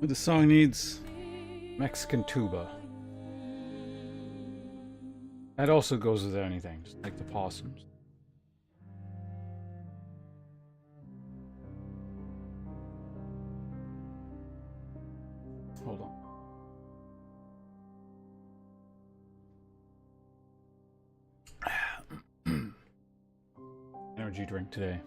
The song needs Mexican tuba. That also goes with anything, just like the possums. Hold on. Energy drink today.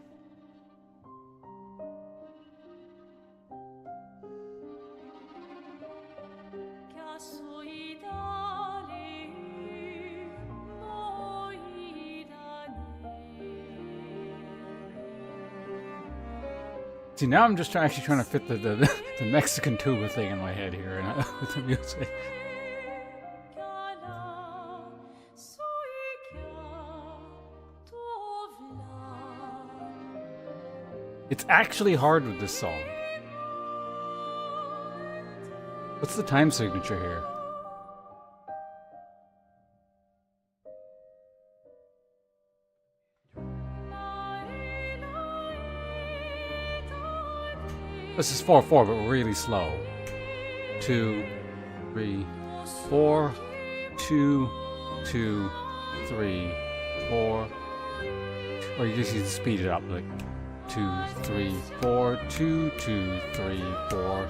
See, now I'm just actually trying to fit the Mexican tuba thing in my head here and with the music. It's actually hard with this song. What's the time signature here? This is 4/4, but really slow. 2, 3, 4, 2, 2, 3, 4. Or you just need to speed it up, like 2, 3, 4, 2, 2, 3, 4.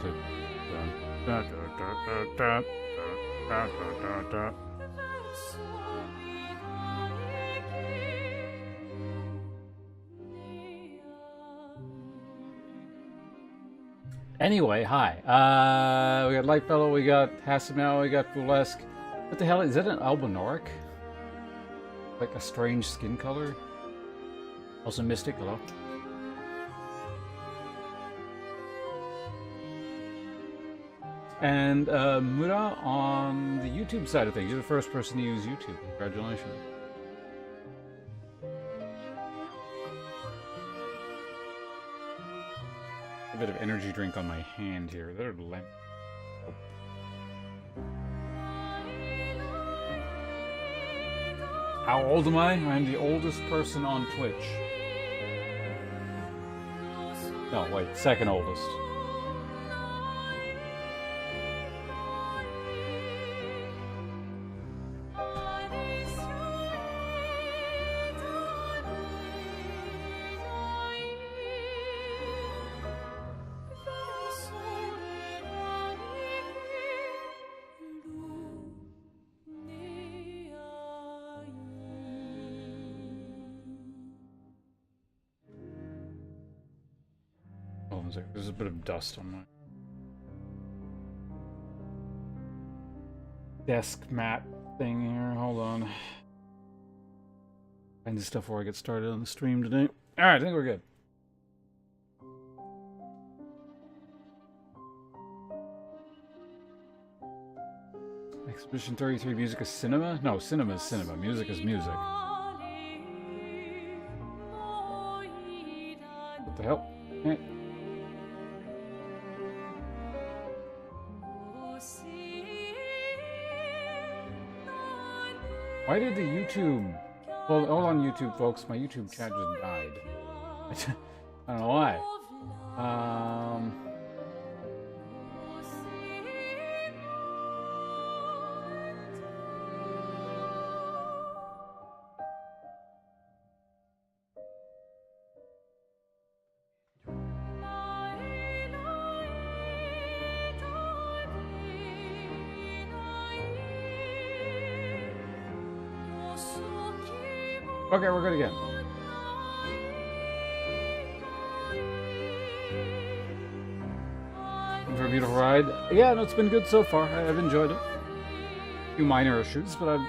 Anyway, hi. We got Lightfellow, we got Hassamel, we got Burlesque. What the hell? Is that an albinoric? Like a strange skin color? Also Mystic, hello. And Muda on the YouTube side of things. You're the first person to use YouTube. Congratulations. A bit of energy drink on my hand here. They're How old am I? I'm the oldest person on Twitch. No, wait, second oldest. There's a bit of dust on my desk mat thing here. Hold on. Find this stuff before I get started on the stream today. Alright, I think we're good. Exhibition 33, music is cinema? No, cinema is cinema. Music is music. What the hell? Eh. Why did the YouTube... Hold on, YouTube, folks. My YouTube chat just died. I don't know why. Okay, we're good again. For a beautiful ride. Yeah, no, it's been good so far. I've enjoyed it. A few minor issues, but I've,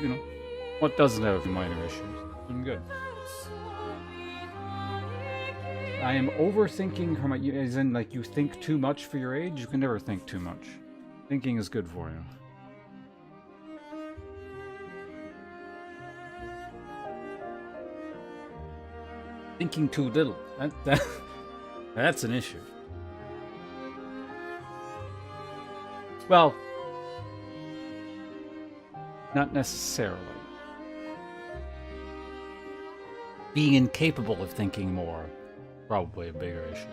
what doesn't have a few minor issues? It's been good. I am overthinking from as in, like, you think too much for your age. You can never think too much. Thinking is good for you. Thinking too little. That's an issue. Well, not necessarily. Being incapable of thinking more, probably a bigger issue.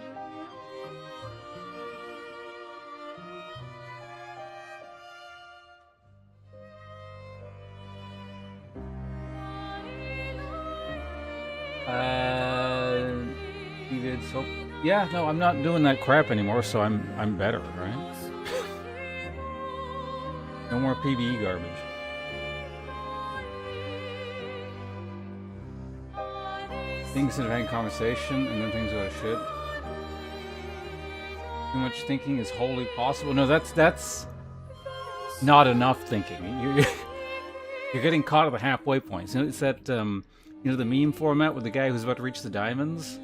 did so. Yeah, no, I'm not doing that crap anymore, so I'm better, right? No more PvE garbage. Things that have had conversation, and then things go to shit. Too much thinking is wholly possible. No, that's not enough thinking. You're getting caught at the halfway point. So it's that you know, the meme format with the guy who's about to reach the diamonds,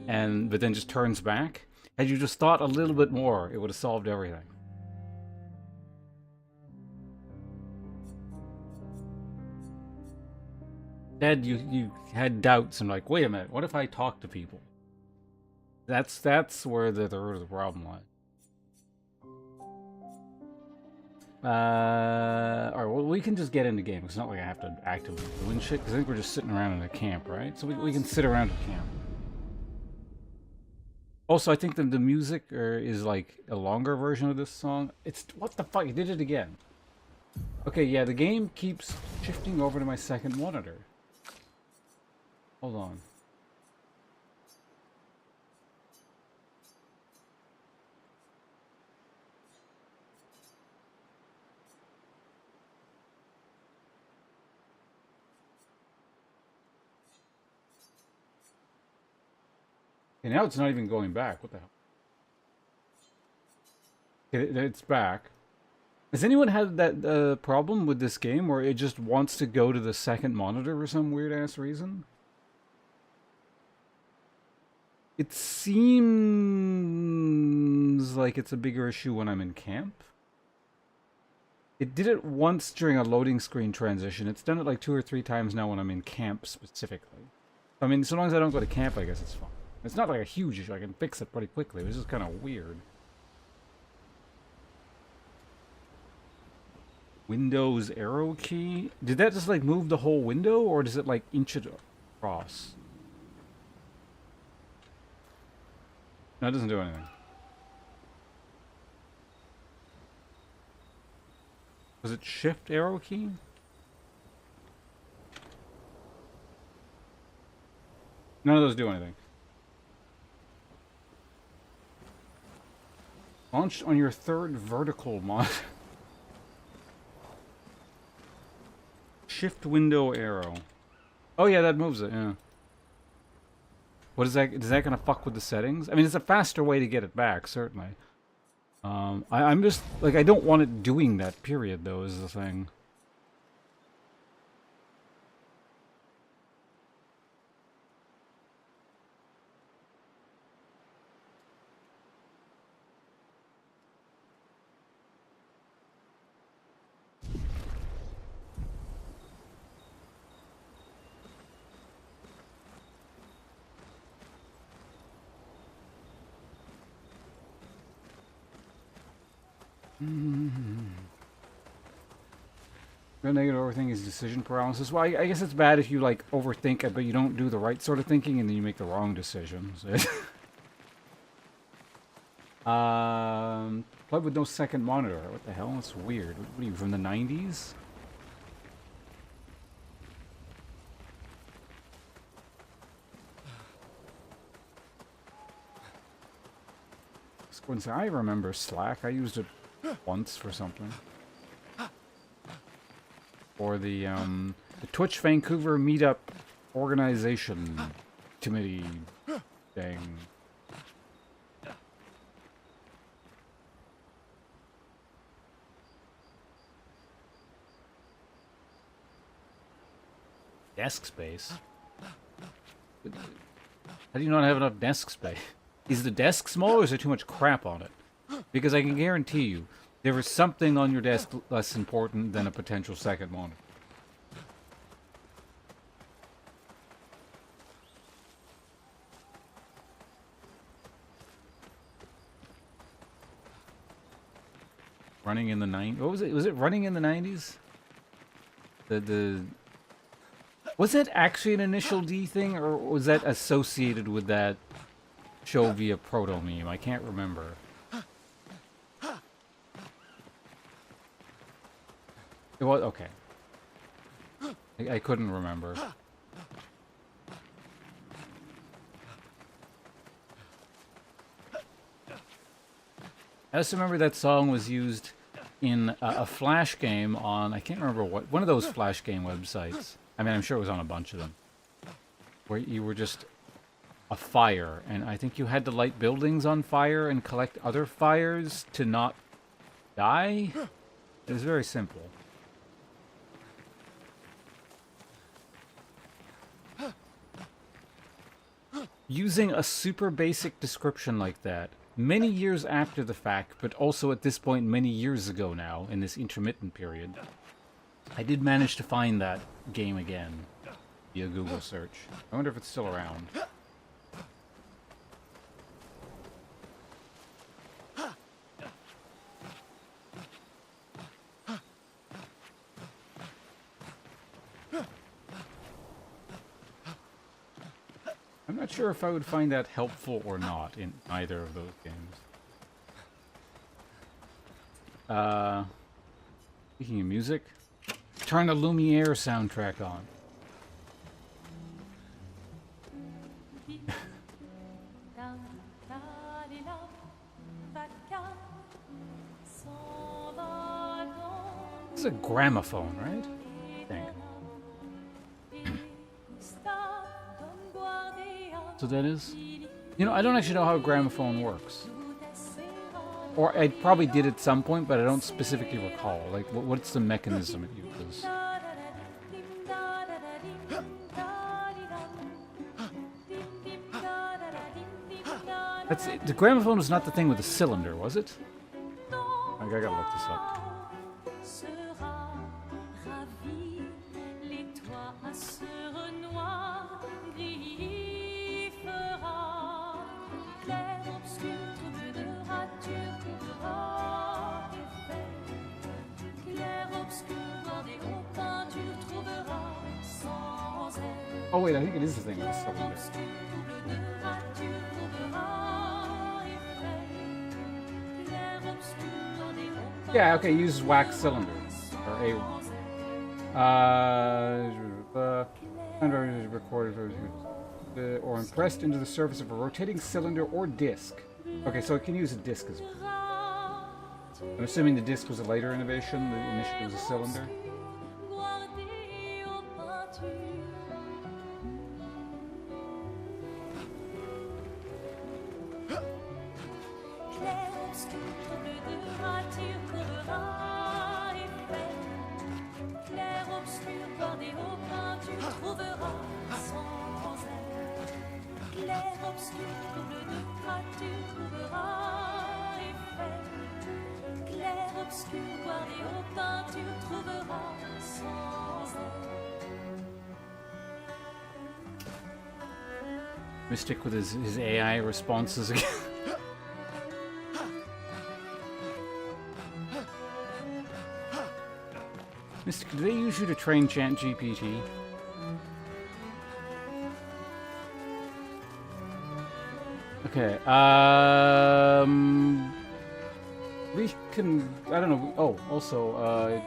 but then just turns back. Had you just thought a little bit more, it would have solved everything. Instead, you had doubts and like, wait a minute, what if I talk to people? That's where the root of the problem lies. Alright, well, we can just get into game. It's not like I have to actively doing shit, because I think we're just sitting around in a camp, right? So we can sit around a camp. Also, I think the music is like a longer version of this song. It's... What the fuck? You did it again. Okay, yeah, the game keeps shifting over to my second monitor. Hold on. Okay, now it's not even going back. What the hell? Okay, it's back. Has anyone had that problem with this game where it just wants to go to the second monitor for some weird-ass reason? It seems like it's a bigger issue when I'm in camp. It did it once during a loading screen transition. It's done it like 2 or 3 times now when I'm in camp specifically. I mean, so long as I don't go to camp, I guess it's fine. It's not like a huge issue. I can fix it pretty quickly. It's just kind of weird. Windows arrow key? Did that just like move the whole window, or does it like inch it across? No, it doesn't do anything. Was it shift arrow key? None of those do anything. Launch on your third vertical mod. Shift window arrow. Oh yeah, that moves it, yeah. What is that? Is that gonna fuck with the settings? I mean, it's a faster way to get it back, certainly. I'm just, like, I don't want it doing that, period, though, is the thing. The negative overthinking is decision paralysis. Well, I guess it's bad if you, like, overthink it, but you don't do the right sort of thinking, and then you make the wrong decisions. Plug with no second monitor. What the hell? That's weird. What are you, from the 90s? I remember Slack. I used it once for something. Or the Twitch Vancouver Meetup Organization Committee thing. Desk space? How do you not have enough desk space? Is the desk small, or is there too much crap on it? Because I can guarantee you, there is something on your desk less important than a potential second monitor. Running in the 90s? What was it? Was it running in the 90s? Was that actually an Initial D thing, or was that associated with that show via proto meme? I can't remember. It was okay. I couldn't remember. I also remember that song was used in a Flash game on, I can't remember what, one of those Flash game websites. I mean, I'm sure it was on a bunch of them. Where you were just a fire, and I think you had to light buildings on fire and collect other fires to not die? It was very simple. Using a super basic description like that, many years after the fact, but also at this point many years ago now, in this intermittent period, I did manage to find that game again via Google search. I wonder if it's still around. I'm not sure if I would find that helpful or not in either of those games. Speaking of music, turn the Lumiere soundtrack on. This is a gramophone, right? I think. So that is? You know, I don't actually know how a gramophone works. Or I probably did at some point, but I don't specifically recall. Like, what's the mechanism it uses? That's it. The gramophone was not the thing with the cylinder, was it? I gotta look this up. Oh wait, I think it is the thing with the cylinder. Yeah, okay, uses wax cylinder. Or recorded or impressed into the surface of a rotating cylinder or disc. Okay, so it can use a disc as well. I'm assuming the disc was a later innovation, the initially was a cylinder. Mystic with his AI responses again. Mystic, do they use you to train ChatGPT? Okay, we can, I don't know, oh, also,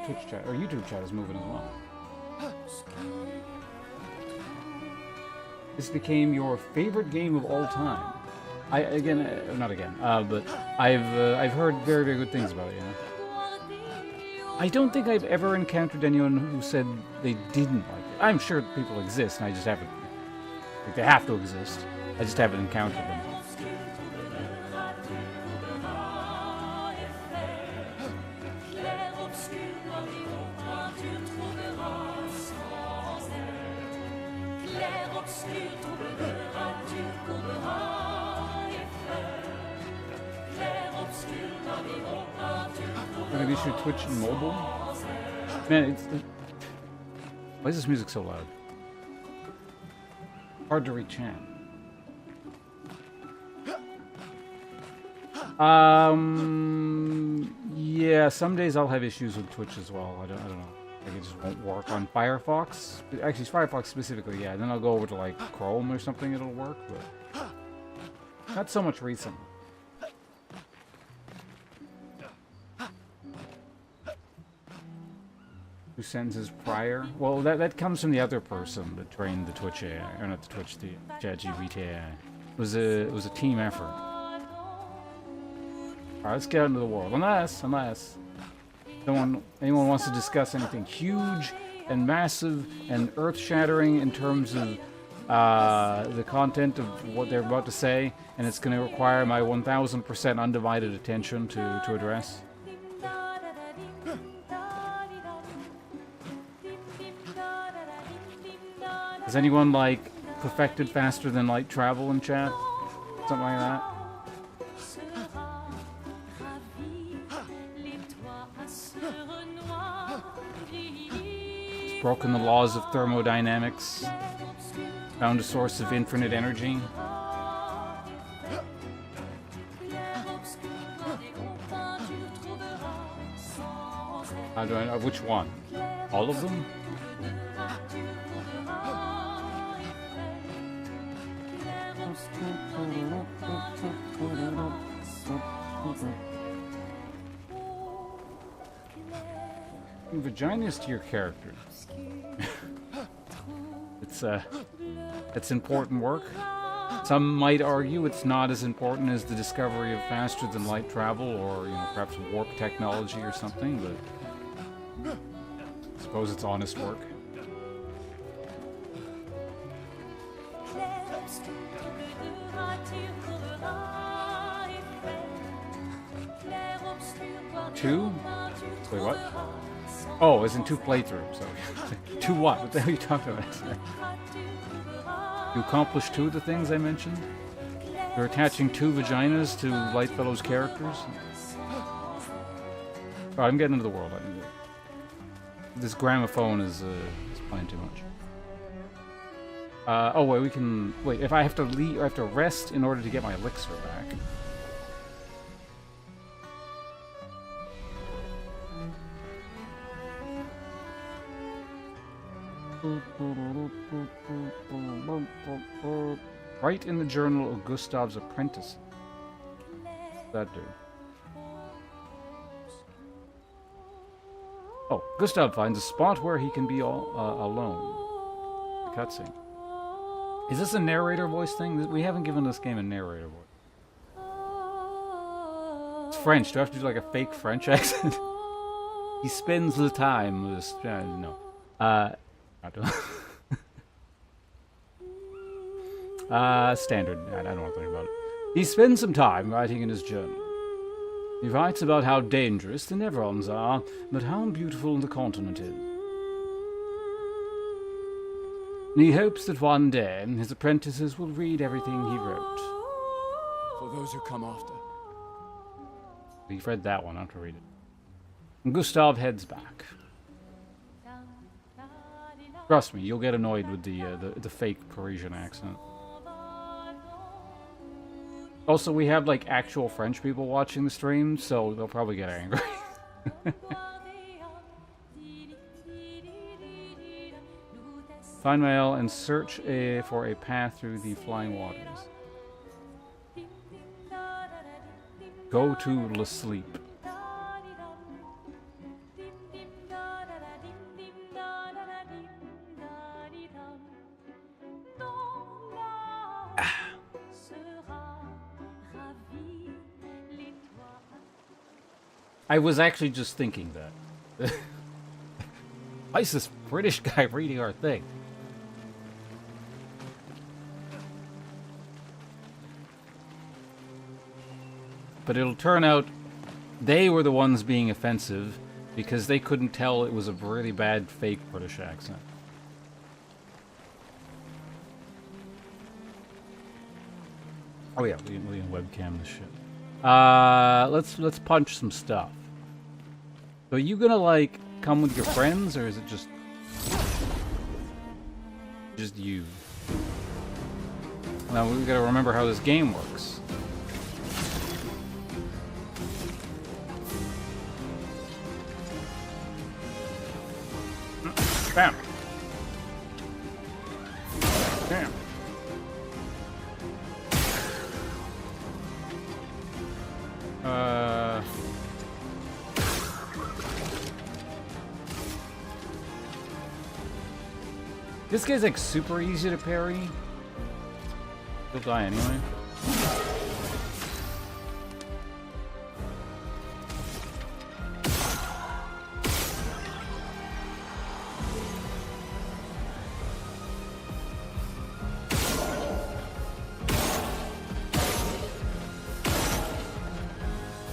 Twitch chat, or YouTube chat is moving as well. This became your favorite game of all time. Not again, but I've heard very, very good things about it, you know? I don't think I've ever encountered anyone who said they didn't like it. I'm sure people exist, and I just haven't, like, they have to exist. I just haven't encountered them. Maybe you should Twitch and mobile? Man, why is this music so loud? Hard to read chat. Yeah, some days I'll have issues with Twitch as well. I don't know. Like it just won't work on Firefox. Actually, Firefox specifically, yeah. Then I'll go over to like Chrome or something, it'll work, but not so much recently. Two sentences prior? Well, that comes from the other person that trained the Twitch AI, or not the Twitch, the ChatGPT AI. It was a team effort. Alright, let's get out into the world. Unless anyone wants to discuss anything huge and massive and earth-shattering in terms of the content of what they're about to say, and it's going to require my 1000% undivided attention to address. Has anyone, like, perfected faster than light travel in chat? Something like that? It's broken the laws of thermodynamics. Found a source of infinite energy. How do I know? Which one? All of them? Vaginas to your character. It's important work. Some might argue it's not as important as the discovery of faster than light travel, or perhaps warp technology or something, but I suppose it's honest work. Two? Wait, what? Oh, it's in 2 playthroughs. Okay. 2 what? What the hell are you talking about? You accomplished 2 of the things I mentioned? You're attaching 2 vaginas to Lightfellow's characters? Oh, I'm getting into the world. This gramophone is playing too much. Oh wait, we can wait. If I have to leave, I have to rest in order to get my elixir back. Write in the journal of Gustav's apprentice. What's that do? Oh, Gustav finds a spot where he can be all alone. The cutscene. Is this a narrator voice thing? We haven't given this game a narrator voice. It's French. Do I have to do like a fake French accent? He spends the time with no. I don't. Standard. I don't want to think about it. He spends some time writing in his journal. He writes about how dangerous the Neverons are, but how beautiful the continent is. And he hopes that one day his apprentices will read everything he wrote. For those who come after. You've read that one, I have to read it. And Gustav heads back. Trust me, you'll get annoyed with the fake Parisian accent. Also, we have like actual French people watching the stream, so they'll probably get angry. Find mail and search for a path through the flying waters. Go to Le Sleep. I was actually just thinking that. Why is this British guy reading our thing? But it'll turn out they were the ones being offensive because they couldn't tell it was a really bad fake British accent. Oh yeah, we can webcam this shit. Let's punch some stuff. So are you gonna like come with your friends, or is it just you? Now we gotta remember how this game works. Bam. Bam. This guy's like super easy to parry. He'll die anyway.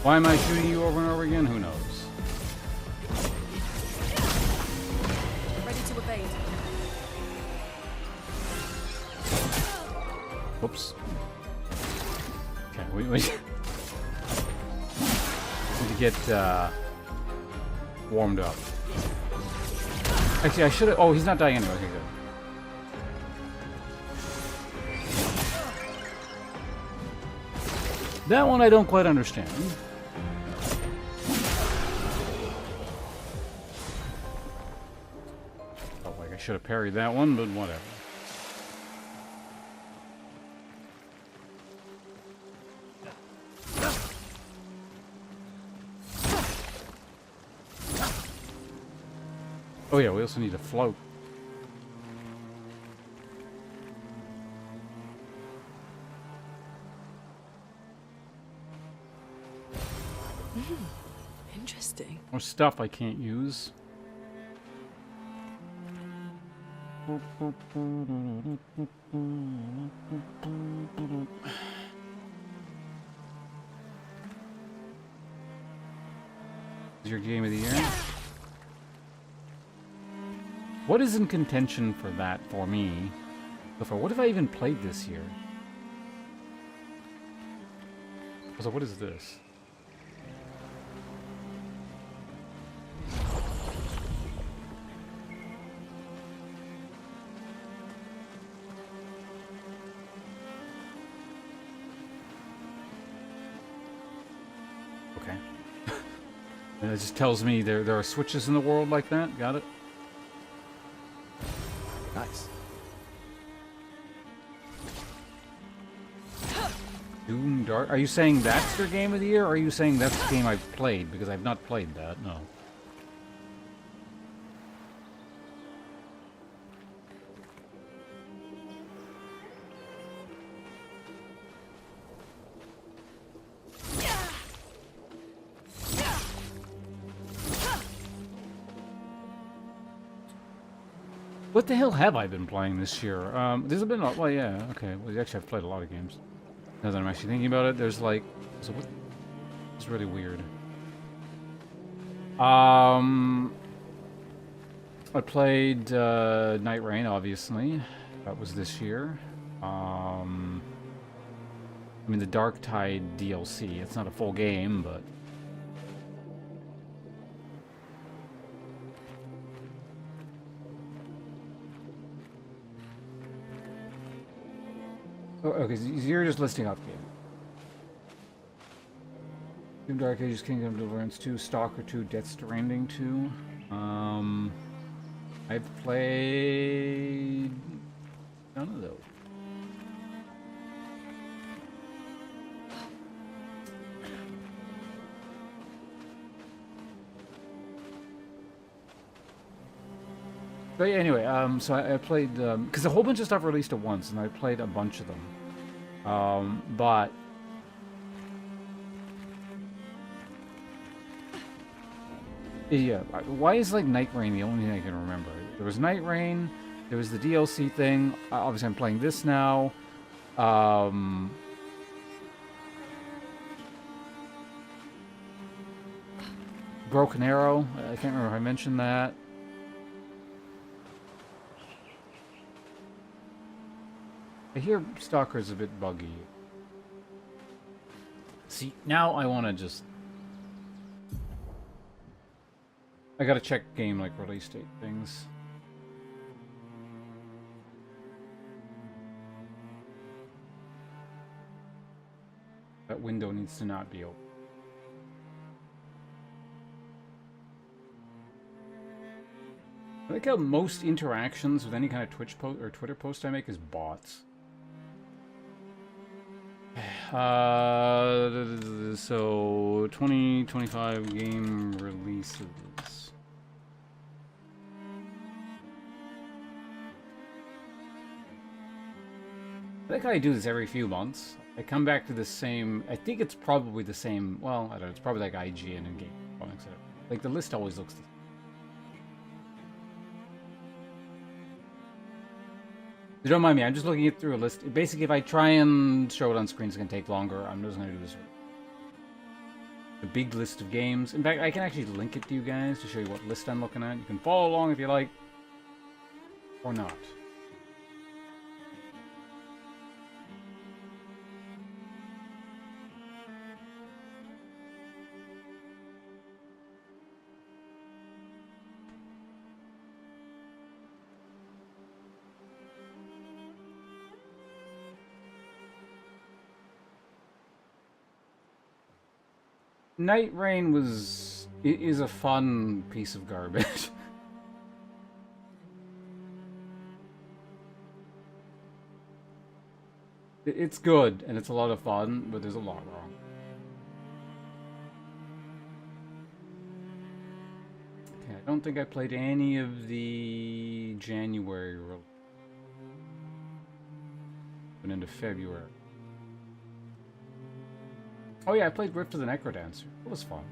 Why am I shooting you over and over again? Who knows? Ready to evade. Oops. Okay, we need to get warmed up. Actually, I should have. Oh, he's not dying anyway. Okay, good. That one I don't quite understand. Felt like I should have parried that one, but whatever. Oh yeah, we also need to float. Interesting. More stuff I can't use. Is your game of the year? What is in contention for that for me? So far, what have I even played this year? So what is this? Okay. And it just tells me there are switches in the world like that. Got it? Nice. Doom Dark. Are you saying that's your game of the year, or are you saying that's the game I've played? Because I've not played that, no. What the hell have I been playing this year? There's been a, well, yeah, okay. Well, actually, I've played a lot of games. Now that I'm actually thinking about it, there's like, so what? It's really weird. I played Night Rain, obviously. That was this year. I mean, the Dark Tide DLC. It's not a full game, but. Oh, okay, so you're just listing off game. Doom Dark Ages, Kingdom Deliverance 2, Stalker 2, Death Stranding 2. I've played none of those. But yeah, anyway, so I played, because a whole bunch of stuff released at once, and I played a bunch of them. But yeah, why is like Night Rain the only thing I can remember? There was Night Rain, there was the DLC thing. Obviously, I'm playing this now. Broken Arrow. I can't remember if I mentioned that. I hear Stalker's a bit buggy. See, now I want to just... I gotta check game, like, release date things. That window needs to not be open. I like how most interactions with any kind of Twitch post or Twitter post I make is bots. So 2025 game releases. I think I do this every few months. I come back to the same. I think it's probably the same. Well, I don't know. It's probably like IGN and Game Comics. Like the list always looks the same. You don't mind me, I'm just looking it through a list. Basically, if I try and show it on screen, it's going to take longer. I'm just going to do this. the big list of games. In fact, I can actually link it to you guys to show you what list I'm looking at. You can follow along if you like, or not. Night Rain is a fun piece of garbage. It's good and it's a lot of fun, but there's a lot wrong. Okay, I don't think I played any of the January release. Went into February. Oh yeah, I played Rift of the Necrodancer. It was fun.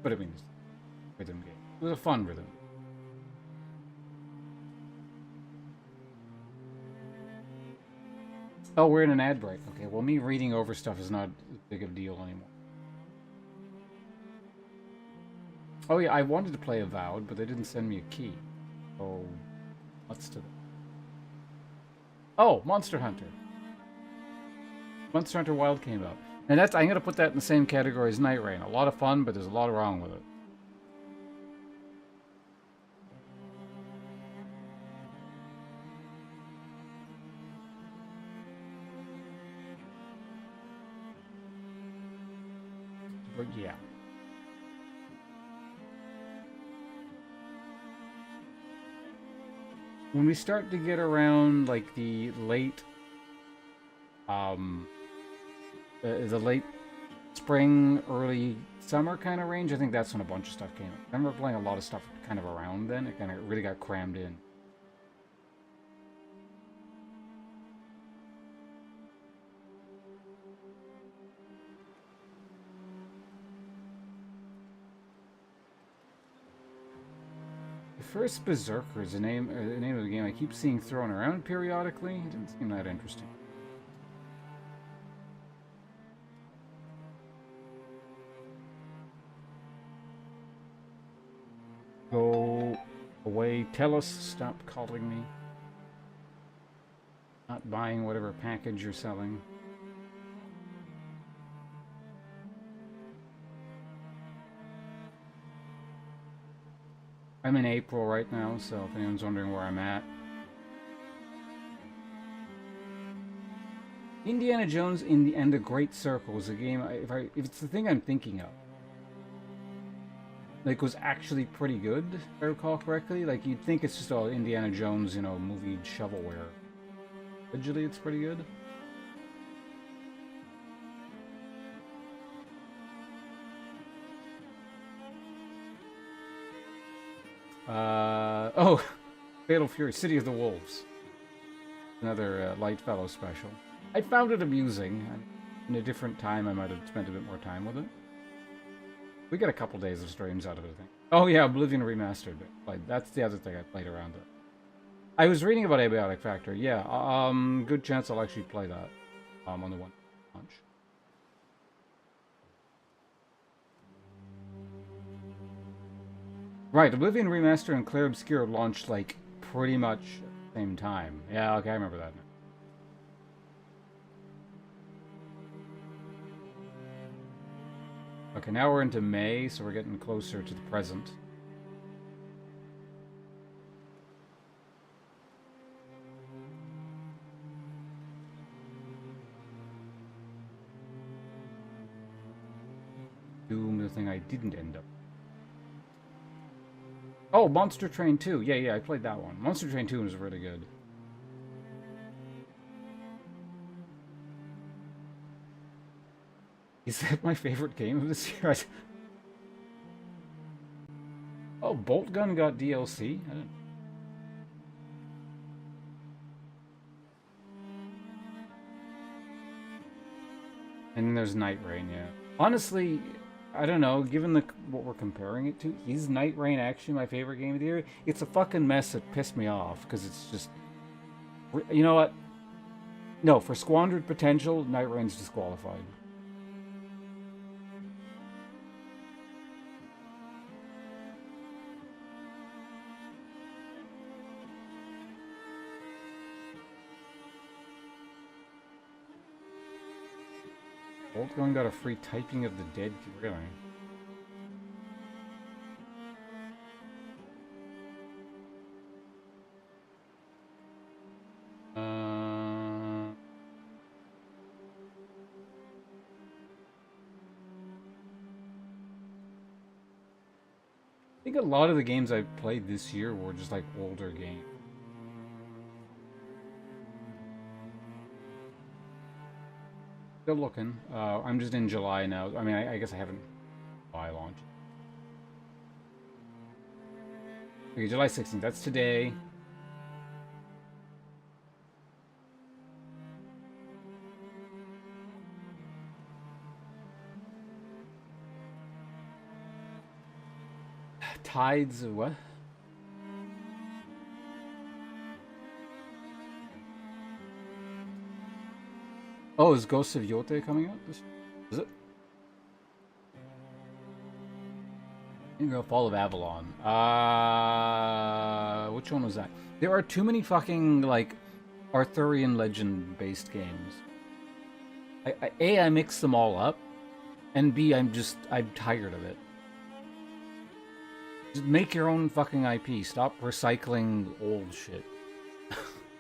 But I mean, it's a rhythm game. It was a fun rhythm. Oh, we're in an ad break. Okay, well me reading over stuff is not as big of a deal anymore. Oh yeah, I wanted to play Avowed, but they didn't send me a key. Oh, what's to... Oh, Monster Hunter. Monster Hunter Wild came out. And that's, I'm going to put that in the same category as Night Rain. A lot of fun, but there's a lot wrong with it. But yeah. When we start to get around, like, the late spring, early summer kind of range, I think that's when a bunch of stuff came out. I remember playing a lot of stuff kind of around then. It kind of really got crammed in. The first Berserker is the name of the game I keep seeing thrown around periodically. It didn't seem that interesting. Go away. Tell us. Stop calling me. Not buying whatever package you're selling. I'm in April right now, so if anyone's wondering where I'm at. Indiana Jones and the Great Circle is a game, if it's the thing I'm thinking of. Like, was actually pretty good, if I recall correctly. Like, you'd think it's just all Indiana Jones, you know, movie shovelware. Visually, it's pretty good. Oh, Fatal Fury, City of the Wolves. Another Light Fellow special. I found it amusing. In a different time, I might have spent a bit more time with it. We got a couple days of streams out of it, I think. Oh yeah, Oblivion Remastered. Like, that's the other thing I played around it. I was reading about Abiotic Factory. Yeah, good chance I'll actually play that on the one launch. Right, Oblivion Remaster and Clair Obscur launched, like, pretty much at the same time. Yeah, okay, I remember that now. Okay, now we're into May, so we're getting closer to the present. Doom, the thing I didn't end up. Oh, Monster Train 2. Yeah, I played that one. Monster Train 2 was really good. Is that my favorite game of this year? Oh, Bolt Gun got DLC? I didn't... And then there's Night Rain, yeah. Honestly, I don't know, given what we're comparing it to, is Night Rain actually my favorite game of the year? It's a fucking mess that pissed me off, because it's just... You know what? No, for squandered potential, Night Rain's disqualified. Old Going got a free typing of the dead. Really? I think a lot of the games I played this year were just like older games. Still looking. I'm just in July now. I mean, I guess I haven't July launch. Okay, July 16th. That's today. Tides of what? Oh, is Ghosts of Yote coming out? Is it? Fall of Avalon. Which one was that? There are too many fucking, like, Arthurian legend-based games. A, I mix them all up, and B, I'm tired of it. Just make your own fucking IP. Stop recycling old shit.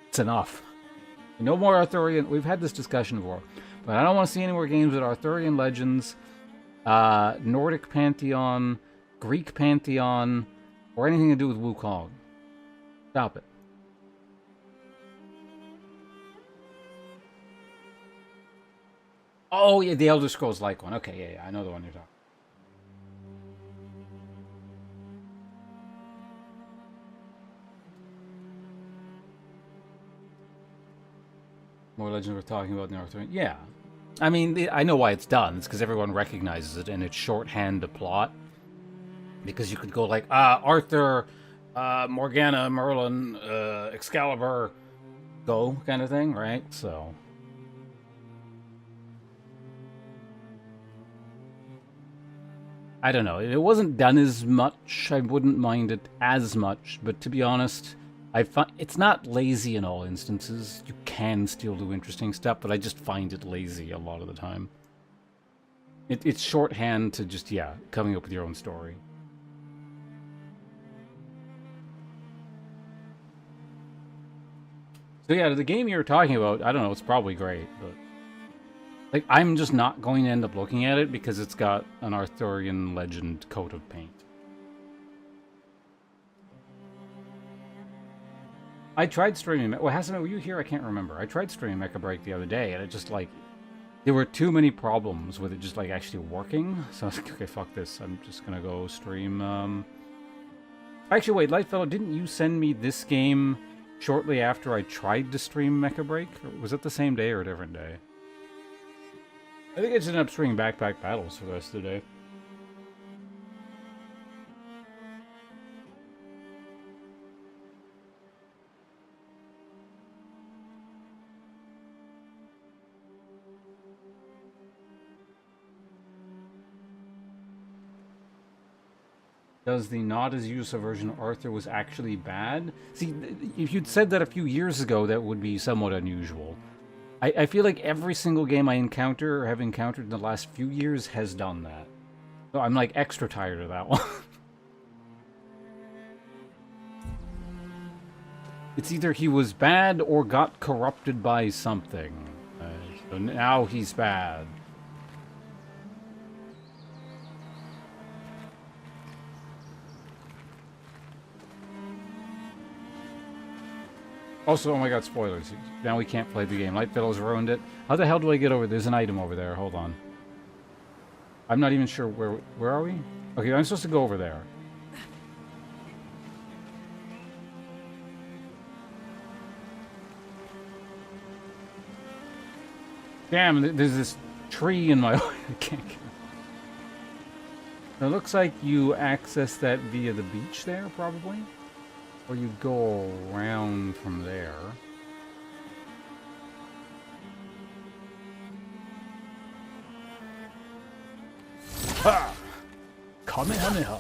It's enough. No more Arthurian... We've had this discussion before. But I don't want to see any more games with Arthurian legends, Nordic pantheon, Greek pantheon, or anything to do with Wukong. Stop it. Oh, yeah, the Elder Scrolls-like one. Okay, yeah, I know the one you're talking about. More legends we're talking about in the Arthurian. Yeah. I mean, I know why it's done. It's because everyone recognizes it, and it's shorthand the plot. Because you could go like, Arthur, Morgana, Merlin, Excalibur, go, kind of thing, right? So... I don't know. If it wasn't done as much, I wouldn't mind it as much. But to be honest... I find it's not lazy in all instances. You can still do interesting stuff, but I just find it lazy a lot of the time. It's shorthand to just, yeah, coming up with your own story. So yeah, the game you were talking about, I don't know, it's probably great, but... Like, I'm just not going to end up looking at it because it's got an Arthurian legend coat of paint. I tried streaming... Well, Hassan, were you here? I can't remember. I tried streaming Mecha Break the other day, and it just, like... There were too many problems with it just, like, actually working. So I was like, okay, fuck this. I'm just gonna go stream, Actually, wait, Lightfellow, didn't you send me this game shortly after I tried to stream Mecha Break? Or was it the same day or a different day? I think I just ended up streaming Backpack Battles for the rest of the day. Does the not as useful version of Arthur was actually bad? See, if you'd said that a few years ago, that would be somewhat unusual. I feel like every single game I encounter or have encountered in the last few years has done that. So I'm like extra tired of that one. It's either he was bad or got corrupted by something. So now he's bad. Also, oh my god, spoilers. Now we can't play the game. Lightfellow's ruined it. How the hell do I get over? There's an item over there. Hold on. I'm not even sure where are we? Okay, I'm supposed to go over there. Damn, there's this tree in my way. I can't get it. It looks like you access that via the beach there, probably. Or you go around from there. Ha! Kamehameha.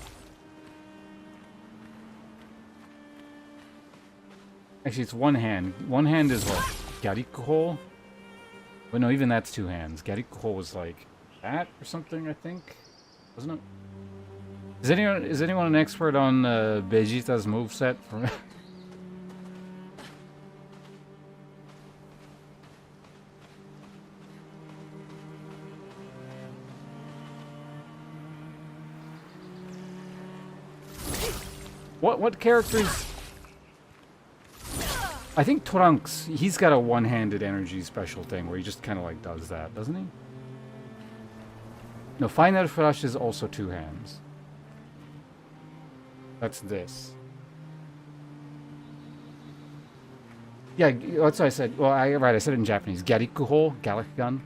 Actually, it's one hand. One hand is what? Garikuho? But no, even that's two hands. Garikuho was like that or something, I think. Wasn't it? Is anyone an expert on Vegeta's moveset? What characters? I think Trunks, he's got a one-handed energy special thing where he just kind of like does that, doesn't he? No, Final Flash is also two hands. That's this. Yeah, that's what I said. Well, I said it in Japanese. Garikuho, Gallic gun.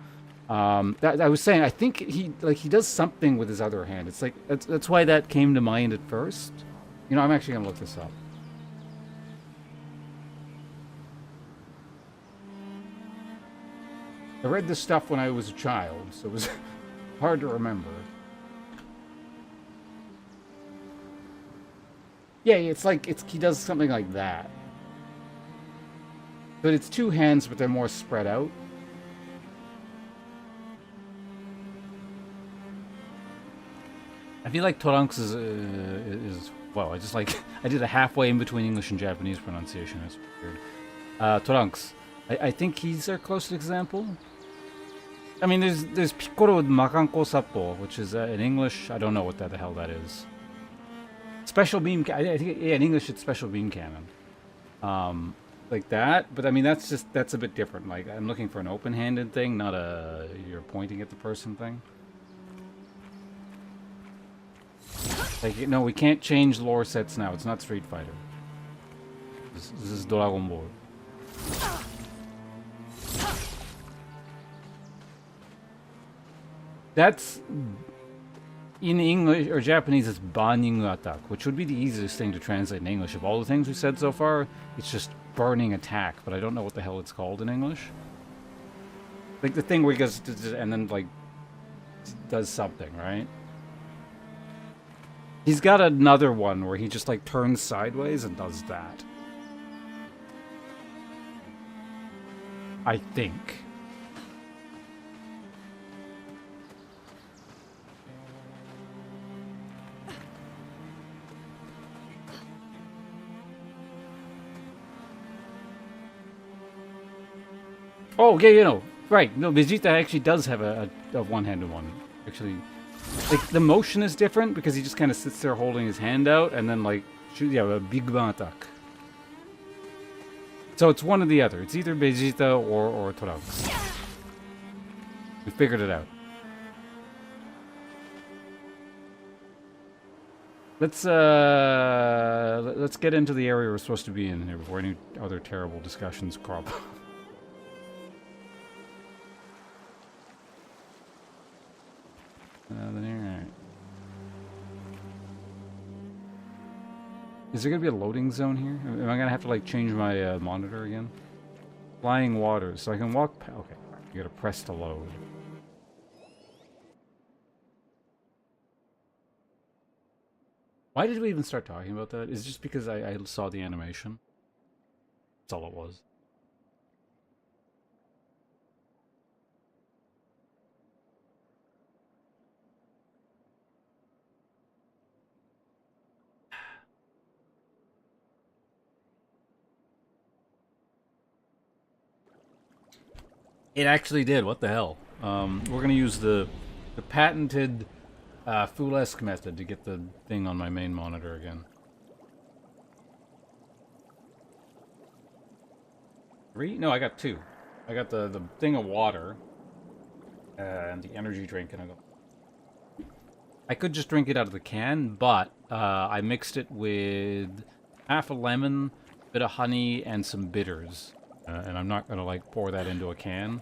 That I was saying. I think he does something with his other hand. It's like that's why that came to mind at first. You know, I'm actually gonna look this up. I read this stuff when I was a child, so it was hard to remember. Yeah, it's like he does something like that. But it's two hands, but they're more spread out. I feel like Trunks is well. I did a halfway in between English and Japanese pronunciation. It's weird. Trunks. I think he's our closest example. I mean, there's Piccolo with Makanko Sappo, which is in English. I don't know what the hell that is. Special beam. I think in English it's special beam cannon. Like that. But I mean, that's a bit different. Like I'm looking for an open-handed thing, not a you're pointing at the person thing. Like, no, we can't change lore sets now. It's not Street Fighter. This is Dragon Ball. That's in English or Japanese. It's Banning Attack, which would be the easiest thing to translate in English. Of all the things we said so far, it's just burning attack. But I don't know what the hell it's called in English. Like the thing where he goes and then like does something, right? He's got another one where he just like turns sideways and does that. I think. Oh, yeah, you know, right. No, Vegeta actually does have a one-handed one. Actually, like, the motion is different because he just kind of sits there holding his hand out and then, like, yeah, a big bang attack. So it's one or the other. It's either Vegeta or Trunks. We figured it out. Let's get into the area we're supposed to be in here before any other terrible discussions crop up. Alright. Is there gonna be a loading zone here? Am I gonna have to like change my monitor again? Flying waters, so I can walk. Okay, you gotta press to load. Why did we even start talking about that? Is it just because I saw the animation? That's all it was. It actually did. What the hell? We're gonna use the patented Foolesque method to get the thing on my main monitor again. 3? No, I got 2. I got the thing of water and the energy drink, and I could just drink it out of the can, but I mixed it with half a lemon, bit of honey, and some bitters. And I'm not gonna like pour that into a can.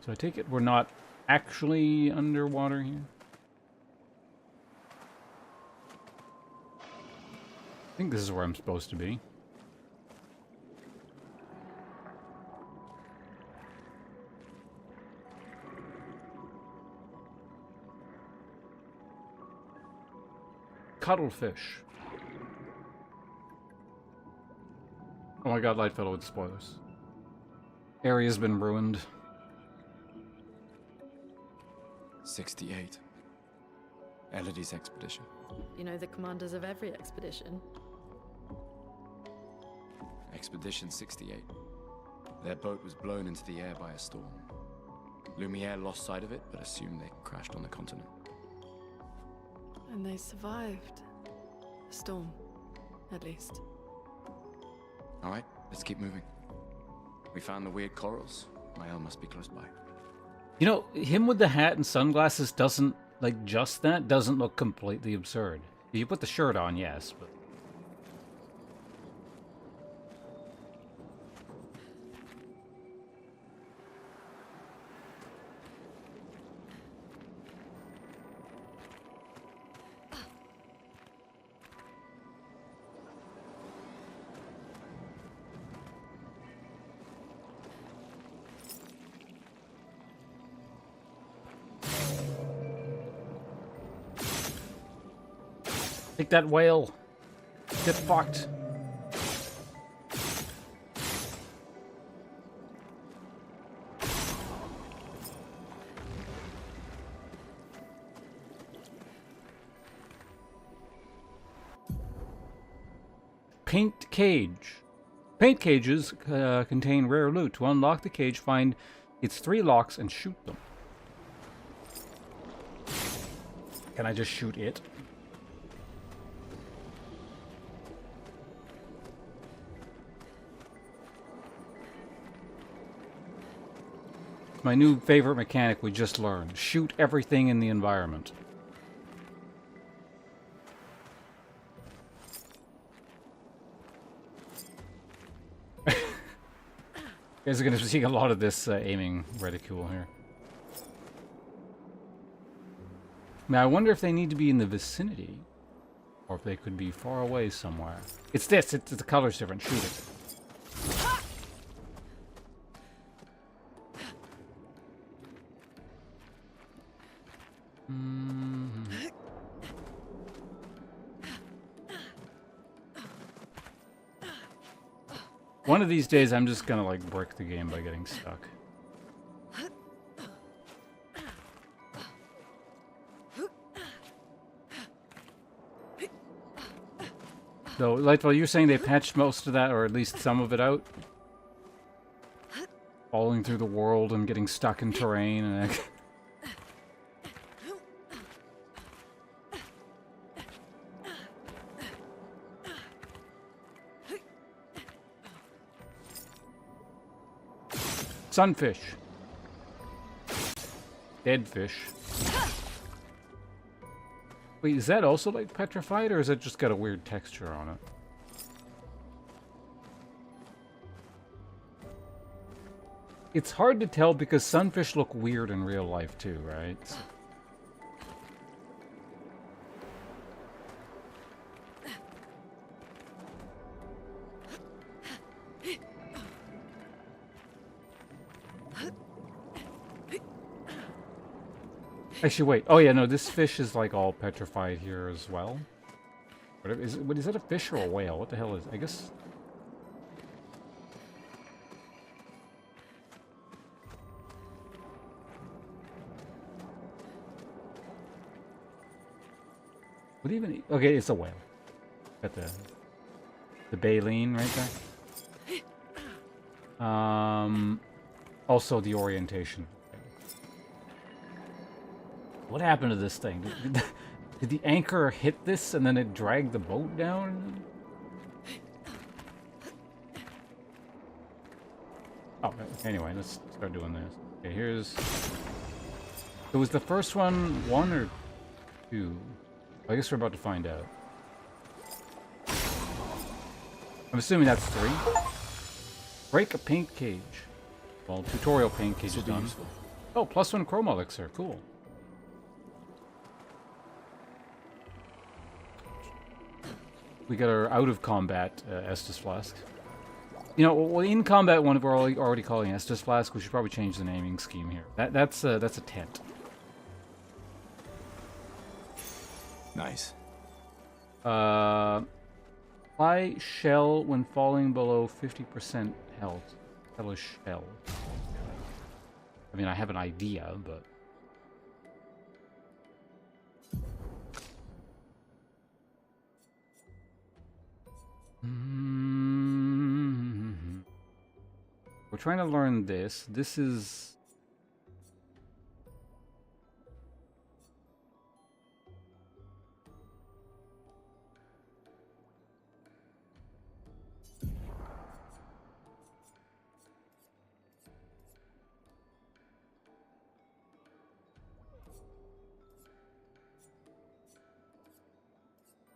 So I take it we're not actually underwater here? I think this is where I'm supposed to be. Cuttlefish. Oh my god, Lightfellow with spoilers. Area's been ruined. 68. Elodie's expedition. You know the commanders of every expedition. Expedition 68. Their boat was blown into the air by a storm. Lumiere lost sight of it, but assumed they crashed on the continent. And they survived. The storm, at least. All right, let's keep moving. We found the weird corals. Mael must be close by. You know, him with the hat and sunglasses doesn't, like, just that doesn't look completely absurd. You put the shirt on, yes, but... Take that whale. Get fucked. Paint cage. Paint cages contain rare loot. To unlock the cage, find its 3 locks and shoot them. Can I just shoot it? My new favorite mechanic we just learned. Shoot everything in the environment. You guys are going to see a lot of this aiming ridicule here. Now, I wonder if they need to be in the vicinity. Or if they could be far away somewhere. It's this. The color's different. Shoot it. One of these days, I'm just gonna, like, brick the game by getting stuck. So, Lightfall, you're saying they patched most of that, or at least some of it out? Falling through the world and getting stuck in terrain and... Sunfish. Dead fish. Wait, is that also like petrified, or is it just got a weird texture on it? It's hard to tell because sunfish look weird in real life too, right? Actually, wait. Oh yeah, no, this fish is like all petrified here as well. What is that, a fish or a whale? What the hell is it? I guess... What even... Okay, it's a whale. Got the baleen right there. Also the orientation. What happened to this thing? Did the anchor hit this and then it dragged the boat down? Oh, anyway, let's start doing this. Okay, here's... So was the first one 1 or 2? I guess we're about to find out. I'm assuming that's 3. Break a paint cage. Well, tutorial paint cage is done. Useful. Oh, +1 chroma elixir. Cool. We got our out of combat Estus Flask. You know, well, in combat one we're already calling Estus Flask. We should probably change the naming scheme here. That's a tent. Nice. Apply shell when falling below 50% health. Hellish shell. I mean, I have an idea, but... We're trying to learn this. This is...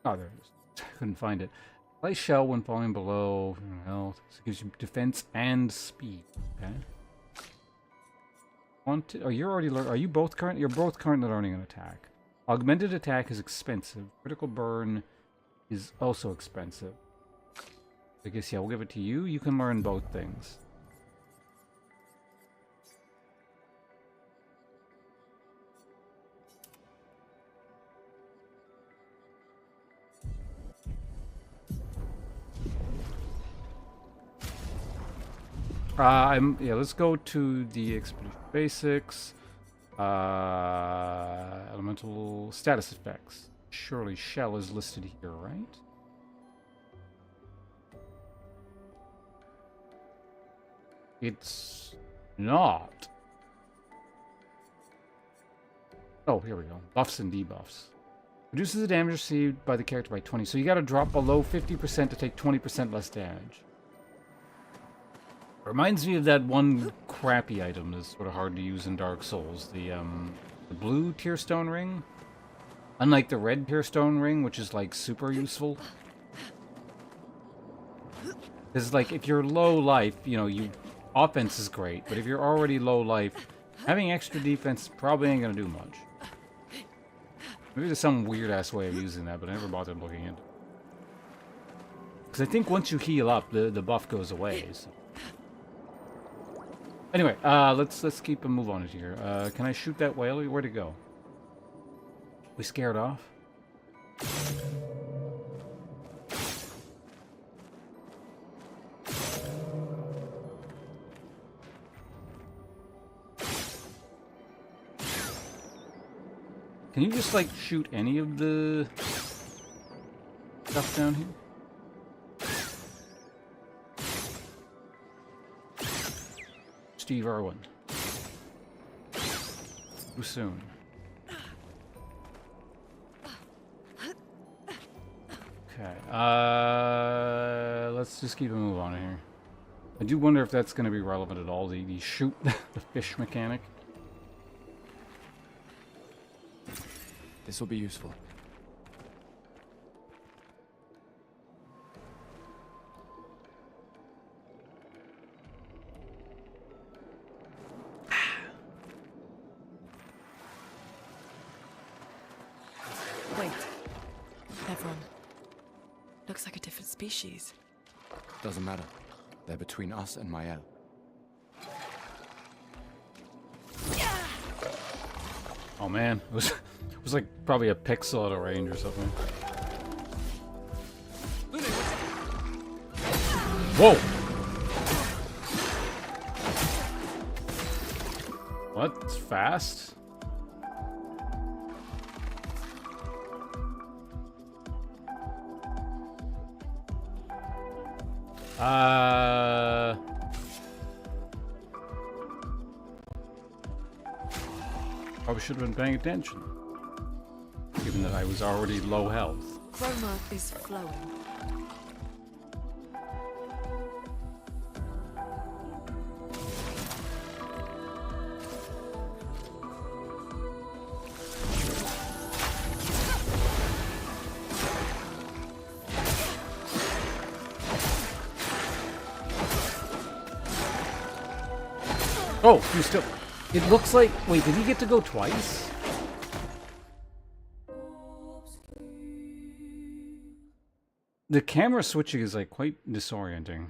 Oh, there it is. I couldn't find it. Play shell when falling below health. So it gives you defense and speed. Okay. Oh, you're already are you both current? You're both currently learning an attack. Augmented attack is expensive. Critical burn is also expensive. I guess yeah, we'll give it to you. You can learn both things. Yeah, let's go to the expedition basics. Elemental status effects. Surely shell is listed here, right? It's not. Oh, here we go. Buffs and debuffs. Reduces the damage received by the character by 20. So you gotta drop below 50% to take 20% less damage. Reminds me of that one crappy item that's sort of hard to use in Dark Souls. The blue Tearstone Ring. Unlike the red Tearstone Ring, which is like super useful. Because like if you're low life, you know, offense is great, but if you're already low life, having extra defense probably ain't gonna do much. Maybe there's some weird ass way of using that, but I never bothered looking into it. Because I think once you heal up, the buff goes away. So. Anyway, let's keep a move on it here. Can I shoot that whale? Where'd it go? We scared off? Can you just, like, shoot any of the stuff down here? Steve Irwin. Too soon. Okay, let's just keep a move on here. I do wonder if that's going to be relevant at all, the shoot the fish mechanic. This will be useful. Wait. Everyone. Looks like a different species. Doesn't matter. They're between us and Mael. Oh man, it was like probably a pixel out of range or something. Whoa! What? It's fast? Probably should have been paying attention, given that I was already low health. Chroma is flowing. Oh, you still... It looks like... Wait, did he get to go twice? The camera switching is, like, quite disorienting.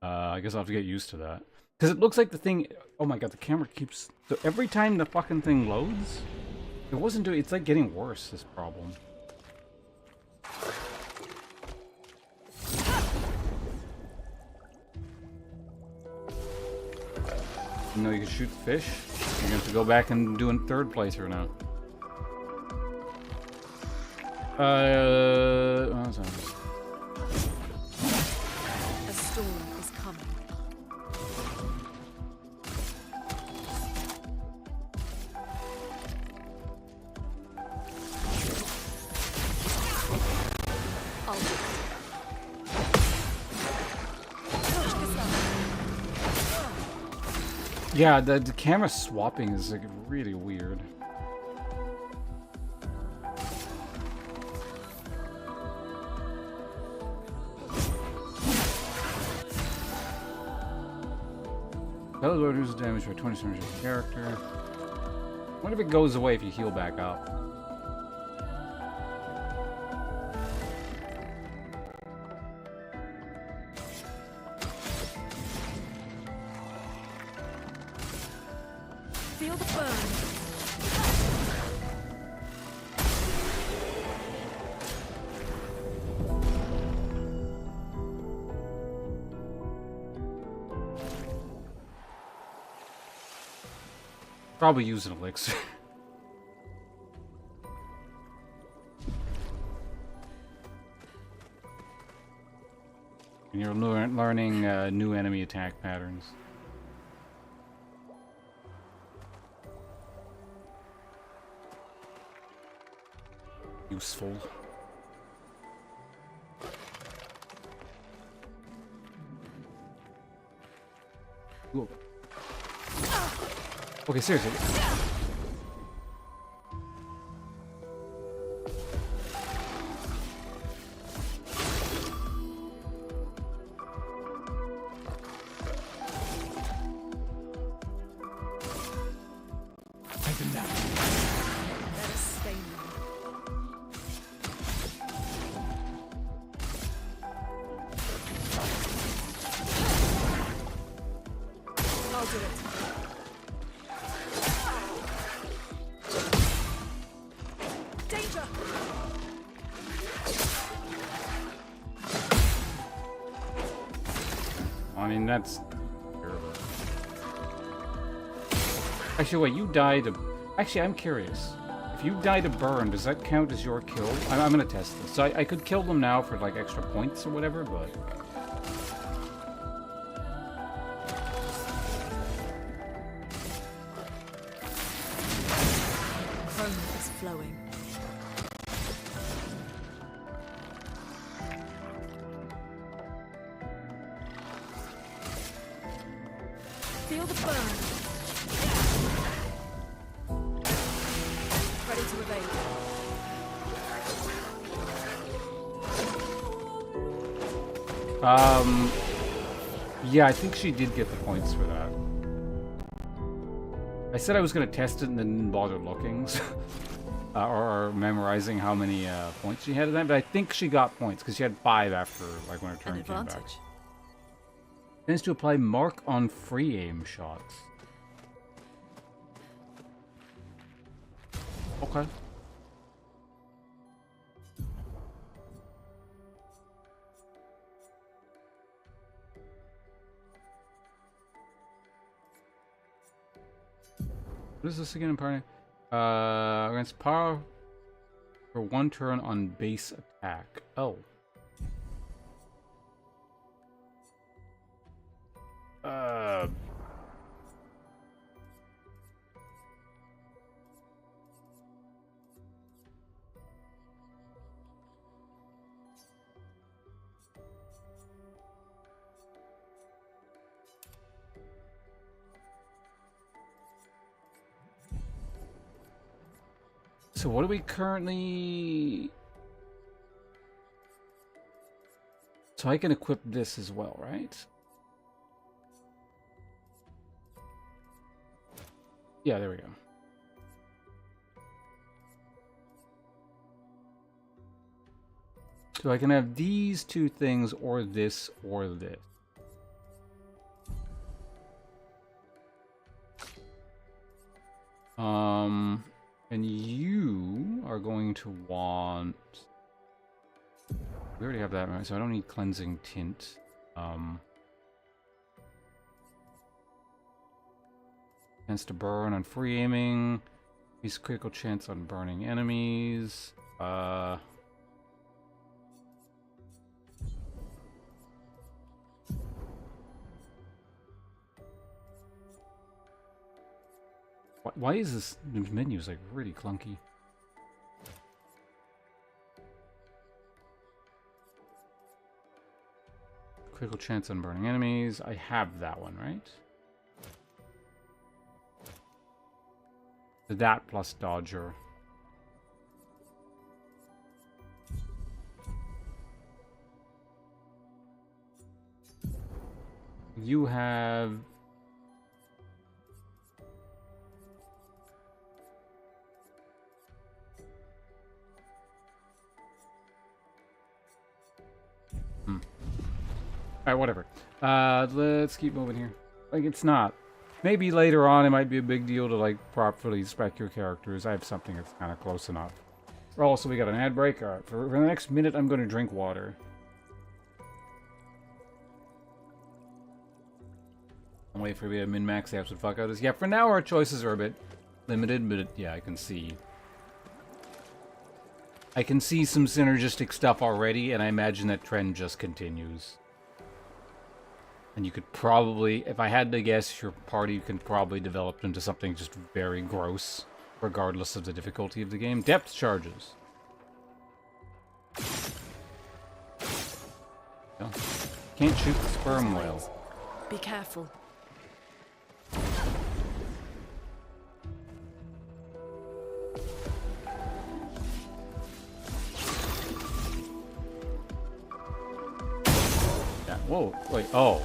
I guess I'll have to get used to that. Because it looks like the thing... Oh my god, the camera keeps... So every time the fucking thing loads, it wasn't doing... It's, like, getting worse, this problem. You know you can shoot fish. You're gonna have to go back and do a third playthrough now. What's that? A storm is coming. I'll do it. Yeah, the camera swapping is like really weird. That reduces damage by 20% of your character. What if it goes away if you heal back up? Feel the burn. Probably use an elixir. And you're learning new enemy attack patterns. Useful. Whoa. Okay, seriously. Take a nap. Let us stay now. I'll do it. Danger! I mean, that's terrible. Actually, wait, you died to... Actually, I'm curious. If you die to burn, does that count as your kill? I'm gonna test this. So I could kill them now for, like, extra points or whatever, but... Chrome is flowing. Feel the burn. Ready to evade. Yeah, I think she did get the points for that. I said I was gonna test it and then didn't bother looking, so, or memorizing how many points she had in that, but I think she got points, because she had 5 after, like, when her turn An came back. advantage. Tends to apply mark on free aim shots. Okay. What is this again, partner? Against power for 1 turn on base attack. Oh. So what are we currently... So I can equip this as well, right? Yeah, there we go. So I can have these 2 things, or this, or this. And you are going to want... We already have that, right? So I don't need cleansing tint. Chance to burn on free aiming. Increase critical chance on burning enemies. Why is this menu like really clunky? Critical chance on burning enemies. I have that one, right? That plus dodger. You have... Alright, whatever. Let's keep moving here. Like, it's not. Maybe later on it might be a big deal to, like, properly spec your characters. I have something that's kind of close enough. Also, we got an ad break. Alright, for the next minute, I'm going to drink water. I'm waiting for me to min-max the absolute fuck out of this. Yeah, for now our choices are a bit limited, but yeah, I can see some synergistic stuff already, and I imagine that trend just continues. And you could probably, if I had to guess, your party can probably develop into something just very gross, regardless of the difficulty of the game. Depth charges. No. Can't shoot the sperm whale. Be careful. Yeah. Whoa, wait, oh.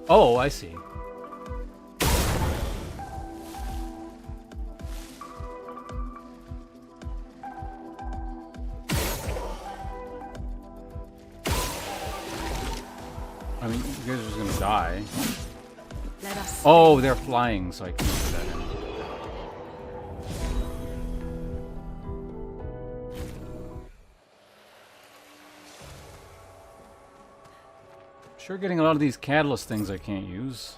Oh, I see. I mean, you guys are just gonna die. Let us. Oh, they're flying, so I can do that in. Sure, getting a lot of these catalyst things I can't use.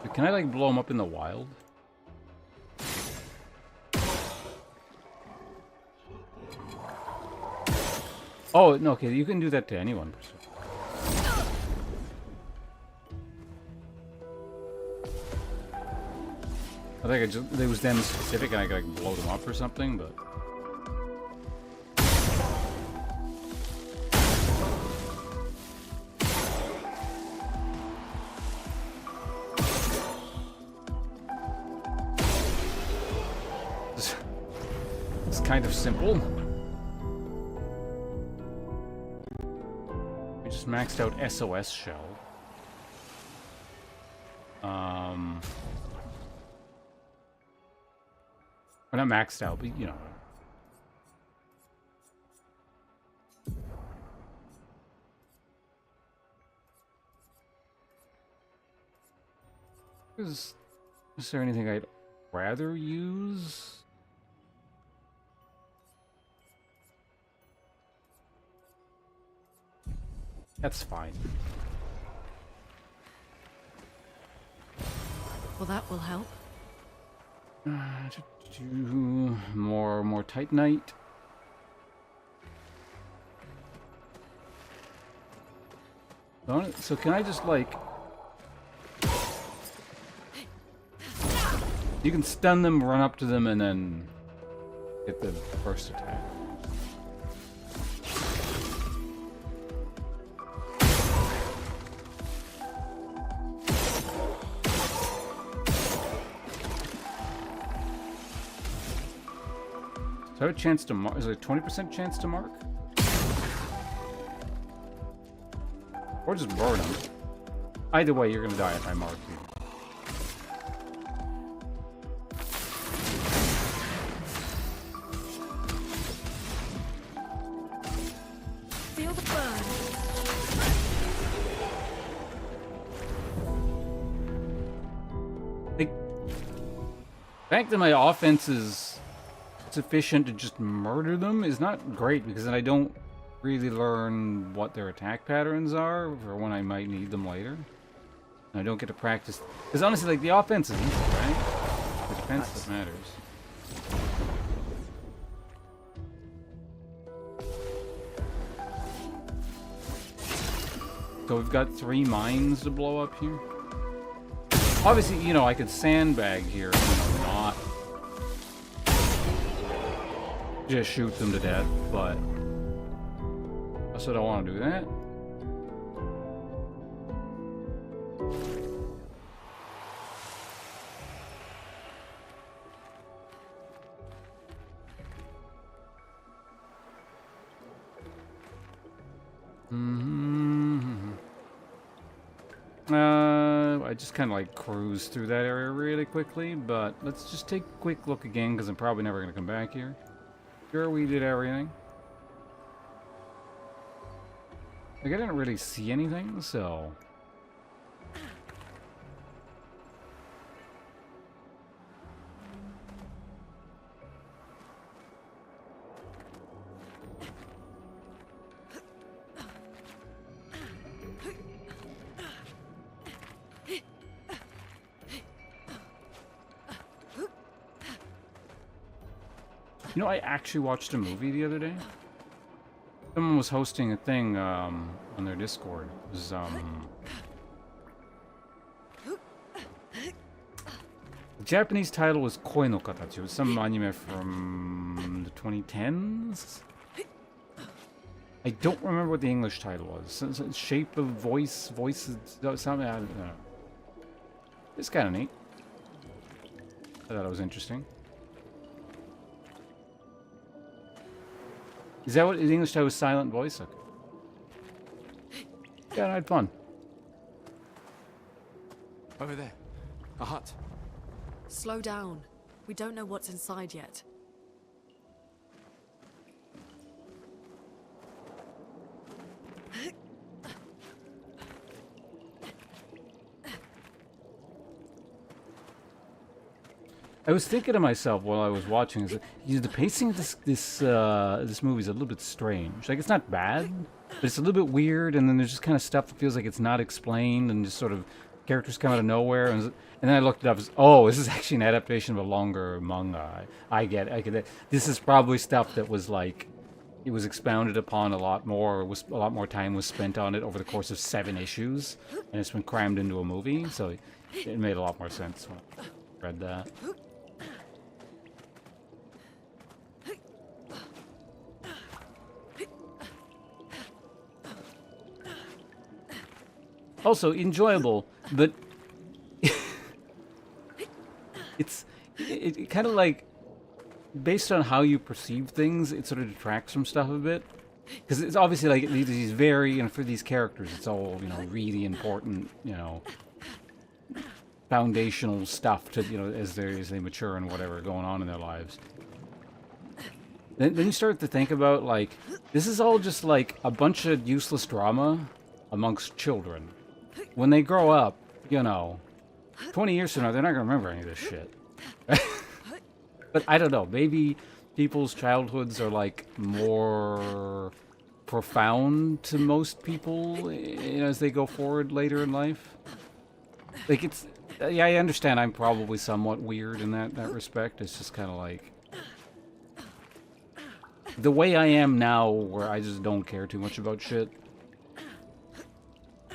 But can I, like, blow them up in the wild? Oh, no, okay, you can do that to anyone. I think it was them specific and I could, like, blow them up or something, but... It's kind of simple. We just maxed out SOS shell. We're not maxed out, but you know. Is there anything I'd rather use? That's fine. Well, that will help. More Titanite. So can I just like... You can stun them, run up to them, and then get the first attack. Do I have a chance to mark? Is there a 20% chance to mark? Or just burn them. Either way, you're gonna die if I mark you. Feel the burn. Like, the fact that my offense is sufficient to just murder them is not great, because then I don't really learn what their attack patterns are for when I might need them later. I don't get to practice. Because honestly, like, the offense is easy, right? The defense that matters. So we've got 3 mines to blow up here. Obviously, you know, I could sandbag here, you know, not just shoot them to death, but I also don't want to do that. I just kind of like cruise through that area really quickly, but let's just take a quick look again because I'm probably never going to come back here. Sure, we did everything. Like, I didn't really see anything, so... You know, I actually watched a movie the other day. Someone was hosting a thing on their Discord. It was, the Japanese title was Koi no Katachi. It was some anime from the 2010s. I don't remember what the English title was. Shape of Voice, Voices, something, I don't know. It's kind of neat. I thought it was interesting. Is that what the English title was? Silent Voice? Okay. Yeah, I had fun. Over there. A hut. Slow down. We don't know what's inside yet. I was thinking to myself while I was watching, is that, you know, the pacing of this movie is a little bit strange. Like, it's not bad, but it's a little bit weird, and then there's just kind of stuff that feels like it's not explained, and just sort of characters come out of nowhere. And then I looked it up as, oh, this is actually an adaptation of a longer manga. I get it. This is probably stuff that was like, it was expounded upon a lot more. A lot more time was spent on it over the course of 7 issues, and it's been crammed into a movie. So it made a lot more sense when I read that. Also enjoyable, but it kind of like, based on how you perceive things, it sort of detracts from stuff a bit. Because it's obviously like these very, you know, for these characters, it's all, you know, really important, you know, foundational stuff to, you know, as they mature and whatever going on in their lives. Then you start to think about, like, this is all just like a bunch of useless drama amongst children. When they grow up, you know, 20 years from now, they're not going to remember any of this shit. But I don't know, maybe people's childhoods are, like, more profound to most people, you know, as they go forward later in life. Like, it's, yeah, I understand I'm probably somewhat weird in that respect. It's just kind of like, the way I am now, where I just don't care too much about shit.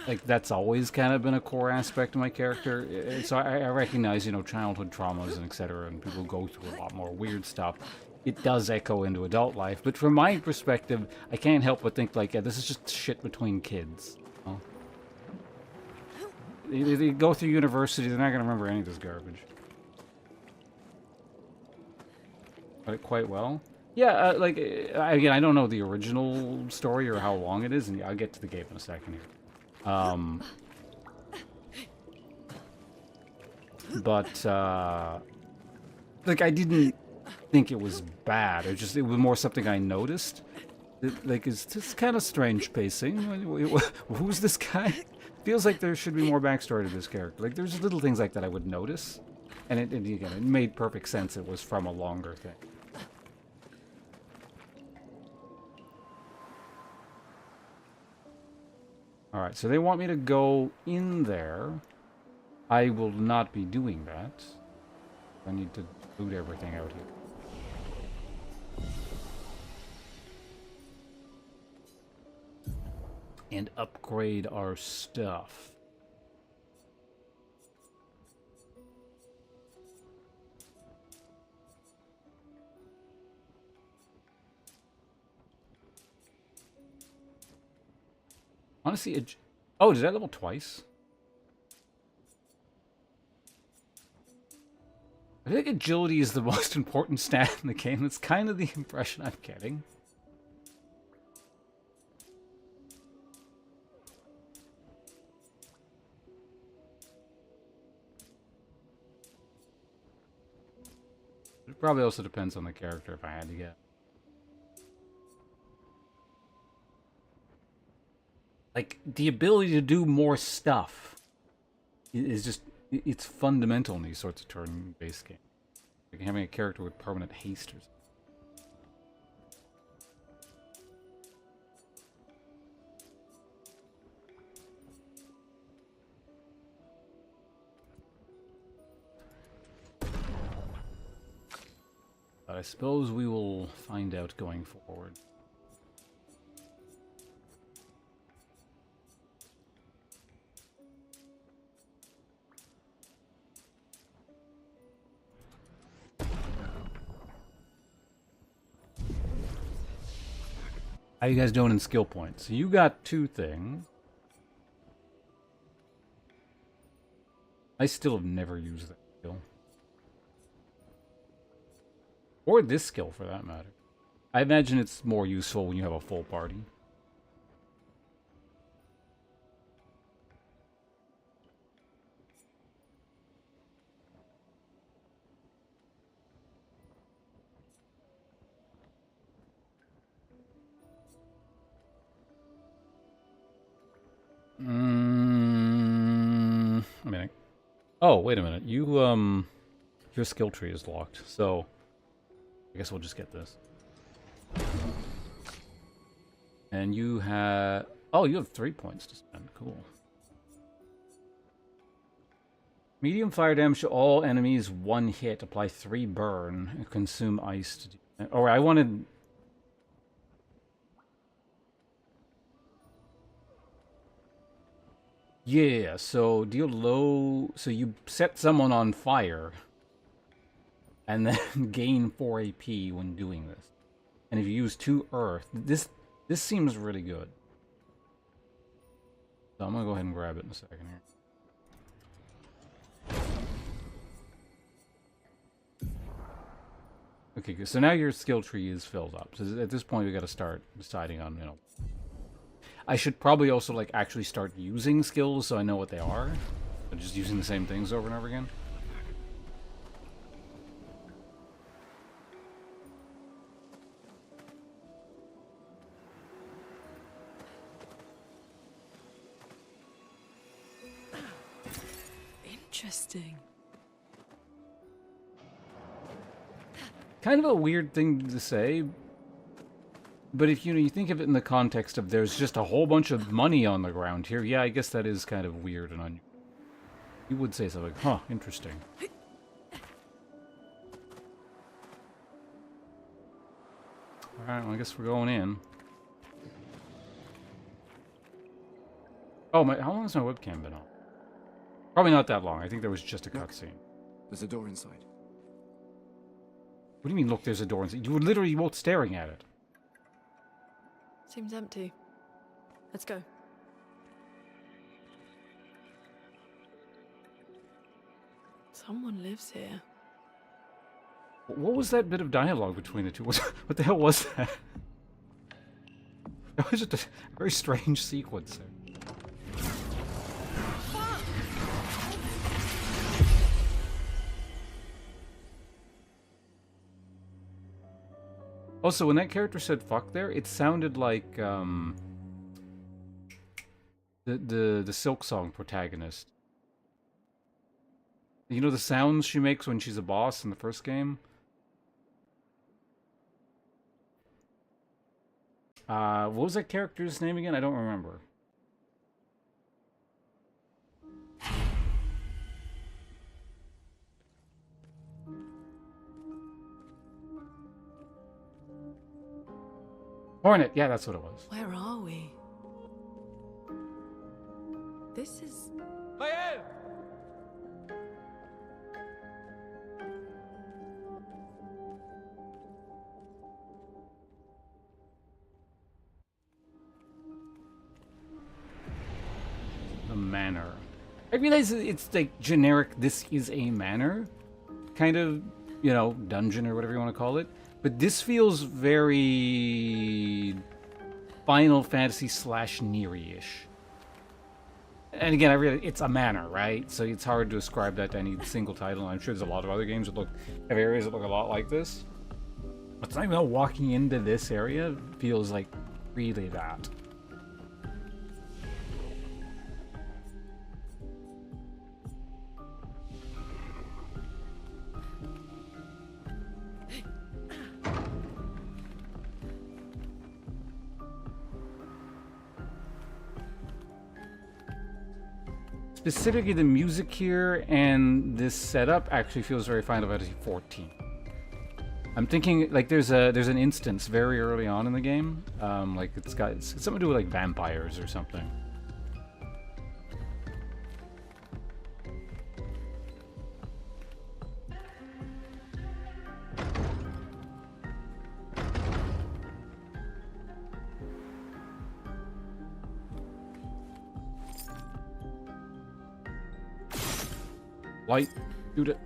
Like, that's always kind of been a core aspect of my character. So I recognize, you know, childhood traumas and etc. and people go through a lot more weird stuff. It does echo into adult life. But from my perspective, I can't help but think, like, yeah, this is just shit between kids. You know? They go through university, they're not going to remember any of this garbage. But quite well. Yeah, like, again, I don't know the original story or how long it is, and I'll get to the game in a second here. But like, I didn't think it was bad. It was more something I noticed. Like, it's just kind of strange pacing. Who's this guy? Feels like there should be more backstory to this character. Like, there's little things like that I would notice, and again, it made perfect sense. It was from a longer thing. Alright, so they want me to go in there. I will not be doing that. I need to boot everything out here. And upgrade our stuff. Honestly, oh, did I level twice? I feel like agility is the most important stat in the game. That's kind of the impression I'm getting. It probably also depends on the character if I had to get. Like, the ability to do more stuff is just, it's fundamental in these sorts of turn-based games. Like having a character with permanent haste or something. But I suppose we will find out going forward. How you guys doing in skill points? So you got 2 things. I still have never used that skill. Or this skill, for that matter. I imagine it's more useful when you have a full party. I mean, oh, wait a minute. You, your skill tree is locked, so I guess we'll just get this. And you have... Oh, you have 3 points to spend. Cool. Medium fire damage to all enemies, 1 hit. Apply 3 burn. And consume ice to do... Oh, I wanted... Yeah, so deal low... So you set someone on fire. And then gain 4 AP when doing this. And if you use 2 earth... This seems really good. So I'm gonna go ahead and grab it in a second here. Okay, good. So now your skill tree is filled up. So at this point we gotta start deciding on, you know... I should probably also, like, actually start using skills so I know what they are. But just using the same things over and over again. Interesting. Kind of a weird thing to say, but if you think of it in the context of there's just a whole bunch of money on the ground here, yeah, I guess that is kind of weird and unusual. You would say something, huh, interesting. Alright, well, I guess we're going in. Oh, how long has my webcam been on? Probably not that long. I think there was just a cutscene. There's a door inside. What do you mean, look, there's a door inside? You were literally both staring at it. Seems empty. Let's go. Someone lives here. What was that bit of dialogue between the two? What the hell was that? That was just a very strange sequence there. Also, when that character said "fuck" there, it sounded like the Silk Song protagonist. You know the sounds she makes when she's a boss in the first game? What was that character's name again? I don't remember. Hornet, yeah, that's what it was. Where are we? This is... The manor. I realize it's like generic, this is a manor, kind of, you know, dungeon or whatever you want to call it. But this feels very Final Fantasy / Neary-ish. And again, I realize it's a manor, right? So it's hard to ascribe that to any single title. I'm sure there's a lot of other games that have areas that look a lot like this. But something about walking into this area feels like really that. Specifically, the music here and this setup actually feels very Final Fantasy 14. I'm thinking like there's an instance very early on in the game, like it's something to do with like vampires or something. Light, shoot it.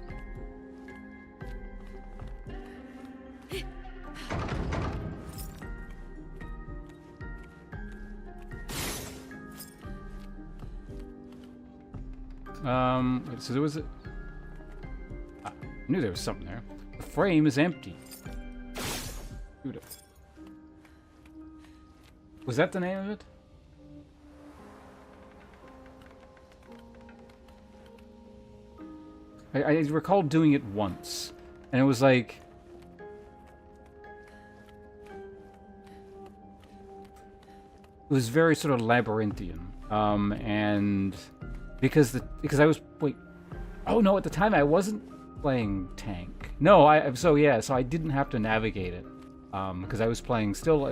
So there was I knew there was something there. The frame is empty. Shoot it. Was that the name of it? I recall doing it once, and it was like... It was very sort of labyrinthian, and because I was... Wait. Oh no, at the time I wasn't playing tank. No, so I didn't have to navigate it, because I was playing still...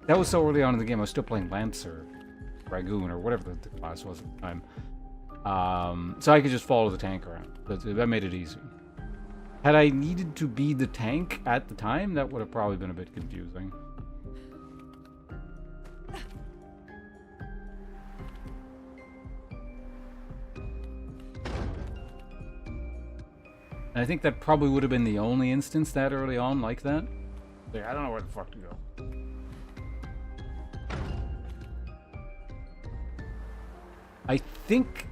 That was so early on in the game, I was still playing Lancer, Dragoon, or whatever the class was at the time. So I could just follow the tank around. That made it easy. Had I needed to be the tank at the time, that would have probably been a bit confusing. And I think that probably would have been the only instance that early on like that. Like, I don't know where the fuck to go. I think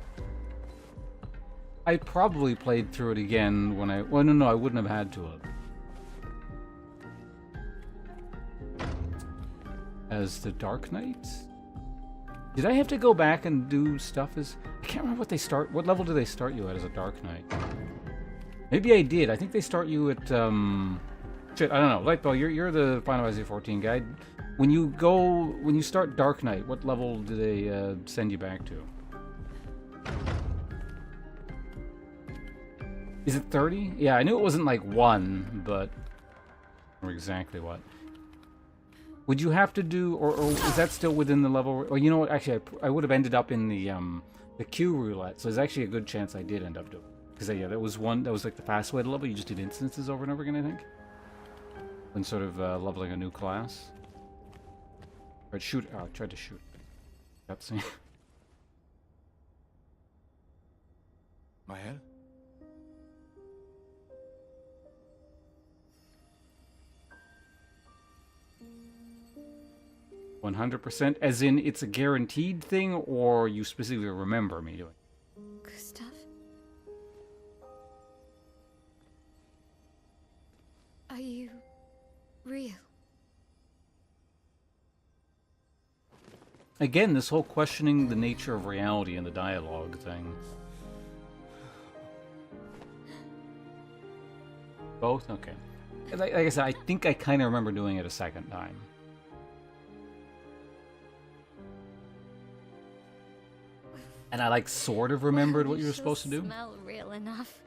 I probably played through it again when well, no, I wouldn't have had to have. As the Dark Knight? Did I have to go back and do stuff as... I can't remember what level do they start you at as a Dark Knight? Maybe I did. I think they start you at, shit, I don't know. Lightball, you're the Final Fantasy 14 guy. When you start Dark Knight, what level do they send you back to? Is it 30? Yeah, I knew it wasn't like 1, but... Or exactly what. Would you have to do... Or is that still within the level... Or you know what? Actually, I would have ended up in the Q roulette, so there's actually a good chance I did end up doing it. Because, yeah, that was like the fast way to level. You just did instances over and over again, I think. And sort of leveling a new class. Or shoot... Oh, I tried to shoot. Cutscene. Mael? 100%, as in it's a guaranteed thing, or you specifically remember me doing it? Gustav? Are you real? Again, this whole questioning the nature of reality and the dialogue thing. Both? Okay. Like I said, I think I kind of remember doing it a second time. And I, like, sort of remembered what you were supposed to do. Smell real enough.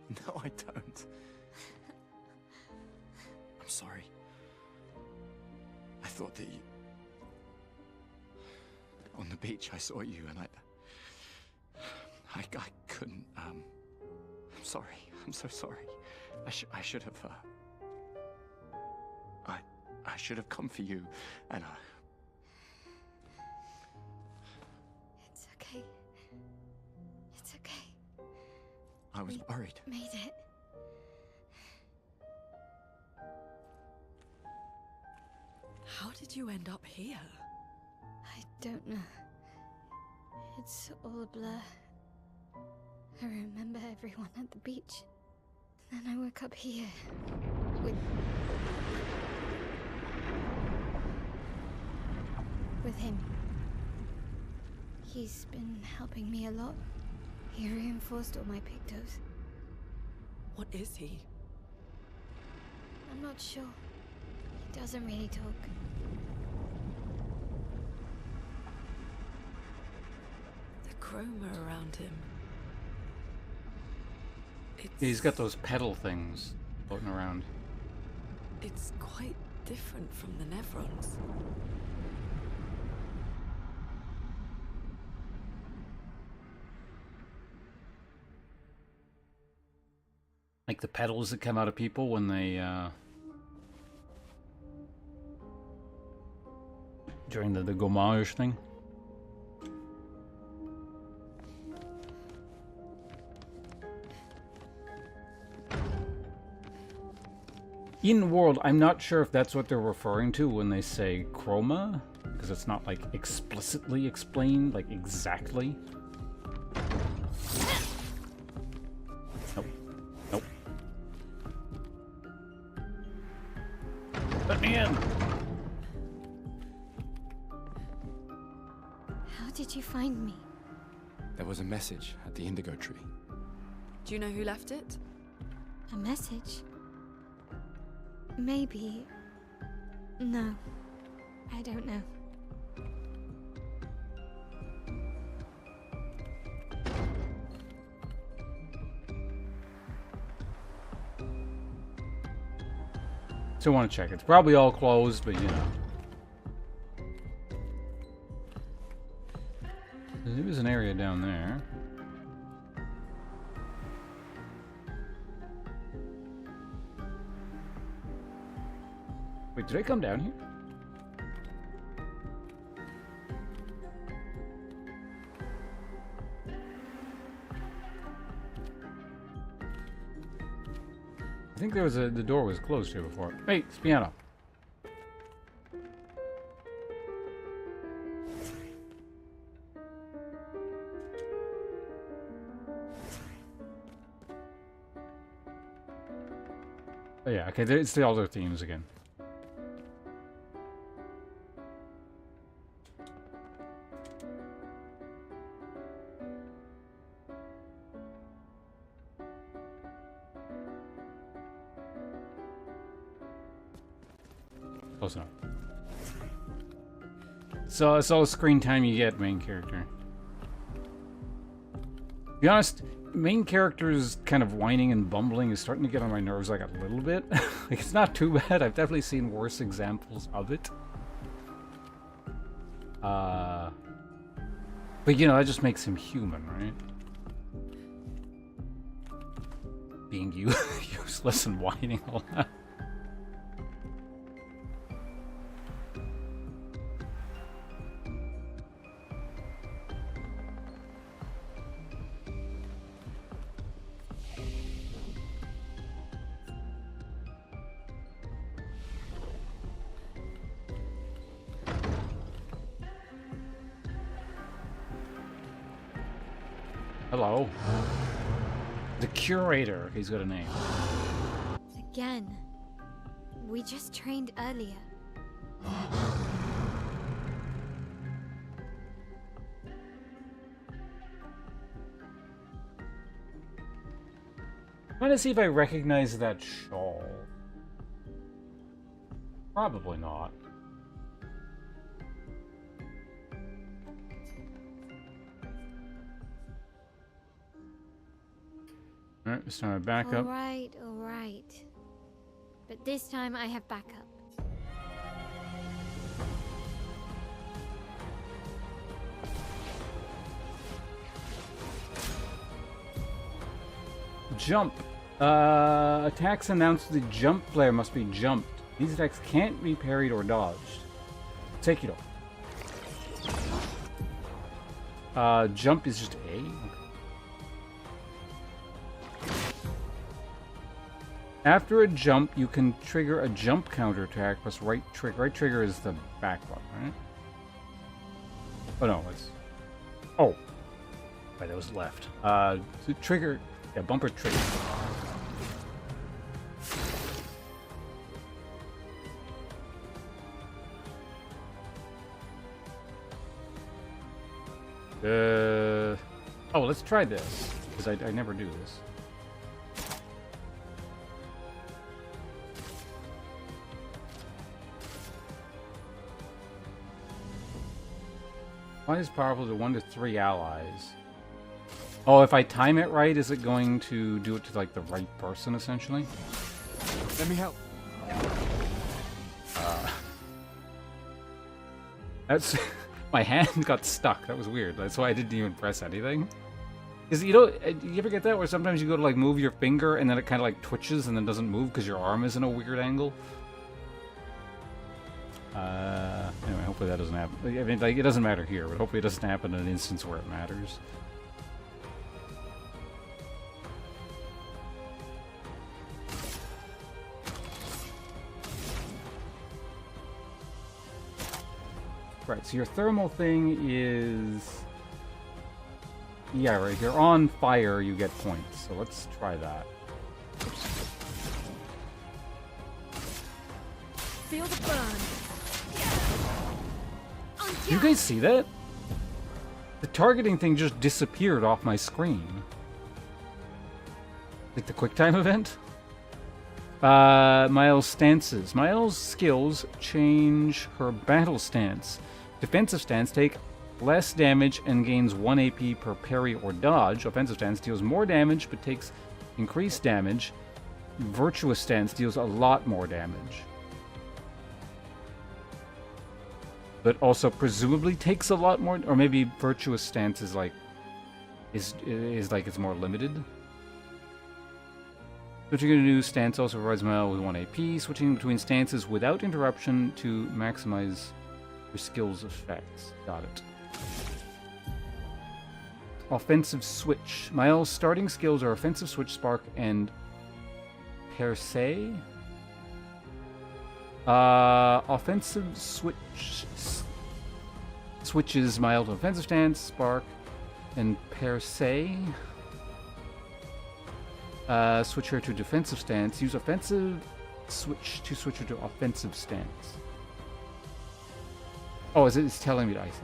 No, I don't. I'm sorry. thought that you... On the beach, I saw you, and I couldn't, I'm sorry. I'm so sorry. I should have, I should have come for you, and It's okay. It's okay. I was worried. Made it. How did you end up here? I don't know. It's all a blur. I remember everyone at the beach. Then I woke up here. With him. He's been helping me a lot. He reinforced all my pictos. What is he? I'm not sure. He doesn't really talk. The chroma around him. He's got those pedal things floating around. It's quite different from the Nevrons. Like the pedals that come out of people when they, during the gommage thing. In world, I'm not sure if that's what they're referring to when they say chroma, because it's not like explicitly explained, like exactly. Nope. Nope. Let me in! How did you find me? There was a message at the indigo tree. Do you know who left it? A message? Maybe. No. I don't know. Still want to check. It's probably all closed, but you know. There was an area down there. Wait, did I come down here? I think there was the door was closed here before. Hey, it's piano. Oh yeah, okay, it's the other themes again. Close enough. So it's all the screen time you get, main character. To be honest, main character's kind of whining and bumbling is starting to get on my nerves like a little bit. Like, it's not too bad. I've definitely seen worse examples of it. But you know, that just makes him human, right? Being useless and whining all that. Hello. The curator. He's got a name. Again. We just trained earlier. I'm trying to see if I recognize that shawl. Probably not. Alright, this time I back up. Alright. But this time I have backup. jump. Attacks announced the jump player must be jumped. These attacks can't be parried or dodged. Take it off. Jump is just A. Okay. After a jump, you can trigger a jump counter attack plus right trigger. Right trigger is the back button, right? Oh no, it's... Oh. Right, that was left. So trigger... Yeah, bumper trigger. Oh, let's try this. Because I never do this. Why is powerful to 1 to 3 allies? Oh, if I time it right, is it going to do it to, like, the right person, essentially? Let me help. That's... My hand got stuck. That was weird. That's why I didn't even press anything. Because, you know, you ever get that where sometimes you go to, like, move your finger and then it kind of, like, twitches and then doesn't move because your arm is in a weird angle? Anyway, hopefully that doesn't happen. I mean, like, it doesn't matter here, but hopefully it doesn't happen in an instance where it matters. Right, so your thermal thing is... Yeah, right, if you're on fire, you get points. So let's try that. Oops. Feel the burn. You guys see that? The targeting thing just disappeared off my screen. Like the QuickTime event? Miles' stances. Miles' skills change her battle stance. Defensive stance take less damage and gains 1 AP per parry or dodge. Offensive stance deals more damage but takes increased damage. Virtuous stance deals a lot more damage. But also presumably takes a lot more, or maybe virtuous stance is like like it's more limited. Switching to a new stance also provides Mile with 1 AP. Switching between stances without interruption to maximize your skills effects. Got it. Offensive switch. Mile's starting skills are offensive switch, spark, and per se. Offensive switches mild to offensive stance, spark, and per se. Switch her to defensive stance. Use offensive switch to switch her to offensive stance. Oh, it's telling me to ice it.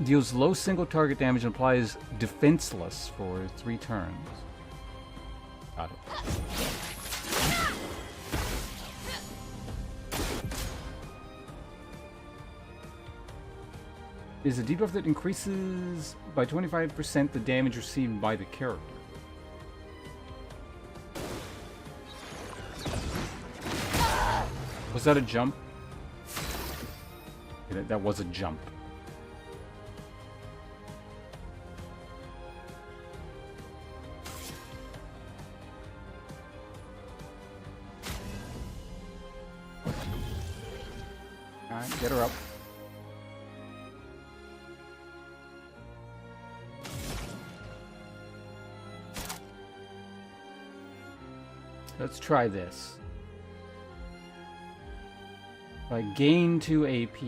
Deals low single target damage and applies defenseless for 3 turns. Got it. Is a debuff that increases by 25% the damage received by the character. Was that a jump? Yeah, that was a jump. Alright, get her up. Let's try this. If I gain 2 AP,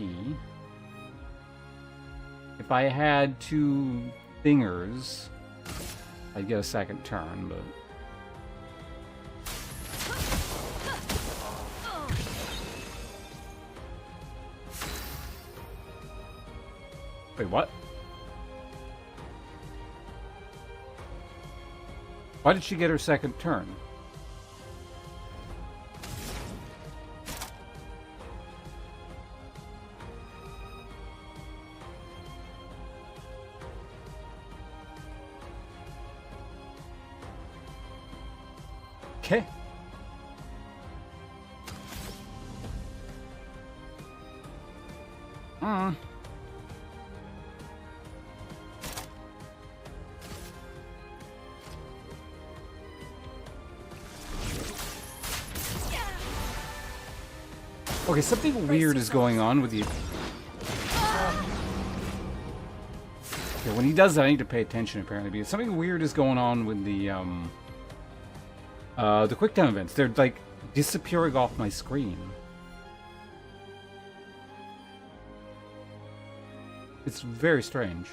if I had 2 thingers, I'd get a second turn, but... Wait, what? Why did she get her second turn? Okay. Okay, something weird is going on with the... Okay, when he does that, I need to pay attention, apparently, because something weird is going on with the quick time events. They're, like, disappearing off my screen. It's very strange.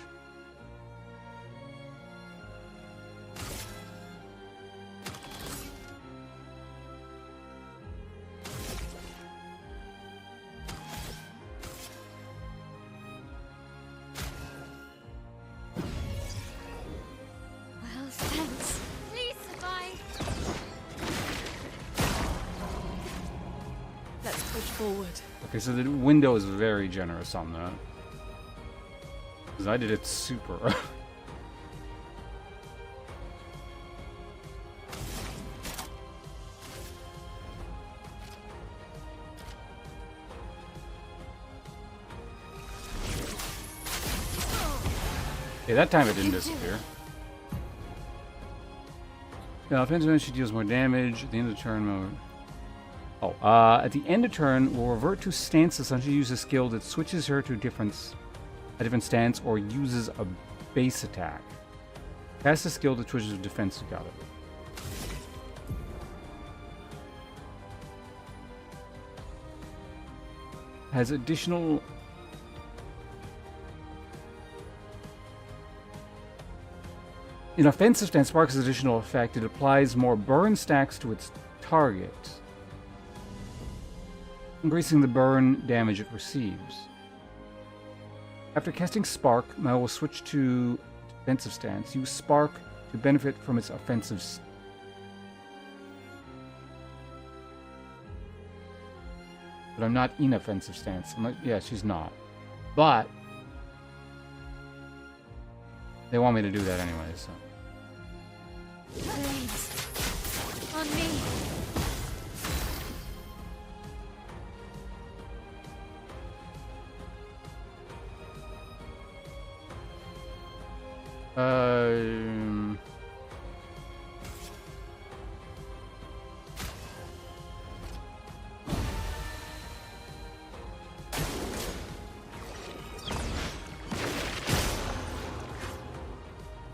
Well, thanks. Please survive. Let's push forward. Okay, so the window is very generous on that. Because I did it super. Okay, that time it didn't disappear. Now, offensive she deals more damage at the end of the turn mode. Oh, at the end of turn, will revert to stances until she uses a skill that switches her to a different stance or uses a base attack. Cast a skill that switches to defense. Got it. Has additional... In offensive stance, Spark's additional effect, it applies more burn stacks to its target, increasing the burn damage it receives. After casting Spark, Mel will switch to defensive stance. Use Spark to benefit from its offensive. But I'm not in offensive stance. Yeah, she's not. But they want me to do that anyway, so. Blades. On me.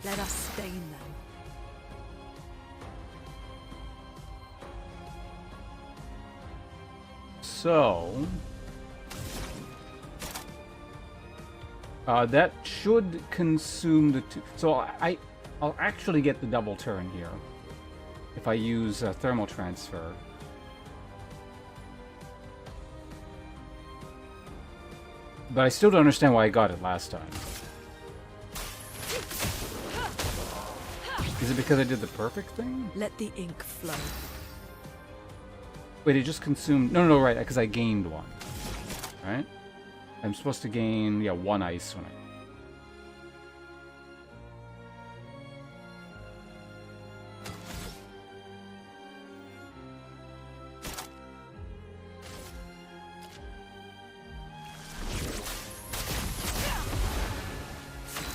Let us stain them. So that should consume the two. So I'll actually get the double turn here if I use thermal transfer. But I still don't understand why I got it last time. Is it because I did the perfect thing? Let the ink flow. Wait, it just consumed... No, right, because I gained one. Right? I'm supposed to gain, yeah, one ice when I...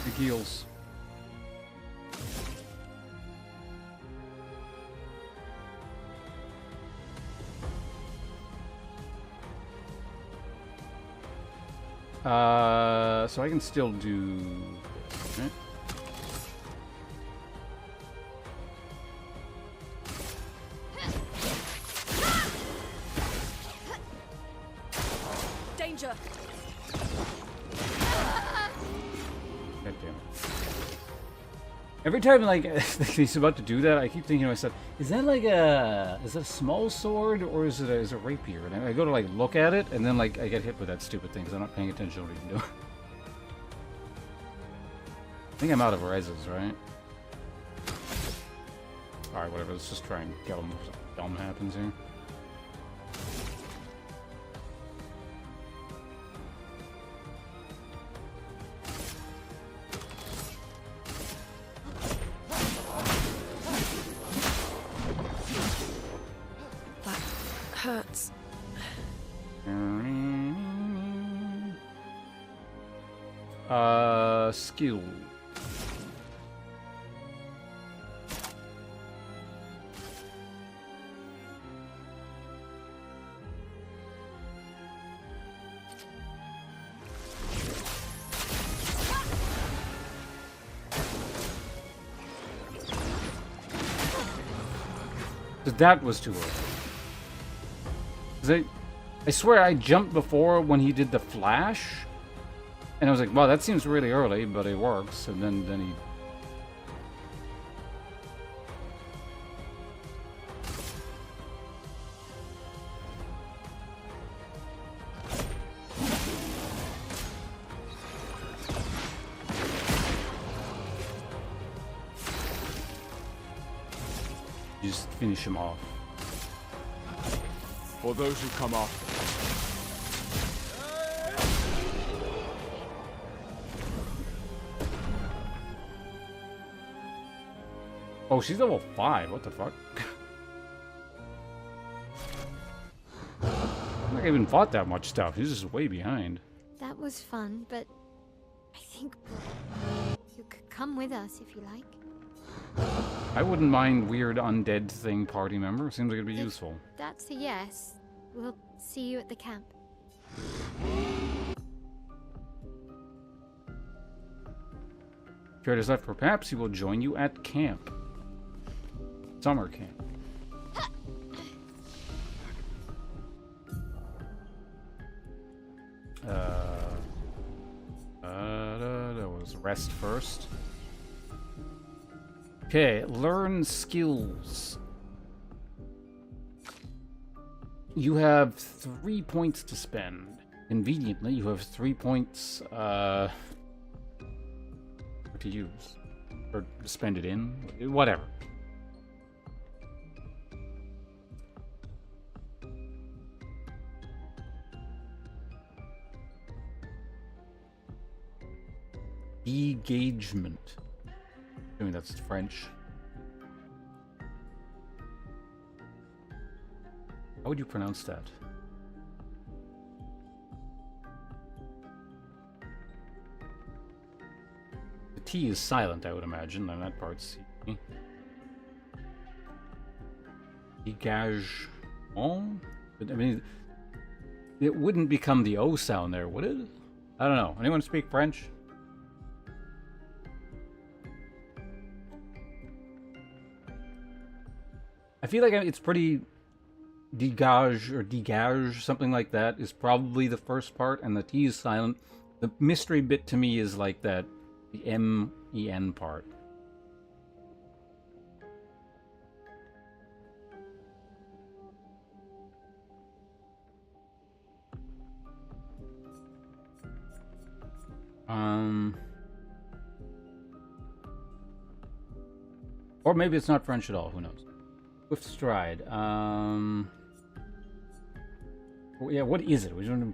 It heals. So I can still do this, right? Danger! God damn it. Every time, like, he's about to do that, I keep thinking to myself, is that like is that a small sword, or is it a rapier? And I go to, like, look at it, and then, like, I get hit with that stupid thing, because I'm not paying attention to what he's doing. I think I'm out of reses, right? Alright, whatever, let's just try and get him before something dumb happens here. Hurts. Skill. So that was too early. 'Cause I swear I jumped before when he did the flash. And I was like, wow, that seems really early, but it works. And then he... just finish him off. For those who come after. Oh, she's level 5. What the fuck? I don't even fought that much stuff. He's just way behind. That was fun, but I think you could come with us if you like. I wouldn't mind weird undead thing party member. Seems like it'd be If useful. That's a yes. We'll see you at the camp. Jared is left. Perhaps he will join you at camp. Summer camp. That was rest first. Okay, learn skills. You have 3 points to spend. Conveniently, you have 3 points to use. Or spend it in. Whatever. Engagement. I mean, that's French. How would you pronounce that? The T is silent, I would imagine, and that part's C. Engagement? I mean, it wouldn't become the O sound there, would it? I don't know. Anyone speak French? I feel like it's pretty dégage, something like that, is probably the first part, and the T is silent. The mystery bit to me is like that, the M-E-N part. Or maybe it's not French at all, who knows. Swift stride. Yeah, what is it? We're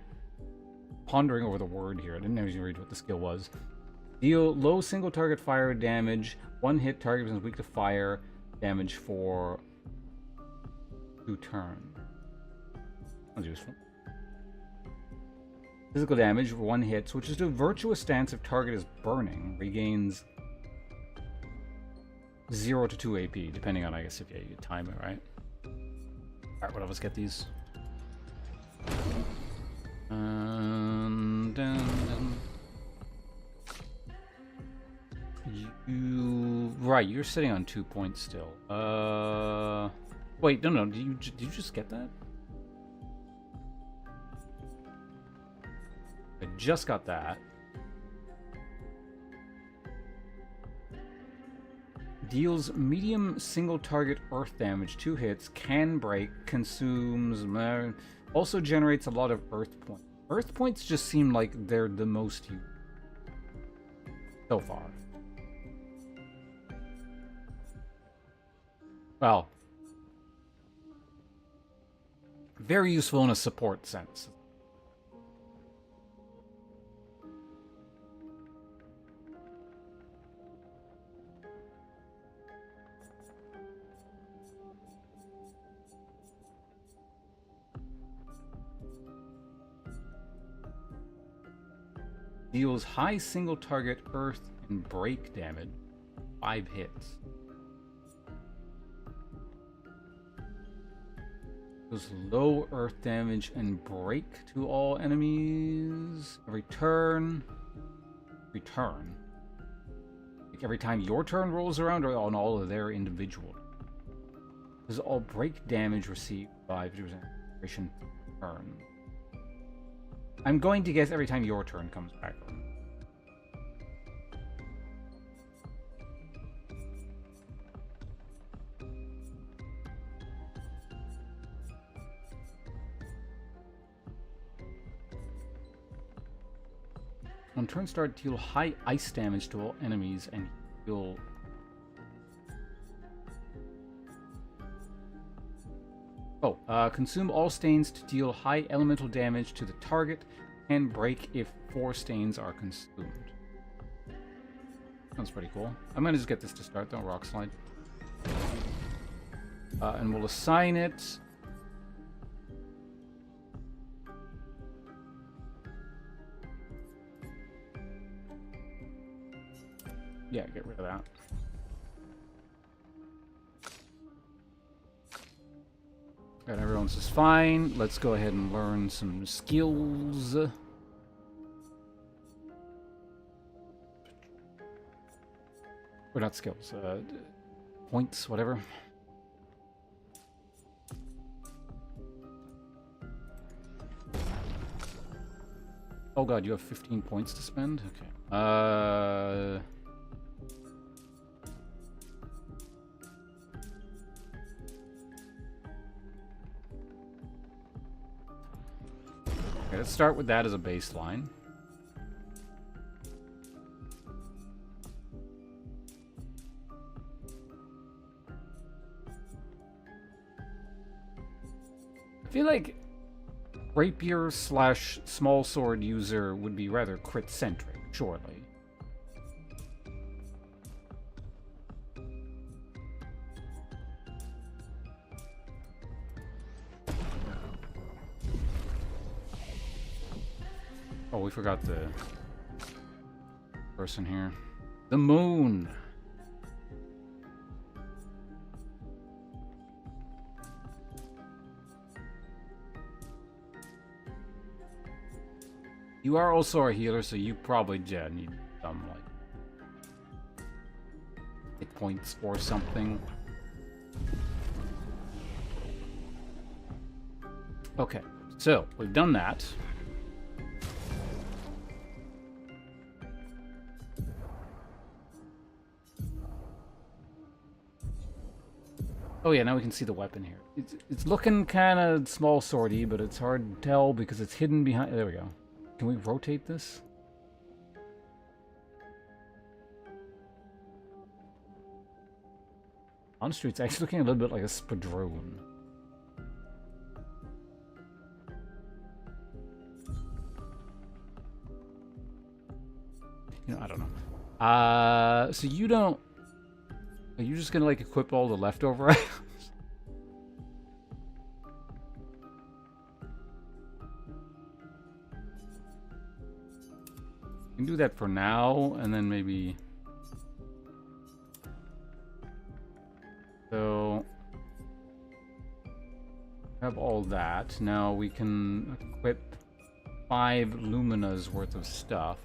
pondering over the word here. I didn't even read what the skill was. Deal low single target fire damage. One hit target is weak to fire damage for 2 turns. That's useful. Physical damage, 1 hit. Switches to virtuous stance if target is burning. Regains 0 to 2 AP, depending on, I guess, if you time it, right? Alright, what else? Get these. Right, you're sitting on 2 points still. Wait, no, did you just get that? I just got that. Deals medium single target earth damage, 2 hits, can break, consumes, also generates a lot of earth points. Earth points just seem like they're the most used so far. Well, very useful in a support sense. Deals high single target earth and break damage, 5 hits. Does low earth damage and break to all enemies. Every turn. Like every time your turn rolls around, or on all of their individual. This is all break damage received by 50% duration turn. I'm going to guess every time your turn comes back. On turn start, deal high ice damage to all enemies and heal. Consume all stains to deal high elemental damage to the target and break if 4 stains are consumed. Sounds pretty cool. I'm gonna just get this to start, don't rock slide. And we'll assign it. Yeah, get rid of that. Alright, everyone's just fine. Let's go ahead and learn some skills. Or not skills, points, whatever. Oh god, you have 15 points to spend? Okay. Okay, let's start with that as a baseline. I feel like rapier slash small sword user would be rather crit centric, surely. Oh, we forgot the person here. The moon! You are also a healer, so you probably need some, like, hit points or something. Okay, so we've done that. Oh yeah, now we can see the weapon here. It's looking kind of small swordy, but it's hard to tell because it's hidden behind... There we go. Can we rotate this? Honestly, it's actually looking a little bit like a spadrone. You know, I don't know. So you don't... Are you just gonna, like, equip all the leftover items? You can do that for now, and then maybe... So... have all that. Now we can equip 5 Lumina's worth of stuff.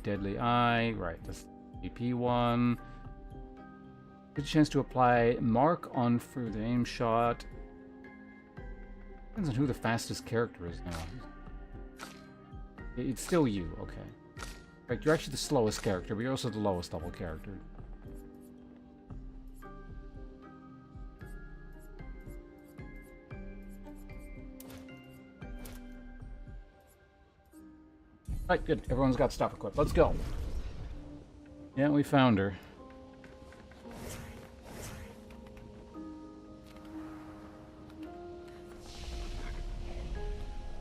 Deadly Eye, right, that's the AP one. Good chance to apply Mark on for the aim shot. Depends on who the fastest character is now. It's still you, okay. Right, you're actually the slowest character, but you're also the lowest level character. Right, good. Everyone's got stuff equipped. Let's go. Yeah, we found her.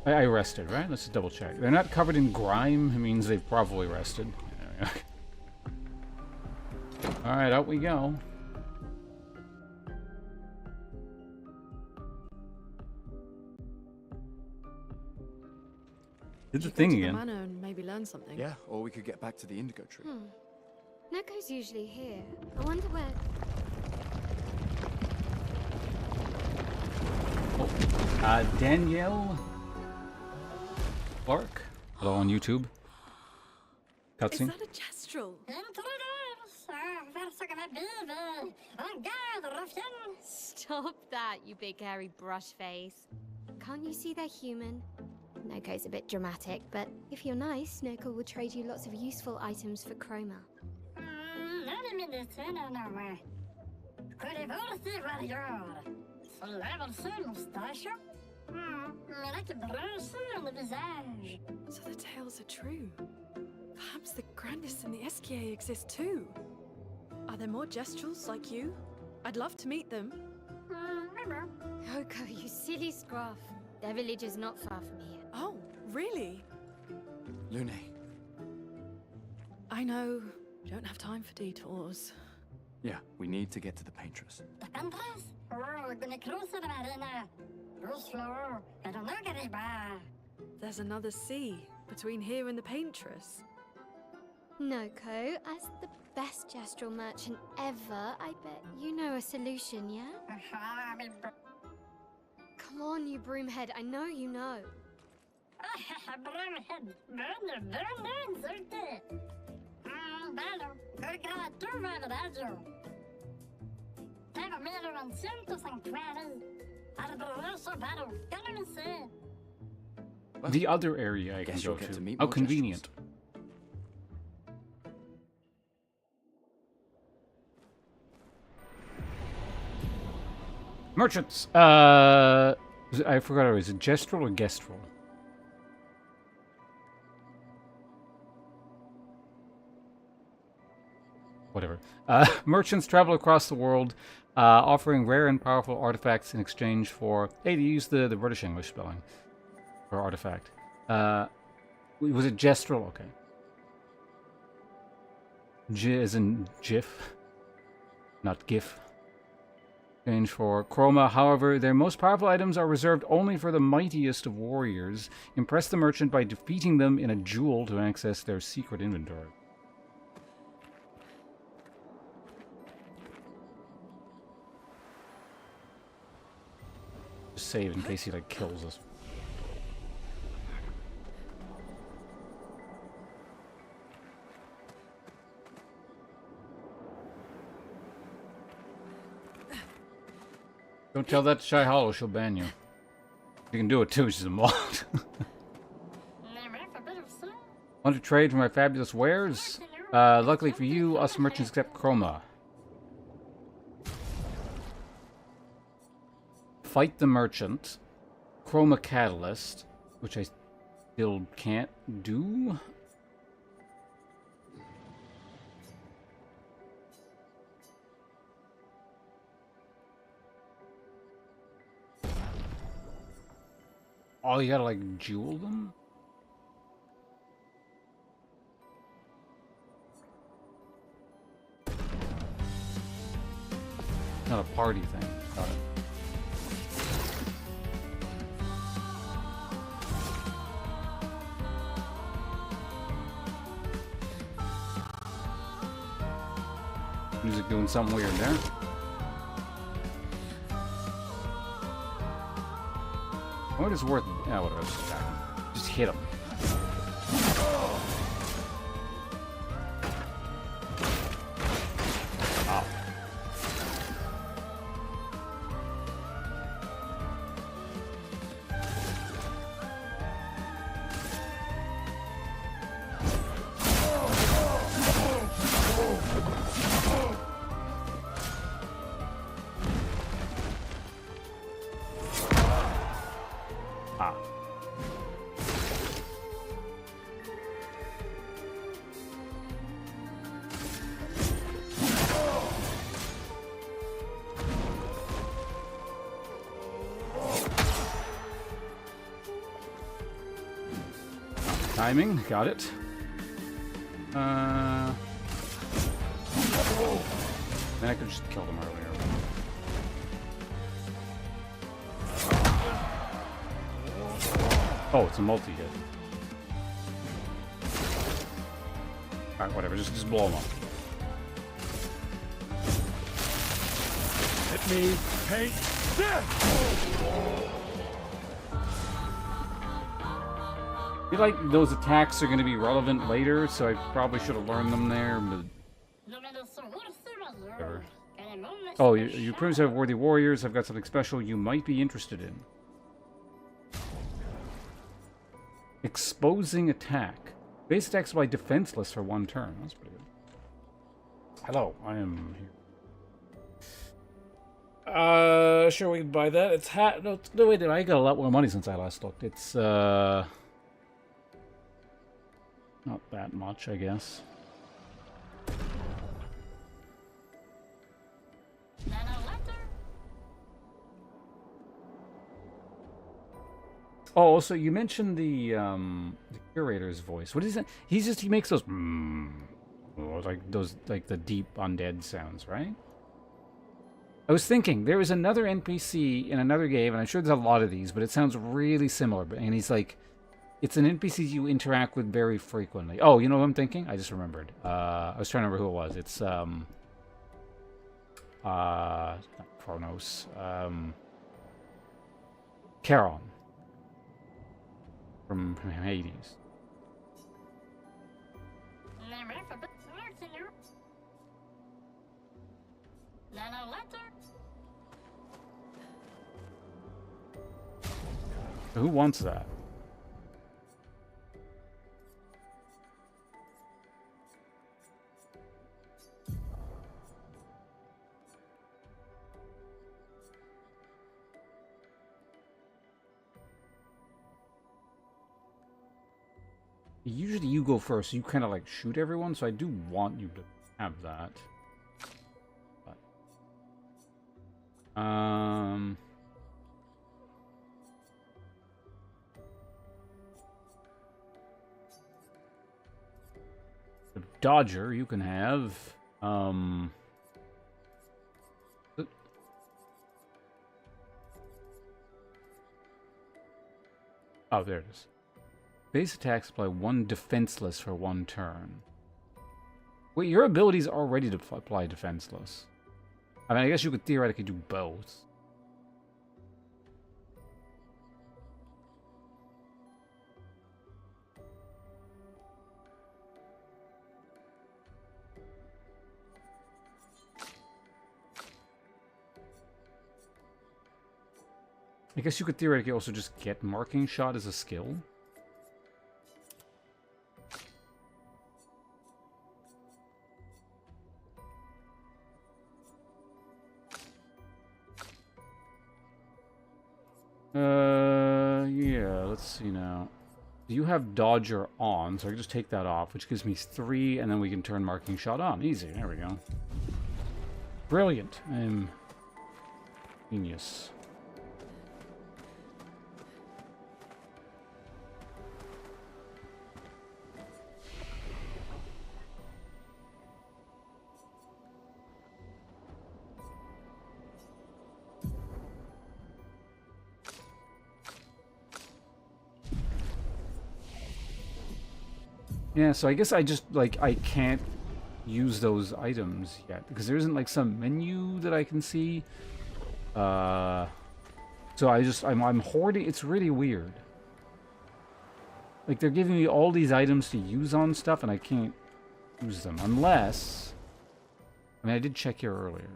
I rested, right? Let's just double check. They're not covered in grime. It means they've probably rested. Alright, out we go. Did the thing again. Manor and maybe learn something. Yeah, or we could get back to the Indigo Tree. Neko's usually here. I wonder where... Danielle Clark. Hello on YouTube. Is Cutscene. that a gestural? Stop that, you big hairy brush face. Can't you see they're human? Neko's a bit dramatic, but if you're nice, Neko will trade you lots of useful items for Chroma. So the tales are true. Perhaps the grandest in the SKA exist too. Are there more gestrals like you? I'd love to meet them. Oko, you silly scruff. Their village is not far from here. Oh, really? Lune, I know. We don't have time for detours. yeah, we need to get to the paintress. There's another sea between here and the paintress. Noko, as the best gestural merchant ever, I bet you know a solution, yeah? Come on, you broomhead, I know you know. The other area I can Guess go you'll get to meet How more convenient. Merchants. I forgot. Is it gestural or gestural? Whatever. Merchants travel across the world, offering rare and powerful artifacts in exchange for. Hey, they use the British English spelling for artifact. Was it gestural? Okay. J as in GIF, not GIF. Exchange for Chroma. However, their most powerful items are reserved only for the mightiest of warriors. Impress the merchant by defeating them in a duel to access their secret inventory. Just save in case he like kills us. Don't tell that to Shy Hollow, she'll ban you. You can do it too, she's a mod. Want to trade for my fabulous wares? Luckily for you, us merchants accept Chroma. Fight the merchant. Chroma catalyst, which I still can't do. Oh, you gotta like jewel them? Not a party thing. Got it. Music doing something weird there. What is worth? Yeah, whatever. Just hit him. Wow. Timing, got it. Then I could just kill them earlier. Oh, it's a multi-hit. Alright, whatever, just blow them up. me paint this! I feel like those attacks are going to be relevant later, so I probably should have learned them there, but... Whatever. Oh, you primitive have worthy warriors. I've got something special you might be interested in. Exposing attack. Base attacks by defenseless for 1 turn. That's pretty good. Hello, I am here. Sure, we can buy that. It's no, wait, I got a lot more money since I last looked. It's, not that much, I guess. Oh, also, you mentioned the curator's voice. What is it? He makes those, like the deep undead sounds, right? I was thinking, there is another NPC in another game, and I'm sure there's a lot of these, but it sounds really similar. And he's like, it's an NPC you interact with very frequently. Oh, you know what I'm thinking? I just remembered. I was trying to remember who it was. It's, not Kronos. Charon. From Hades. Who wants that? Usually you go first, so you kind of like shoot everyone, so I do want you to have that. But, the Dodger you can have. Oh, there it is. Base attacks apply 1 defenseless for 1 turn. Wait, your abilities already apply defenseless. I mean, I guess you could theoretically do both. I guess you could theoretically also just get marking shot as a skill. Yeah, let's see now. You have Dodger on, so I can just take that off, which gives me 3, and then we can turn Marking Shot on. Easy, there we go. Brilliant. I'm genius. Yeah, so I guess I just, like, I can't use those items yet, because there isn't, like, some menu that I can see. So I'm hoarding, it's really weird. Like, they're giving me all these items to use on stuff, and I can't use them, unless... I mean, I did check here earlier.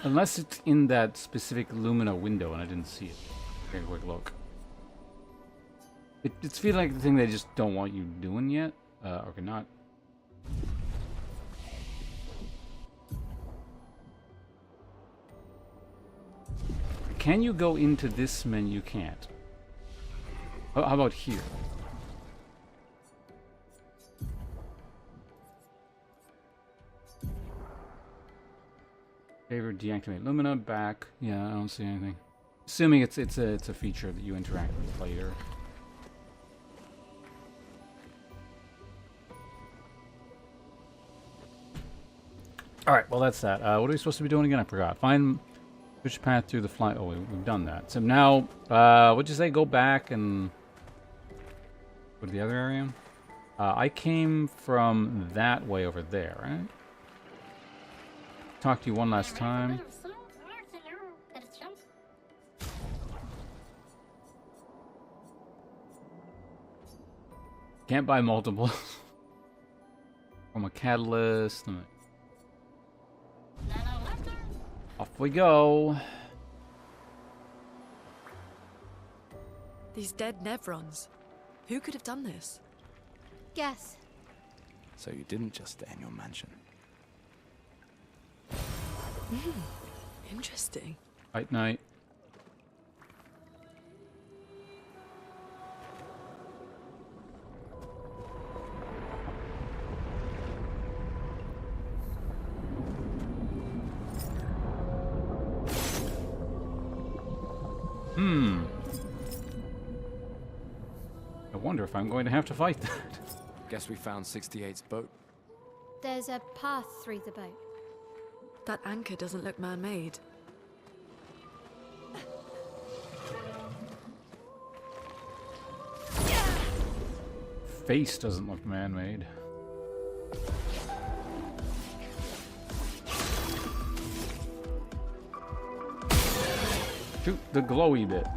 Unless it's in that specific Lumina window and I didn't see it. Take a quick look. It's feeling like the thing they just don't want you doing yet. Okay, not. Can you go into this menu? You can't. How about here? Favorite deactivate Lumina. Back. Yeah, I don't see anything. Assuming it's a feature that you interact with later. Alright, well that's that. What are we supposed to be doing again? I forgot. Find which path through the fly. Oh, we've done that. So now, what'd you say? Go back and go to the other area? I came from that way over there, right? Talk to you one last time. Can't buy multiple. From a catalyst. Off we go. These dead Nevrons. Who could have done this? Guess. So you didn't just stay in your mansion. Interesting. Night night. I wonder if I'm going to have to fight that. Guess we found 68's boat. There's a path through the boat. That anchor doesn't look man-made. Face doesn't look man-made. Shoot the glowy bits.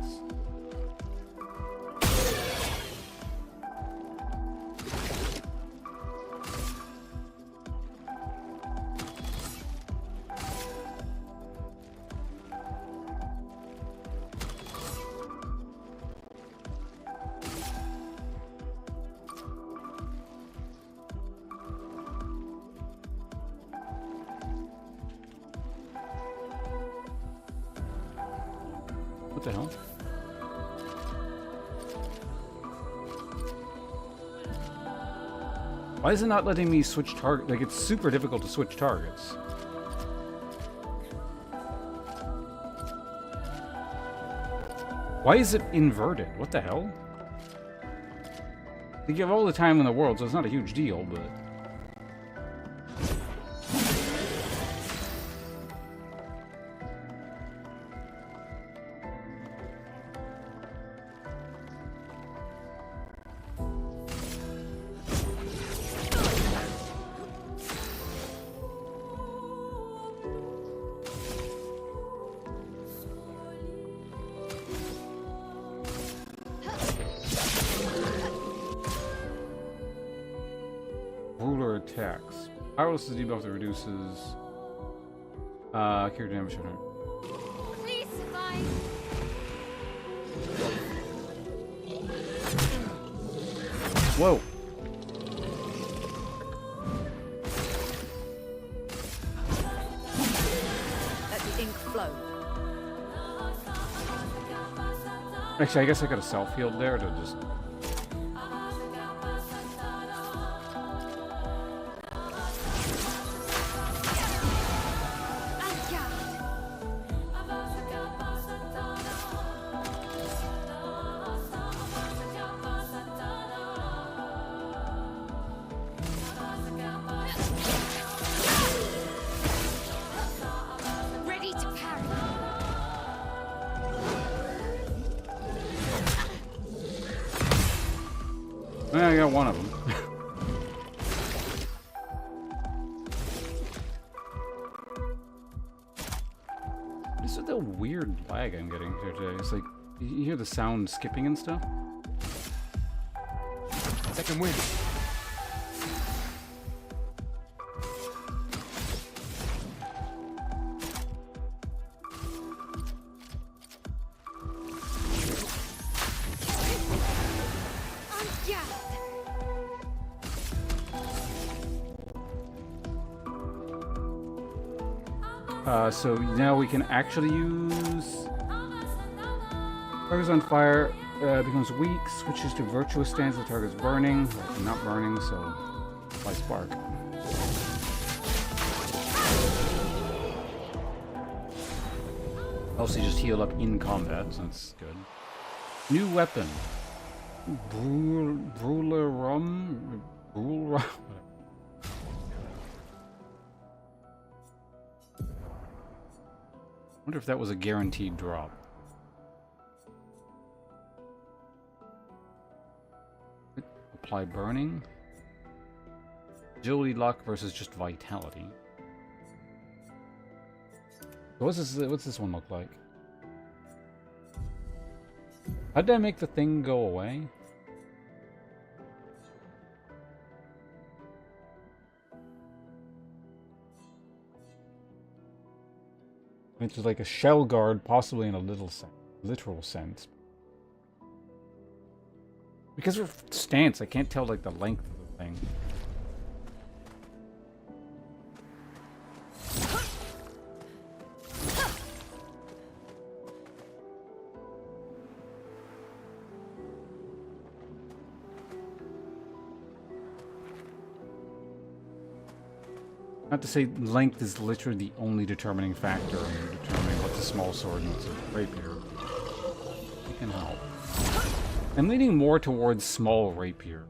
What the hell? Why is it not letting me switch target? Like, it's super difficult to switch targets. Why is it inverted? What the hell? You have all the time in the world, so it's not a huge deal, but... Ruler attacks. Powerless is debuff that reduces character damage. Please survive. Whoa. Let the ink flow. Actually, I guess I got a self-healed there to just... Ready to parry. I got one of them. What is with the weird lag I'm getting here today? It's like, you hear the sound skipping and stuff? Second wind. So now we can actually use... Target's on fire, becomes weak, switches to virtuous stance, the target's burning. Well, not burning, so by spark. Also, you just heal up in combat, so that's good. New weapon. Brularum? Brularum? I wonder if that was a guaranteed drop. Apply burning. Agility, luck versus just vitality. What's this one look like? How did I make the thing go away? It's like a shell guard, possibly in a literal sense. Because of stance, I can't tell like the length of the thing. Not to say length is literally the only determining factor in determining what's a small sword and what's a rapier. It can help. I'm leaning more towards small rapier.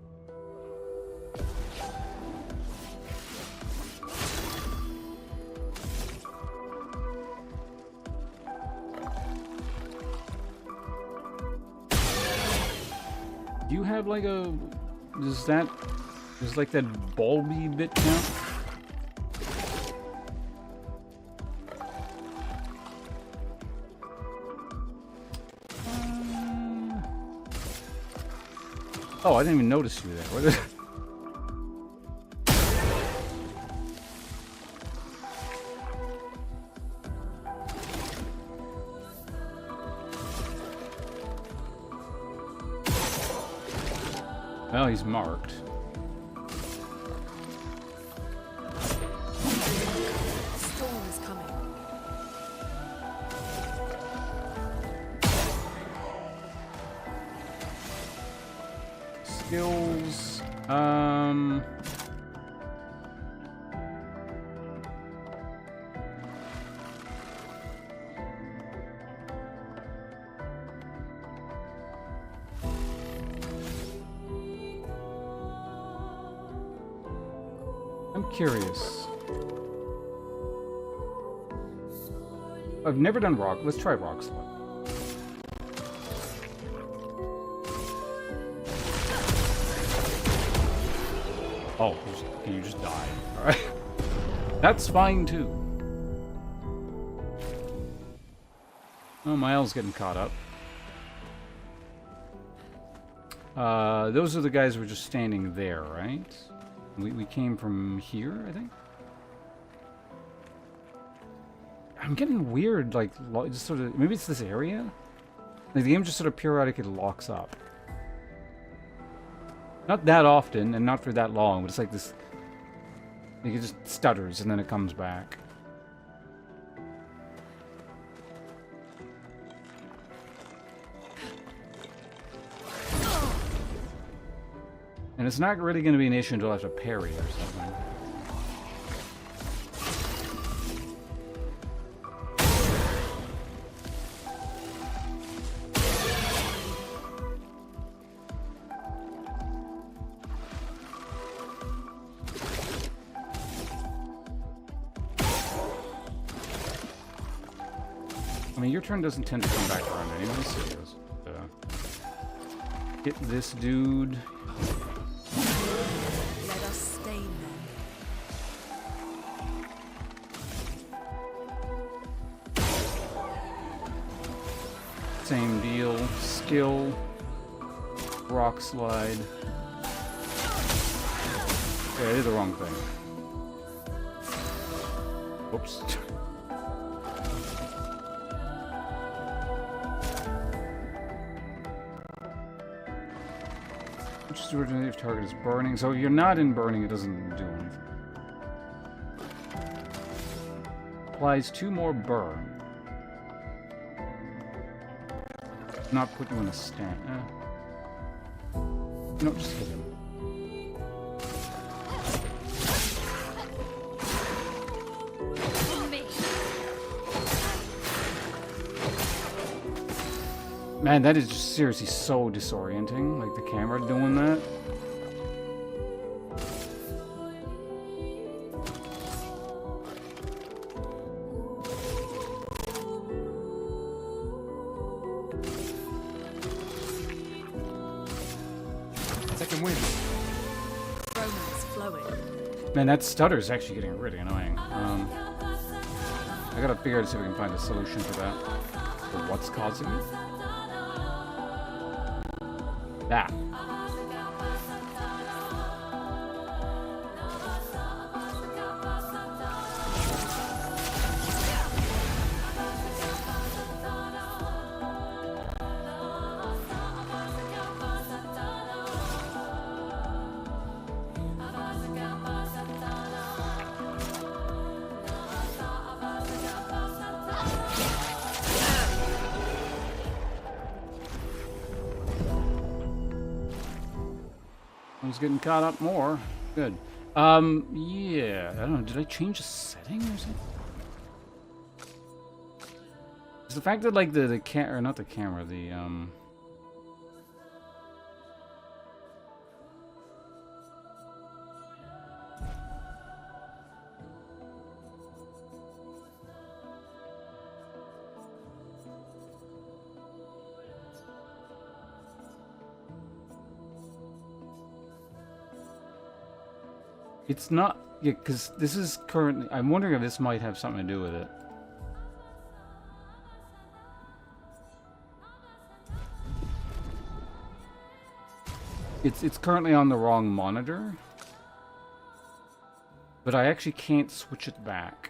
Do you have like a... Does like that bulby bit count? Oh, I didn't even notice you there. What? Well, he's marked. Storm is coming. Skills. I'm curious. I've never done rock. Let's try rock slide. Oh, can you just die? Alright. That's fine too. Oh, Miles getting caught up. Those are the guys who were just standing there, right? We came from here, I think? I'm getting weird, like, just sort of... Maybe it's this area? Like, the game just sort of periodically locks up. Not that often, and not for that long, but it's like this... Like, it just stutters, and then it comes back. And it's not really going to be an issue until I have to parry or something. I mean, your turn doesn't tend to come back around anyway, so just, get this dude. Let us stain them. Same deal. Skill. Rock slide. Okay, I did the wrong thing. Oops. Just originally if target is burning. So you're not in burning, it doesn't do anything. Applies 2 more burn. Not put you in a stand. No, just hit him. Man, that is just seriously so disorienting. Like the camera doing that. Second wind. Romance flowing. Man, that stutter is actually getting really annoying. I gotta figure out, see if we can find a solution to that. Or what's causing it? That. I was getting caught up more. Good. Yeah. I don't know. Did I change a setting or something? It's the fact that, like, the camera, not the camera, it's not, yeah, because this is currently, I'm wondering if this might have something to do with it. It's currently on the wrong monitor, but I actually can't switch it back.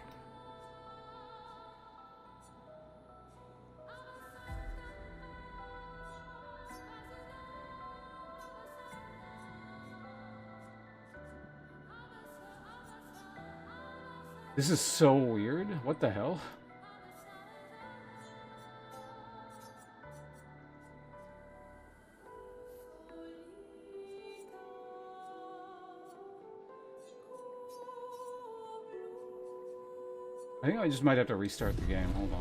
This is so weird. What the hell? I think I just might have to restart the game. Hold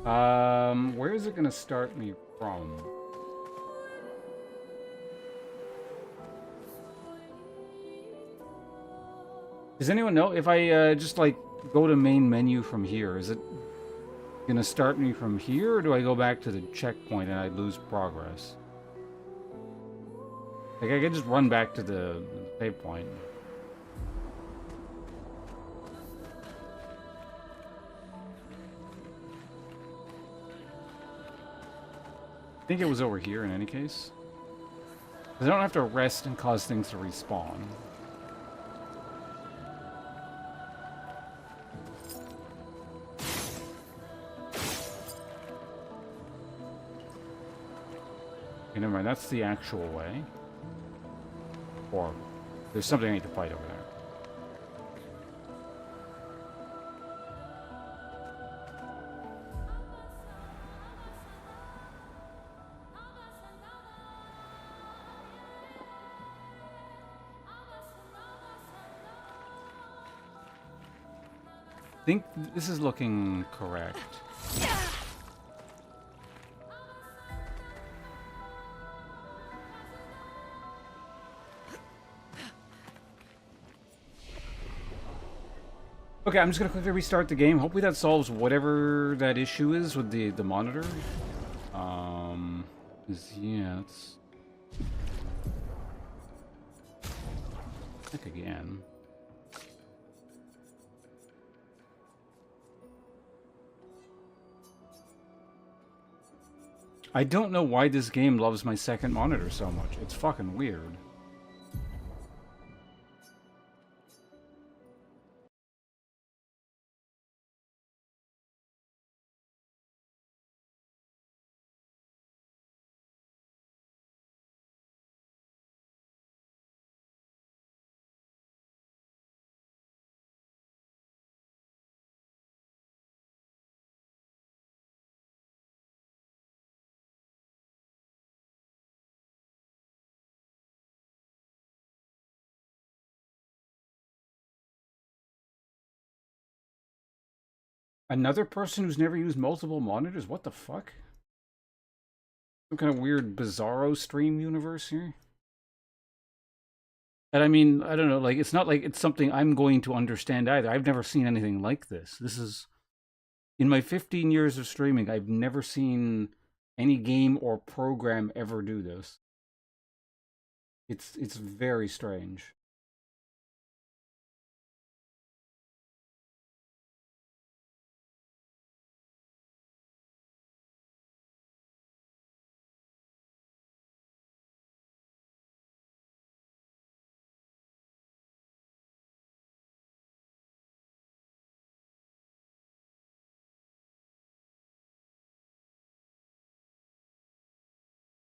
on. Where is it gonna start me from? Does anyone know if I just like go to main menu from here? Is it gonna start me from here, or do I go back to the checkpoint and I lose progress? Like I could just run back to the save point. I think it was over here in any case. 'Cause I don't have to rest and cause things to respawn. Okay, never mind, that's the actual way. Or there's something I need to fight over there. I think this is looking correct. Okay, I'm just gonna quickly restart the game. Hopefully that solves whatever that issue is with the monitor. Yeah, it's heck again. I don't know why this game loves my second monitor so much. It's fucking weird. Another person who's never used multiple monitors? What the fuck? some kind of weird Bizarro stream universe here. And I mean, I don't know, like, it's not like it's something I'm going to understand either. I've never seen anything like this. This is, in my 15 years of streaming, I've never seen any game or program ever do this. It's very strange.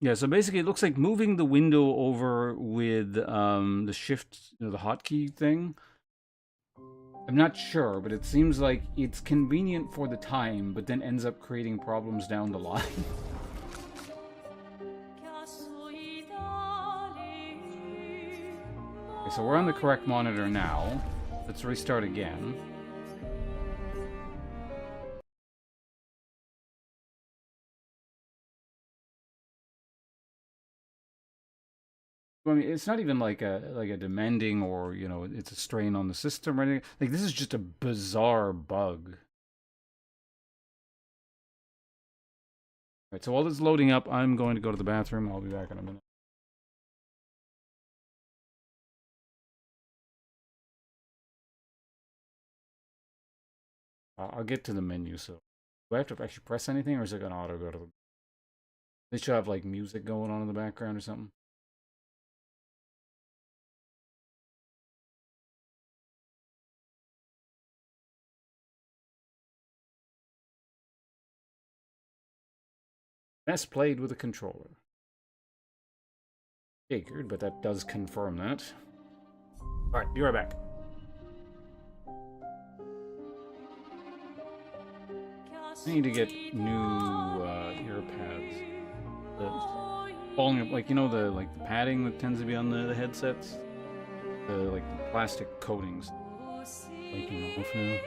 Yeah, so basically it looks like moving the window over with the shift, the hotkey thing. I'm not sure, but it seems like it's convenient for the time, but then ends up creating problems down the line. Okay, so we're on the correct monitor now. Let's restart again. I mean, it's not even like a demanding or, you know, it's a strain on the system or anything. Like, this is just a bizarre bug. Right, so while this is loading up, I'm going to go to the bathroom. I'll be back in a minute. I'll get to the menu, so... Do I have to actually press anything, or is it going to auto go to the... They should have, like, music going on in the background or something. Best played with a controller. Figured, but that does confirm that. Alright, be right back. I need to get new ear pads. Falling up, like, you know, the padding that tends to be on the headsets? The plastic coatings. Flaking off now.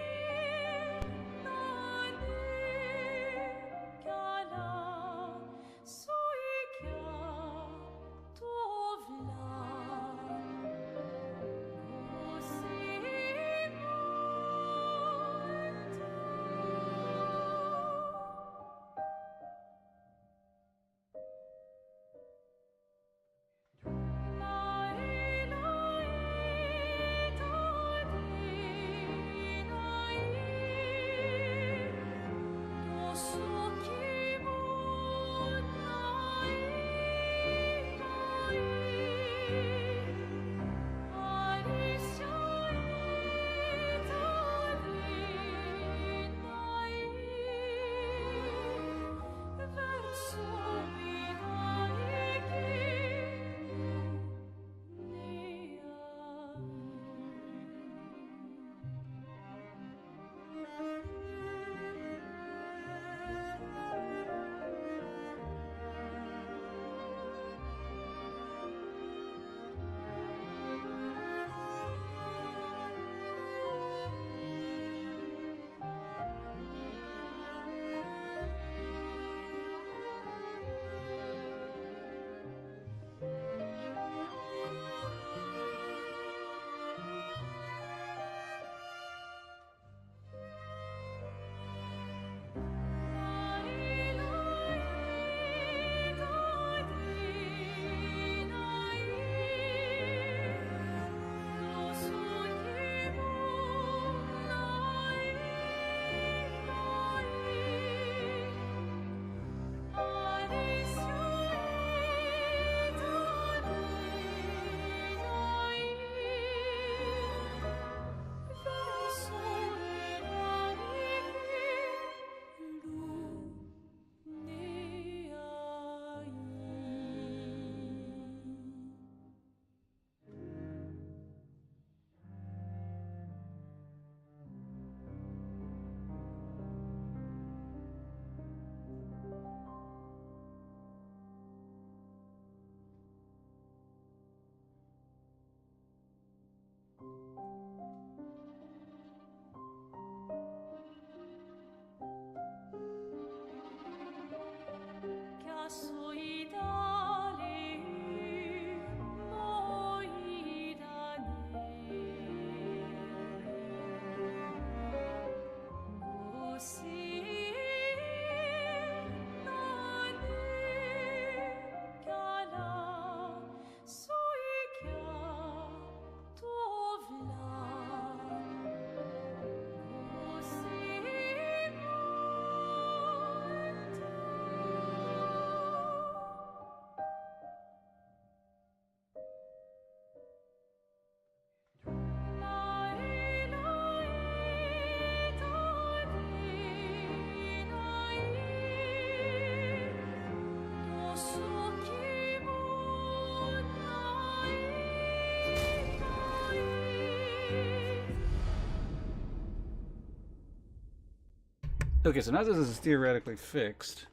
Okay, so now this is theoretically fixed.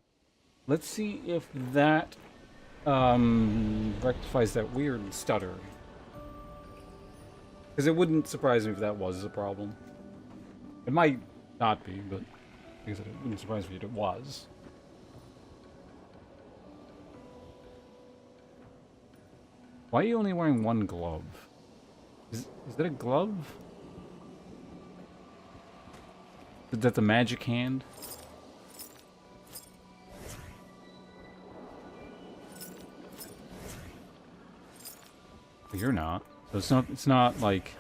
Let's see if that rectifies that weird stutter. Because it wouldn't surprise me if that was a problem. It might not be, but like I said, it wouldn't surprise me if it was. Why are you only wearing one glove? Is that a glove? Is that the magic hand? But you're not. So it's not like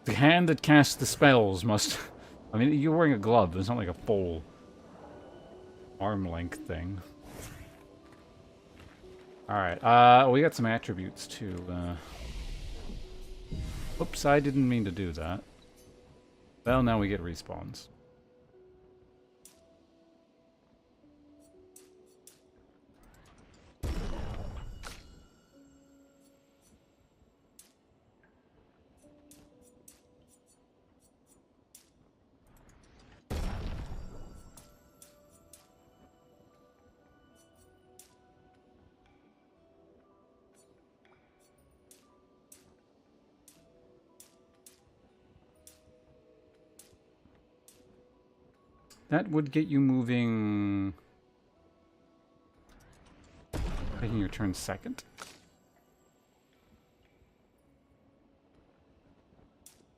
the hand that casts the spells must. I mean, you're wearing a glove. It's not like a full arm length thing. All right. We got some attributes too. Oops, I didn't mean to do that. Well, now we get respawns. That would get you moving... Taking your turn second?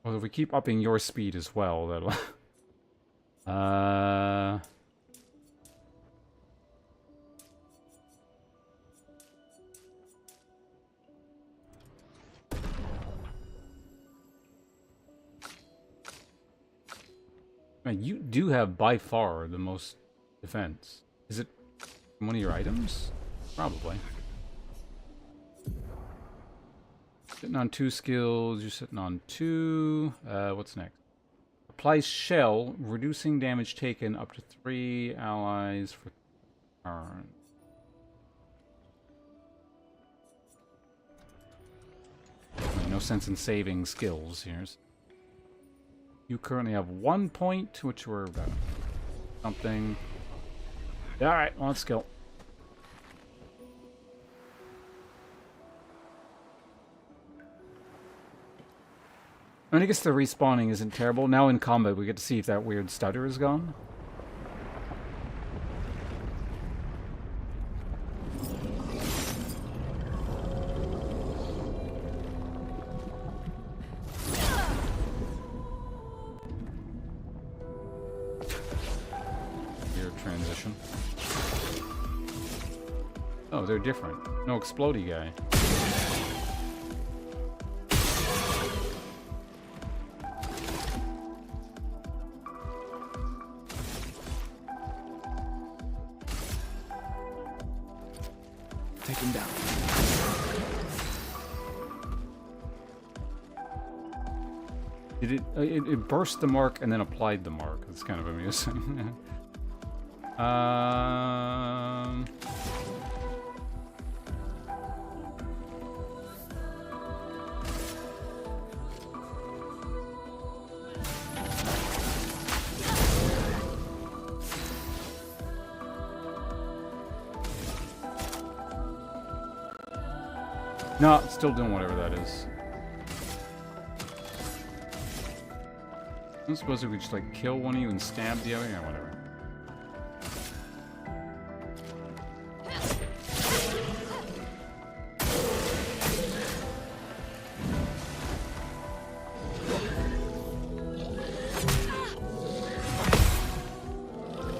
Well, if we keep upping your speed as well, that'll... Man, you do have by far the most defense. Is it from one of your items? Probably. Sitting on 2 skills, you're sitting on 2. What's next? Applies shell, reducing damage taken up to 3 allies for turn. No sense in saving skills here. You currently have 1 point, which we're about something. Alright, well, let's go. I mean, I guess the respawning isn't terrible. Now in combat, we get to see if that weird stutter is gone. Transition. Oh, they're different. No explodey guy. Take him down. It burst the mark and then applied the mark. It's kind of amusing. No, it's still doing whatever that is. I don't suppose we could just like kill one of you and stab the other. Yeah, whatever.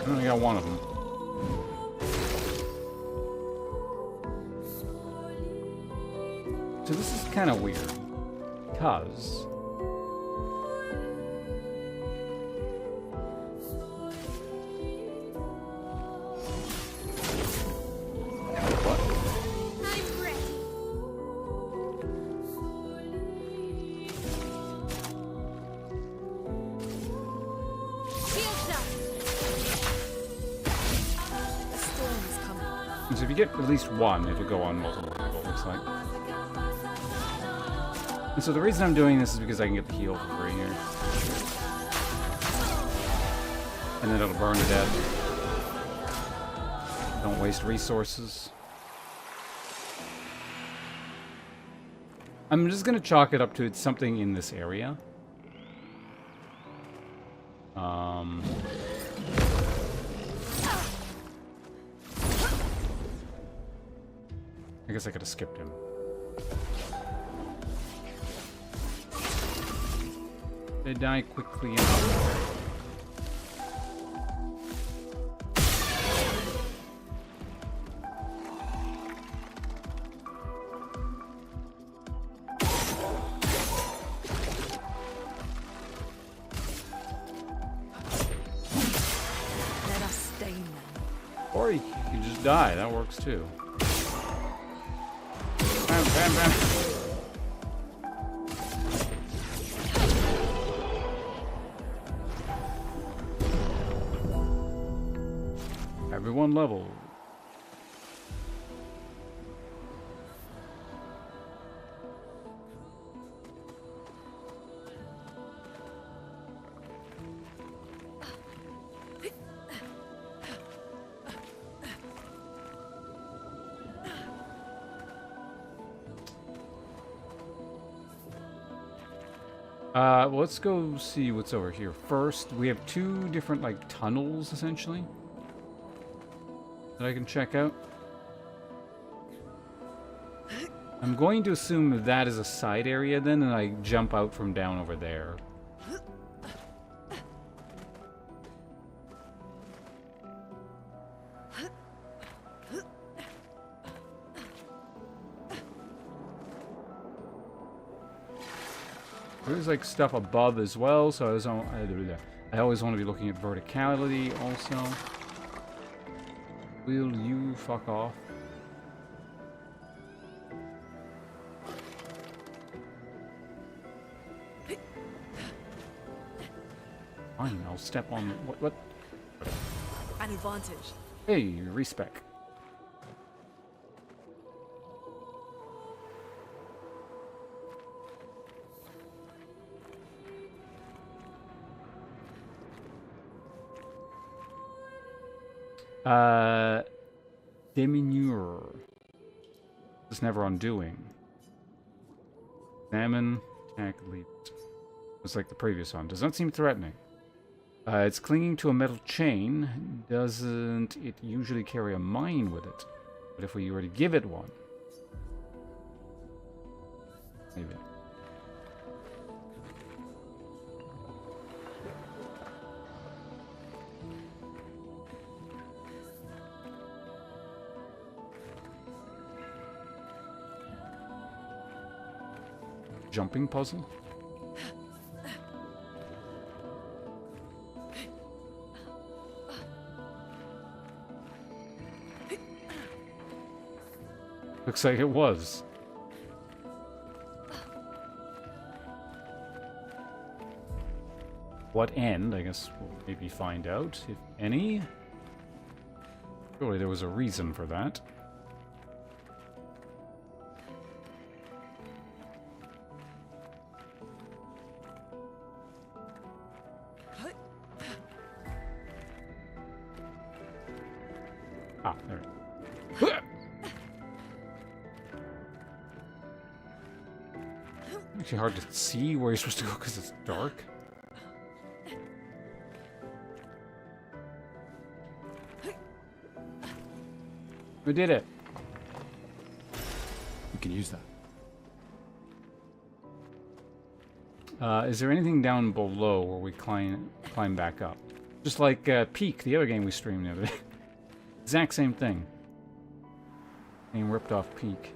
I only got one of them. So this is kind of weird, because what? I'm ready. Shields up. The storm is coming. So if you get at least one, it'll go on multiple people, it looks like. And so the reason I'm doing this is because I can get the heal for free here. And then it'll burn to death. Don't waste resources. I'm just gonna chalk it up to it's something in this area. I guess I could have skipped him. They die quickly enough. Let us stain them. Or you can just die. That works too. Bam, bam, bam. Everyone level. Well, let's go see what's over here. First, we have two different, like, tunnels, essentially, that I can check out. I'm going to assume that is a side area then, and I jump out from down over there. There's like stuff above as well, so I always want to be looking at verticality also. Will you fuck off? Fine, I'll step on what? An advantage. Hey, respec. Diminuer. It's never undoing. Examine, attack, leave it. It's like the previous one. Does not seem threatening. It's clinging to a metal chain. Doesn't it usually carry a mine with it? But if we were to give it one. Maybe. Jumping puzzle? Looks like it was. What end? I guess we'll maybe find out, if any. Surely there was a reason for that. Ah, there. Actually hard to see where you're supposed to go because it's dark. We did it. We can use that. Is there anything down below where we climb back up? Just like Peak, the other game we streamed the other day. Exact same thing. Being ripped off Peak.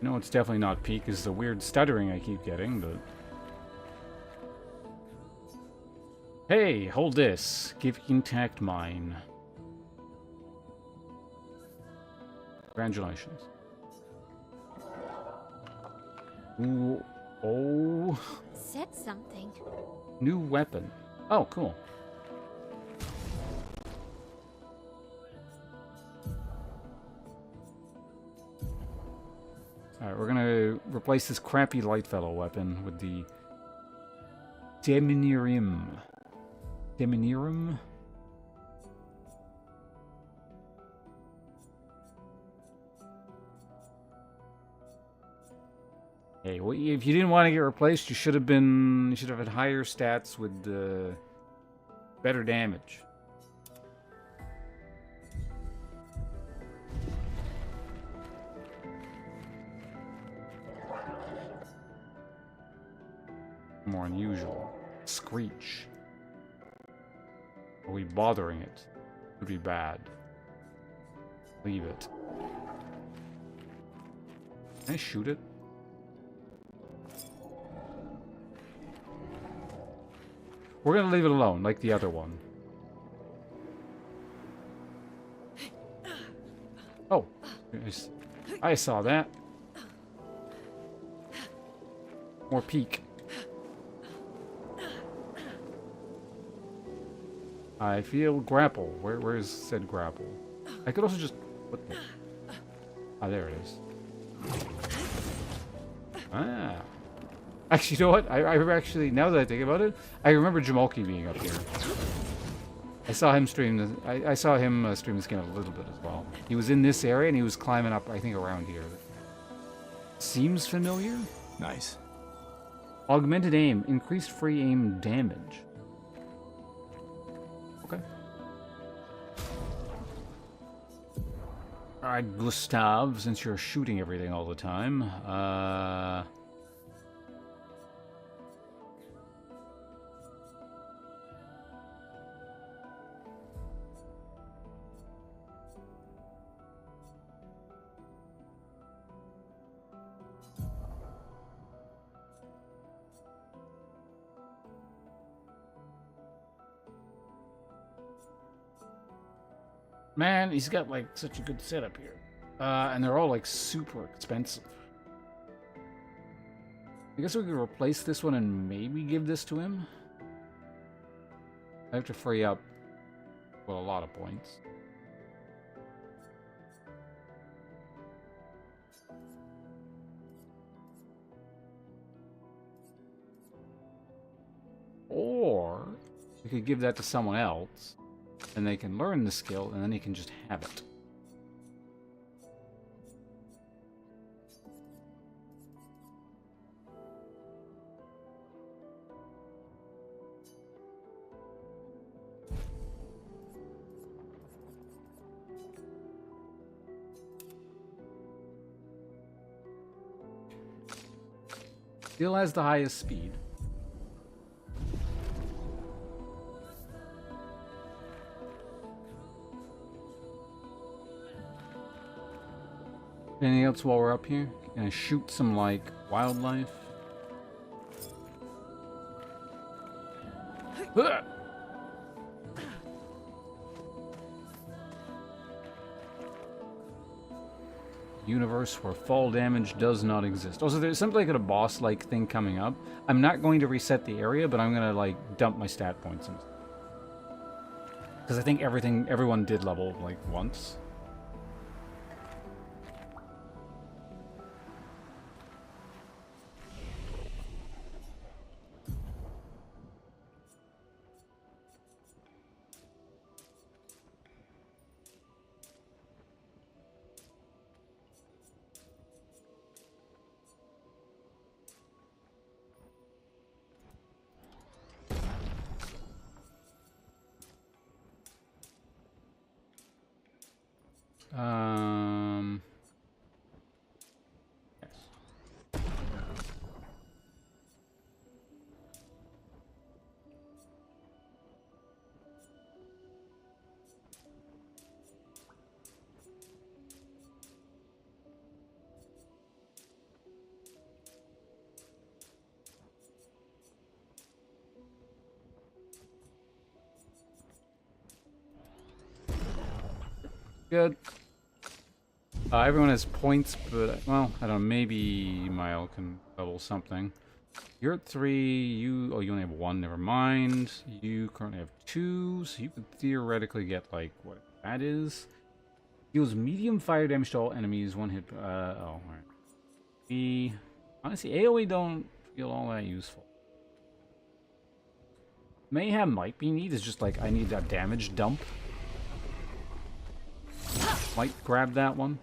No, it's definitely not Peak. It's the weird stuttering I keep getting, but... Hey, hold this. Give intact mine. Congratulations. Ooh, oh. Said something. New weapon. Oh, cool. Alright, we're gonna replace this crappy Lightfellow weapon with the Deminirium. Deminirium? Hey, well, if you didn't want to get replaced, you should have had higher stats with better damage. More unusual. Screech. Are we bothering it? Would be bad. Leave it. Can I shoot it? We're gonna leave it alone, like the other one. Oh, I saw that. More peek. I feel grapple. Where is said grapple? I could also just... What the... Ah, there it is. Ah. Actually, you know what? I actually, now that I think about it, I remember Jamalki being up here. I saw him stream I saw him stream this game a little bit as well. He was in this area and he was climbing up, I think, around here. Seems familiar? Nice. Augmented aim. Increased free aim damage. Okay. Alright, Gustav, since you're shooting everything all the time, man, he's got like such a good setup here. And they're all like super expensive. I guess we could replace this one and maybe give this to him. I have to free up, well, a lot of points. Or we could give that to someone else. And they can learn the skill, and then he can just have it. Still has the highest speed. Anything else while we're up here? Can I shoot some, like, wildlife? Universe where fall damage does not exist. Also, there's something like a boss-like thing coming up. I'm not going to reset the area, but I'm going to, like, dump my stat points in. Because I think everyone did level, like, once. Yes. Good. Everyone has points, but, well, I don't know, maybe Mile can level something. You're at 3, you only have 1, never mind. You currently have 2, so you could theoretically get, like, what that is. Deals medium fire damage to all enemies, 1 hit, oh, alright. The honestly, AoE don't feel all that useful. Mayhem might be neat. It's just like I need that damage dump. Might grab that one.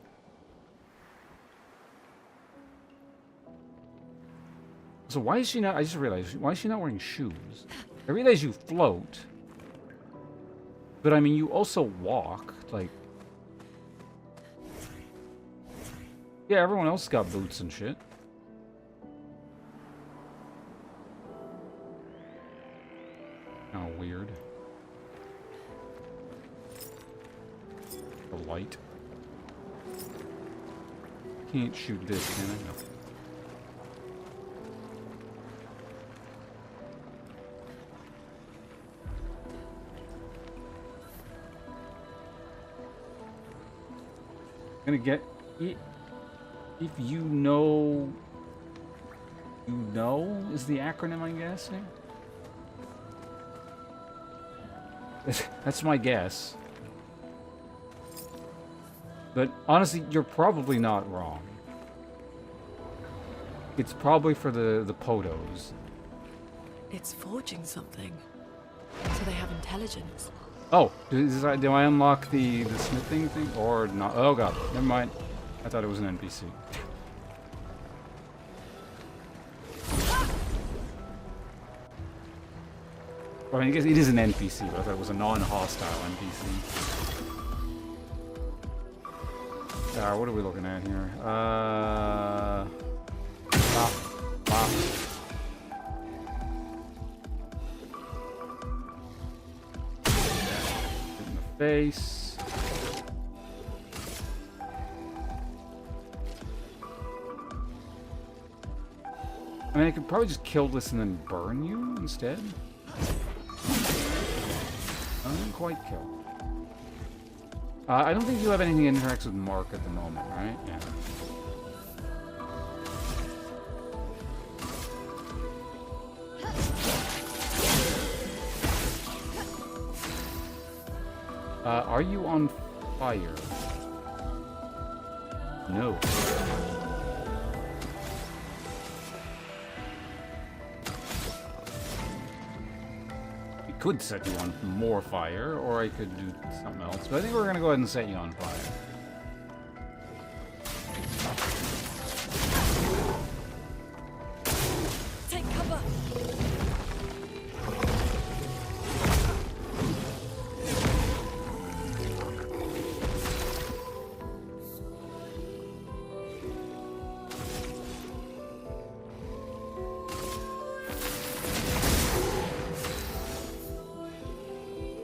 So why is she not? I just realized, why is she not wearing shoes? I realize you float, but I mean you also walk. Like, yeah, everyone else got boots and shit. Oh, weird. The light. Can't shoot this, can I? No. Gonna get it. If you know, is the acronym, I'm guessing. That's my guess. But honestly, you're probably not wrong. It's probably for the podos. It's forging something. So they have intelligence. Oh, do I unlock the smithing thing or not? Oh god, never mind. I thought it was an NPC. I mean, I guess it is an NPC, but I thought it was a non-hostile NPC. What are we looking at here? In the face. I mean, I could probably just kill this and then burn you instead. I didn't quite kill. I don't think you have anything that interacts with Mark at the moment, right? Yeah. Are you on fire? No. Could set you on more fire, or I could do something else. But I think we're gonna go ahead and set you on fire. Take cover.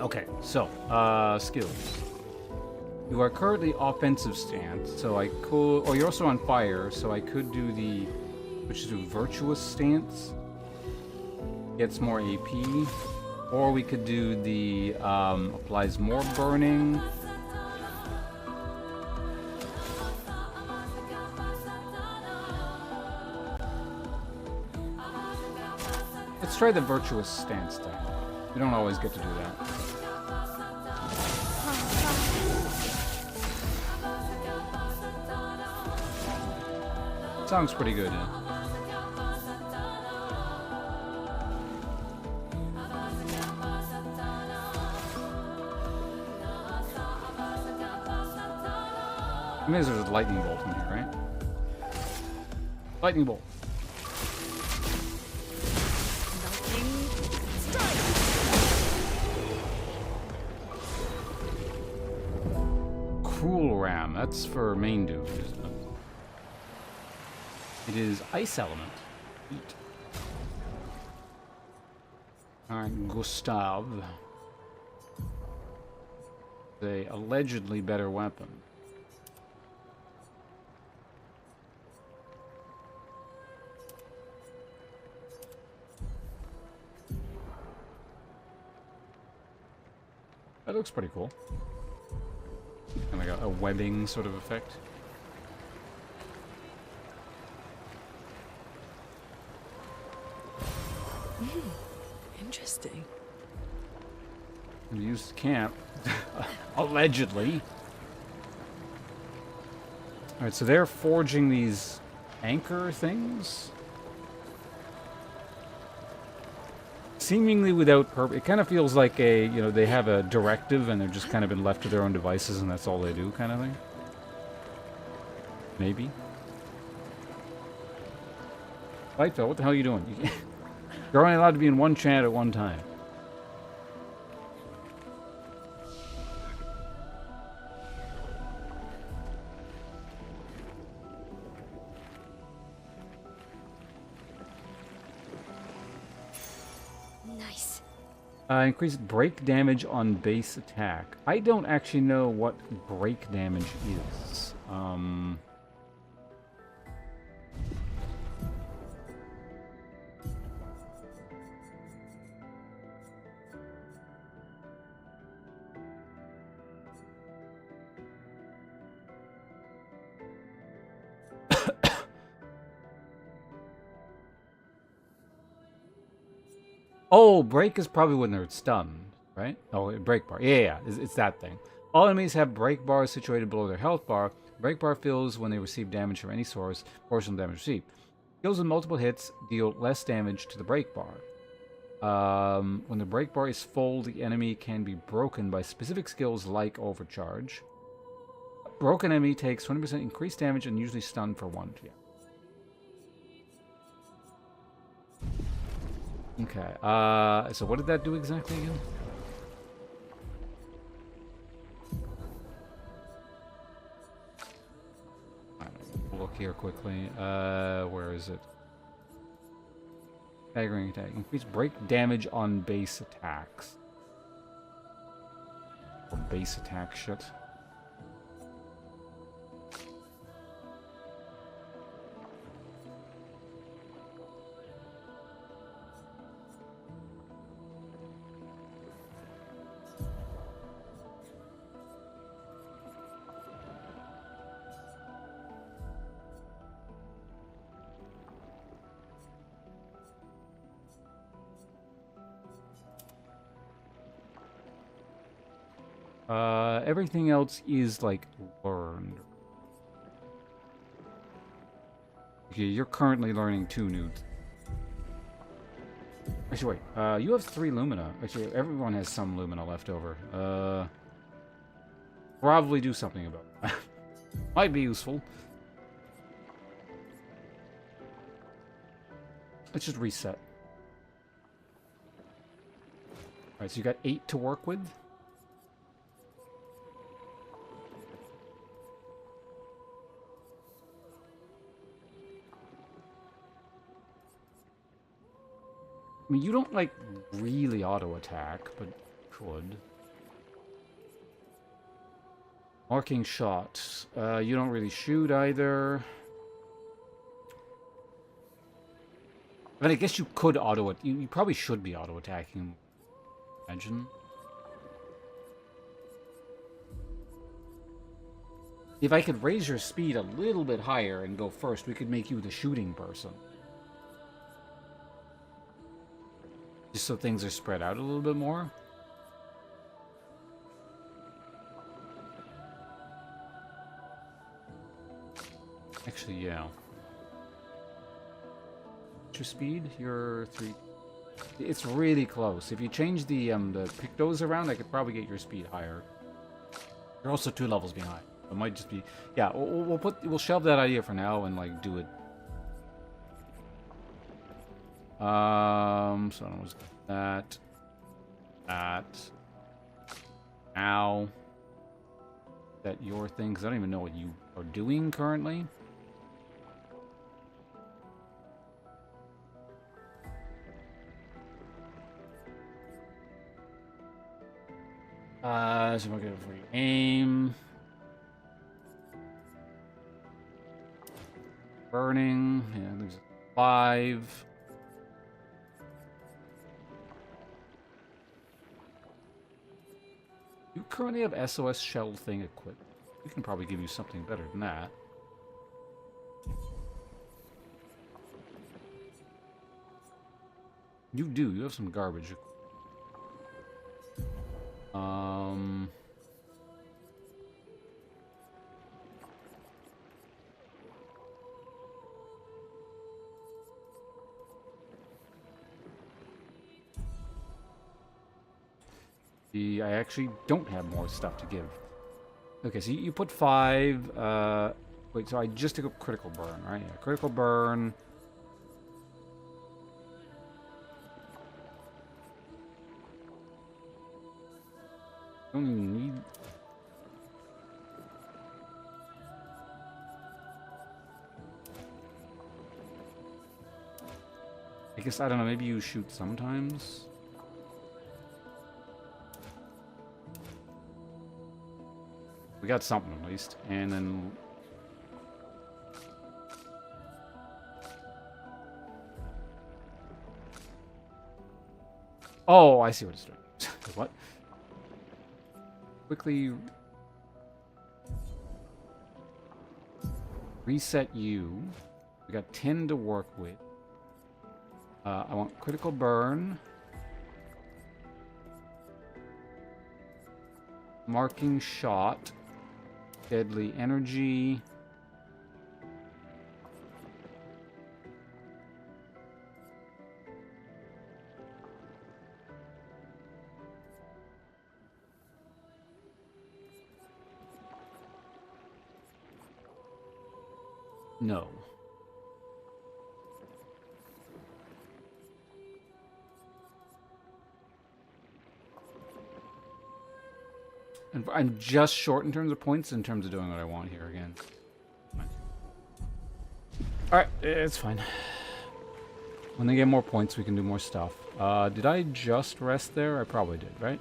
Okay, so, skills. You are currently offensive stance, so I could... Oh, you're also on fire, so I could do the... Which is a virtuous stance. Gets more AP. Or we could do the, applies more burning. Let's try the virtuous stance thing. We don't always get to do that. Song's pretty good, yeah. I mean, there's a lightning bolt in here, right? Lightning bolt. Cruel Ram. That's for main dude, isn't it? It is Ice Element. Eat. Alright, Gustav. The allegedly better weapon. That looks pretty cool. Kind of like a webbing sort of effect. Interesting. Used camp. Allegedly. Alright, so they're forging these anchor things. Seemingly without purpose. It kind of feels like a, you know, they have a directive and they've just kind of been left to their own devices and that's all they do kind of thing. Maybe. Lightfell, what the hell are you doing? You're only allowed to be in one chat at one time. Nice. Increased break damage on base attack. I don't actually know what break damage is. Oh, break is probably when they're stunned, right? Oh, break bar. Yeah, it's that thing. All enemies have break bars situated below their health bar. Break bar fills when they receive damage from any source, portion of damage received. Skills with multiple hits deal less damage to the break bar. When the break bar is full, the enemy can be broken by specific skills like overcharge. Broken enemy takes 20% increased damage and usually stunned for 1. Yeah. Okay, so what did that do exactly again? We'll look here quickly. Where is it? Staggering attack. Increase break damage on base attacks. Or base attack shit. Everything else is, like, learned. Okay, you're currently learning 2 new... Actually, wait. You have 3 Lumina. Actually, everyone has some Lumina left over. Probably do something about it. Might be useful. Let's just reset. Alright, so you got 8 to work with. I mean, you don't, like, really auto-attack, but could. Marking shots. You don't really shoot either. I mean, I guess you could you probably should be auto-attacking. Imagine. If I could raise your speed a little bit higher and go first, we could make you the shooting person. Just so things are spread out a little bit more. Actually, yeah. What's your speed? You're 3. It's really close. If you change the pictos around, I could probably get your speed higher. You're also 2 levels behind. It might just be... Yeah, we'll shelve that idea for now and, like, do it. So I was that. Ow. Is that your thing? Because I don't even know what you are doing currently. So we'll get it for you. Aim. Burning. Yeah, lose 5. You currently have SOS shell thing equipped. We can probably give you something better than that. You do. You have some garbage. maybe I actually don't have more stuff to give. Okay, so you put 5. Wait, so I just took a critical burn, right? Yeah, critical burn. Don't even need... I guess, I don't know, maybe you shoot sometimes? We got something at least. And then... Oh, I see what it's doing. What? Quickly... Reset you. We got 10 to work with. I want critical burn. Marking shot. Deadly energy. No. And I'm just short in terms of points, in terms of doing what I want here again. Alright, it's fine. When they get more points, we can do more stuff. Did I just rest there? I probably did, right?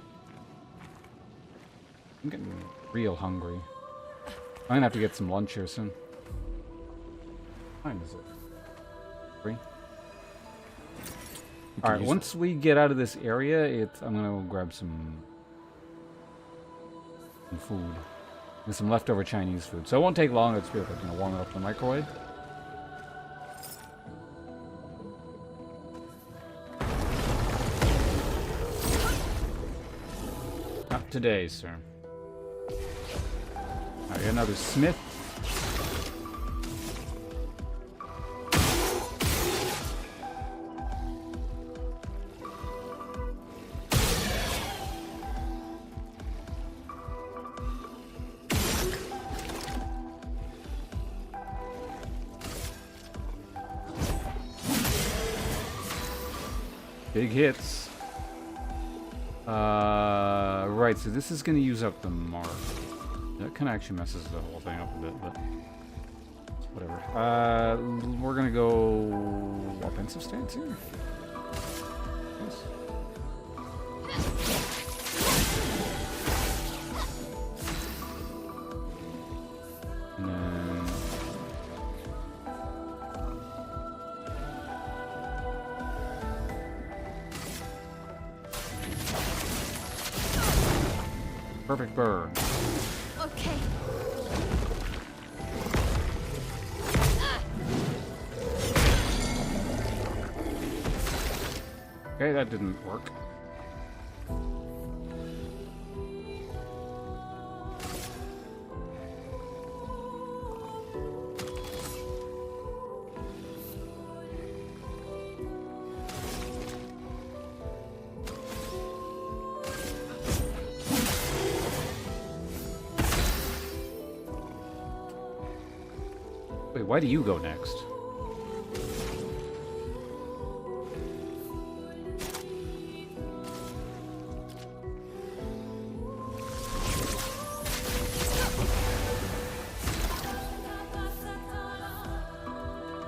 I'm getting real hungry. I'm gonna have to get some lunch here soon. What time is it? 3? Alright, once we get out of this area, I'm gonna go grab some food. And some leftover Chinese food. So it won't take long, it's be like, warm it up in the microwave. Not today, sir. Alright, another smith. Big hits. Right, so this is going to use up the mark. That kind of actually messes the whole thing up a bit, but whatever. We're going to go offensive stance here. Yes. And then... Perfect burn. Okay. Okay, that didn't work. Wait, why do you go next?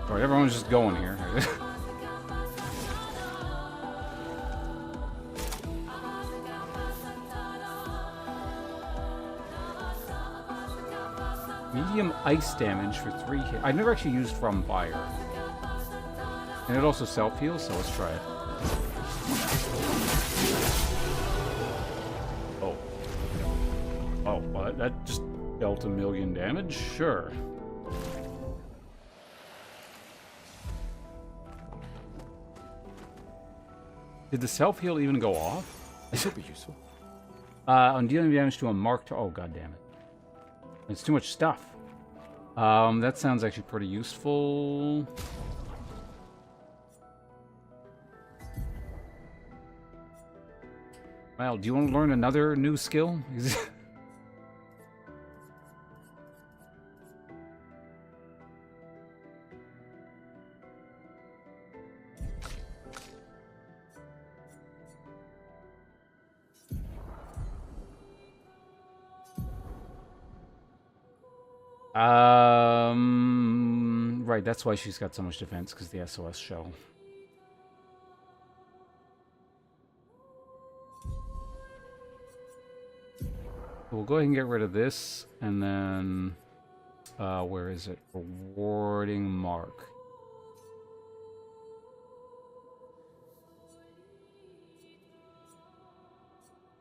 Alright, everyone's just going here. Medium ice damage for 3 hits. I've never actually used From Fire. And it also self-heals, so let's try it. Oh. Oh, well, that just dealt 1,000,000 damage? Sure. Did the self-heal even go off? This will be useful. On dealing damage to a marked... Oh, god damn it. It's too much stuff. That sounds actually pretty useful. Well, do you want to learn another new skill? Right, that's why she's got so much defense, because the SOS shell. We'll go ahead and get rid of this, and then, where is it? Rewarding mark.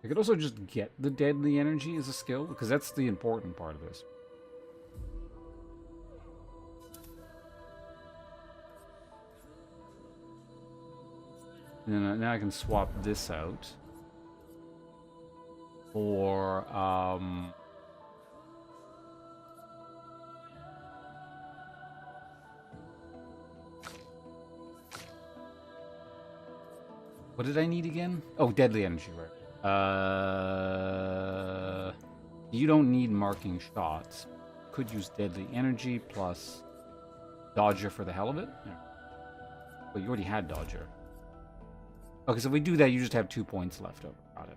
I could also just get the deadly energy as a skill, because that's the important part of this. And then now I can swap this out for what did I need again? Oh, deadly energy, right? You don't need marking shots. Could use deadly energy plus Dodger for the hell of it. Yeah. Well, you already had Dodger. Okay, so if we do that, you just have 2 points left over. Got it.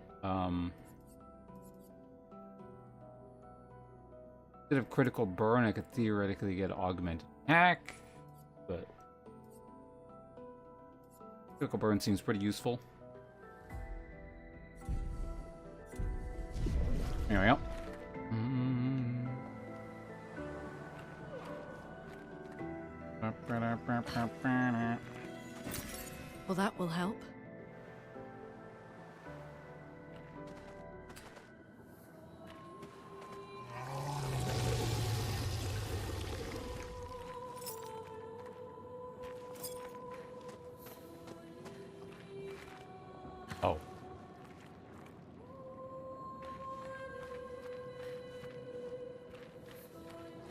Instead of critical burn, I could theoretically get augmented attack, but critical burn seems pretty useful. There we go. Well, that will help. Oh.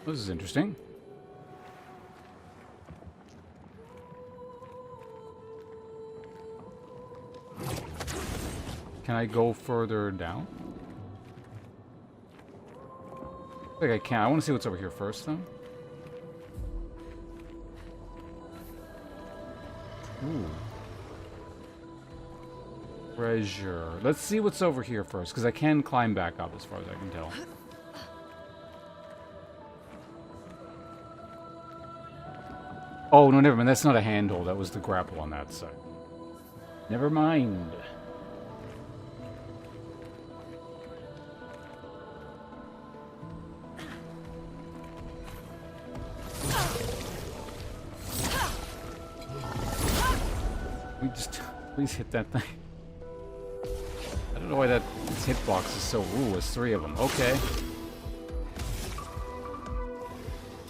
This is interesting. Can I go further down? I think I can. I want to see what's over here first, though. Ooh. Treasure. Let's see what's over here first, because I can climb back up as far as I can tell. Oh, no, never mind. That's not a handhold. That was the grapple on that side. Never mind. We just... Please hit that thing. I don't know why that this hitbox is so... Ooh, it's 3 of them. Okay.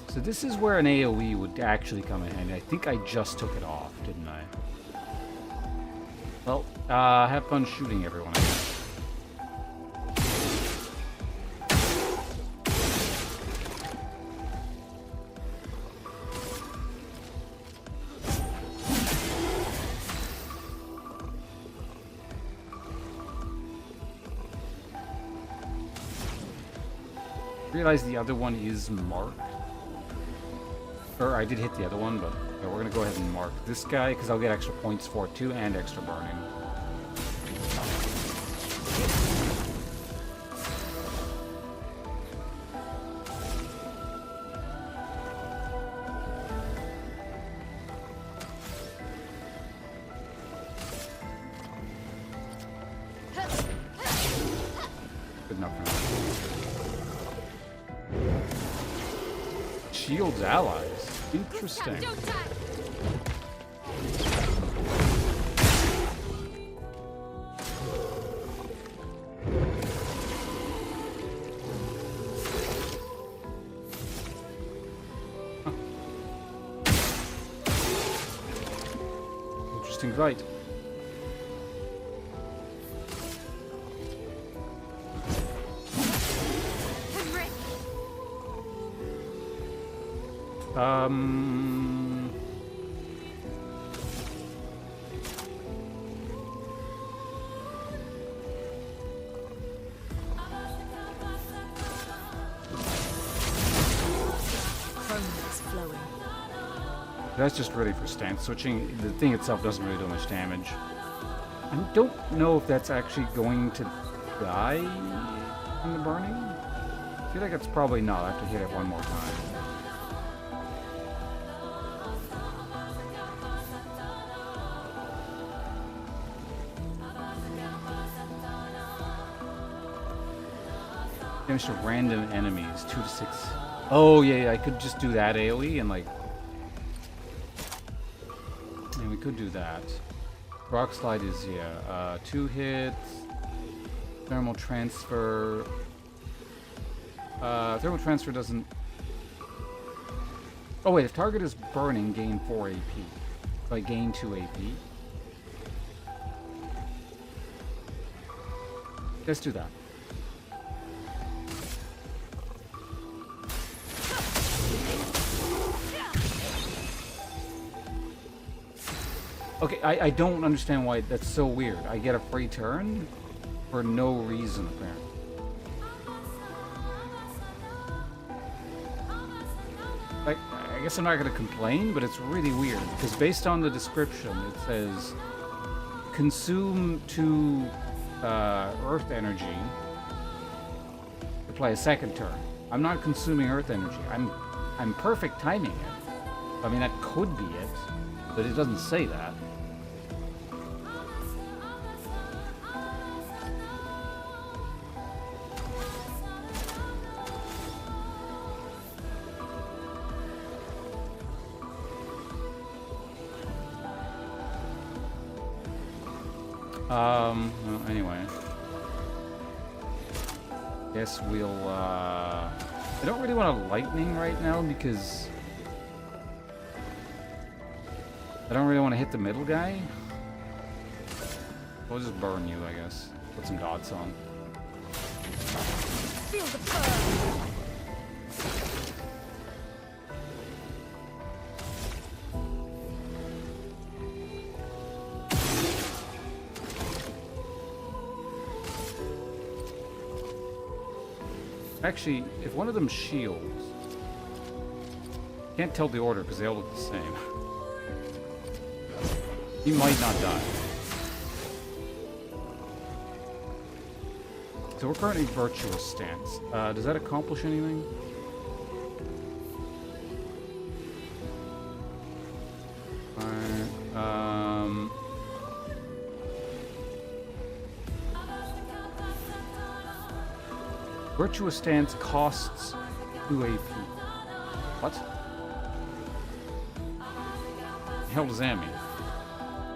So this is where an AoE would actually come in handy. I think I just took it off, didn't I? Well, have fun shooting everyone. Realize the other one is marked. Or I did hit the other one, but yeah, we're gonna go ahead and mark this guy because I'll get extra points for it too, and extra burning. Good enough for now. Shields allies. Interesting. Interesting fight. That's just really for stance switching. The thing itself doesn't really do much damage. I don't know if that's actually going to die in the burning. I feel like it's probably not. I have to hit it one more time. Damage to random enemies, 2 to 6. Oh yeah, I could just do that AoE and like. And we could do that. Rock slide is 2 hits. Thermal transfer. Thermal transfer doesn't. Oh wait, if target is burning, gain 4 AP. So I gain 2 AP. Let's do that. Okay, I don't understand why that's so weird. I get a free turn for no reason, apparently. Like, I guess I'm not going to complain, but it's really weird. Because based on the description, it says, consume 2 Earth energy to play a second turn. I'm not consuming Earth energy. I'm perfect timing it. I mean, that could be it, but it doesn't say that. Well, anyway. Guess we'll, I don't really want a lightning right now because I don't really want to hit the middle guy. We'll just burn you, I guess. Put some dots on. Feel the burn. Actually, if one of them shields, can't tell the order because they all look the same. He might not die. So we're currently virtuous stance. Does that accomplish anything? Virtuous stance costs 2 AP. What? The hell does that mean?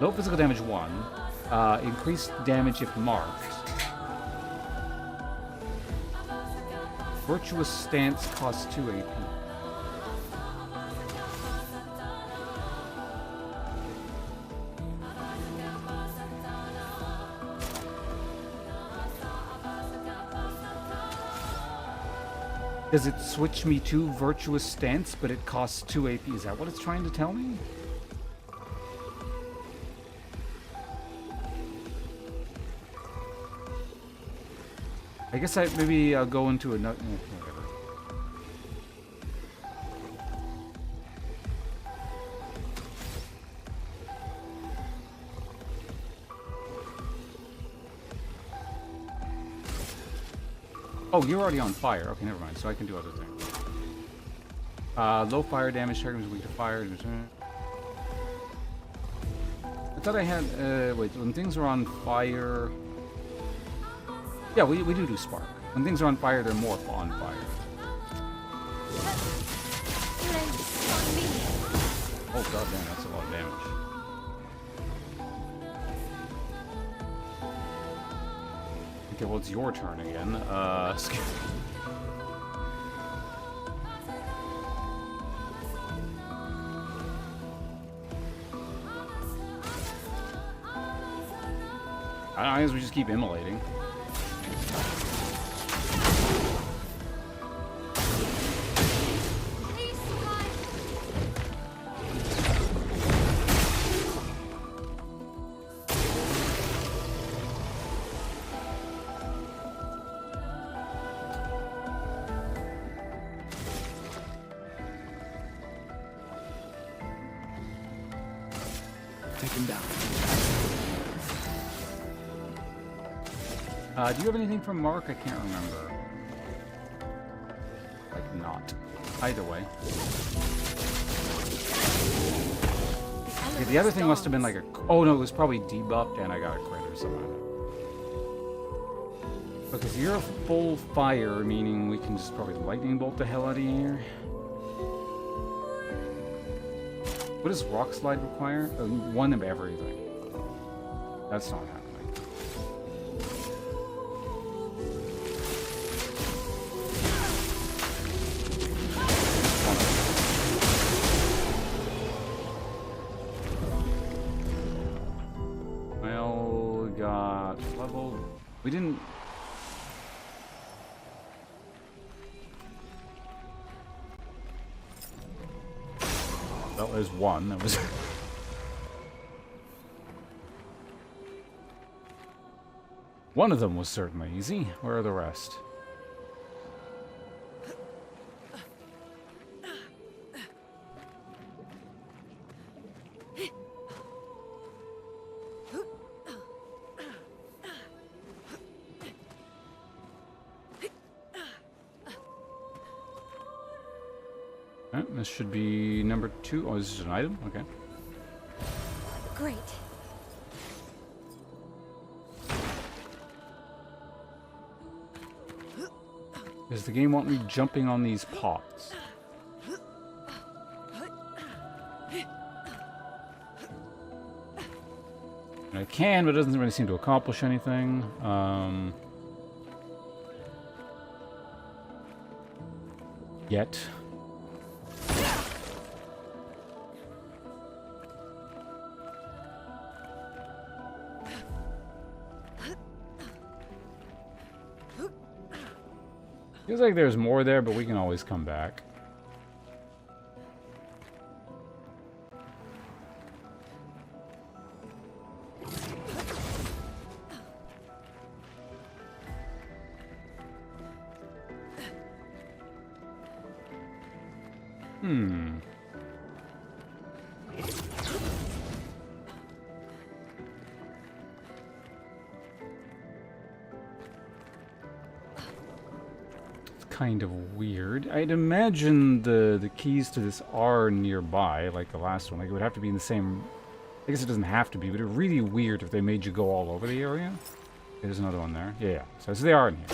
Low physical damage 1. Increased damage if marked. Virtuous stance costs 2 AP. Does it switch me to virtuous stance, but it costs 2 AP? Is that what it's trying to tell me? I guess maybe I'll go into another. Whatever. Oh, you're already on fire. Okay, never mind. So I can do other things. Low fire damage, target is weak to fire. I thought I had. Wait, when things are on fire. Yeah, we do spark. When things are on fire, they're more on fire. Oh god damn, that's a lot of damage. Okay, well it's your turn again. I guess we just keep immolating. Take him down. Do you have anything from Mark? I can't remember. Like, not. Either way. Okay, the other thing must have been like a... Oh, no, it was probably debuffed and I got a crit or something like that. Because you're full fire, meaning we can just probably lightning bolt the hell out of here. What does Rock Slide require? One of everything. That's not happening. Well, we got level. We didn't. Well, there's one. That was. One of them was certainly easy. Where are the rest? This should be number 2. Oh, this is an item? Okay. Great. Does the game want me jumping on these pots? I can, but it doesn't really seem to accomplish anything. Yet. Feels like there's more there, but we can always come back. Kind of weird. I'd imagine the keys to this are nearby, like the last one. Like it would have to be in the same... I guess it doesn't have to be, but it'd be really weird if they made you go all over the area. There's another one there. Yeah. So they are in here.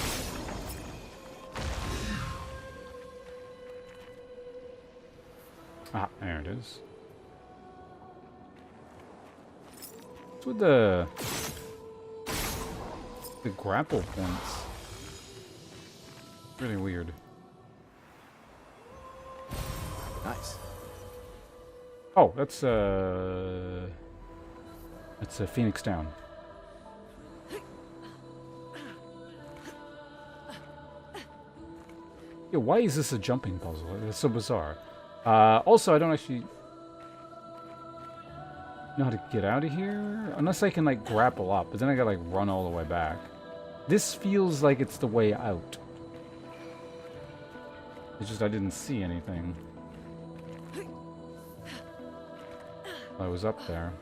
Ah, there it is. What's with the grapple points? Really weird. Nice. Oh, that's Phoenix Down. Yeah, why is this a jumping puzzle? It's so bizarre. Also, I don't actually know how to get out of here unless I can like grapple up, but then I gotta like run all the way back. This feels like it's the way out. It's just I didn't see anything. I was up there.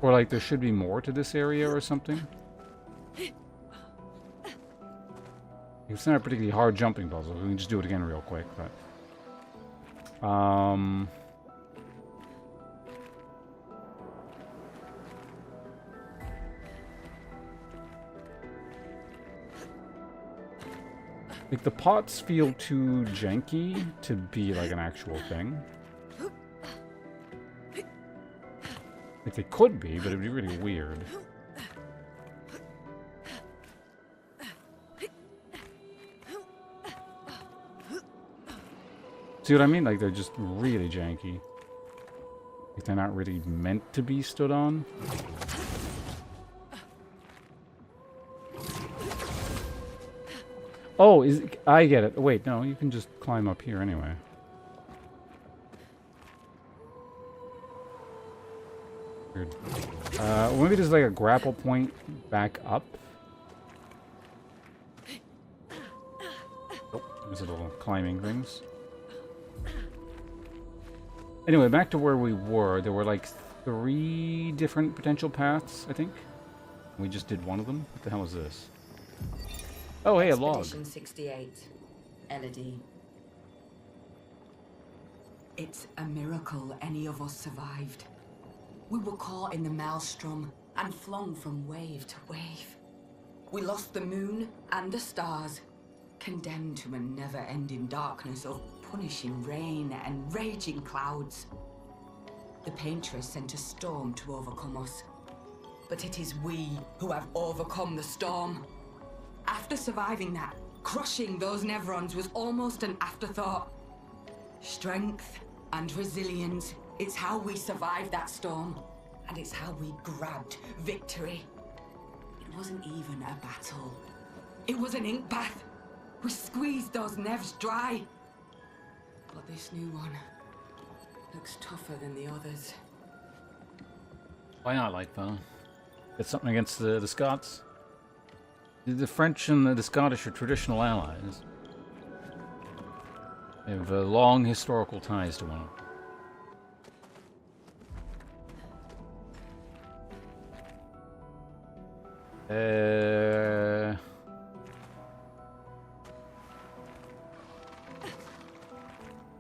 Or like there should be more to this area or something. It's not a particularly hard jumping puzzle. We can just do it again real quick, but like the pots feel too janky to be like an actual thing. Like they could be, but it'd be really weird. See what I mean? Like they're just really janky. Like they're not really meant to be stood on. Oh, I get it. Wait, no, you can just climb up here anyway. Weird. Maybe there's like a grapple point back up. Oh, there's little climbing things. Anyway, back to where we were. There were like 3 different potential paths, I think. We just did one of them. What the hell is this? Oh, hey, a log. Expedition 68. Elodie. It's a miracle any of us survived. We were caught in the maelstrom and flung from wave to wave. We lost the moon and the stars, condemned to a never-ending darkness of punishing rain and raging clouds. The Paintress sent a storm to overcome us. But it is we who have overcome the storm. After surviving that, crushing those Nevrons was almost an afterthought. Strength and resilience, it's how we survived that storm. And it's how we grabbed victory. It wasn't even a battle. It was an ink bath. We squeezed those Nevs dry. But this new one looks tougher than the others. Why not, Lightfellow? Got something against the Scots? The French and the Scottish are traditional allies. They have long historical ties to one another.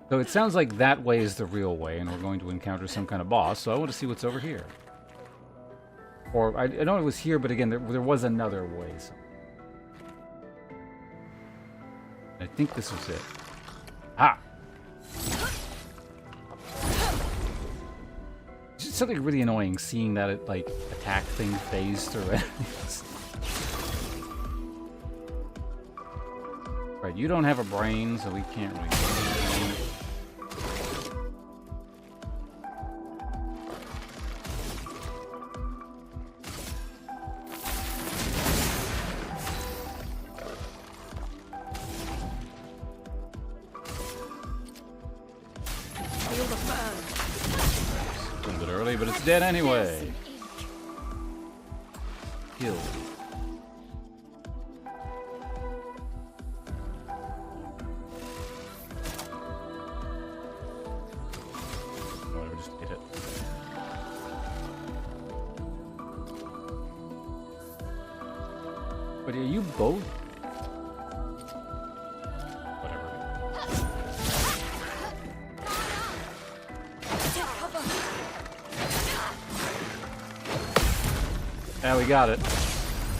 So it sounds like that way is the real way, and we're going to encounter some kind of boss, so I want to see what's over here. Or, I know it was here, but again, there was another way. So. I think this was it. Ah! It's just something really annoying seeing that it, like, attack thing phase through enemies. Right, you don't have a brain, so we can't really do anything. A little bit early, but it's dead anyway. Killed. Whatever, just hit it. But are you both? Yeah, we got it.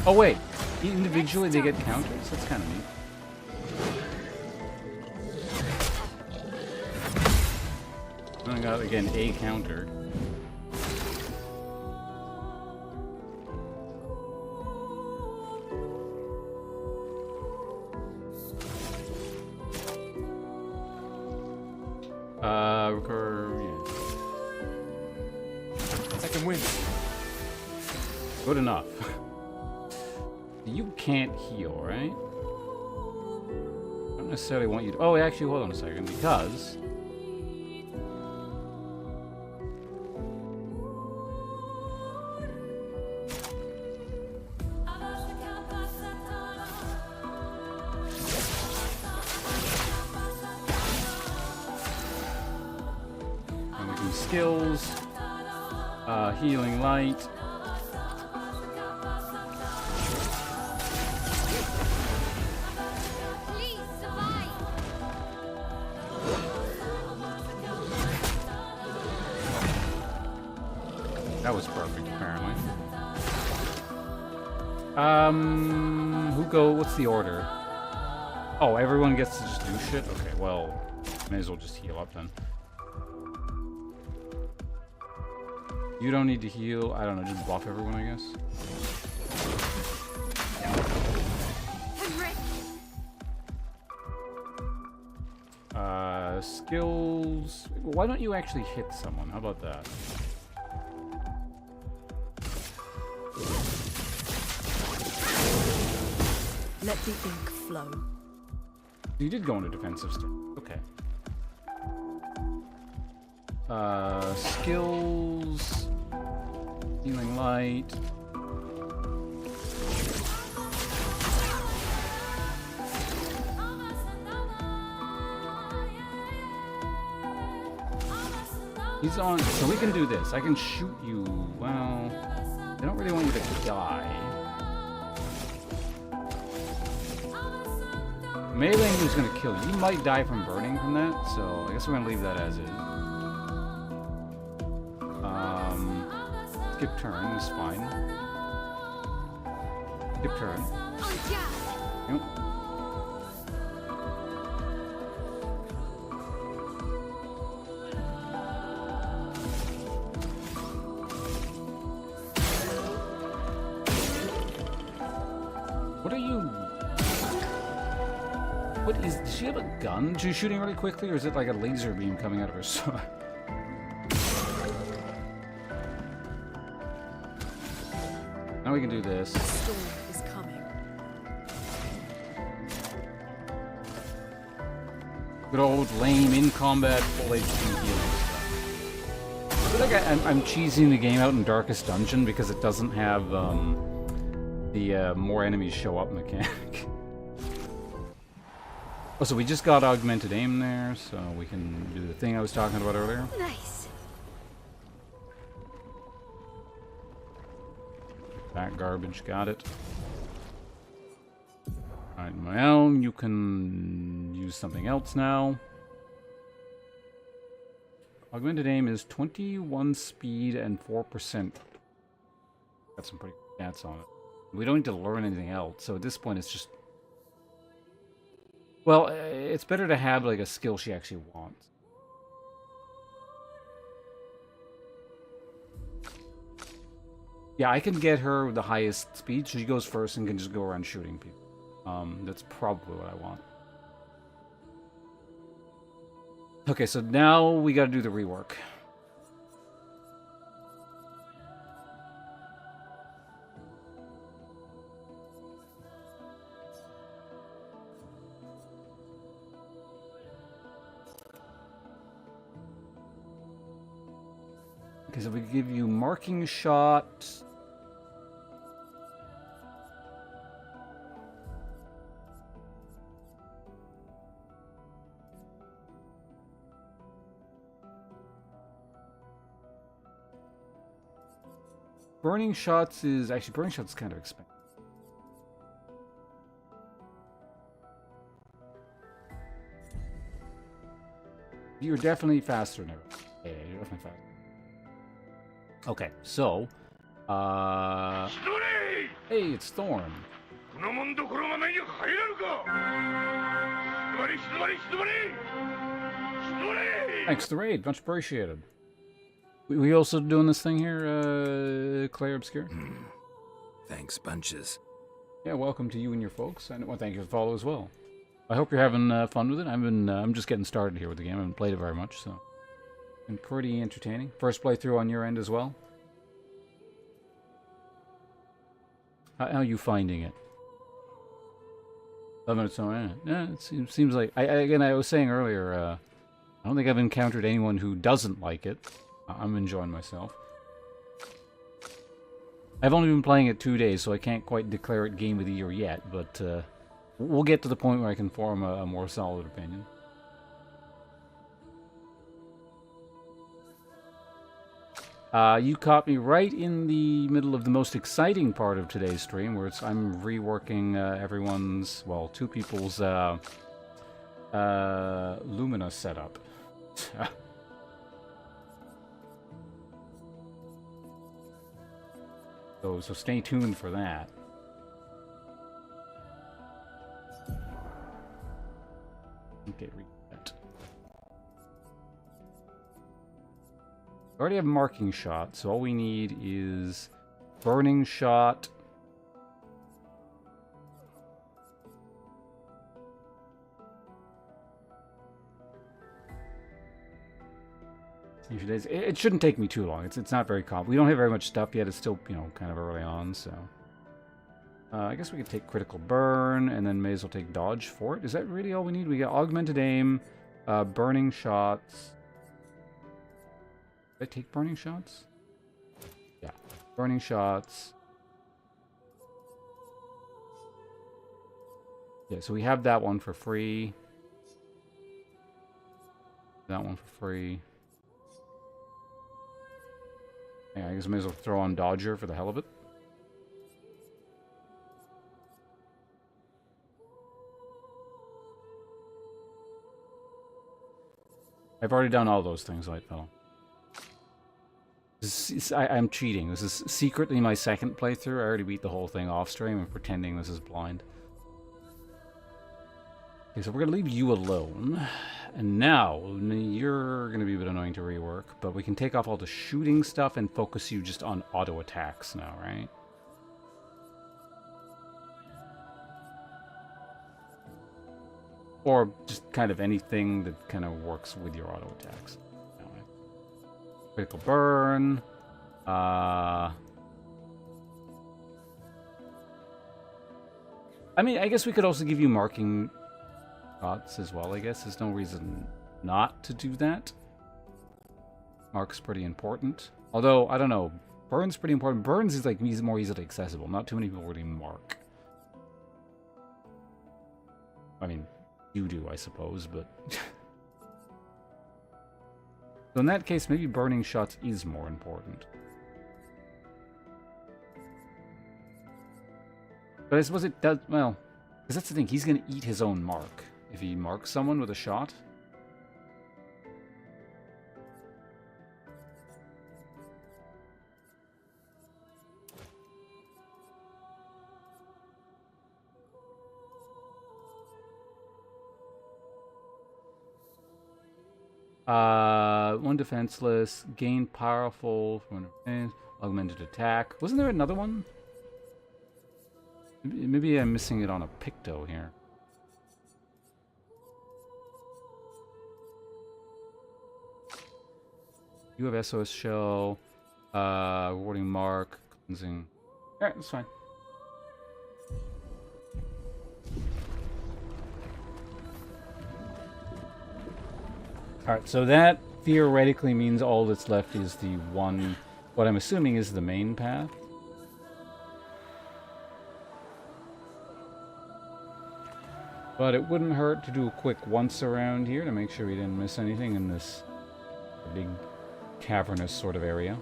Oh wait, individually they get counters? That's kind of neat. I got, again, a counter. Yeah. I can win. Good enough. You can't heal, right? I don't necessarily want you to... Oh, actually, hold on a second, because... I'm making skills, healing light. That was perfect, apparently. What's the order? Oh, everyone gets to just do shit? Okay, well, may as well just heal up then. You don't need to heal. I don't know, just buff everyone, I guess. Skills... Why don't you actually hit someone? How about that? Let the ink flow. You did go into defensive state. Okay. Skills... Healing light... He's on, so we can do this. I can shoot you. Well, I don't really want you to die. Meleeing is going to kill you. You might die from burning from that, so I guess we're going to leave that as is. Skip turn is fine. Skip turn. Yep. What are you... What is... Does she have a gun she's shooting really quickly, or is it like a laser beam coming out of her sword? Now we can do this. The storm is coming. Good old lame in combat full HP healing stuff. I feel like I'm cheesing the game out in Darkest Dungeon because it doesn't have the more enemies show up mechanic. Oh, so we just got augmented aim there, so we can do the thing I was talking about earlier. Nice. That garbage, got it. Alright, well, you can use something else now. Augmented aim is 21 speed and 4%. Got some pretty good stats on it. We don't need to learn anything else, so at this point it's just... Well, it's better to have like a skill she actually wants. Yeah, I can get her the highest speed, so she goes first and can just go around shooting people. That's probably what I want. Okay, so now we gotta do the rework. Okay, so we give you marking shot. Burning shots is actually burning shots is kind of expensive. You're definitely faster now. Yeah, you're definitely faster. Okay, so hey, it's Thorn. Thanks to the raid, much appreciated. We also doing this thing here, Clair Obscur? Thanks, bunches. Yeah, welcome to you and your folks, and well, thank you for the follow as well. I hope you're having fun with it. I'm just getting started here with the game. I haven't played it very much, so been pretty entertaining. First playthrough on your end as well. How are you finding it? 11 minutes on. Yeah, it seems like I was saying earlier. I don't think I've encountered anyone who doesn't like it. I'm enjoying myself. I've only been playing it 2 days, so I can't quite declare it Game of the Year yet, but we'll get to the point where I can form a more solid opinion. You caught me right in the middle of the most exciting part of today's stream, where I'm reworking everyone's, well, two people's Lumina setup. So stay tuned for that. Okay, read that. I already have marking shot, so all we need is burning shot. It shouldn't take me too long. It's not very complicated. We don't have very much stuff yet. It's still, you know, kind of early on, so... I guess we could take critical burn, and then may as well take dodge for it. Is that really all we need? We got augmented aim, burning shots. Did I take burning shots? Yeah. Burning shots. Yeah, so we have that one for free. That one for free. Yeah, I guess I may as well throw on Dodger for the hell of it. I've already done all those things, Lightfellow. I'm cheating. This is secretly my second playthrough. I already beat the whole thing off stream. I'm pretending this is blind. Okay, so we're going to leave you alone. And now, you're going to be a bit annoying to rework, but we can take off all the shooting stuff and focus you just on auto attacks now, right? Or just kind of anything that kind of works with your auto attacks. Critical burn. I mean, I guess we could also give you marking shots as well, I guess. There's no reason not to do that. Mark's pretty important. Although, I don't know. Burn's pretty important. Burns is like more easily accessible. Not too many people really mark. I mean, you do, I suppose, but... So in that case, maybe burning shots is more important. But I suppose it does, well, because that's the thing, he's going to eat his own mark if he marks someone with a shot. One defenseless, gain powerful from augmented attack. Wasn't there another one? Maybe I'm missing it on a Picto here. You have SOS shell, rewarding mark, cleansing. Alright, that's fine. Alright, so that theoretically means all that's left is the one, what I'm assuming is the main path. But it wouldn't hurt to do a quick once around here to make sure we didn't miss anything in this big cavernous sort of area.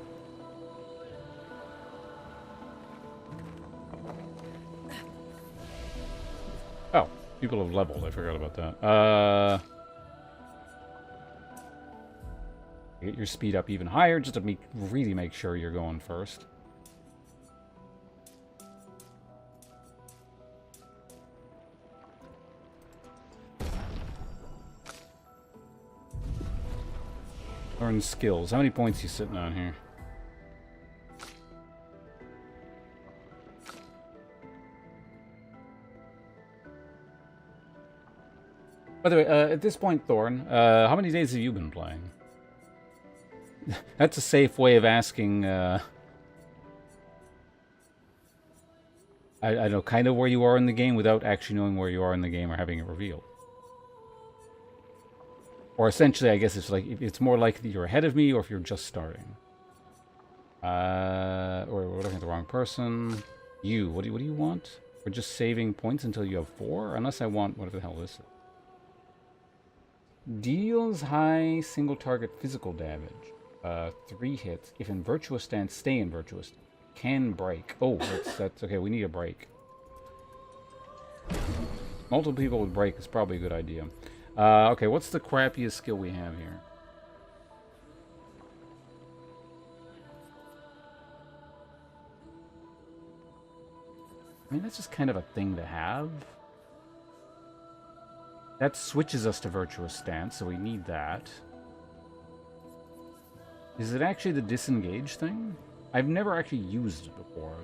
Oh, people have leveled. I forgot about that. Get your speed up even higher just to really make sure you're going first. Learn skills. How many points are you sitting on here? By the way, at this point, Thorn, how many days have you been playing? That's a safe way of asking, I know kind of where you are in the game without actually knowing where you are in the game or having it revealed. Or essentially, I guess it's like, it's more likely you're ahead of me or if you're just starting. Or we're looking at the wrong person. You, what do you want? We're just saving points until you have 4? Unless I want, whatever the hell this is. Deals high single target physical damage. 3 hits. If in virtuous stance, stay in virtuous stance. Can break. Oh, that's okay. We need a break. Multiple people with break is probably a good idea. Okay, what's the crappiest skill we have here? I mean, that's just kind of a thing to have. That switches us to virtuous stance, so we need that. Is it actually the disengage thing? I've never actually used it before.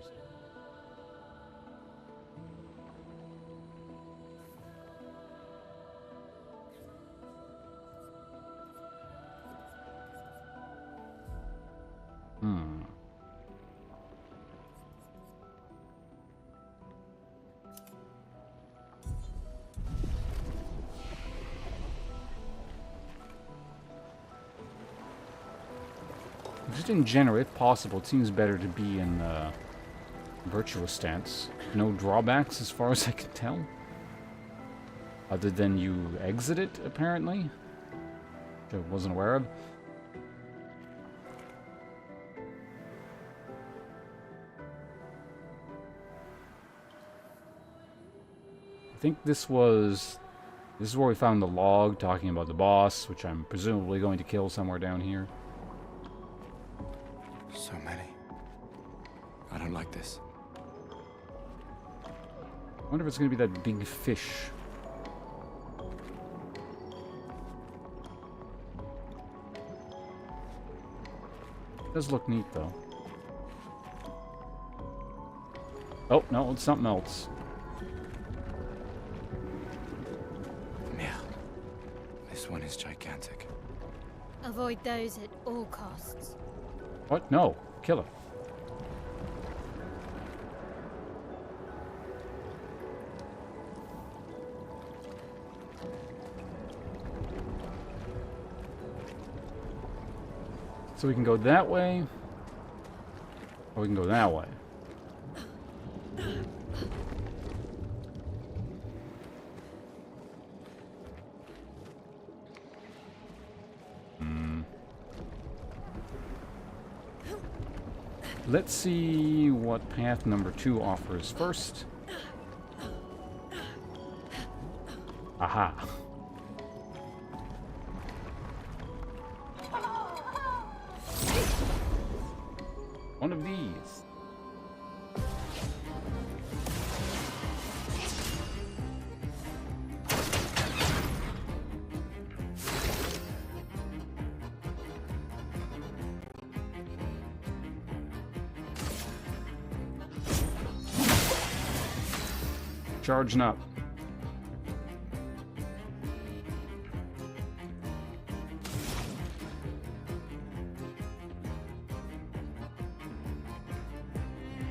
Just in general, if possible, it seems better to be in virtuous stance. No drawbacks as far as I can tell. Other than you exit it, apparently. Which I wasn't aware of. I think this is where we found the log talking about the boss, which I'm presumably going to kill somewhere down here. So many. I don't like this. I wonder if it's going to be that big fish. It does look neat, though. Oh, no, it's something else. Yeah. This one is gigantic. Avoid those at all costs. What? No. Kill it. So we can go that way, or we can go that way. Let's see what path number 2 offers first. Aha. One of these. Charging up.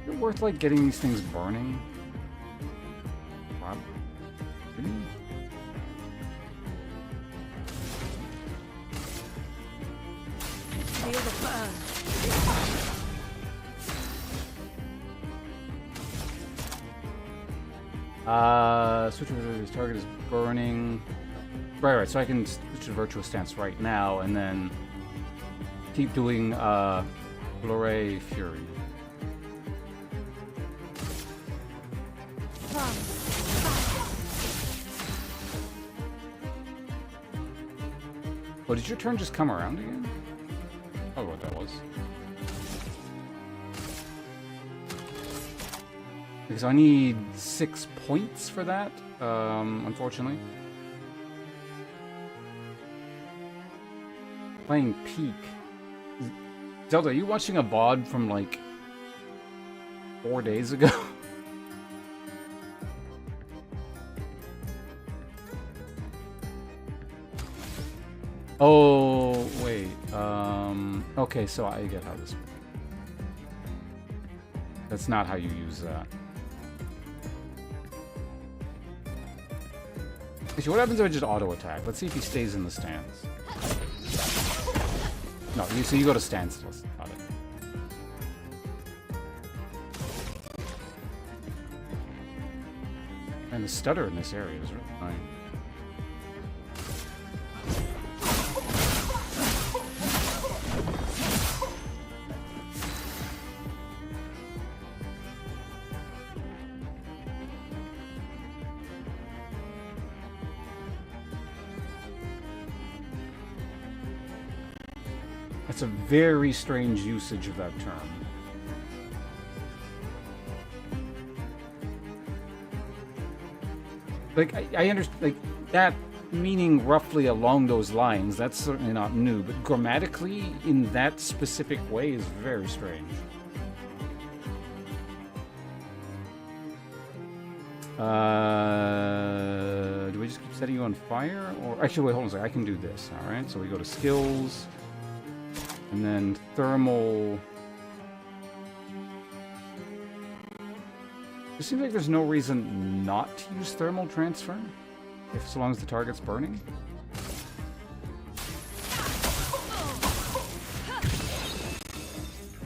Is it worth like getting these things burning? Wow. Feel the burn. Switch to this target is burning. Right, so I can switch to virtuous stance right now and then keep doing Flurry Fury. Oh, did your turn just come around again? Oh, what that was. Because I need 6 points for that, unfortunately. Playing Peak. Zelda, are you watching a VOD from like 4 days ago? Oh, wait. Okay, so I get how this works. That's not how you use that. Actually, what happens if I just auto attack? Let's see if he stays in the stance. No, so you go to standstill. Got it. And the stutter in this area is really annoying. That's a very strange usage of that term. Like, I understand, like, that meaning roughly along those lines, that's certainly not new, but grammatically, in that specific way, is very strange. Do we just keep setting you on fire? Or, actually, wait, hold on a second, I can do this, alright? So we go to skills, and then thermal. It seems like there's no reason not to use thermal transfer, if so long as the target's burning.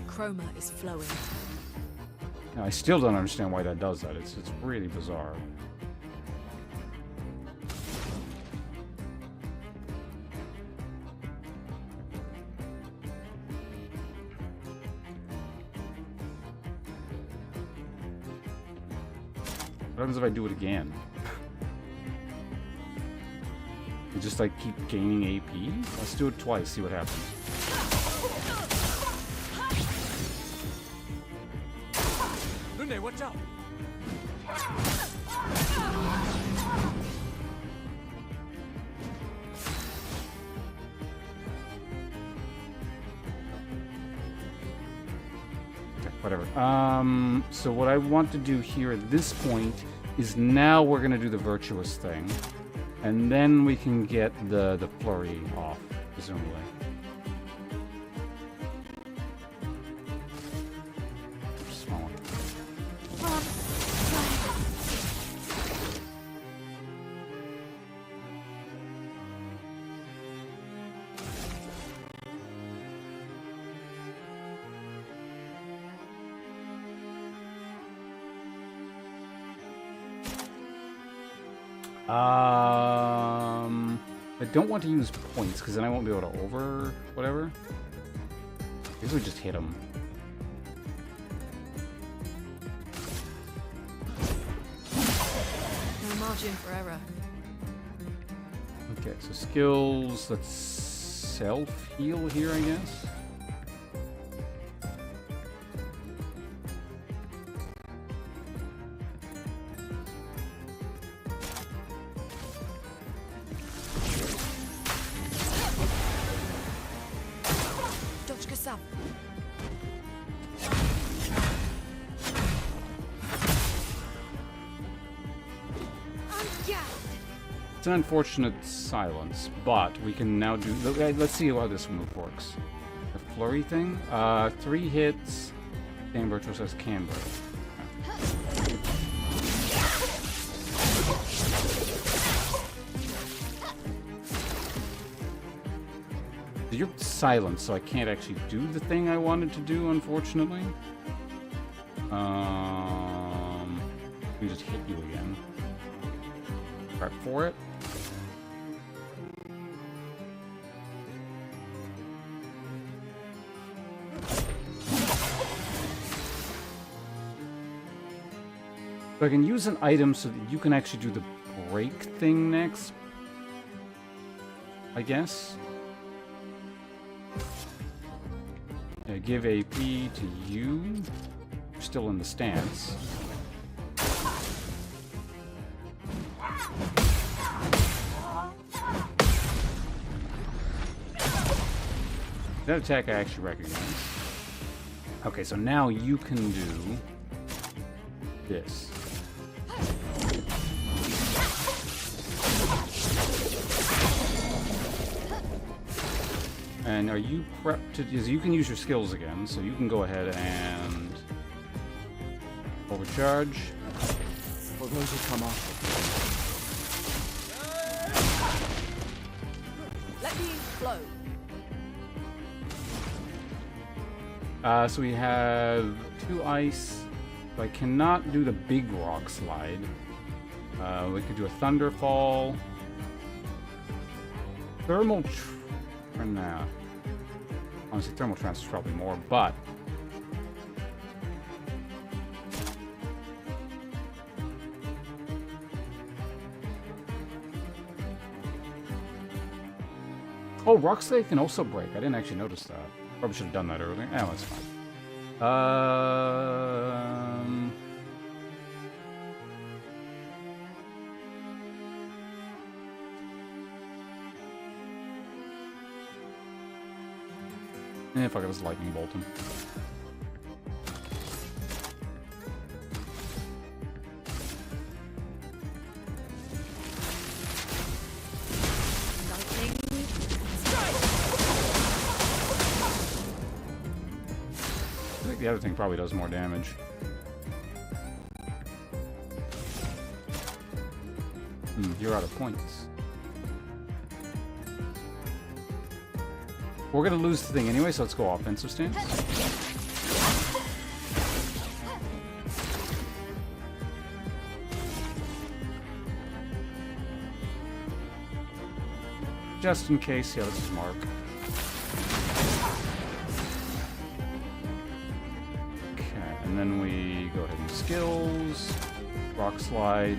Chroma is flowing. Now, I still don't understand why that does that. It's really bizarre. What happens if I do it again? You just like keep gaining AP? Let's do it twice, see what happens. Lune, watch out! Okay, whatever. So what I want to do here at this point is now we're gonna do the virtuous thing. And then we can get the flurry off, presumably. Small one. I don't want to use points because then I won't be able to over whatever. I guess we just hit him. No margin for error. Okay, so skills. Let's self-heal here, I guess. It's an unfortunate silence, but we can now do... Let's see how this move works. The flurry thing? 3 hits. Game virtual says camber. You're silent, so I can't actually do the thing I wanted to do, unfortunately. We just hit you again. Prep for it. So I can use an item so that you can actually do the break thing next, I guess. Yeah, give AP to you. You're still in the stance. That attack I actually recognize. Okay, so now you can do this. And are you prepped to... You can use your skills again, so you can go ahead and overcharge. For those who come after. Let me flow. So we have 2 ice. So I cannot do the big rock slide. We could do a thunderfall. Thermal... Nah. Honestly, thermal trance is probably more, but... Oh, rock slide can also break. I didn't actually notice that. Probably should have done that earlier. Oh, that's fine. Fuck it, let's lightning bolt him. I think the other thing probably does more damage. You're out of points. We're gonna lose the thing anyway, so let's go offensive stance. Just in case, yeah, this is Mark. Okay, and then we go ahead and skills, rock slide.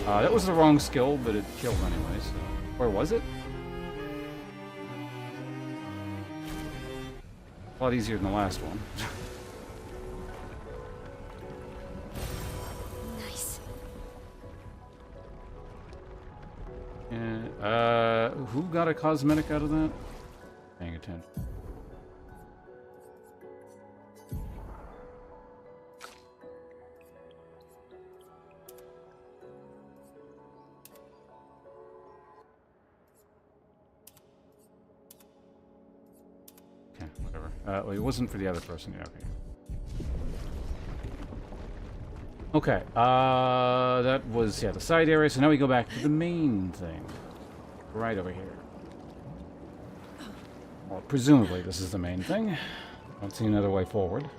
That was the wrong skill, but it killed anyway, so... Where was it? A lot easier than the last one. Nice. Yeah, who got a cosmetic out of that? Paying attention. Okay, whatever. Well, it wasn't for the other person. Yeah, okay. Okay, that was, yeah, the side area. So now we go back to the main thing. Right over here. Well, presumably this is the main thing. I don't see another way forward.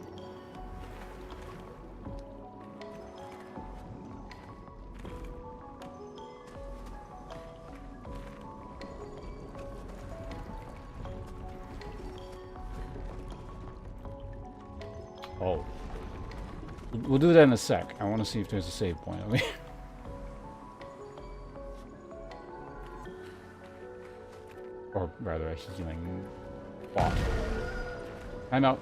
Oh. We'll do that in a sec. I want to see if there's a save point over here. Or rather, a healing spot. I'm out.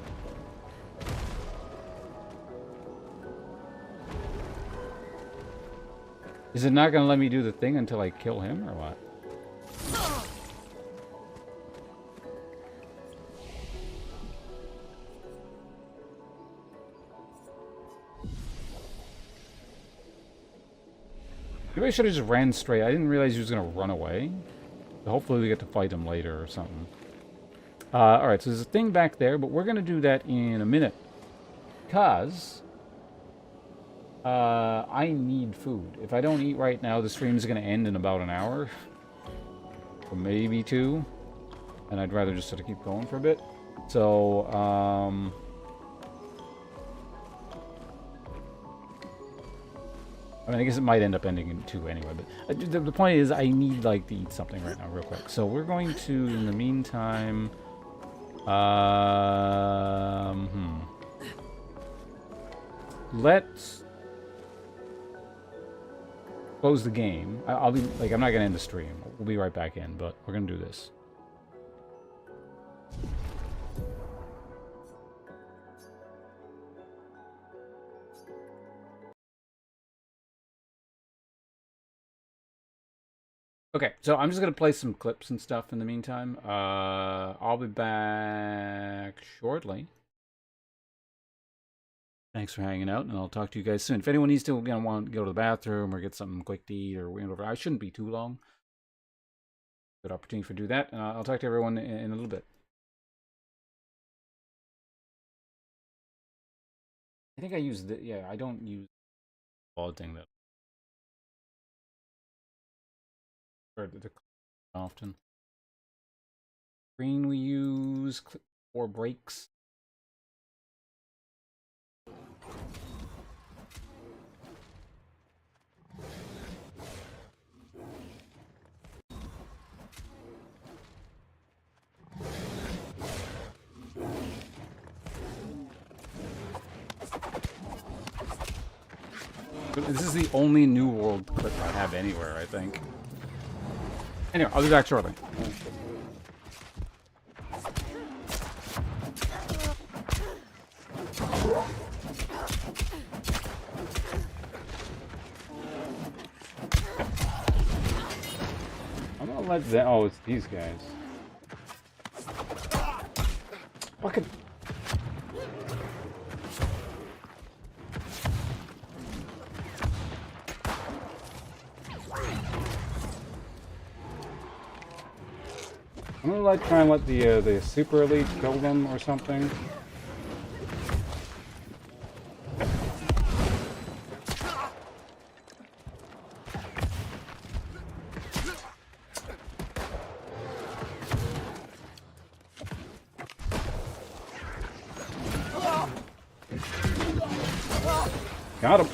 Is it not going to let me do the thing until I kill him, or what? Maybe I should have just ran straight. I didn't realize he was going to run away. So hopefully we get to fight him later or something. Alright, so there's a thing back there, but we're going to do that in a minute. Because I need food. If I don't eat right now, the stream's going to end in about an hour. Or maybe 2. And I'd rather just sort of keep going for a bit. So, I mean, I guess it might end up ending in 2 anyway, but the point is I need, like, to eat something right now real quick. So we're going to, in the meantime, let's close the game. I'll be, like, I'm not going to end the stream. We'll be right back in, but we're going to do this. Okay, so I'm just going to play some clips and stuff in the meantime. I'll be back shortly. Thanks for hanging out, and I'll talk to you guys soon. If anyone needs to, want to go to the bathroom or get something quick to eat or whatever, I shouldn't be too long. Good opportunity for do that, and I'll talk to everyone in a little bit. I think I use the, yeah, I don't use the odd thing though. Or the often. Green we use for brakes. This is the only New World clip I have anywhere, I think. Anyway, I'll be back shortly. I'm gonna let them. Oh, it's these guys. Fucking. I'm gonna try and let the super elite kill them or something. Got him.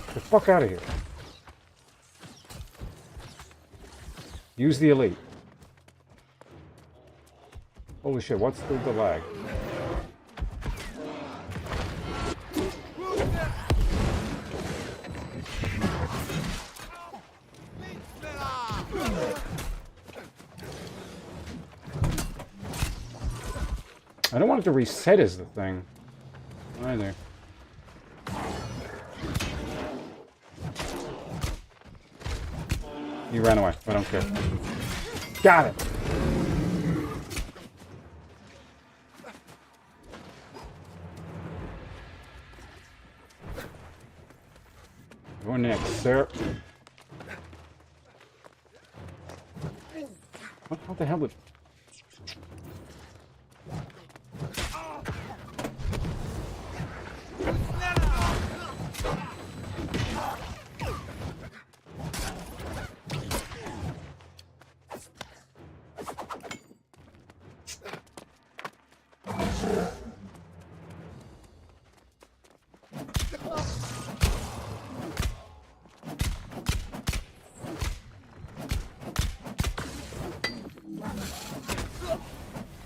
Get the fuck out of here. Use the elite. Holy shit, what's the lag? I don't want it to reset as the thing. Either. He ran away. I don't care. Got it! You're next, sir. What the hell would...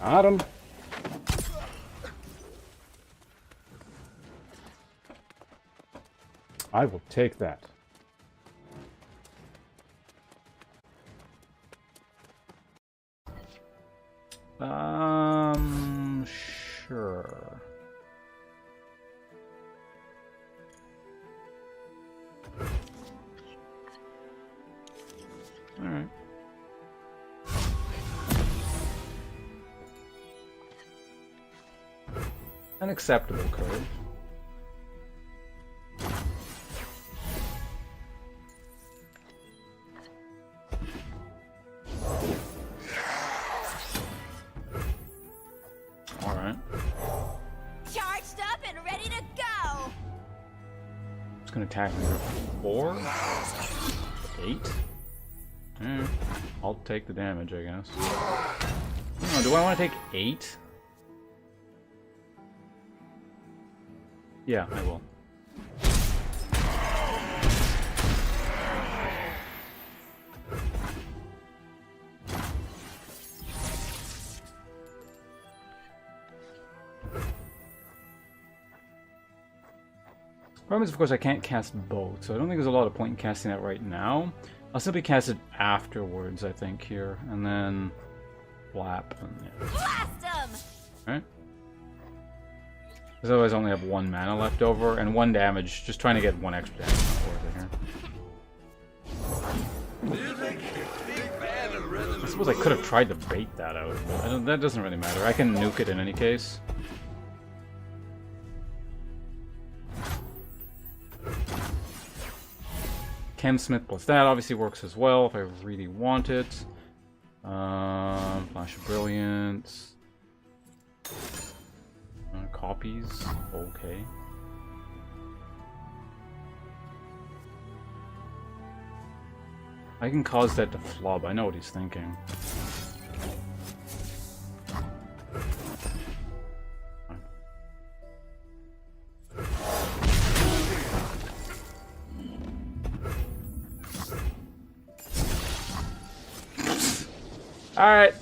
Got him. I will take that. Sure. All right. An acceptable code. Alright. Charged up and ready to go! It's gonna attack me with 4? 8? I'll take the damage, I guess. Oh, do I want to take 8? Yeah, I will. Problem is, of course, I can't cast both, so I don't think there's a lot of point in casting that right now. I'll simply cast it afterwards, I think, here, and then flap. And, yeah. Blast 'em! Alright. Because otherwise I only have 1 mana left over, and 1 damage. Just trying to get 1 extra damage. Not worth it here. I suppose I could have tried to bait that out, but that doesn't really matter. I can nuke it in any case. Chemsmith plus that obviously works as well if I really want it. Flash of Brilliance. Copies. Okay. I can cause that to flub. I know what he's thinking. Alright.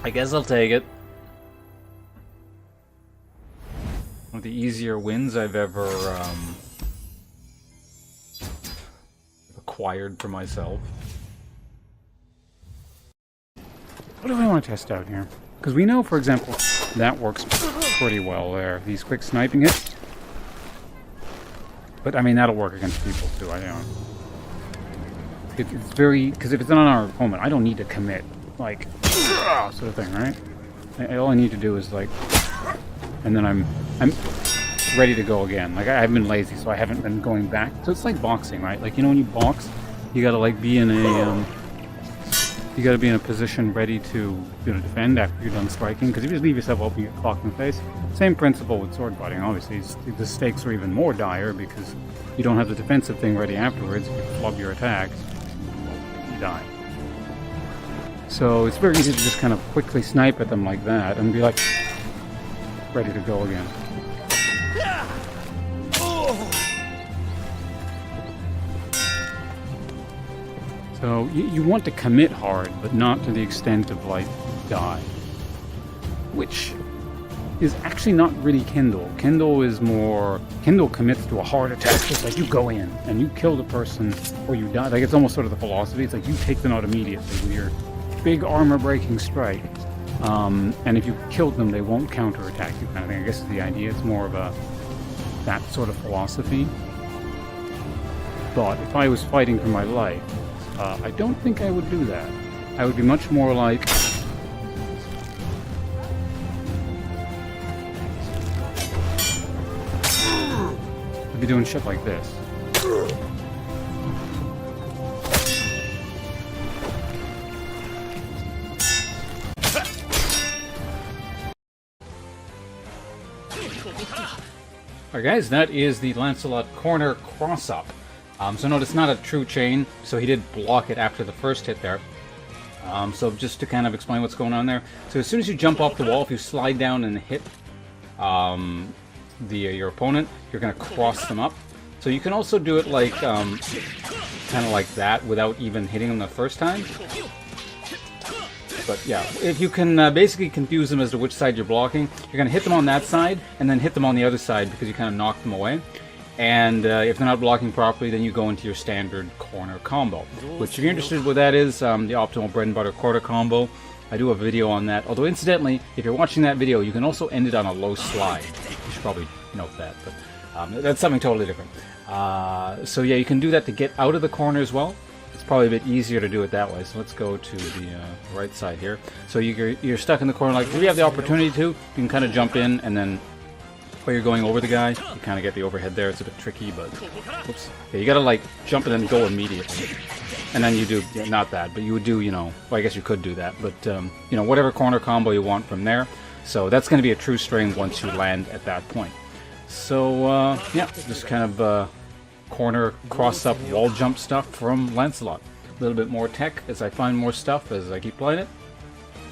I guess I'll take it. One of the easier wins I've ever acquired for myself. What do I want to test out here? Because we know, for example, that works pretty well there. These quick sniping hits. But I mean, that'll work against people too. I don't. It's very, because if it's not on our opponent, I don't need to commit, like, sort of thing, right? All I need to do is like, and then I'm ready to go again. Like I've been lazy, so I haven't been going back. So it's like boxing, right? Like, you know, when you box, you gotta like be in a, you gotta be in a position ready to, you know, defend after you're done striking. Because if you just leave yourself open, you get clocked in the face. Same principle with sword fighting. Obviously, the stakes are even more dire because you don't have the defensive thing ready afterwards. If you flub your attacks, you die. So it's very easy to just kind of quickly snipe at them like that and be like, ready to go again. So you want to commit hard, but not to the extent of like die. Which is actually not really Kindle. Kindle commits to a hard attack. It's like you go in and you kill the person or you die. Like, it's almost sort of the philosophy. It's like you take them out immediately with your big armor-breaking strike. And if you killed them, they won't counterattack you, kind of thing. I guess is the idea. It's more of that sort of philosophy. But if I was fighting for my life, I don't think I would do that. I would be much more like... I'd be doing shit like this. Alright guys, that is the Lancelot corner cross-up. So note it's not a true chain, so he did block it after the first hit there. So just to kind of explain what's going on there. So as soon as you jump off the wall, if you slide down and hit your opponent, you're going to cross them up. So you can also do it like kind of like that without even hitting them the first time. But yeah, if you can basically confuse them as to which side you're blocking, you're going to hit them on that side and then hit them on the other side because you kind of knocked them away. And if they're not blocking properly, then you go into your standard corner combo. Which, if you're interested in what that is, the optimal bread and butter quarter combo, I do have a video on that. Although, incidentally, if you're watching that video, you can also end it on a low slide. You should probably note that, but that's something totally different. So yeah, you can do that to get out of the corner as well. It's probably a bit easier to do it that way. So let's go to the right side here. So you're stuck in the corner. Like, if you have the opportunity to, you can kind of jump in and then... while you're going over the guy, you kind of get the overhead there. It's a bit tricky, but whoops. Yeah, you gotta like jump and then go immediately, and then you do not that, but you would do, you know. Well, I guess you could do that, but you know, whatever corner combo you want from there. So that's going to be a true string once you land at that point. So yeah, just kind of corner cross up wall jump stuff from Lancelot. A little bit more tech as I find more stuff as I keep playing it.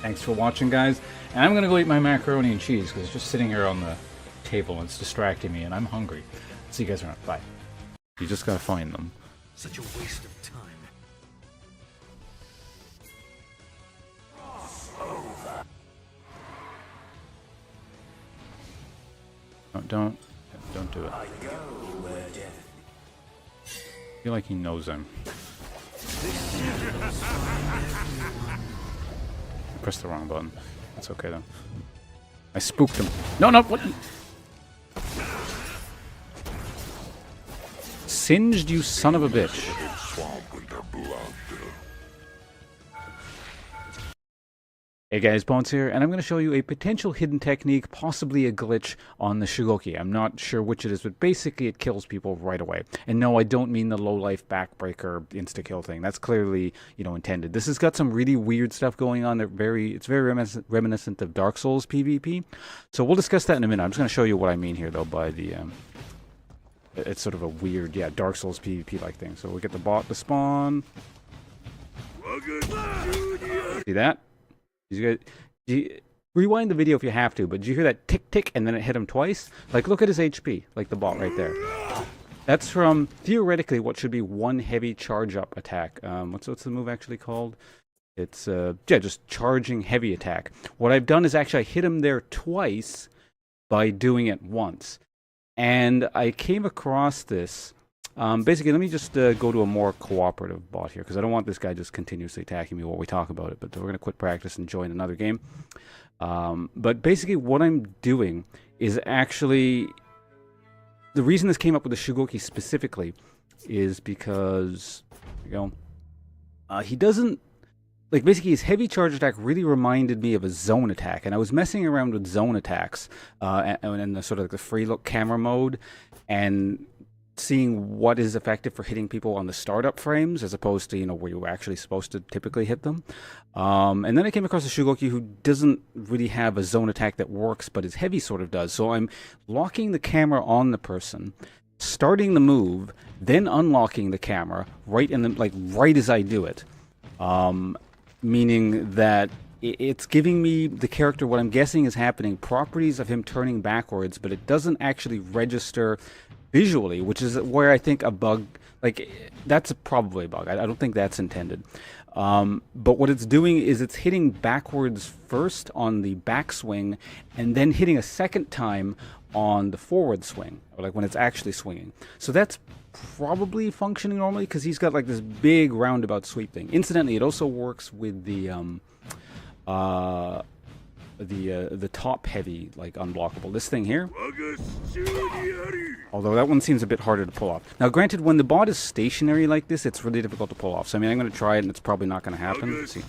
Thanks for watching, guys, and I'm gonna go eat my macaroni and cheese because it's just sitting here on the table and it's distracting me and I'm hungry. See you guys around. Bye. You just gotta find them. Such a waste of time. Don't do it. I feel like he knows him. I pressed the wrong button. That's okay though. I spooked him. No, what? Singed, you son of a bitch. Hey guys, Bones here, and I'm going to show you a potential hidden technique, possibly a glitch on the Shugoki. I'm not sure which it is, but basically it kills people right away. And no, I don't mean the low-life backbreaker insta-kill thing. That's clearly, you know, intended. This has got some really weird stuff going on. It's very reminiscent of Dark Souls PvP. So we'll discuss that in a minute. I'm just going to show you what I mean here, though, by the... it's sort of a weird, yeah, Dark Souls PvP-like thing. So we'll get the bot to spawn. See that? Rewind the video if you have to, but did you hear that tick tick and then it hit him twice? Like, look at his HP, like the bot right there. That's from, theoretically, what should be one heavy charge up attack. What's the move actually called? It's, yeah, just charging heavy attack. What I've done is actually I hit him there twice by doing it once. And I came across this. Basically, let me just go to a more cooperative bot here, because I don't want this guy just continuously attacking me while we talk about it, but we're going to quit practice and join another game. But basically, what I'm doing is actually... The reason this came up with the Shugoki specifically is because... There you go. He doesn't... Like, basically, his heavy charge attack really reminded me of a zone attack, and I was messing around with zone attacks and the sort of like the free look camera mode, and seeing what is effective for hitting people on the startup frames as opposed to, you know, where you're actually supposed to typically hit them. And then I came across a Shugoki who doesn't really have a zone attack that works, but his heavy sort of does. So I'm locking the camera on the person, starting the move, then unlocking the camera right as I do it. Meaning that it's giving me the character what I'm guessing is happening, properties of him turning backwards, but it doesn't actually register visually, which is where I think a bug, like, that's probably a bug. I don't think that's intended. But what it's doing is it's hitting backwards first on the backswing and then hitting a second time on the forward swing, or like when it's actually swinging. So that's probably functioning normally because he's got like this big roundabout sweep thing. Incidentally, it also works with the top heavy, like unblockable. This thing here. Although that one seems a bit harder to pull off. Now granted, when the bot is stationary like this, it's really difficult to pull off. So I mean, I'm going to try it and it's probably not going to happen. Let's see.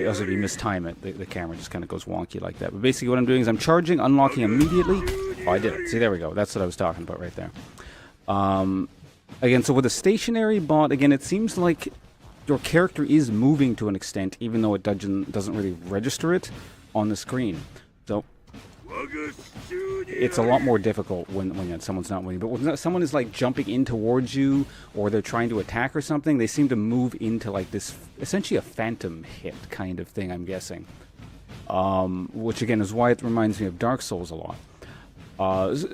Also, if you mistime it, the camera just kind of goes wonky like that. But basically what I'm doing is I'm charging, unlocking immediately. Oh, I did it. See, there we go. That's what I was talking about right there. Again, so with a stationary bot, again, it seems like your character is moving to an extent, even though it doesn't really register it on the screen. So it's a lot more difficult when someone's not moving. But when someone is like jumping in towards you, or they're trying to attack or something, they seem to move into like this, essentially a phantom hit kind of thing, I'm guessing. Which again is why it reminds me of Dark Souls a lot.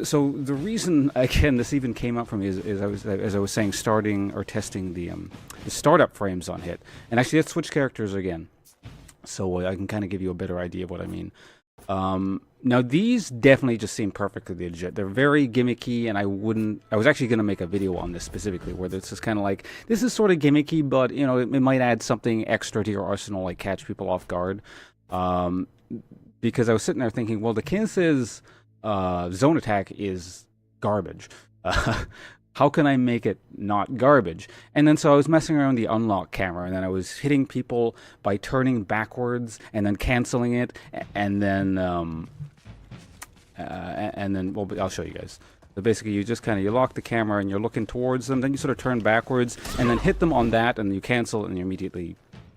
So the reason, again, this even came up for me is as I was saying, starting or testing the startup frames on Hit. And actually let's switch characters again, so I can kind of give you a better idea of what I mean. Now these definitely just seem perfectly legit. They're very gimmicky, and I was actually going to make a video on this specifically, where this is kind of like, this is sort of gimmicky, but you know, it might add something extra to your arsenal, like catch people off guard. Because I was sitting there thinking, well, the Kinz's zone attack is garbage. How can I make it not garbage? And then so I was messing around with the unlock camera, and then I was hitting people by turning backwards and then canceling it, and then well, I'll show you guys. So basically, you just kind of, you lock the camera and you're looking towards them, then you sort of turn backwards and then hit them on that, and you cancel, and you immediately,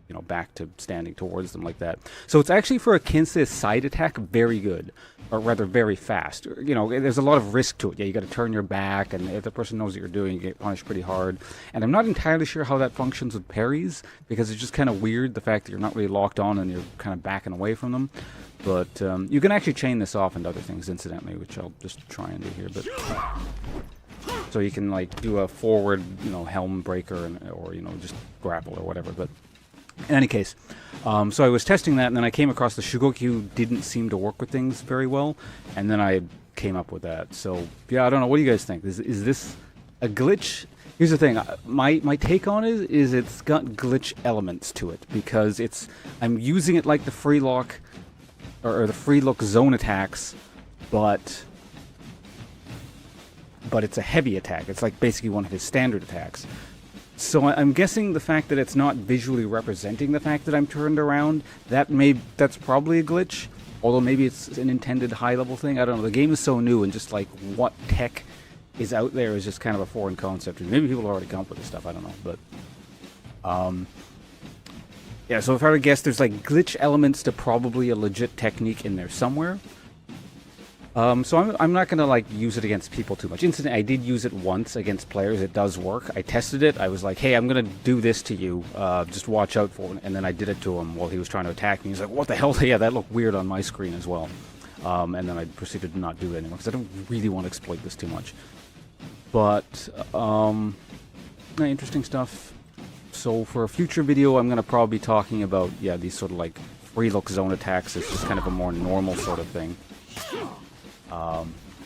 you know, back to standing towards them like that. So it's actually, for a Kinz's side attack, very good, or rather very fast. You know, there's a lot of risk to it. Yeah, you got to turn your back, and if the person knows what you're doing, you get punished pretty hard. And I'm not entirely sure how that functions with parries, because it's just kind of weird, the fact that you're not really locked on and you're kind of backing away from them. But you can actually chain this off into other things, incidentally, which I'll just try and do here. But so you can like do a forward, you know, helm breaker, or you know, just grapple or whatever. But in any case, so I was testing that, and then I came across the Shugokyu didn't seem to work with things very well, and then I came up with that. So yeah, I don't know. What do you guys think? Is this a glitch? Here's the thing. My take on it is it's got glitch elements to it, because I'm using it like the free lock or the free look zone attacks, but it's a heavy attack. It's like basically one of his standard attacks. So I'm guessing the fact that it's not visually representing the fact that I'm turned around, that's probably a glitch. Although maybe it's an intended high-level thing. I don't know. The game is so new, and just like what tech is out there is just kind of a foreign concept. Maybe people have already come up with this stuff. I don't know. But yeah. So if I were to guess, there's like glitch elements to probably a legit technique in there somewhere. So I'm not going to like use it against people too much. Incidentally, I did use it once against players. It does work. I tested it. I was like, hey, I'm going to do this to you. Just watch out for it. And then I did it to him while he was trying to attack me. He's like, what the hell? Yeah, that looked weird on my screen as well. And then I proceeded to not do it anymore, because I don't really want to exploit this too much. But, interesting stuff. So for a future video, I'm going to probably be talking about, yeah, these sort of like free look zone attacks. It's just kind of a more normal sort of thing. I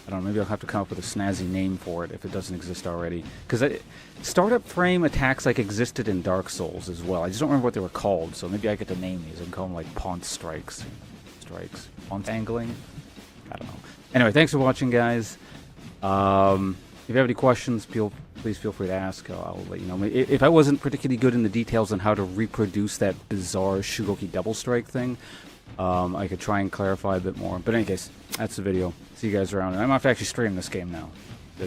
don't know, maybe I'll have to come up with a snazzy name for it if it doesn't exist already. Because startup frame attacks like existed in Dark Souls as well. I just don't remember what they were called, so maybe I get to name these. I can call them like Ponce Strikes. Ponce Angling? I don't know. Anyway, thanks for watching, guys. If you have any questions, please feel free to ask. I'll let you know. If I wasn't particularly good in the details on how to reproduce that bizarre Shugoki double strike thing, I could try and clarify a bit more. But in any case, that's the video. See you guys around. And I'm going to actually stream this game now.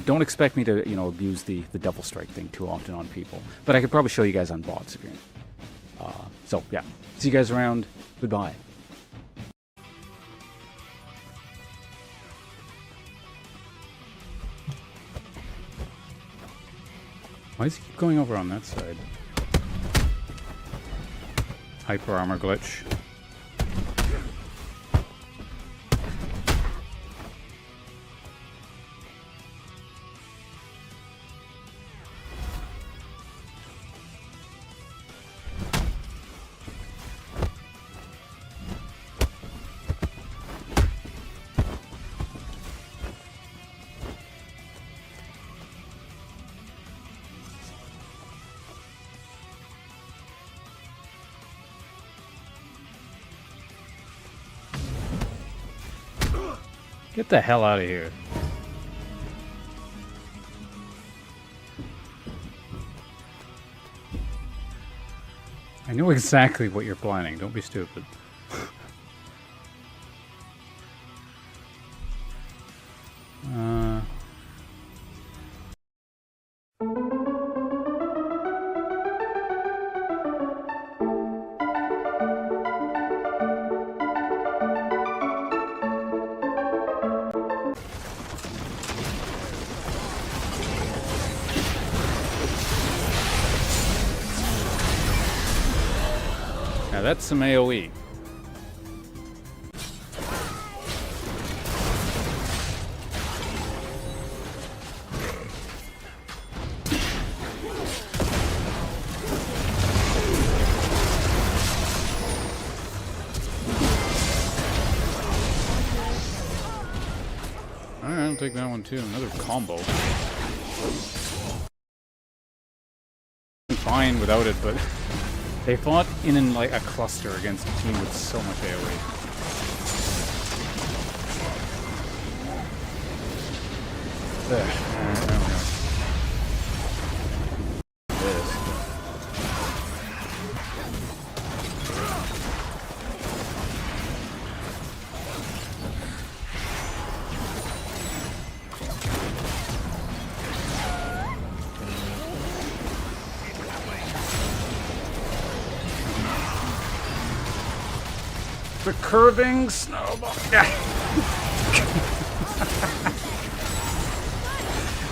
Don't expect me to, you know, abuse the double strike thing too often on people. But I could probably show you guys on bots again. So, yeah. See you guys around. Goodbye. Why does he keep going over on that side? Hyper armor glitch. Get the hell out of here. I know exactly what you're planning. Don't be stupid. Now that's some AoE. Alright, I'll take that one too. Another combo. Fine without it, but they fought in like a cluster against a team with so much AoE. I don't know. The curving snowball.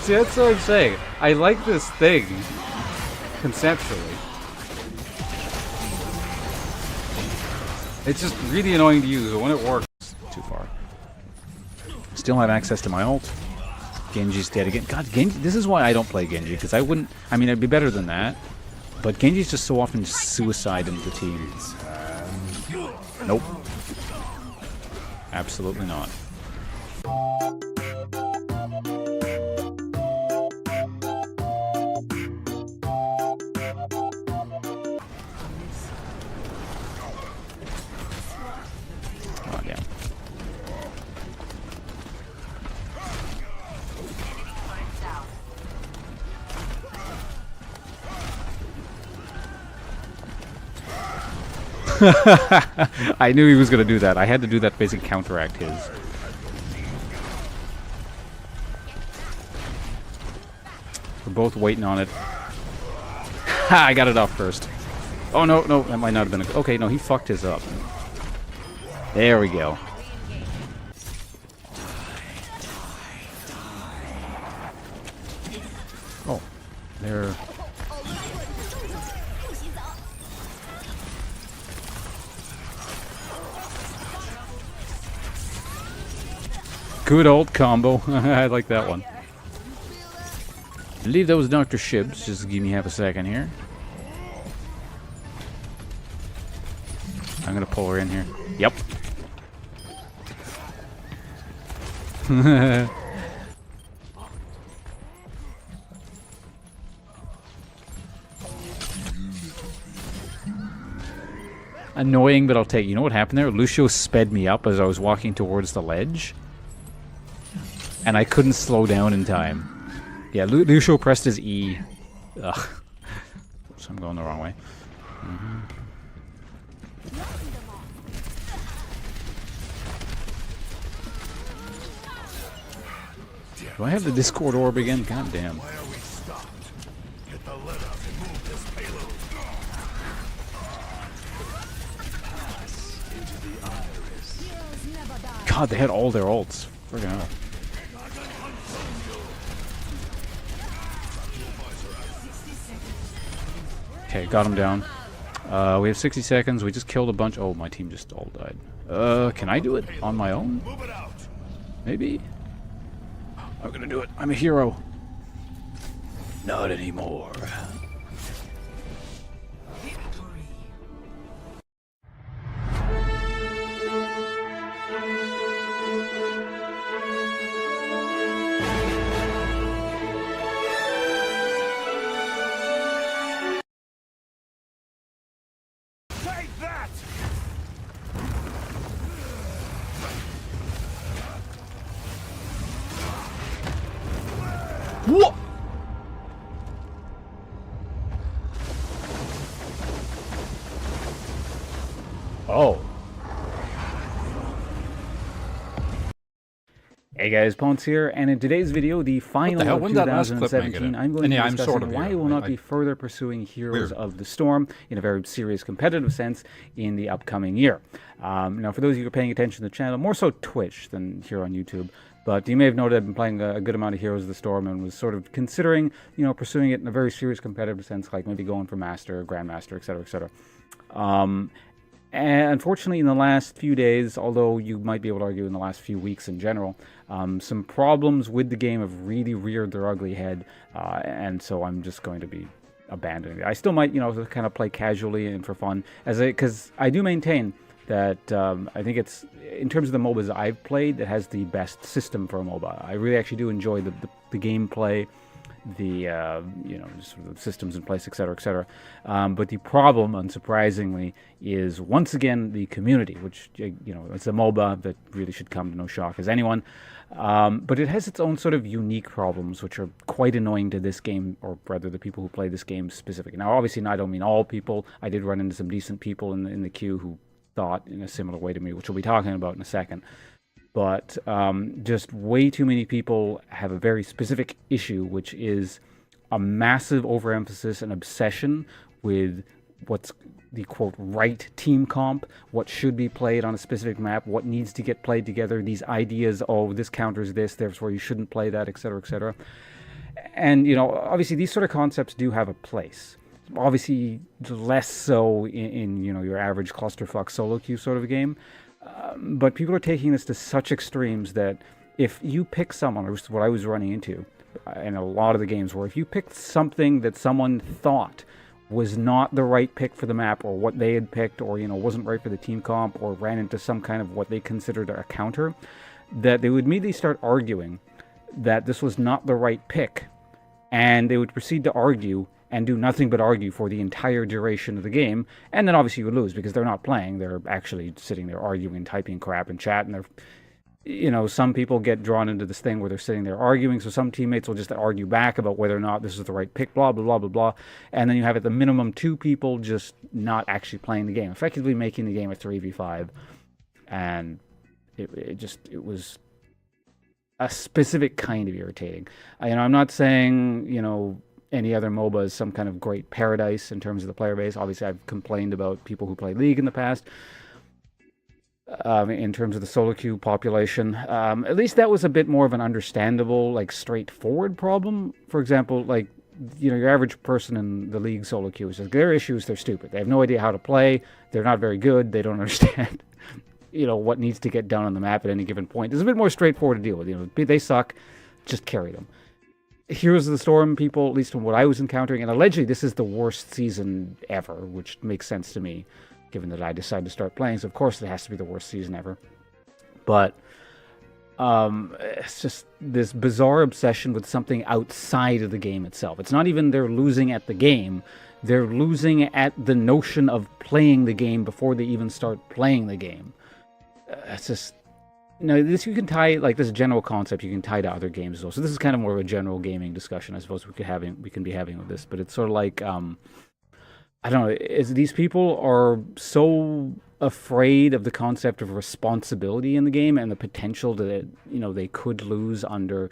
See, that's what I'm saying. I like this thing conceptually. It's just really annoying to use, but when it works, too far. Still have access to my ult. Genji's dead again. God, Genji. This is why I don't play Genji, because I wouldn't. I mean, I'd be better than that. But Genji's just so often suicide into the team. Nope. Absolutely not. Oh, damn. I knew he was going to do that. I had to do that basic counteract his. We're both waiting on it. Ha! I got it off first. Oh, no, no. That might not have been a... Okay, no, he fucked his up. There we go. Oh. There... Good old combo. I like that one. I believe that was Dr. Shibs. Just give me half a second here. I'm gonna pull her in here. Yep. Annoying, but I'll take. You know what happened there? Lucio sped me up as I was walking towards the ledge. And I couldn't slow down in time. Yeah, Lucio pressed his E. Ugh. Oops, I'm going the wrong way. Do I have the Discord orb again? God damn. God, they had all their ults. Friggin' hell. Okay, got him down. We have 60 seconds. We just killed a bunch. Oh, my team just all died. Can I do it on my own? Maybe? I'm gonna do it. I'm a hero. Not anymore. What? Oh. Hey guys, Ponce here, and in today's video, the final hell? of When did that last clip make it 2017, in? I'm going And to yeah, be I'm discussing sort of why here. I will not I- be further pursuing Heroes Weird. of the Storm in a very serious competitive sense in the upcoming year. Now, for those of you who are paying attention to the channel, more so Twitch than here on YouTube, but you may have noted I've been playing a good amount of Heroes of the Storm and was sort of considering, pursuing it in a very serious competitive sense, like maybe going for Master, Grandmaster, etc., etc. And unfortunately, in the last few days, although you might be able to argue in the last few weeks in general, some problems with the game have really reared their ugly head, and so I'm just going to be abandoning it. I still might, kind of play casually and for fun, because I do maintain that I think it's, in terms of the MOBAs I've played, it has the best system for a MOBA. I really actually do enjoy the gameplay, the just sort of the systems in place, etc., etc. But the problem, unsurprisingly, is once again the community, which it's a MOBA that really should come to no shock as anyone. But it has its own sort of unique problems, which are quite annoying to this game, or rather the people who play this game specifically. Now, obviously, I don't mean all people. I did run into some decent people in the queue who thought in a similar way to me, which we'll be talking about in a second. But just way too many people have a very specific issue, which is a massive overemphasis and obsession with what's the, quote, right team comp, what should be played on a specific map, what needs to get played together, these ideas, oh, this counters this, therefore you shouldn't play that, etc., etc. And, obviously these sort of concepts do have a place. Obviously less so in your average clusterfuck solo queue sort of a game. But people are taking this to such extremes that if you pick someone, which is what I was running into in a lot of the games, where if you picked something that someone thought was not the right pick for the map, or what they had picked, or wasn't right for the team comp, or ran into some kind of what they considered a counter, that they would immediately start arguing that this was not the right pick, and they would proceed to argue and do nothing but argue for the entire duration of the game, and then obviously you would lose because they're not playing, they're actually sitting there arguing, typing crap in chat, and they're, some people get drawn into this thing where they're sitting there arguing, so some teammates will just argue back about whether or not this is the right pick, blah, blah, blah, blah, blah, and then you have at the minimum 2 people just not actually playing the game, effectively making the game a 3v5, and it was a specific kind of irritating. I'm not saying, any other MOBA is some kind of great paradise in terms of the player base. Obviously, I've complained about people who play League in the past. In terms of the solo queue population, at least that was a bit more of an understandable, straightforward problem. For example, your average person in the League solo queue is just, their issues, they're stupid. They have no idea how to play. They're not very good. They don't understand, what needs to get done on the map at any given point. It's a bit more straightforward to deal with. They suck. Just carry them. Heroes of the Storm people, at least from what I was encountering, and allegedly this is the worst season ever, which makes sense to me, given that I decided to start playing, so of course it has to be the worst season ever. But it's just this bizarre obsession with something outside of the game itself. It's not even they're losing at the game, they're losing at the notion of playing the game before they even start playing the game. It's just... this you can tie, this general concept, you can tie to other games as well. So this is kind of more of a general gaming discussion, I suppose we can be having with this. But it's sort of I don't know, these people are so afraid of the concept of responsibility in the game and the potential that, they could lose under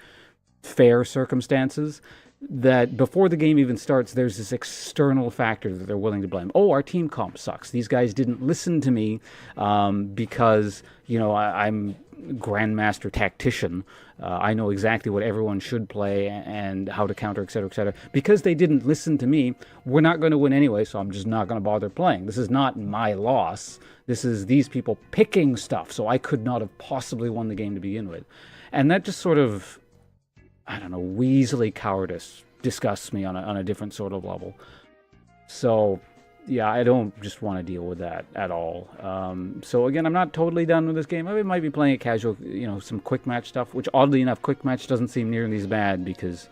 fair circumstances, that before the game even starts, there's this external factor that they're willing to blame. Oh, our team comp sucks. These guys didn't listen to me because, I'm Grandmaster Tactician. I know exactly what everyone should play and how to counter, etc., etc. Because they didn't listen to me, we're not going to win anyway, so I'm just not going to bother playing. This is not my loss. This is these people picking stuff, so I could not have possibly won the game to begin with. And that just sort of... I don't know, weaselly cowardice disgusts me on a different sort of level. So, yeah, I don't just want to deal with that at all. So, again, I'm not totally done with this game. I might be playing it casual, some quick match stuff, which, oddly enough, quick match doesn't seem nearly as bad because,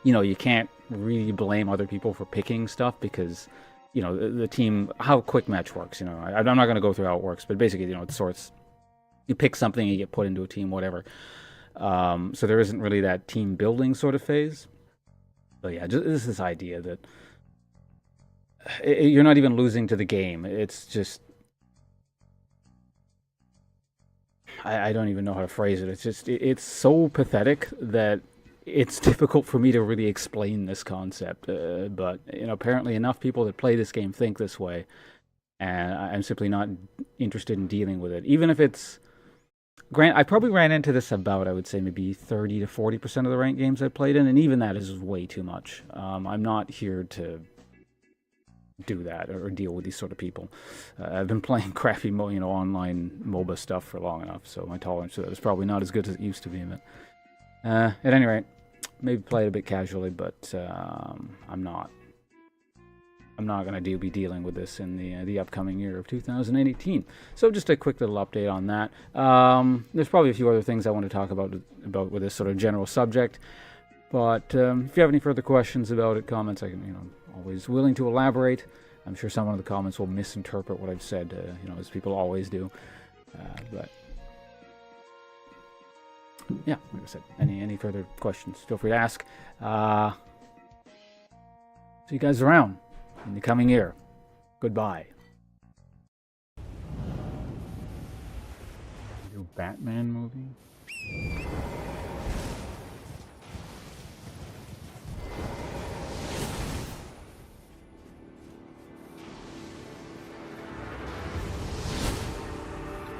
you can't really blame other people for picking stuff because, the team, how quick match works, I'm not going to go through how it works, but basically, it's sorts, you pick something, you get put into a team, whatever. So there isn't really that team building sort of phase. But yeah, just this idea that you're not even losing to the game. It's just... I don't even know how to phrase it. It's just, it's so pathetic that it's difficult for me to really explain this concept. But, you know, apparently enough people that play this game think this way. And I'm simply not interested in dealing with it. Even if it's... I probably ran into this about, I would say, maybe 30 to 40% of the ranked games I played in. And even that is way too much. I'm not here to do that or deal with these sort of people. I've been playing crappy, online MOBA stuff for long enough, so my tolerance to that is probably not as good as it used to be. But at any rate, maybe play it a bit casually, but I'm not going to be dealing with this in the upcoming year of 2018. So just a quick little update on that. There's probably a few other things I want to talk about with this sort of general subject. But if you have any further questions about it, comments, I can, always willing to elaborate. I'm sure some of the comments will misinterpret what I've said, as people always do. But yeah, like I said, any further questions, feel free to ask. See you guys around in the coming year. Goodbye. New Batman movie?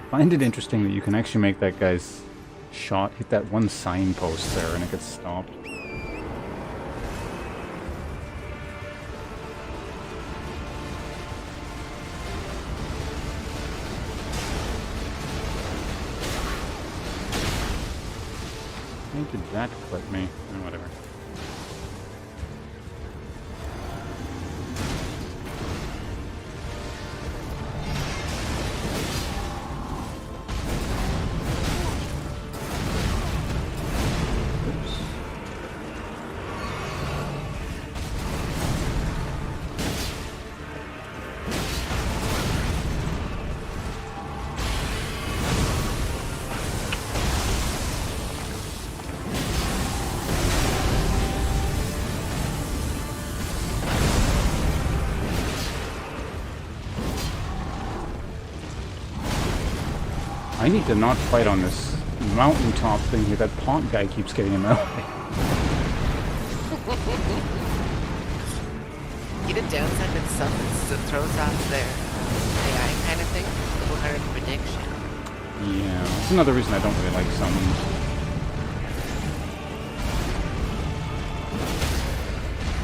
I find it interesting that you can actually make that guy's shot hit that one signpost there and it gets stopped. How did that clip me? Oh, whatever. I need to not fight on this mountaintop thing here. That pont guy keeps getting in my way. You know, downside with summons, it throws off their AI kind of thing. A little harder prediction. Yeah, that's another reason I don't really like summons.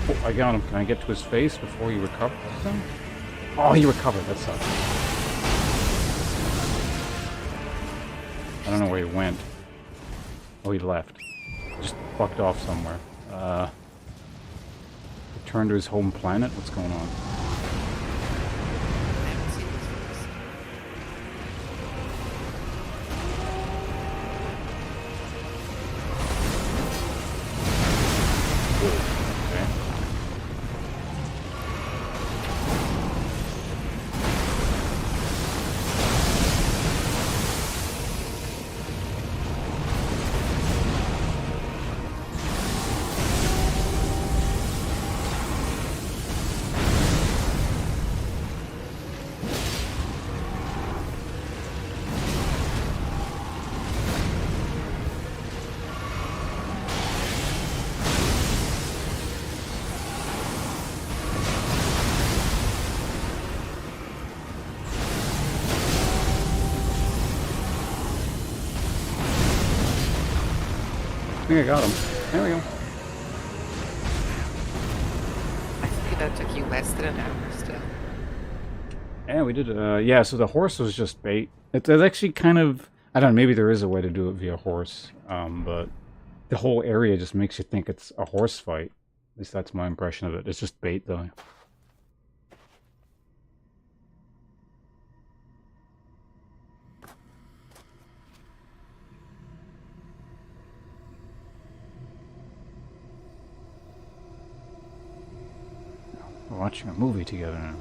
Oh, I got him. Can I get to his face before he recovers? Oh, he recovered. That sucks. I don't know where he went. Oh, he left. Just fucked off somewhere. Returned to his home planet? What's going on? I think I got him. There we go. I think that took you less than an hour still. Yeah, we did. Yeah, so the horse was just bait. It's actually kind of... I don't know, maybe there is a way to do it via horse. But the whole area just makes you think it's a horse fight. At least that's my impression of it. It's just bait, though. We're watching a movie together now.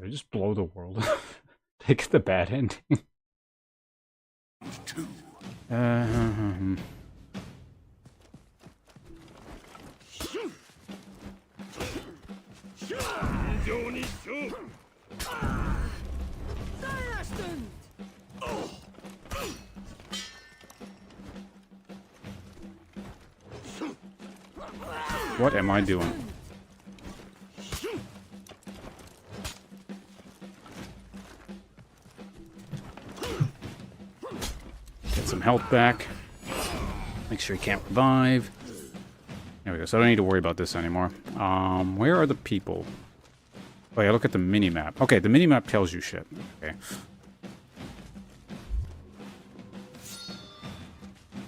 They just blow the world up. They get the bad ending. What am I doing? Get some health back. Make sure he can't revive. There we go. So I don't need to worry about this anymore. Where are the people? Oh yeah, look at the mini-map. Okay, the mini-map tells you shit. Okay.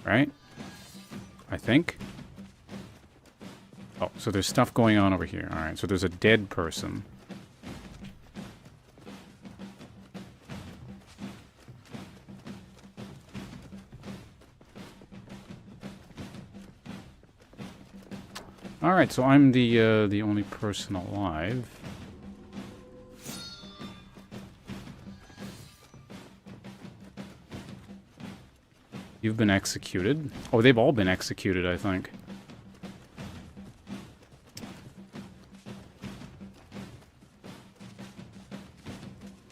Right? I think. Oh, so there's stuff going on over here. Alright, so there's a dead person. Alright, so I'm the only person alive. You've been executed. Oh, they've all been executed, I think.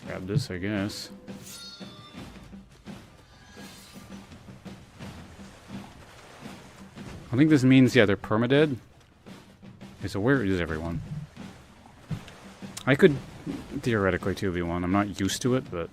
Grab this, I guess. I think this means, yeah, they're permadead. Okay, so where is everyone? I could theoretically 2v1. I'm not used to it, but...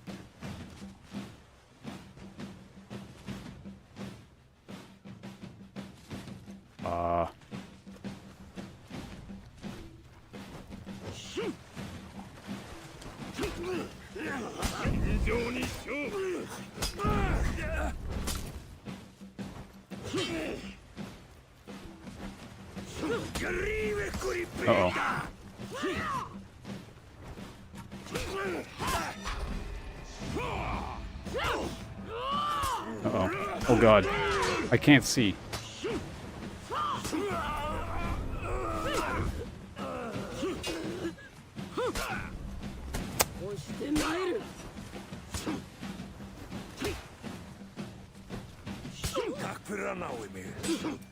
Uh-oh. Uh-oh. Oh god. I can't see.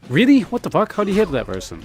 Really? What the fuck? How do you hit that person?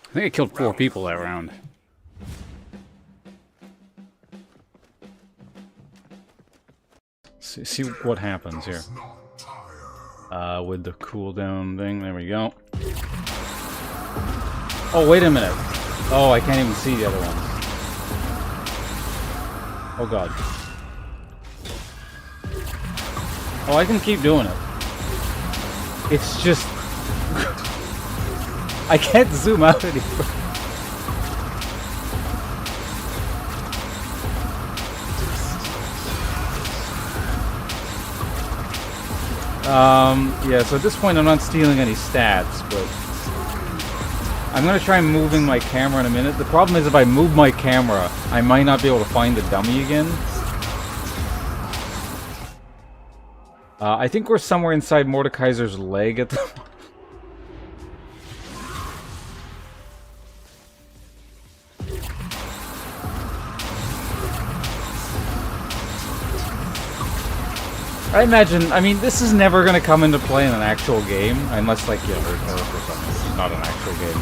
I think I killed 4 people that round. See what happens here. With the cooldown thing. There we go. Oh, wait a minute. Oh, I can't even see the other ones. Oh, God. Oh, I can keep doing it. It's just... I can't zoom out anymore. Yeah, so at this point I'm not stealing any stats, but I'm gonna try moving my camera in a minute. The problem is if I move my camera, I might not be able to find the dummy again. I think we're somewhere inside Mordekaiser's leg at the... I imagine, I mean, this is never going to come into play in an actual game, unless, like, yeah, there's Earth or something. This is not an actual game.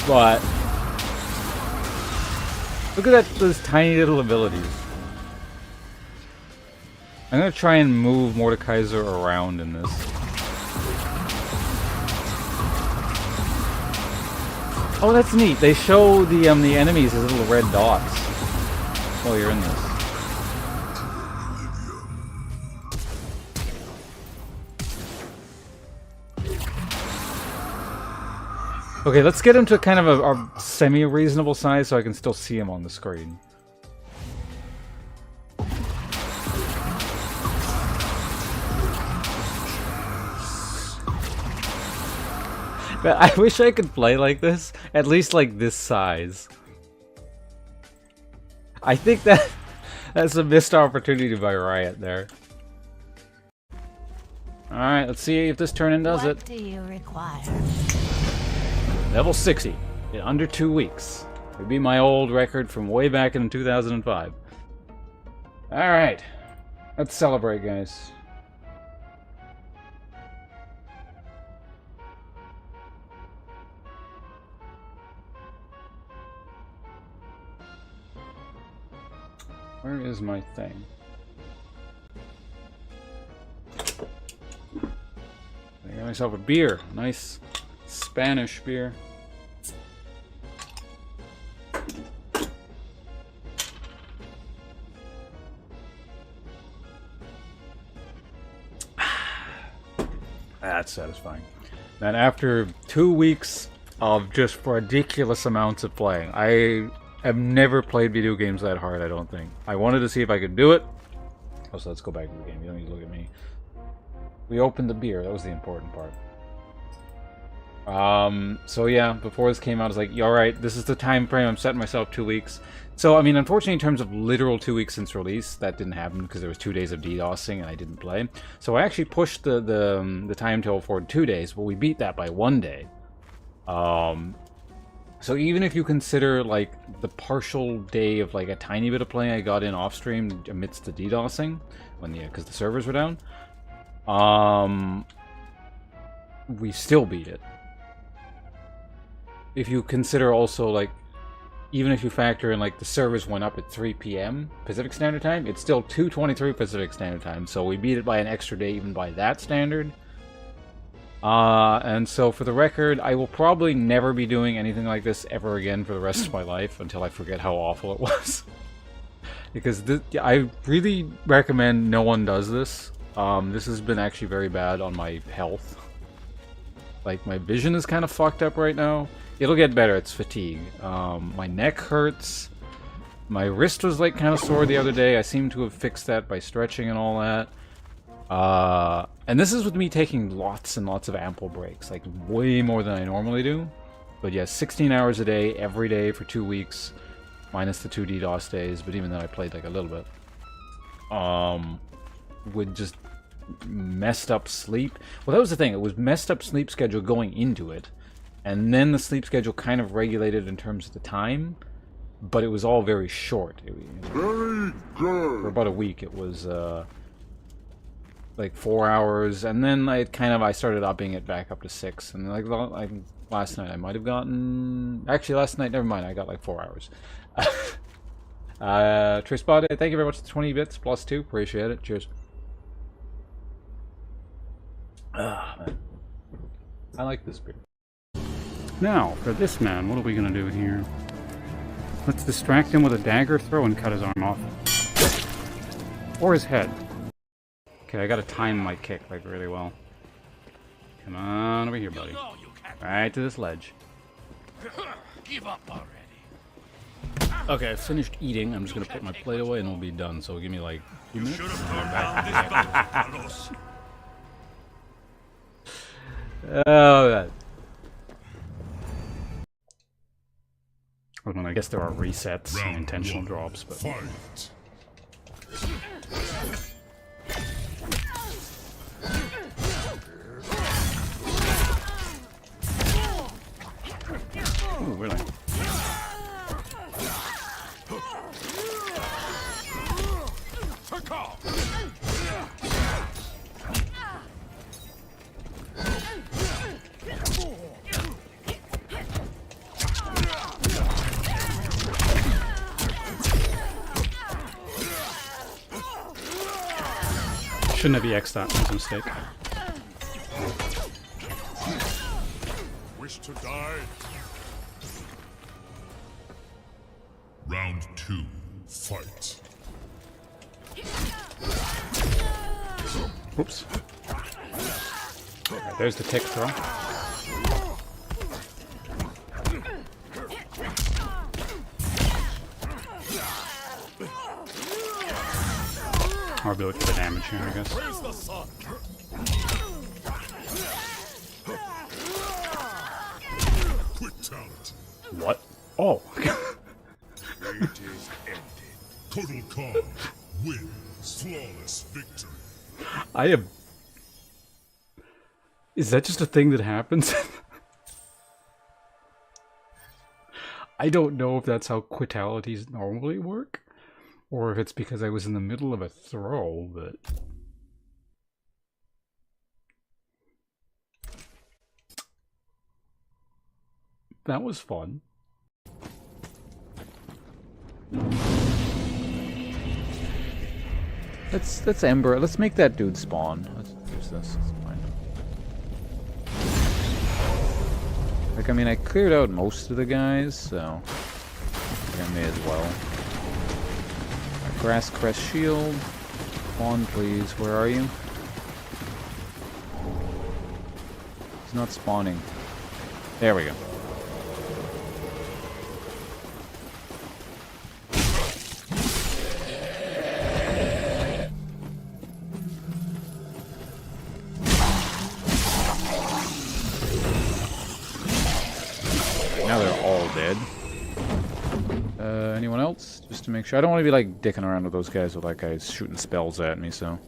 But... look at that, those tiny little abilities. I'm going to try and move Mordekaiser around in this. Oh, that's neat. They show the enemies as little red dots while you're in this. Okay, let's get him to kind of a semi-reasonable size so I can still see him on the screen. But I wish I could play like this, at least like this size. I think that's a missed opportunity by Riot there. Alright, let's see if this turn-in does it. What do you require? Level 60 in under 2 weeks. Would be my old record from way back in 2005. Alright, let's celebrate, guys. Where is my thing? I got myself a beer. Nice Spanish beer. That's satisfying. And after 2 weeks of just ridiculous amounts of playing, I have never played video games that hard, I don't think. I wanted to see if I could do it. Oh, so let's go back to the game. You don't need to look at me. We opened the beer. That was the important part. So yeah, before this came out, I was like, yeah, alright, this is the time frame. I'm setting myself 2 weeks. So, I mean, unfortunately, in terms of literal 2 weeks since release, that didn't happen because there was 2 days of DDoSing and I didn't play. So I actually pushed the time till forward 2 days, but we beat that by 1 day. So even if you consider, like, the partial day of, like, a tiny bit of playing I got in off-stream amidst the DDoSing, because the servers were down, we still beat it. If you consider also, like, even if you factor in, like, the servers went up at 3 p.m. Pacific Standard Time, it's still 2:23 Pacific Standard Time, so we beat it by an extra day even by that standard. And so for the record, I will probably never be doing anything like this ever again for the rest of my life until I forget how awful it was. Because I really recommend no one does this. This has been actually very bad on my health. Like, my vision is kind of fucked up right now. It'll get better, it's fatigue. My neck hurts. My wrist was, like, kind of sore the other day. I seem to have fixed that by stretching and all that. And this is with me taking lots and lots of ample breaks, like way more than I normally do. But yes, 16 hours a day, every day for 2 weeks, minus the 2 DDoS days, but even then I played like a little bit. With just messed up sleep. Well, that was the thing, it was messed up sleep schedule going into it, and then the sleep schedule kind of regulated in terms of the time, but it was all very short. For about a week it was, like 4 hours, and then I started upping it back up to 6, and like last night I might have gotten, actually last night, never mind, I got like 4 hours. Trispot, thank you very much for the 20 bits plus 2, appreciate it, cheers. Man. I like this beer. Now, for this man, what are we gonna do here? Let's distract him with a dagger throw and cut his arm off. Or his head. Okay, I gotta time my kick, like, really well. Come on over here, buddy. Right to this ledge. Give up already. Okay, I finished eating. I'm just gonna put my plate away and we'll be done. So give me like 2 minutes. Should have turned down this boat, Oh, God. Well, I guess there are resets and intentional drops, but... Fight. Oh, really? Shouldn't have EX'd that, it was a mistake. Wish to die? 2, fight. Oops. Alright, there's the tick throw. I'll be looking for the damage here, I guess. Quick talent. What? Oh. It is ended. Total Khan wins. Flawless victory. I am... Is that just a thing that happens? I don't know if that's how quitalities normally work, or if it's because I was in the middle of a throw, but... That was fun. Let's Ember. Let's make that dude spawn. Let's use this. It's fine. Like, I mean, I cleared out most of the guys, so I may as well. Grass Crest Shield. Spawn, please. Where are you? He's not spawning. There we go. Now they're all dead. Anyone else? Just to make sure. I don't want to be like dicking around with those guys with that guy's shooting spells at me, so.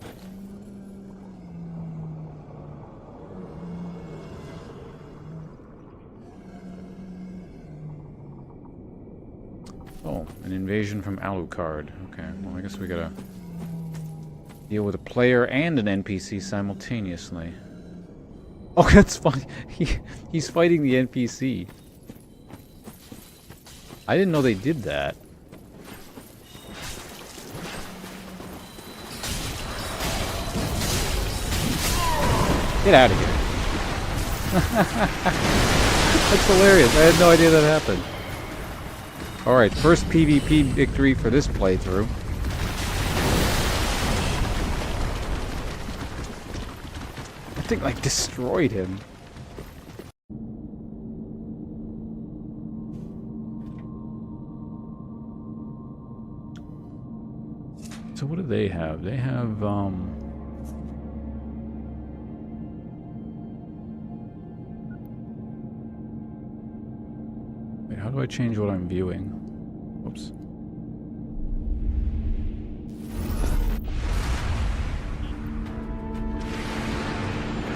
Oh, an invasion from Alucard. Okay, well I guess we gotta deal with a player and an NPC simultaneously. Oh, that's funny. He's fighting the NPC. I didn't know they did that. Get out of here. That's hilarious. I had no idea that happened. Alright, first PvP victory for this playthrough. That thing, like, destroyed him. So what do they have? They have, wait, how do I change what I'm viewing? Oops.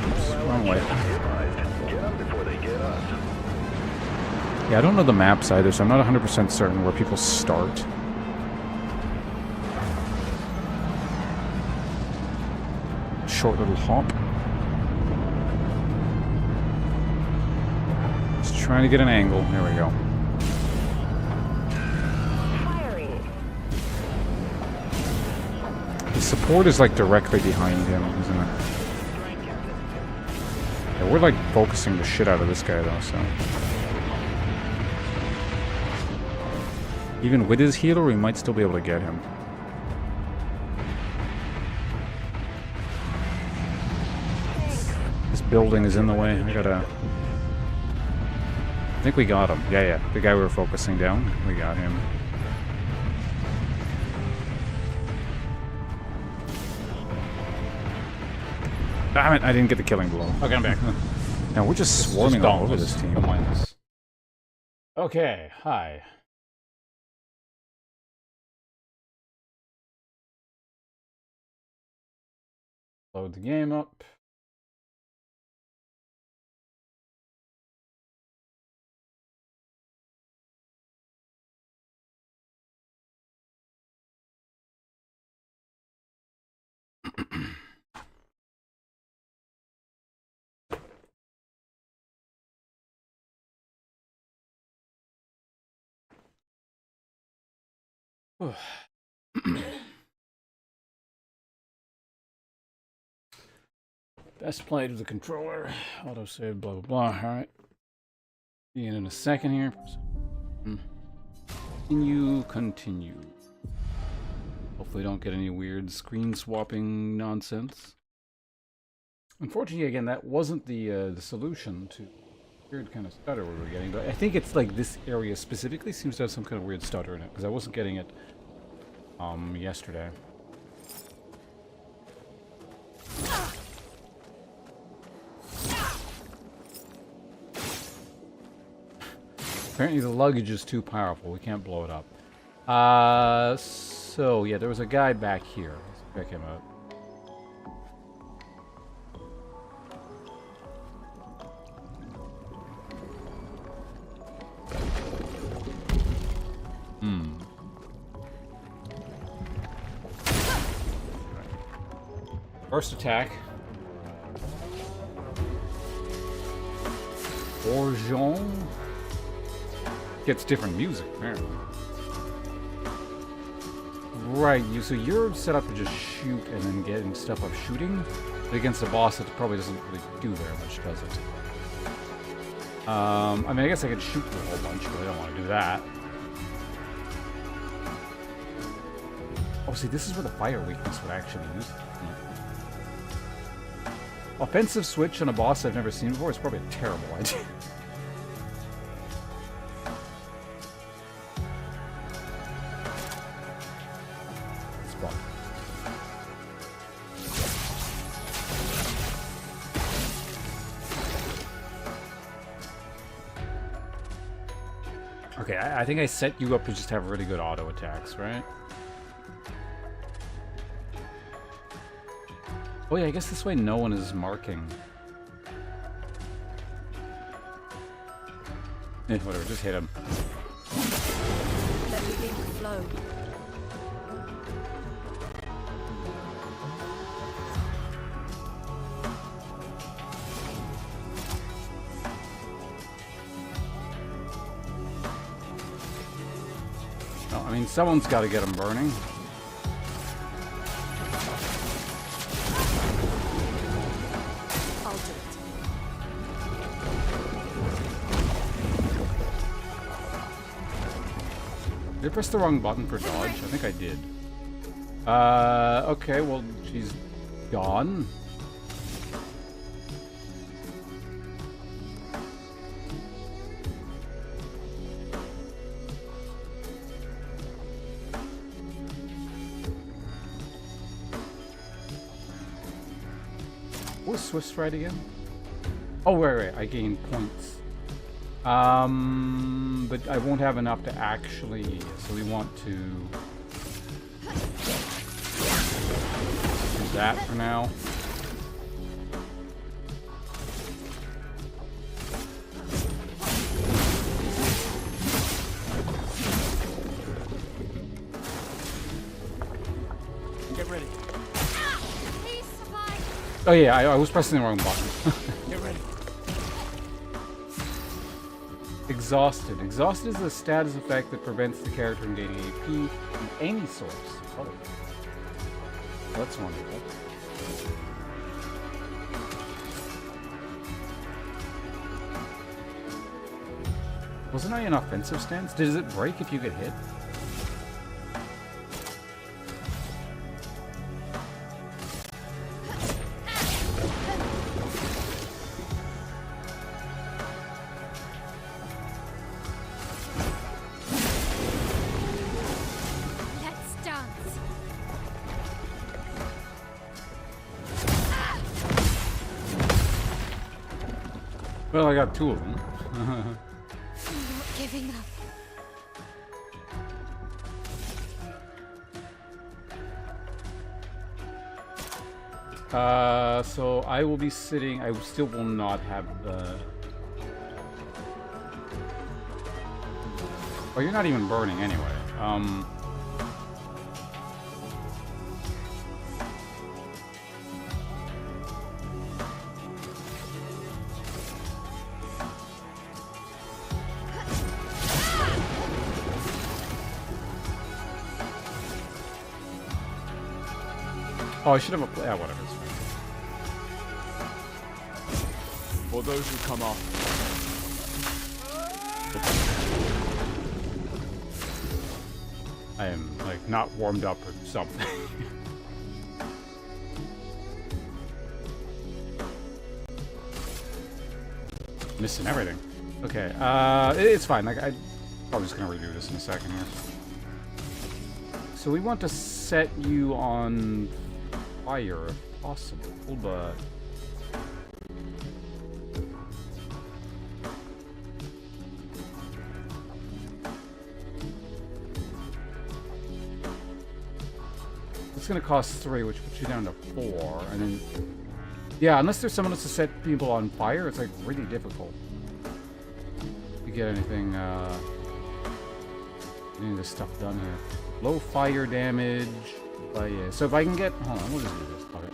Oops, wrong way. Yeah, I don't know the maps either, so I'm not 100% certain where people start. Short little hop. Just trying to get an angle. There we go. The support is like directly behind him, isn't it? Yeah, we're like focusing the shit out of this guy though, so. Even with his healer, we might still be able to get him. Building is in the way. I gotta... I think we got him. Yeah. The guy we were focusing down. We got him. Damn it, I didn't get the killing blow. Okay, I'm back. Now we're just swarming all over this team. Don't mind this. Okay, hi. Load the game up. Best played with the controller. Autosave, blah, blah, blah. Alright. Be in a second here. Continue. Hopefully don't get any weird screen swapping nonsense. Unfortunately, again, that wasn't the solution to weird kind of stutter we were getting, but I think it's like this area specifically seems to have some kind of weird stutter in it, because I wasn't getting it yesterday. Apparently the luggage is too powerful. We can't blow it up. So yeah, there was a guy back here. Let's check him out. First attack. Orgeon gets different music, apparently. Right, so you're set up to just shoot and then getting stuff up shooting. But against a boss, it probably doesn't really do very much, does it? I mean, I guess I could shoot a whole bunch, but I don't want to do that. Oh, see, this is where the fire weakness would actually use it. Offensive switch on a boss I've never seen before is probably a terrible idea. Okay, I think I set you up to just have really good auto attacks, right? Oh yeah, I guess this way no one is marking. Eh, whatever, just hit him. Let me begin to flow. Oh, I mean, someone's got to get him burning. Did I press the wrong button for dodge? I think I did. Okay, well, she's gone. What was Swift Stride again? Oh, wait, I gained points. But I won't have enough to actually, so we want to do that for now. Get ready. Oh yeah, I was pressing the wrong button. Get ready. Exhausted. Exhausted is a status effect that prevents the character from gaining AP from any source. Oh. That's wonderful. Wasn't I in offensive stance? Does it break if you get hit? Well, I got two of them. I'm not giving up. So I will be sitting. I still will not have the. Oh, you're not even burning anyway. Oh, I should have a. Yeah, whatever. It's fine. For those who come after. I am, like, not warmed up or something. Missing everything. Okay, it's fine. Like, I'm probably just gonna redo this in a second here. So we want to set you on fire if possible, but... It's gonna cost 3, which puts you down to 4, and then... Yeah, unless there's someone else to set people on fire, it's like really difficult to get anything, any of this stuff done here. Low fire damage, but yeah. So if I can get, hold on, we'll just do this. Fuck it.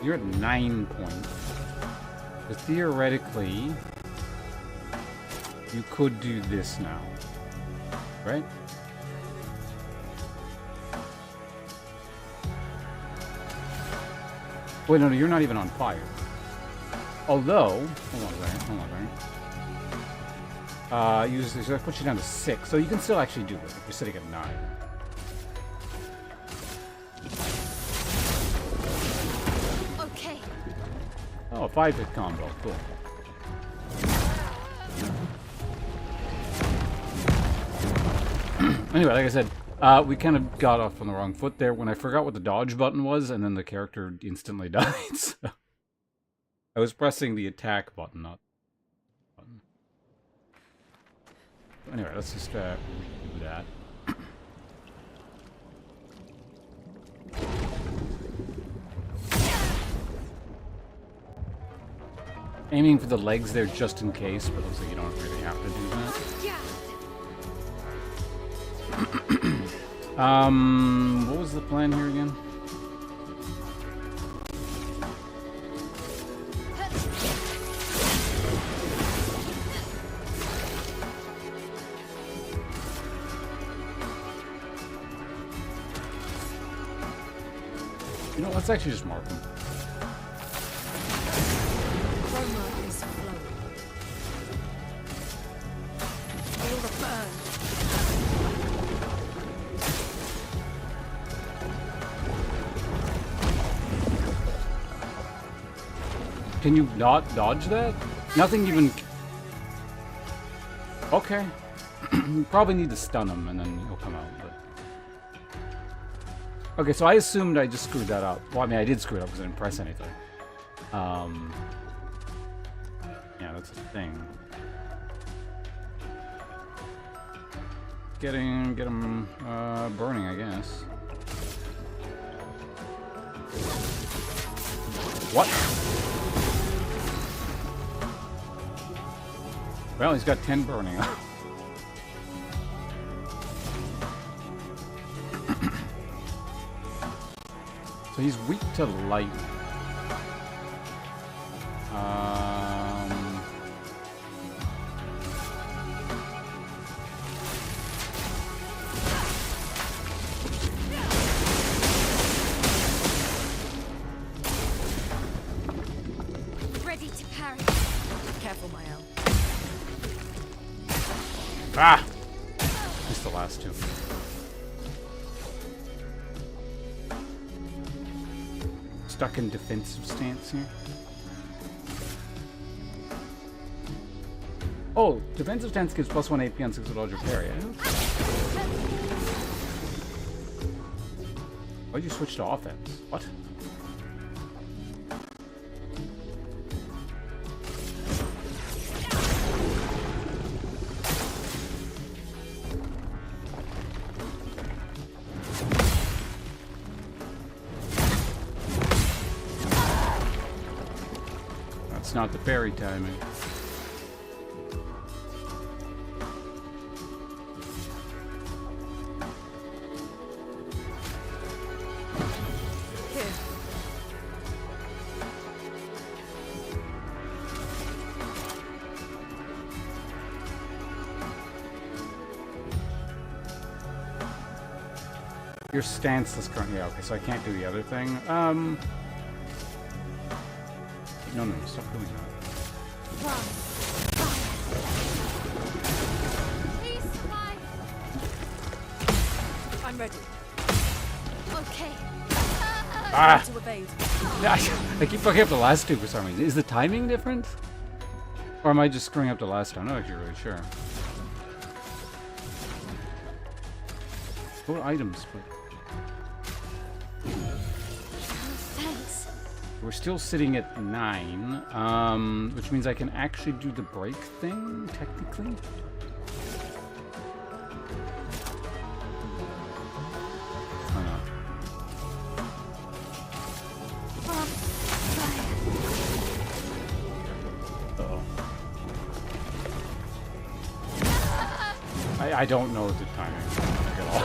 You're at 9 points. So theoretically, you could do this now, right? Wait, no, you're not even on fire. Although, hold on a second. That puts you down to 6, so you can still actually do it if you're sitting at 9. Okay. Oh, a 5-hit combo, cool. Anyway, like I said, we kind of got off on the wrong foot there when I forgot what the dodge button was, and then the character instantly died. So I was pressing the attack button, not the button. Anyway, let's just do that. Aiming for the legs there just in case, but looks like you don't really have to do that. What was the plan here again? You know, let's actually just mark them. Chroma is flowing. Feel the burn. Can you not dodge that? Nothing even... Okay. You probably need to stun him and then he'll come out. But... Okay, so I assumed I just screwed that up. Well, I mean, I did screw it up because I didn't press anything. Yeah, that's the thing. Get him burning, I guess. What? Well, he's got 10 burning. So he's weak to lightning. Ready to parry. Careful, Mael. Ah! Missed the last two. Stuck in defensive stance here. Oh, defensive stance gives +1 AP on 6 dodge or parry. Why'd you switch to offense? What? That's not the parry timing. Your stance is currently... Yeah, okay, so I can't do the other thing. No, stop doing that. Please survive. I'm ready. Okay. Ah! To evade. I keep fucking up the last two for some reason. Is the timing different? Or am I just screwing up the last time? I'm not actually really sure. What items? Thanks. We're still sitting at 9, which means I can actually do the break thing, technically. Why not? Uh-oh. I don't know the timing at all.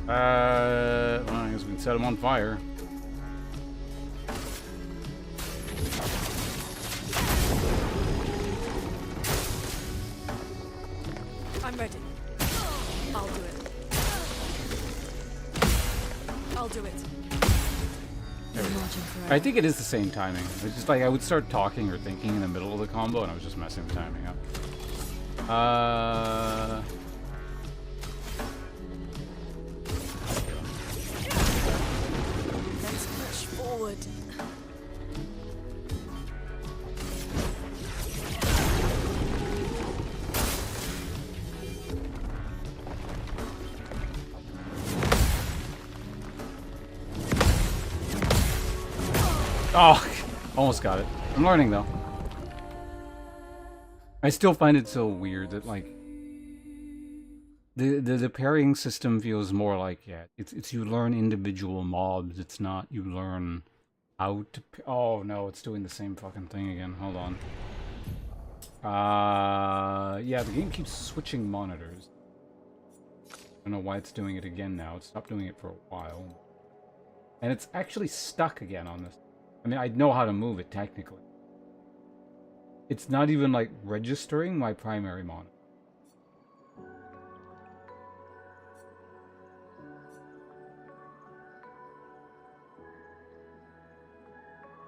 Well, I guess we can set him on fire. I'm ready. I'll do it. I'll do it. I think it is the same timing. It's just like I would start talking or thinking in the middle of the combo, and I was just messing the timing up. Let's push forward. Oh, almost got it. I'm learning though. I still find it so weird that like the parrying system feels more like it's you learn individual mobs. It's not you learn how to. Oh no, it's doing the same fucking thing again. Hold on. Yeah, the game keeps switching monitors. I don't know why it's doing it again now. It stopped doing it for a while, and it's actually stuck again on this. I mean, I know how to move it technically. It's not even like registering my primary monitor.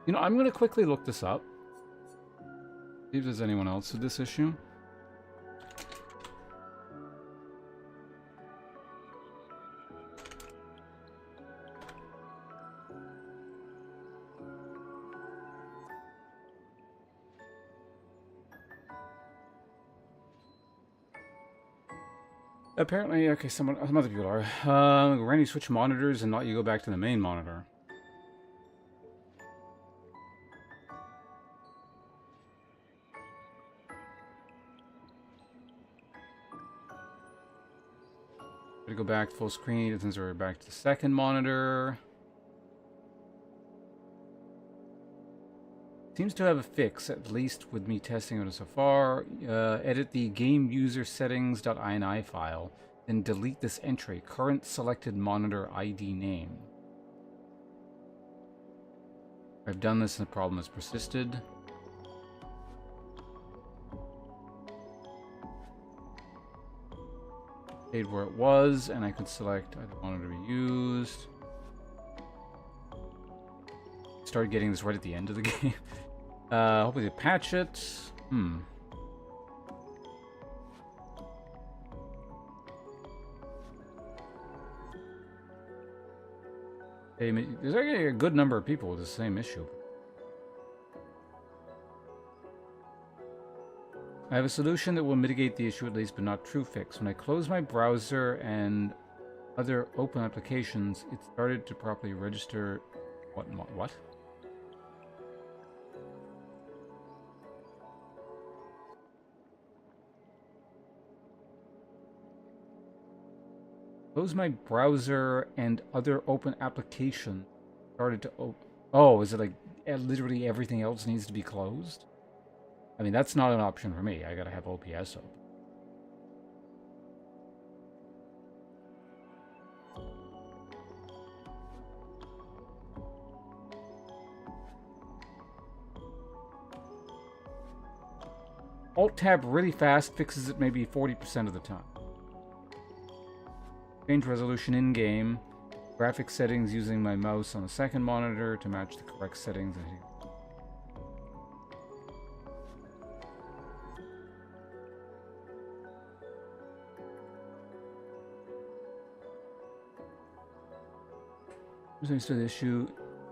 You know, I'm going to quickly look this up. See if there's anyone else with this issue. Apparently, okay, some other people are. Randy, switch monitors and not you go back to the main monitor. Gotta go back full screen, since we're back to the second monitor. Seems to have a fix, at least with me testing it so far. Edit the game user settings.ini file, then delete this entry, current selected monitor ID name. I've done this and the problem has persisted. Stayed where it was, and I could select I don't want it to be used. Started getting this right at the end of the game. Hopefully they patch it. Hey, there's actually a good number of people with the same issue. I have a solution that will mitigate the issue at least, but not true fix. When I close my browser and other open applications, it started to properly register. What? Close my browser and other open applications started to open. Oh, is it like literally everything else needs to be closed? I mean, that's not an option for me. I gotta have OPS open. Alt-tab really fast fixes it maybe 40% of the time. Change resolution in-game. Graphic settings using my mouse on the second monitor to match the correct settings. Here's the issue.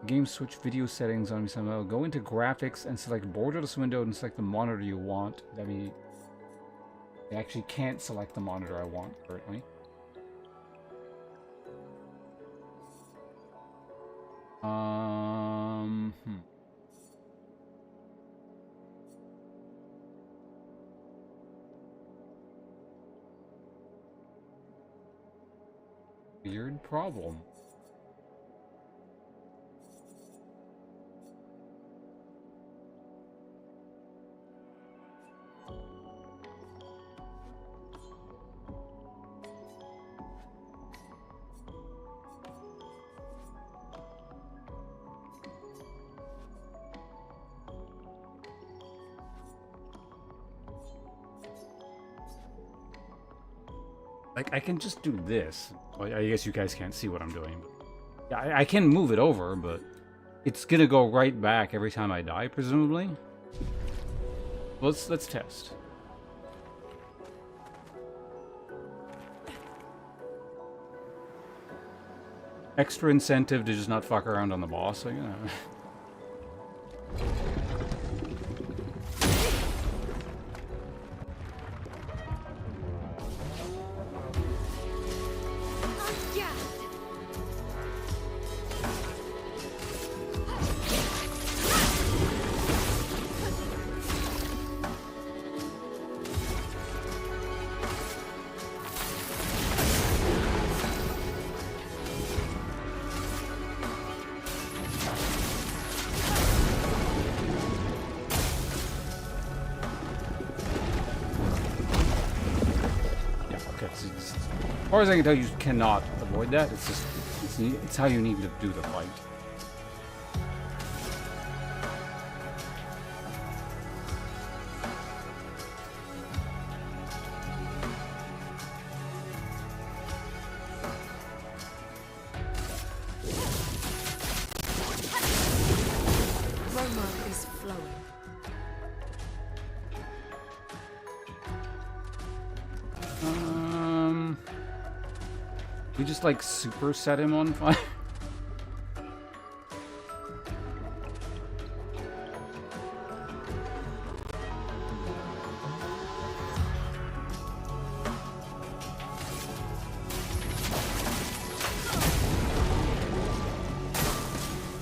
Game switch video settings on me somehow. Go into graphics and select borderless window and select the monitor you want. I mean, I actually can't select the monitor I want currently. Weird problem. Like, I can just do this. Well, I guess you guys can't see what I'm doing. But yeah, I can move it over, but it's gonna go right back every time I die, presumably. Let's test. Extra incentive to just not fuck around on the boss, like, as far as I can tell, you cannot avoid that. It's just, it's how you need to do the fight. Chroma is flowing. We just like super set him on fire.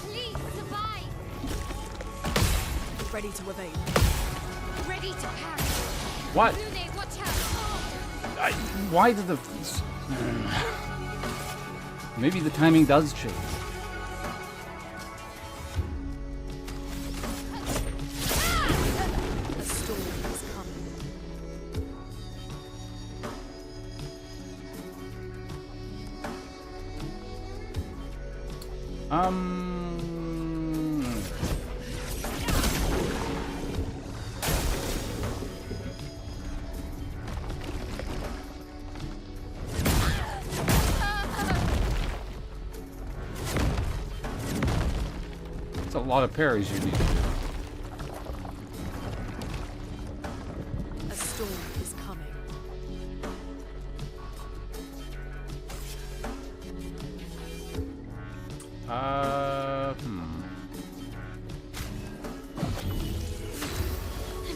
Please survive. Ready to evade. Ready to parry. What? Lune, watch out. Why did the... Maybe the timing does change. A storm is coming. A lot of parries you need. A storm is coming. I'm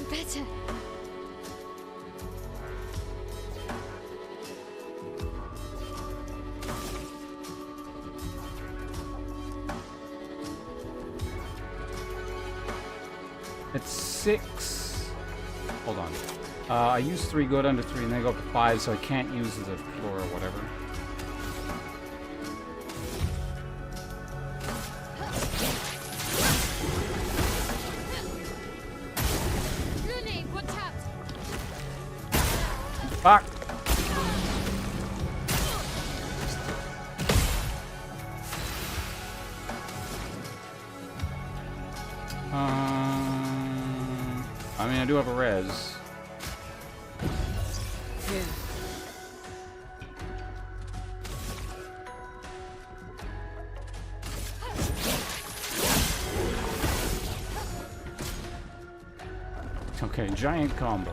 better. It's 6. Hold on. I use 3, go down to 3, and then go up to 5, so I can't use the floor or whatever. Lune, watch out. Fuck! I mean, I do have a res. Here. Okay, giant combo.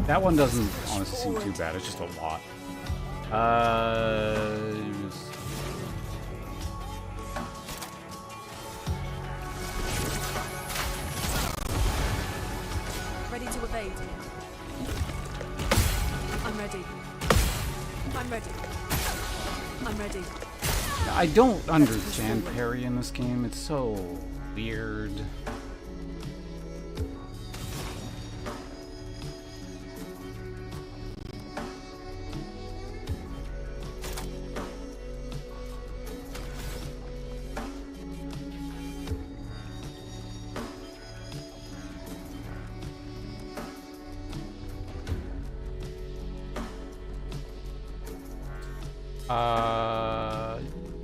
That one doesn't honestly seem too bad, it's just a lot. Ready to evade. I'm ready. I'm ready. I'm ready. I don't understand parry in this game, it's so weird.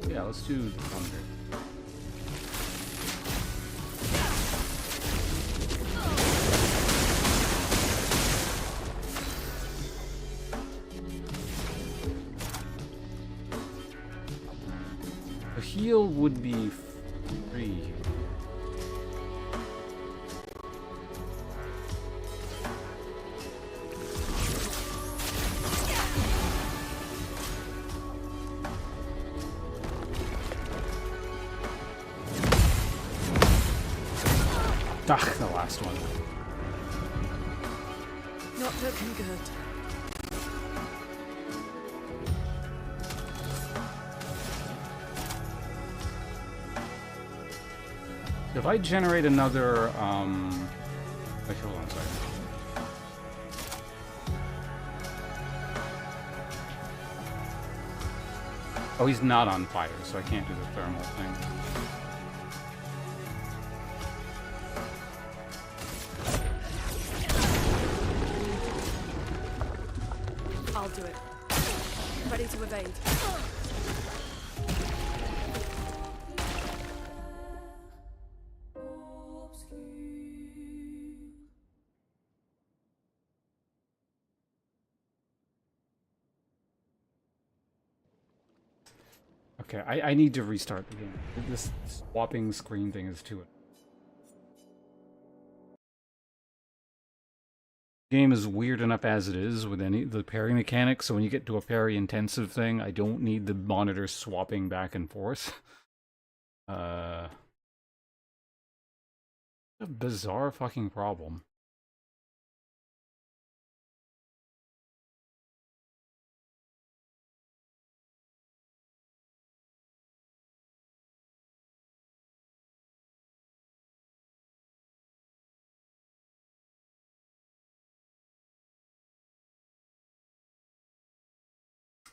Yeah, let's do thunder. A heal would be free. Ugh, the last one. Not looking good. If I generate another, wait, hold on a second. Oh, he's not on fire, so I can't do the thermal thing. I'll do it. Ready to evade. Okay, I need to restart the game. This swapping screen thing is too... Game is weird enough as it is with the parry mechanics, so when you get to a parry intensive thing, I don't need the monitor swapping back and forth. A bizarre fucking problem.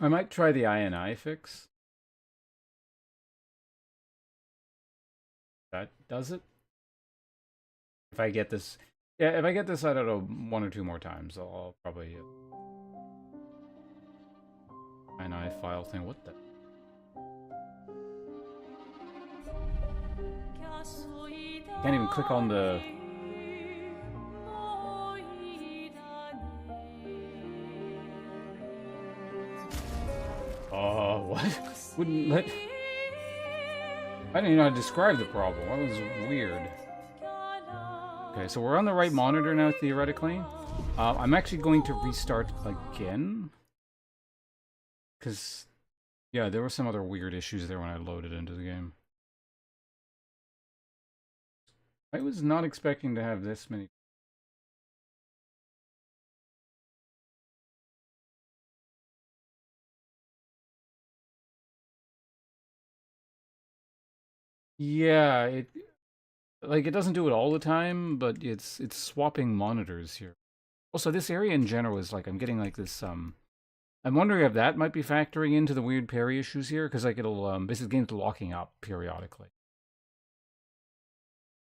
I might try the INI fix. That does it? If I get this... Yeah, if I get this, I don't know, 1 or 2 more times, I'll probably... INI file thing, what the... Can't even click on the... Oh, what? Wouldn't let... I didn't even know how to describe the problem. That was weird. Okay, so we're on the right monitor now, theoretically. I'm actually going to restart again. Because, yeah, there were some other weird issues there when I loaded into the game. I was not expecting to have this many... Yeah, it doesn't do it all the time, but it's swapping monitors here. Also, this area in general is like I'm getting like this I'm wondering if that might be factoring into the weird parry issues here, because like it'll basically the game's locking up periodically.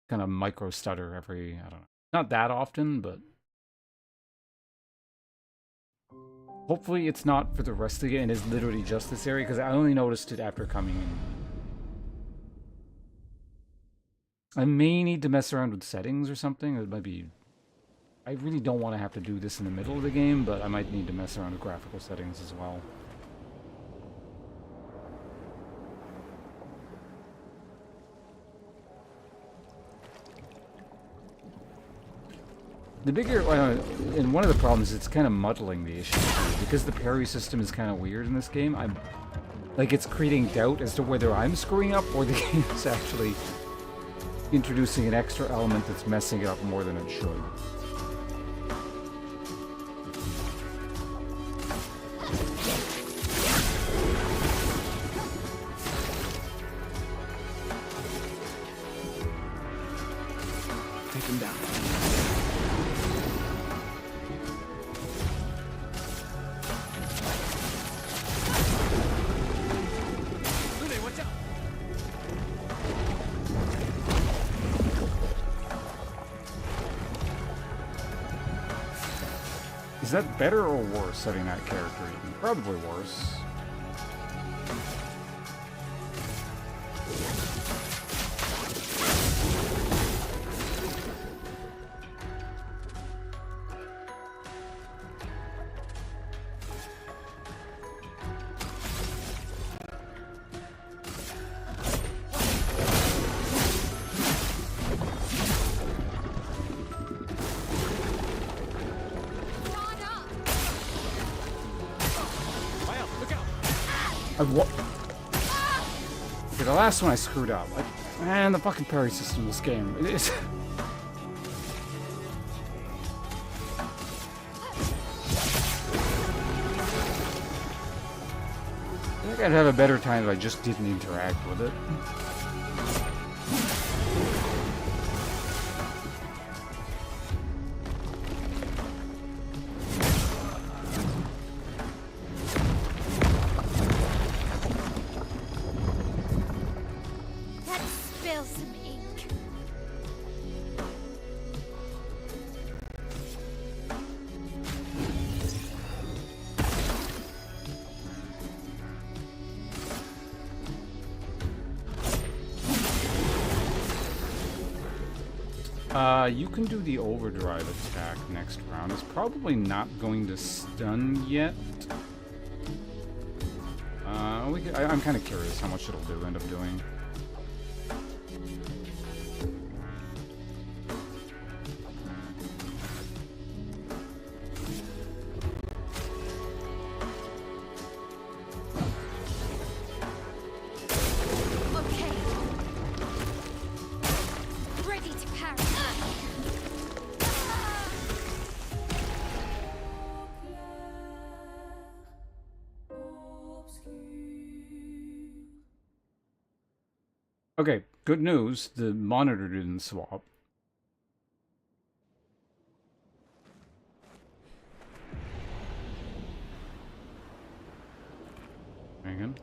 Kind of micro stutter every, I don't know. Not that often, but Hopefully it's not for the rest of the game and is literally just this area, because I only noticed it after coming in. I may need to mess around with settings or something. It might be... I really don't want to have to do this in the middle of the game, but I might need to mess around with graphical settings as well. The bigger, and one of the problems, it's kind of muddling the issue too, because the parry system is kind of weird in this game. I'm like, it's creating doubt as to whether I'm screwing up or the game is actually introducing an extra element that's messing it up more than it should. Take him down. Is that better or worse, setting that character even? Probably worse. Okay, the last one I screwed up. Man, the fucking parry system in this game. It is... I think I'd have a better time if I just didn't interact with it. You can do the overdrive attack next round. It's probably not going to stun yet. I'm kind of curious how much it'll end up doing. Okay, good news. The monitor didn't swap. Hang on.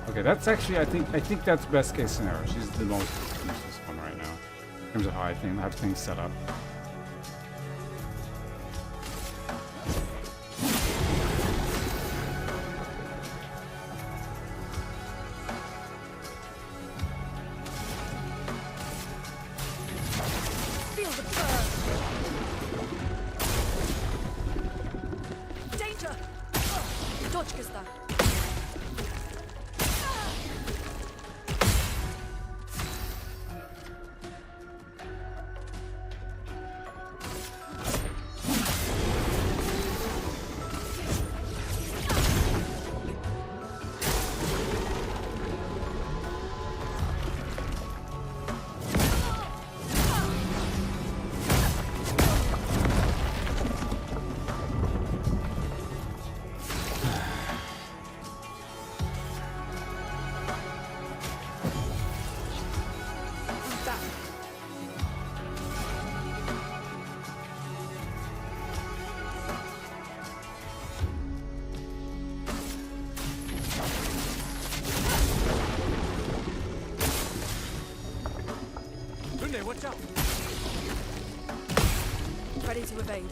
Okay, that's actually, I think that's best case scenario. She's the most useless one right now, in terms of how I have things set up. Feel the burn. Danger! Точка sta. watch out! Ready to evade.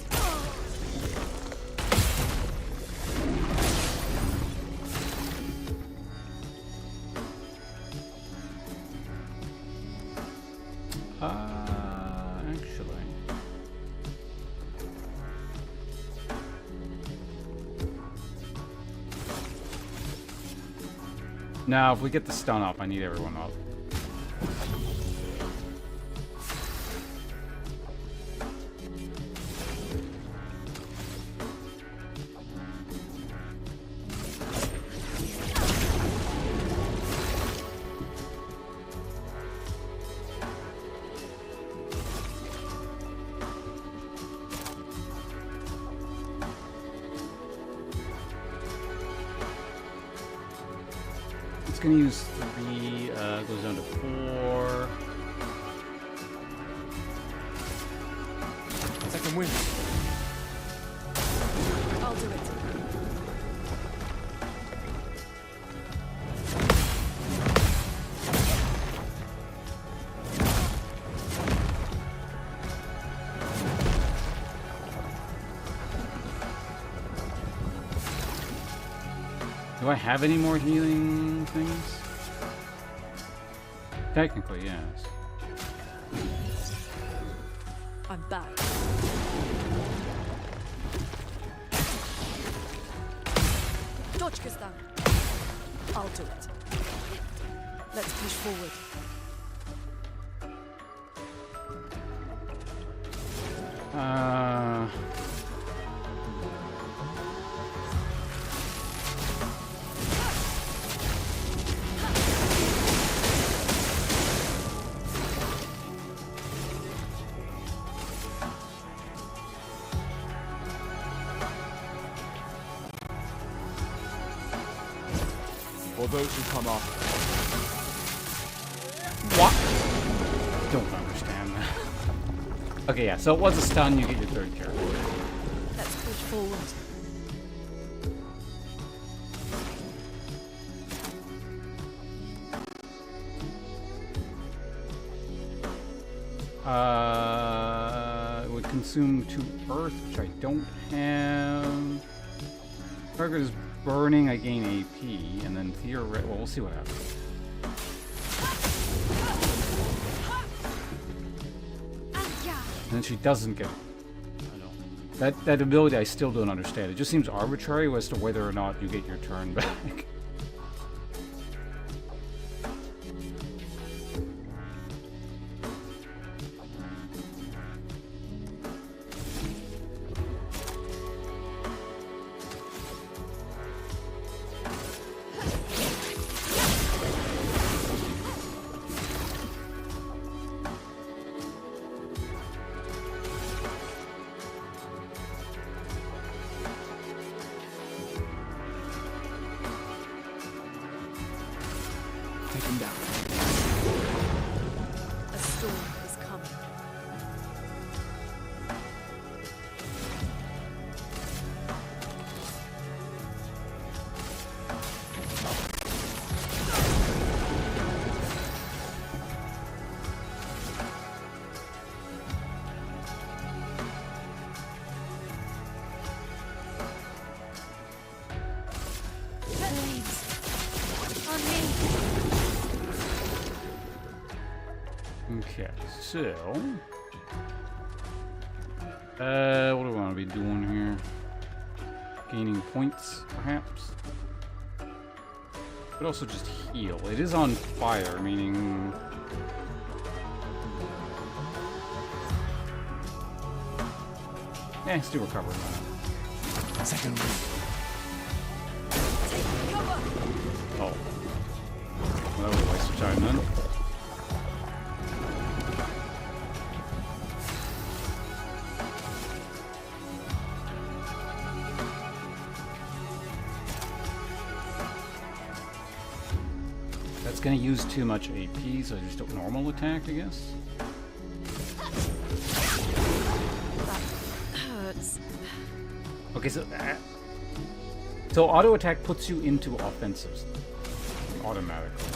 Actually. Now, if we get the stun up, I need everyone up. Gonna use 3, goes down to 4. Second win. I'll do it. Do I have any more healing things? Technically, yes. I'm back. Dodge down. I'll do it. Let's push forward. For those who come up. What? Don't understand that. Okay, yeah, so it was a stun, you get your third character. Let's push forward. It would consume 2 earth, which I don't have. Target is burning, I gain AP, and then theoretically, well, we'll see what happens. And then she doesn't get it. I don't. That ability I still don't understand. It just seems arbitrary as to whether or not you get your turn back. Take him down. A storm is coming. Okay, so what do we want to be doing here? Gaining points, perhaps? But also just heal. It is on fire, meaning let's do recovery. Second win. Oh. Well, that was a waste of time then. That's gonna use too much AP, so I just do normal attack, I guess. That hurts. Okay, so auto attack puts you into offensives automatically.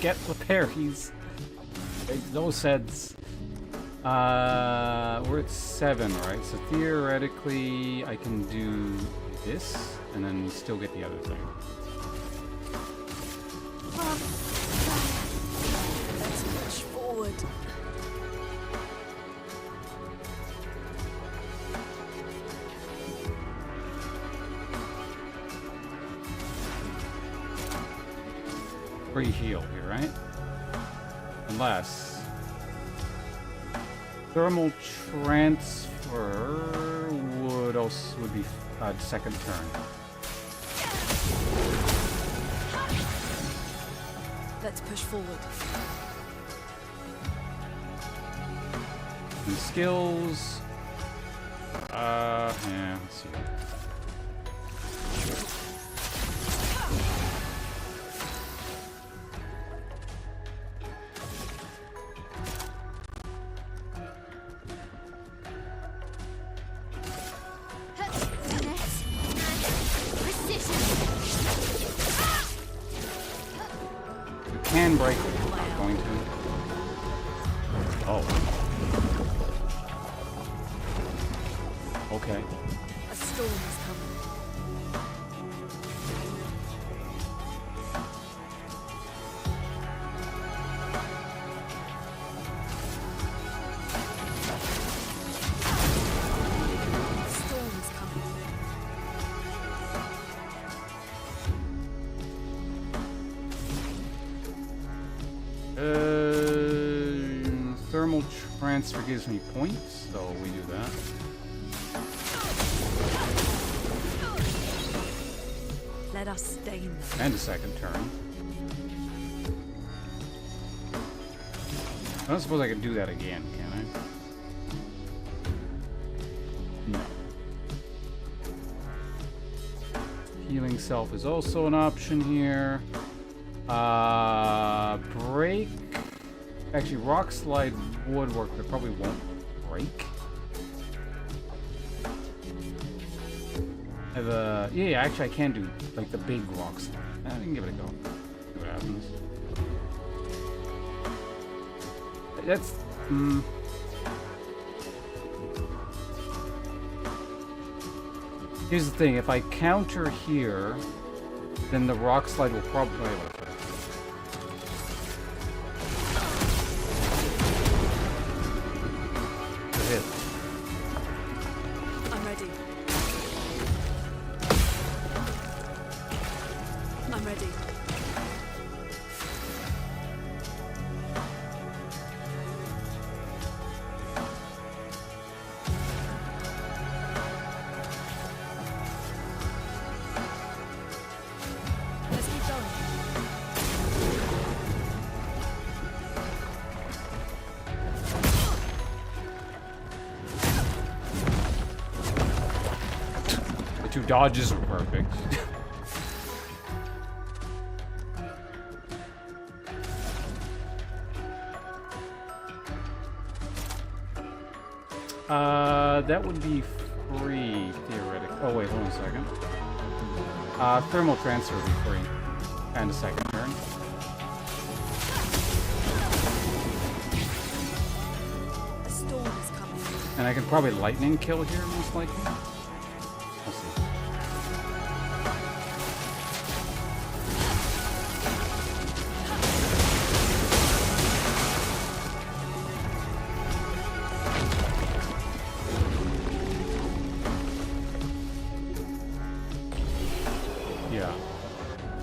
get the parries. Makes no sense. We're at 7, right? So theoretically, I can do this and then still get the other thing. Let's push forward. Free heal here, right? Unless thermal transfer would be second turn. Let's push forward. And skills. Yeah, let's see. Can break it. I'm not going to. Oh. Okay. A storm is coming. A storm is coming. Thermal transfer gives me points, so we do that. Let us stain them. And a second turn. I don't suppose I can do that again, can I? No. Healing self is also an option here. Break. Actually, rock slide would work, but it probably won't break. I have a... Yeah, actually I can do, like, the big rock slide. I can give it a go. See what happens. That's... Here's the thing, if I counter here, then the rock slide will probably... Wait, hit. I'm ready. I'm ready. Let's keep going. The 2 dodges were perfect. That would be free, theoretically. Oh, wait, hold on a second. Thermal transfer would be free. And a second turn. A storm is coming. And I can probably lightning kill here, most likely. We'll see. Yeah.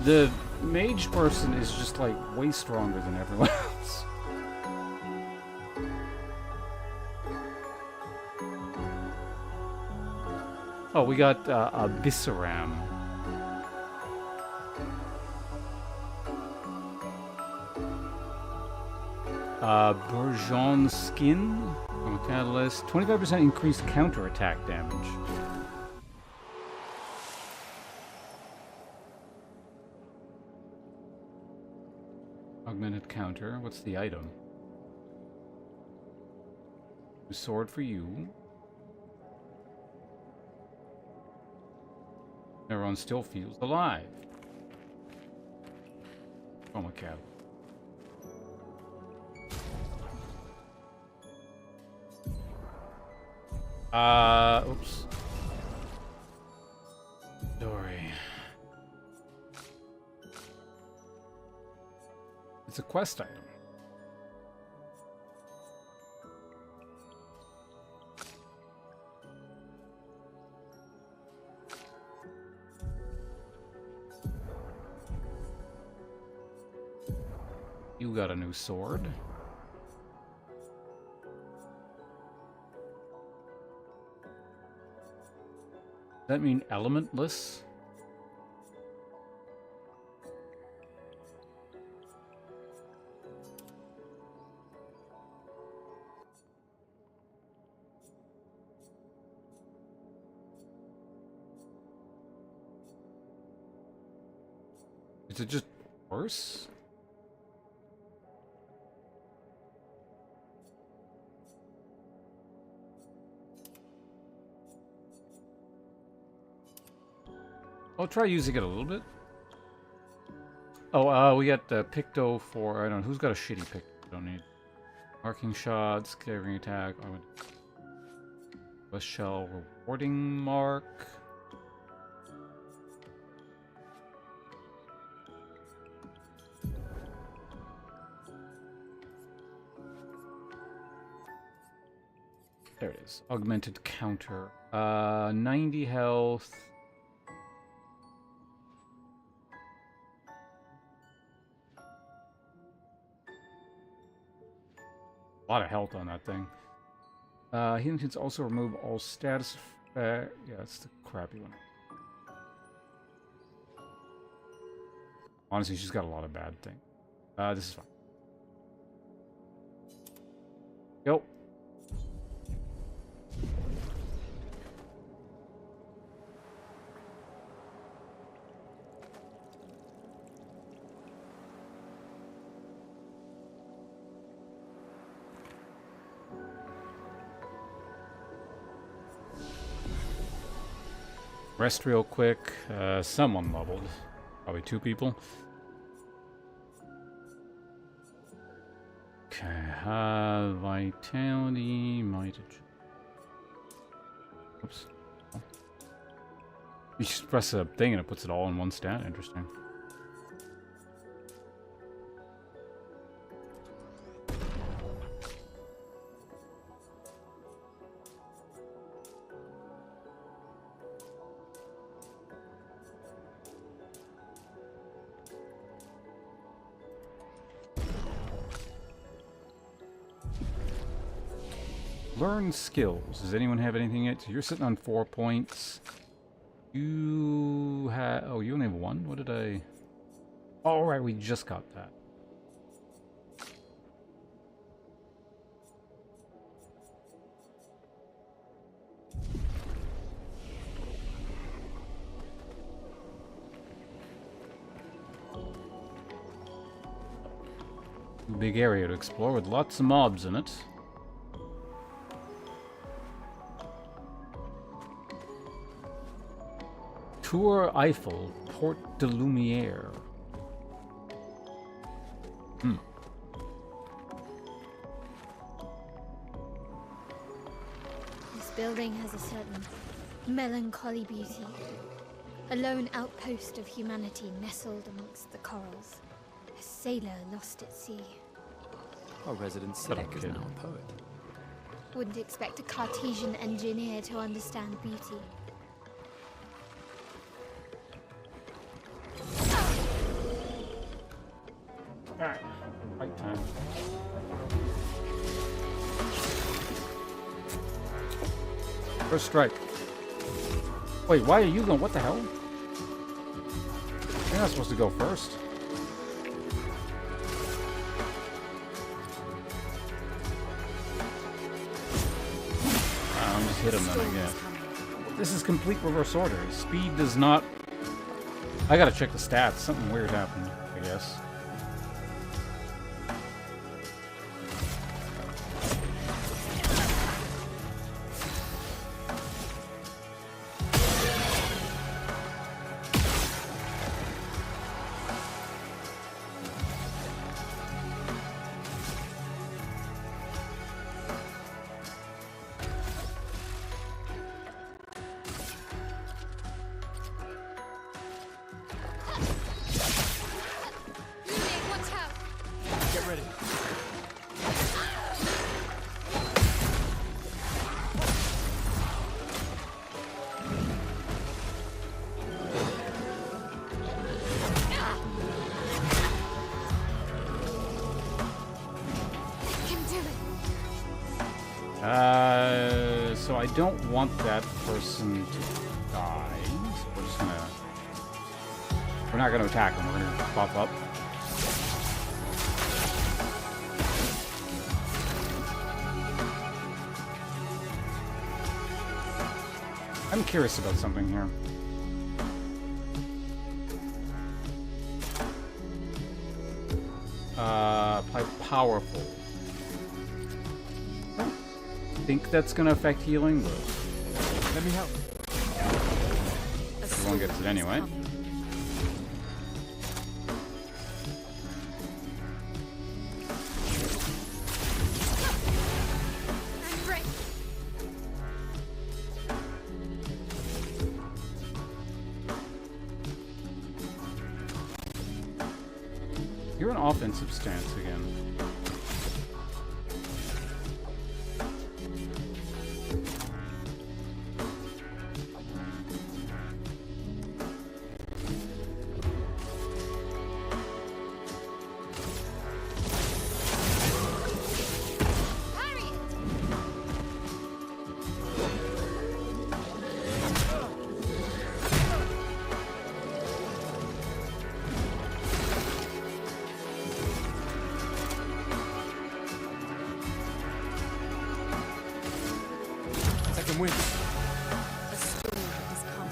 The mage person is just like way stronger than everyone else. Oh, we got Abyssaram. Bourgeon skin from a catalyst. 25% increased counterattack damage. Augmented counter. What's the item? A sword for you. Everyone still feels alive. Chroma cap. Oops. Dory. It's a quest item. You got a new sword. Does that mean elementless? Is it just worse? I'll try using it a little bit. Oh, we got Picto for, I don't know, who's got a shitty Picto? Don't need. Marking shots, carrying attack, West Shell rewarding mark. There it is. Augmented counter. 90 health. A lot of health on that thing. Healing can also remove all status effect. Yeah, that's the crappy one. Honestly, she's got a lot of bad things. This is fine. Yo. Rest real quick. Someone leveled. Probably 2 people. Okay. Vitality. Might. Oops. You just press a thing and it puts it all in one stat. Interesting. Learn skills. Does anyone have anything yet? So you're sitting on 4 points. You have... Oh, you only have 1? What did I... Oh, right, we just got that. Big area to explore with lots of mobs in it. Tour Eiffel, Port de Lumiere. This building has a certain melancholy beauty. A lone outpost of humanity nestled amongst the corals. A sailor lost at sea. Our resident cynic is now a poet. Wouldn't expect a Cartesian engineer to understand beauty. Alright, fight time. First strike. Wait, why are you going? What the hell? You're not supposed to go first. I'm just hit him then, I guess. This is complete reverse order. Speed does not... I gotta check the stats. Something weird happened, I guess. So I don't want that person to die. So we're just gonna... We're not gonna attack him, we're gonna buff up. I'm curious about something here. Apply powerful. I don't think that's gonna affect healing, but let me help. Everyone gets it anyway. You're an offensive stance again. Win. A storm has come.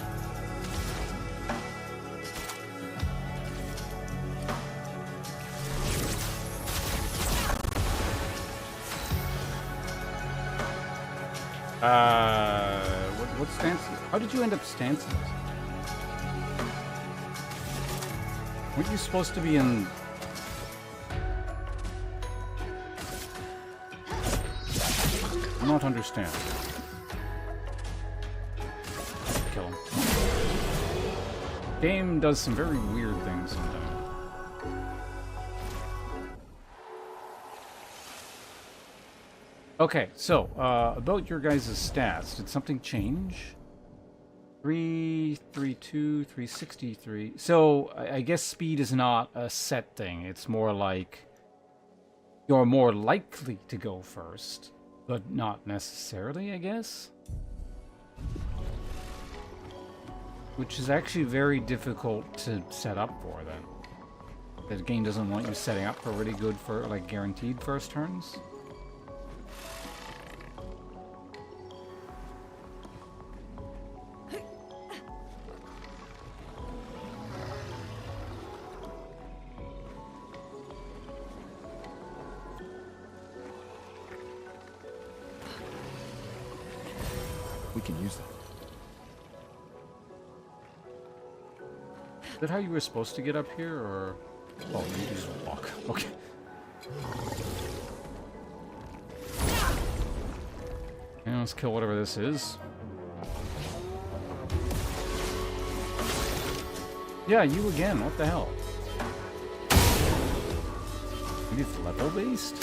What stance? How did you end up stancing? Weren't you supposed to be in? I don't understand. Kill him. Game does some very weird things sometimes. Okay, so, about your guys' stats, did something change? 332, 363. So, I guess speed is not a set thing. It's more like you're more likely to go first, but not necessarily, I guess? Which is actually very difficult to set up for, then. The game doesn't want you setting up for really good, for like guaranteed first turns. We can use that. Is that how you were supposed to get up here, or... Oh, you just walk. Okay. And let's kill whatever this is. Yeah, you again. What the hell? Maybe it's level-based?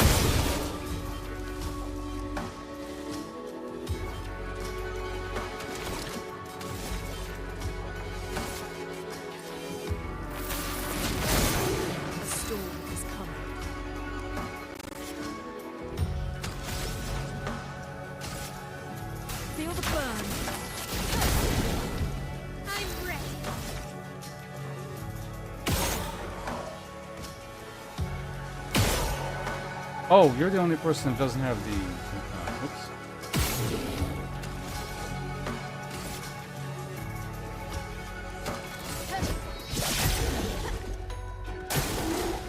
Oh, you're the only person that doesn't have the... Oops.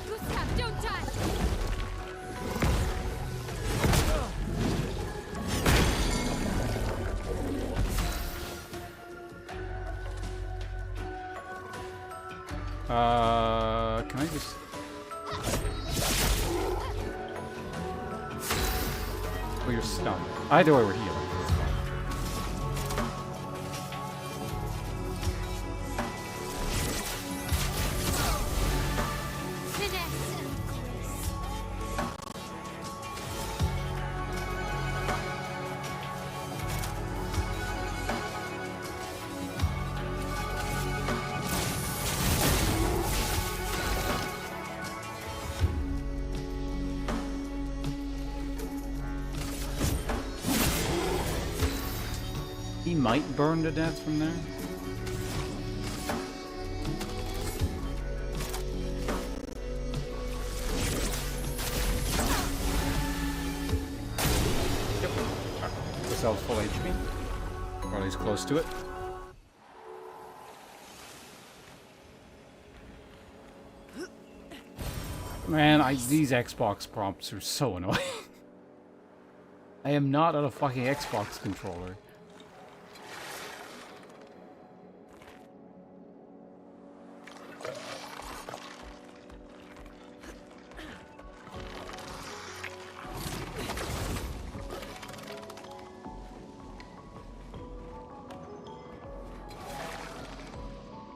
Gustav, don't die! Can I just... Oh, you're stunned. Either way, we're healing. Finesse and grace. He might burn to death from there. Yep. Alright, ourselves full HP. Or at least close to it. Man, these Xbox prompts are so annoying. I am not on a fucking Xbox controller.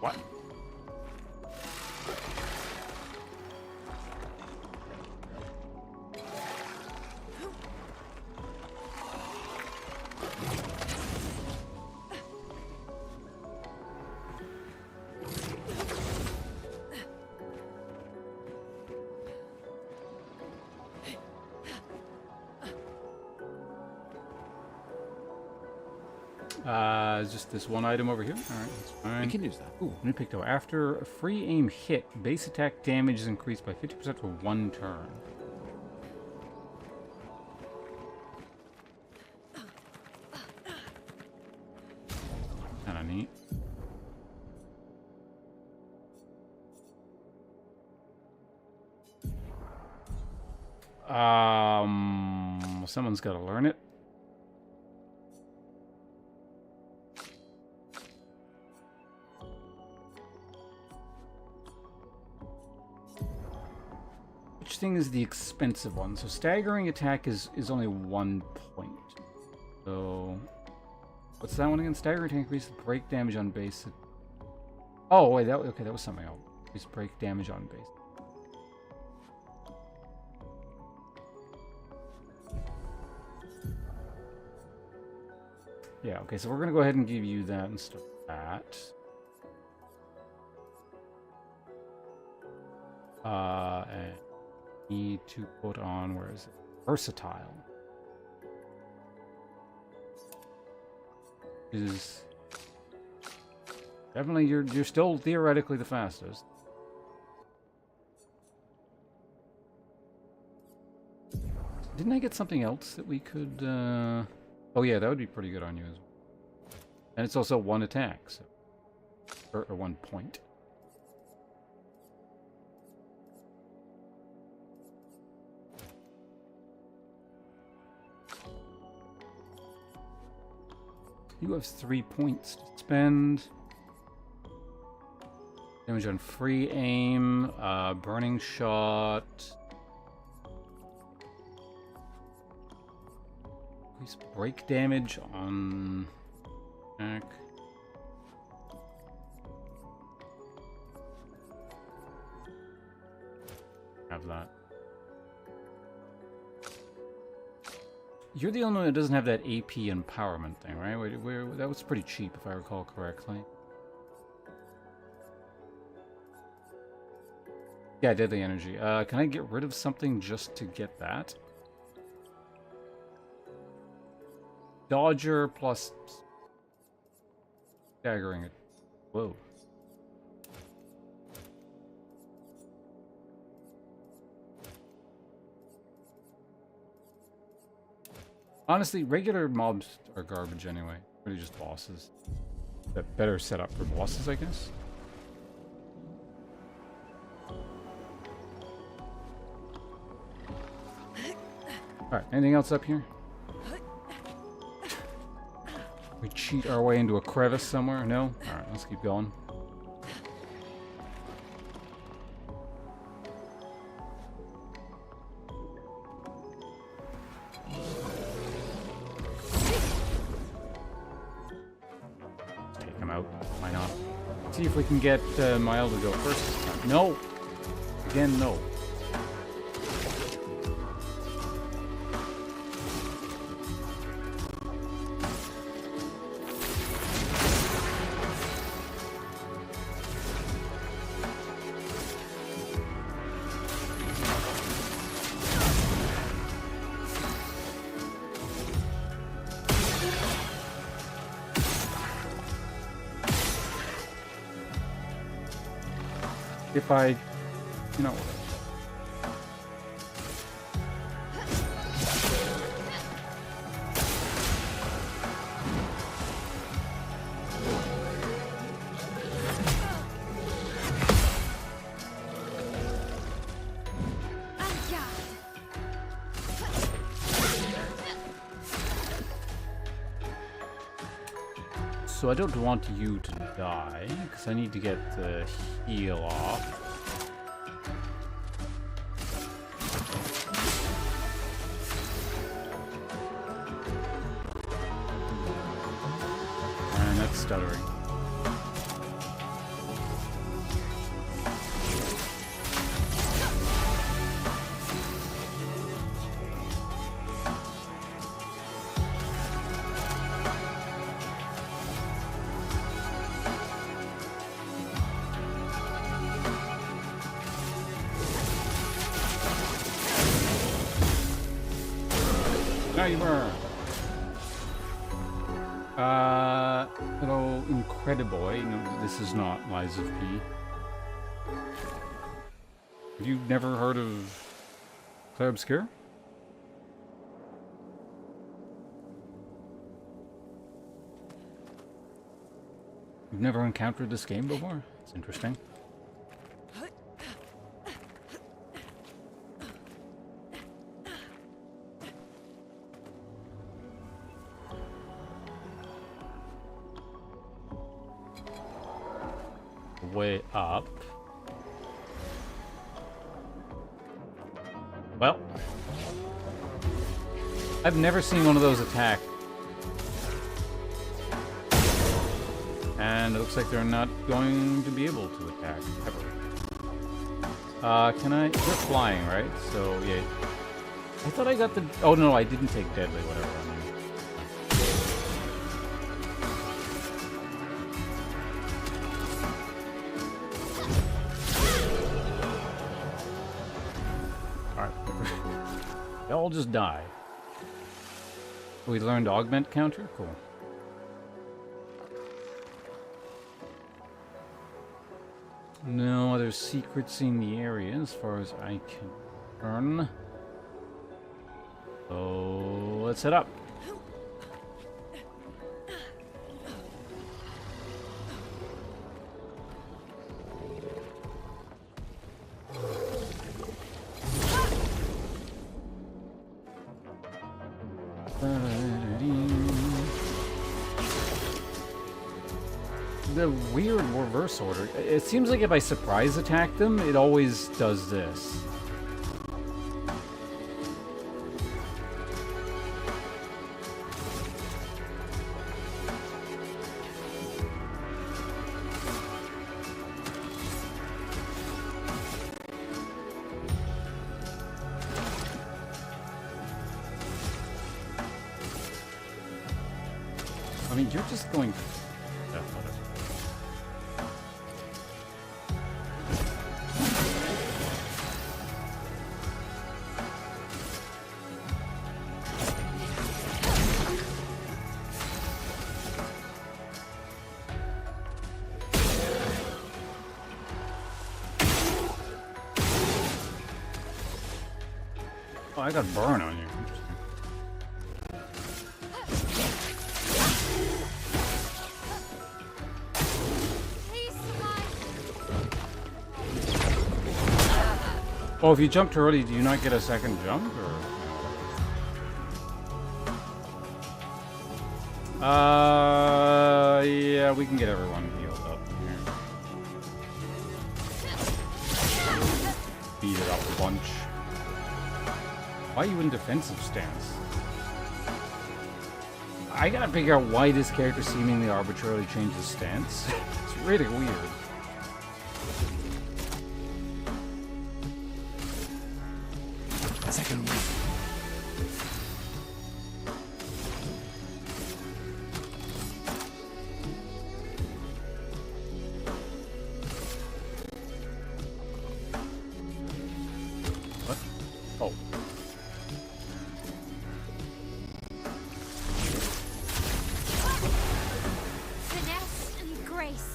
What? Just this one item over here. Alright, that's fine. We can use that. Ooh, new picto. After a free aim hit, base attack damage is increased by 50% for 1 turn. Kinda neat. Someone's gotta learn it. Which thing is the expensive one? So staggering attack is only 1 point. So what's that one again? Staggering attack increases break damage on base. Oh wait, that was something else. Increase break damage on base. Yeah, okay, so we're gonna go ahead and give you that instead of that. And need to put on, where is it? Versatile. Is definitely you're still theoretically the fastest. Didn't I get something else that we could oh yeah, that would be pretty good on you as well. And it's also 1 attack, so or 1 point. You have 3 points to spend. Damage on free aim, burning shot. Increase break damage on attack. Have that. You're the only one that doesn't have that AP empowerment thing, right? That was pretty cheap, if I recall correctly. Yeah, deadly energy. Can I get rid of something just to get that? Dodger plus staggering it. Whoa. Honestly, regular mobs are garbage anyway. Really just bosses. That better set up for bosses, I guess. Alright, anything else up here? We cheat our way into a crevice somewhere? No? Alright, let's keep going. Take him out. Why not? See if we can get Mile to go first this time. No! Again, no. if I, you know. So I don't want you to die, because I need to get the heal off. And that's stuttering. Timer! Hello, Incrediboy. No, this is not Lies of P. Have you never heard of Clair Obscur? You've never encountered this game before? It's interesting. Way up. Well, I've never seen one of those attack. And it looks like they're not going to be able to attack ever. Can I? You're flying, right? So, yeah. I thought I got the... Oh, no, I didn't take deadly, whatever. I mean. They'll just die. We learned augment counter? Cool. No other secrets in the area as far as I can learn. So let's head up. The weird reverse order. It seems like if I surprise attack them, it always does this. I mean, you're just going... Oh, I got burn on you. Oh, if you jump too early, do you not get a second jump? Or... yeah, we can get everyone healed up here. Beat it up a bunch. Why are you in defensive stance? I gotta figure out why this character seemingly arbitrarily changes stance. It's really weird. Second one. What? Oh. Finesse and grace.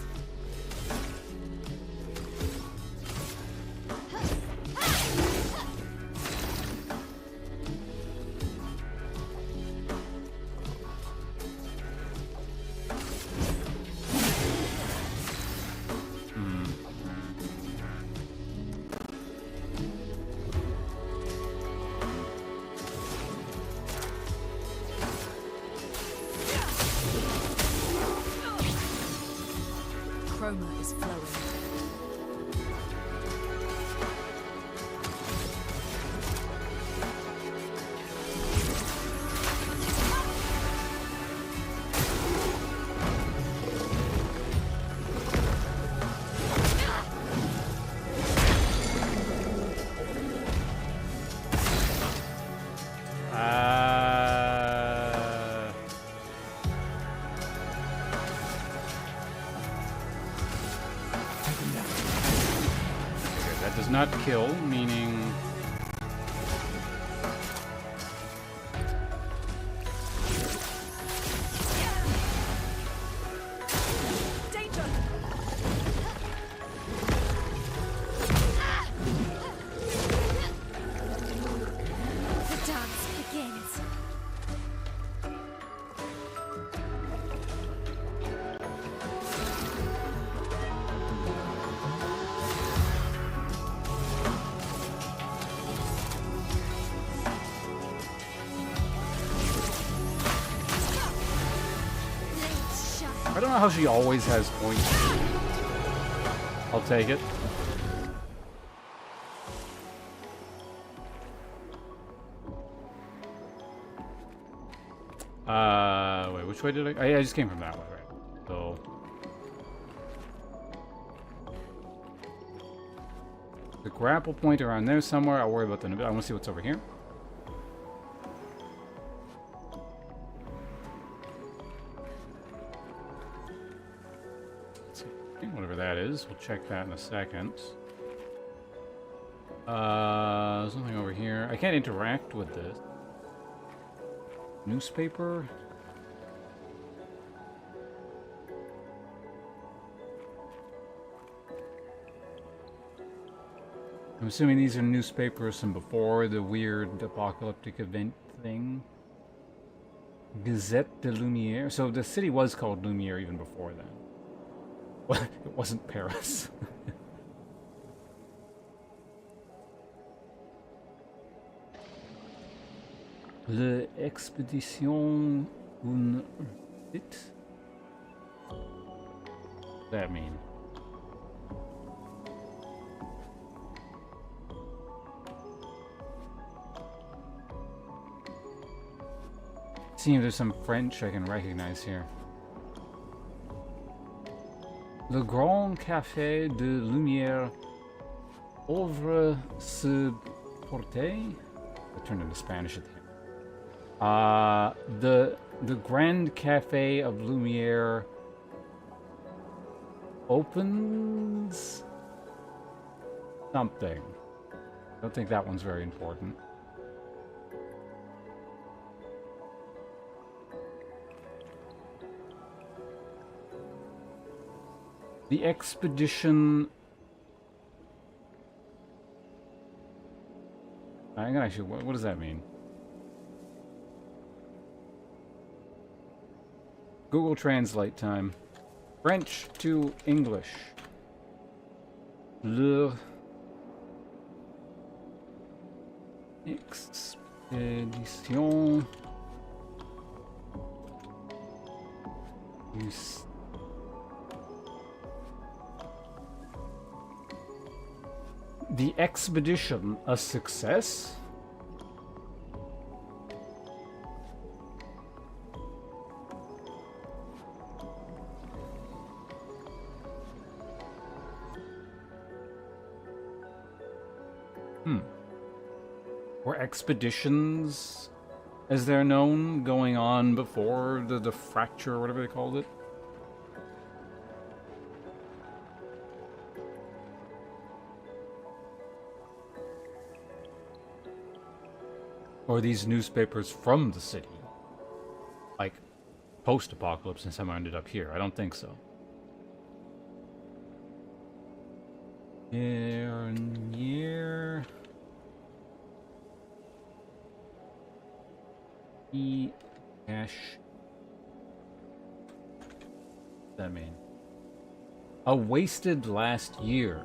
chroma is flowing. That does not kill, meaning... Danger! The dance begins. I don't know how she always has points. I'll take it. Wait, which way did I... I just came from that way, right? So... the grapple point around there somewhere. I'll worry about that in a bit. I want to see what's over here. Whatever that is, we'll check that in a second. There's nothing over here. I can't interact with this. Newspaper? I'm assuming these are newspapers from before the weird apocalyptic event thing. Gazette de Lumière. So the city was called Lumière even before then. Well, it wasn't Paris. L'expédition un bit? What does that mean? See if there's some French I can recognize here. Le Grand Café de Lumière ouvre ce portail. I turned into Spanish at the end. The Grand Café of Lumière opens something. I don't think that one's very important. The expedition... I'm gonna actually... What does that mean? Google Translate time. French to English. Le... Expedition... The expedition a success? Were expeditions, as they're known, going on before the fracture or whatever they called it? Or these newspapers from the city? Like, post-apocalypse and somehow ended up here. I don't think so. Near... E-dash... What does that mean? A wasted last year.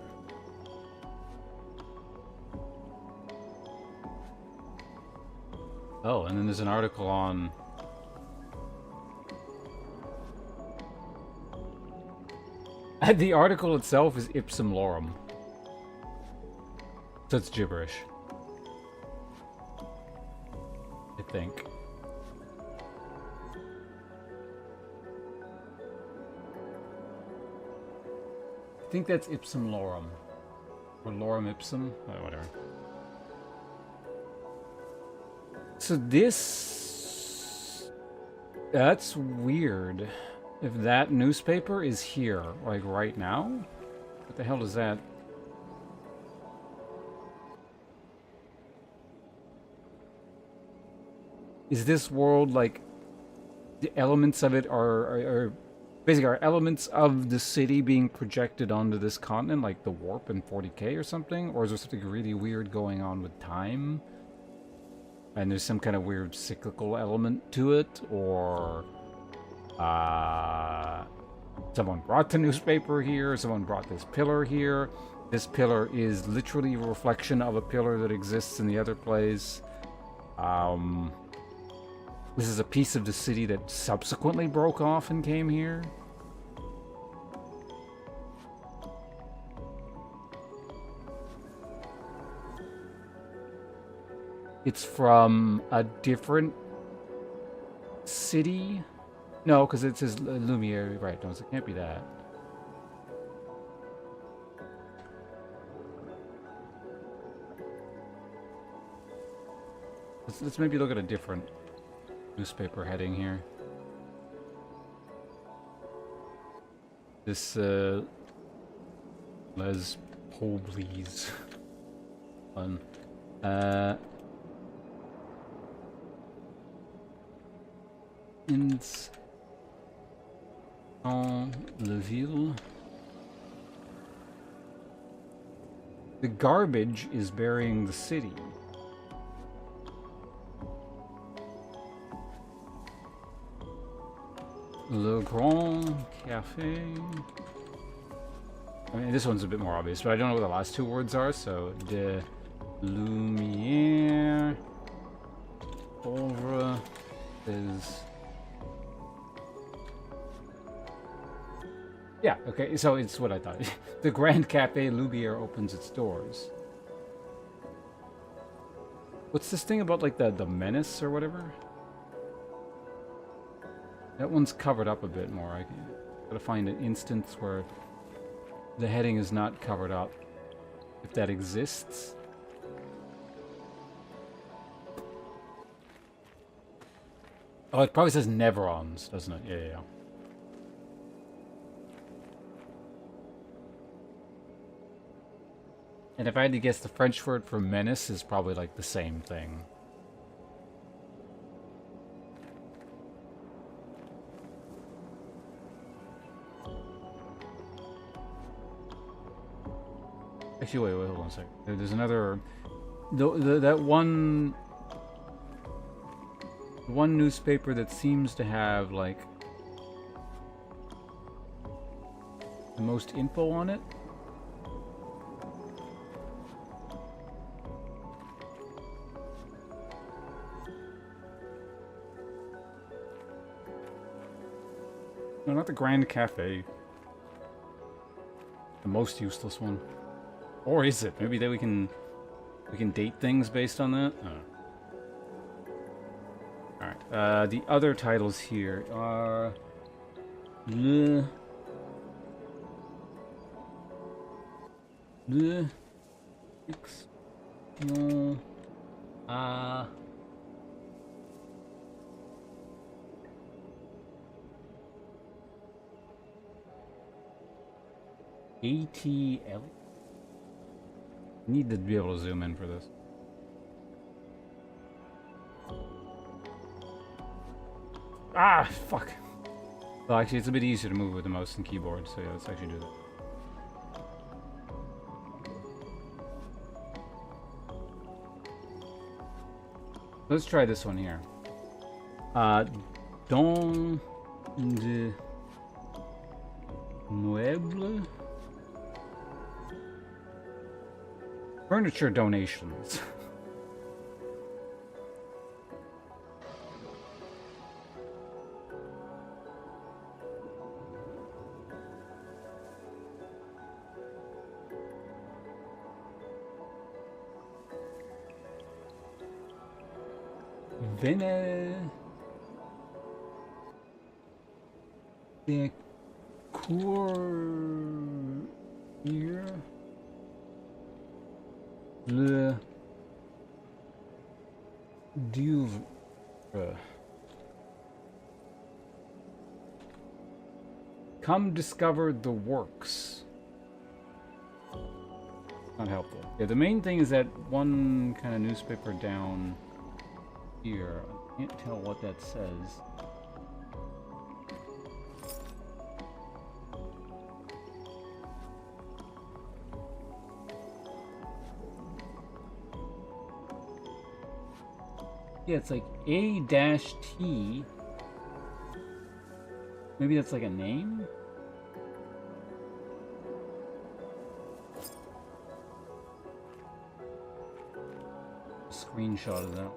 Oh, and then there's an article on... The article itself is ipsum lorem. So it's gibberish. I think. I think that's ipsum lorem. Or lorem ipsum? Oh, whatever. So this... That's weird. If that newspaper is here, like right now? What the hell is that? Is this world, like... The elements of it are basically, are elements of the city being projected onto this continent, like the warp in 40k or something? Or is there something really weird going on with time? And there's some kind of weird cyclical element to it? Or... someone brought the newspaper here, someone brought this pillar here. This pillar is literally a reflection of a pillar that exists in the other place. This is a piece of the city that subsequently broke off and came here. It's from a different city? No, because it says Lumiere. Right, no, so it can't be that. Let's maybe look at a different newspaper heading here. This, Les Poblis one. Dans la ville. The garbage is burying the city. Le Grand Café. I mean, this one's a bit more obvious, but I don't know what the last two words are, so de lumière pauvre is... Yeah, okay, so it's what I thought. The Grand Café Lumière opens its doors. What's this thing about, like, the menace or whatever? That one's covered up a bit more. I gotta find an instance where the heading is not covered up. If that exists. Oh, it probably says Neverons, doesn't it? Yeah, yeah. And if I had to guess, the French word for menace is probably like the same thing. Actually, wait, hold on a sec. There's another... that one newspaper that seems to have, like, the most info on it. No, not the Grand Cafe. The most useless one. Or is it? Maybe that we can date things based on that? Oh. Alright, the other titles here are... Le X... No... ATL? Need to be able to zoom in for this. Ah, fuck. Well, actually, it's a bit easier to move with the mouse and keyboard, so yeah, let's actually do that. Let's try this one here. Don de Mueble. Furniture donations. the courrier le Douvre. Come discover the works. Not helpful. Yeah, the main thing is that one kind of newspaper down here. I can't tell what that says. Yeah, it's like A-T. Maybe that's like a name? Screenshot of that.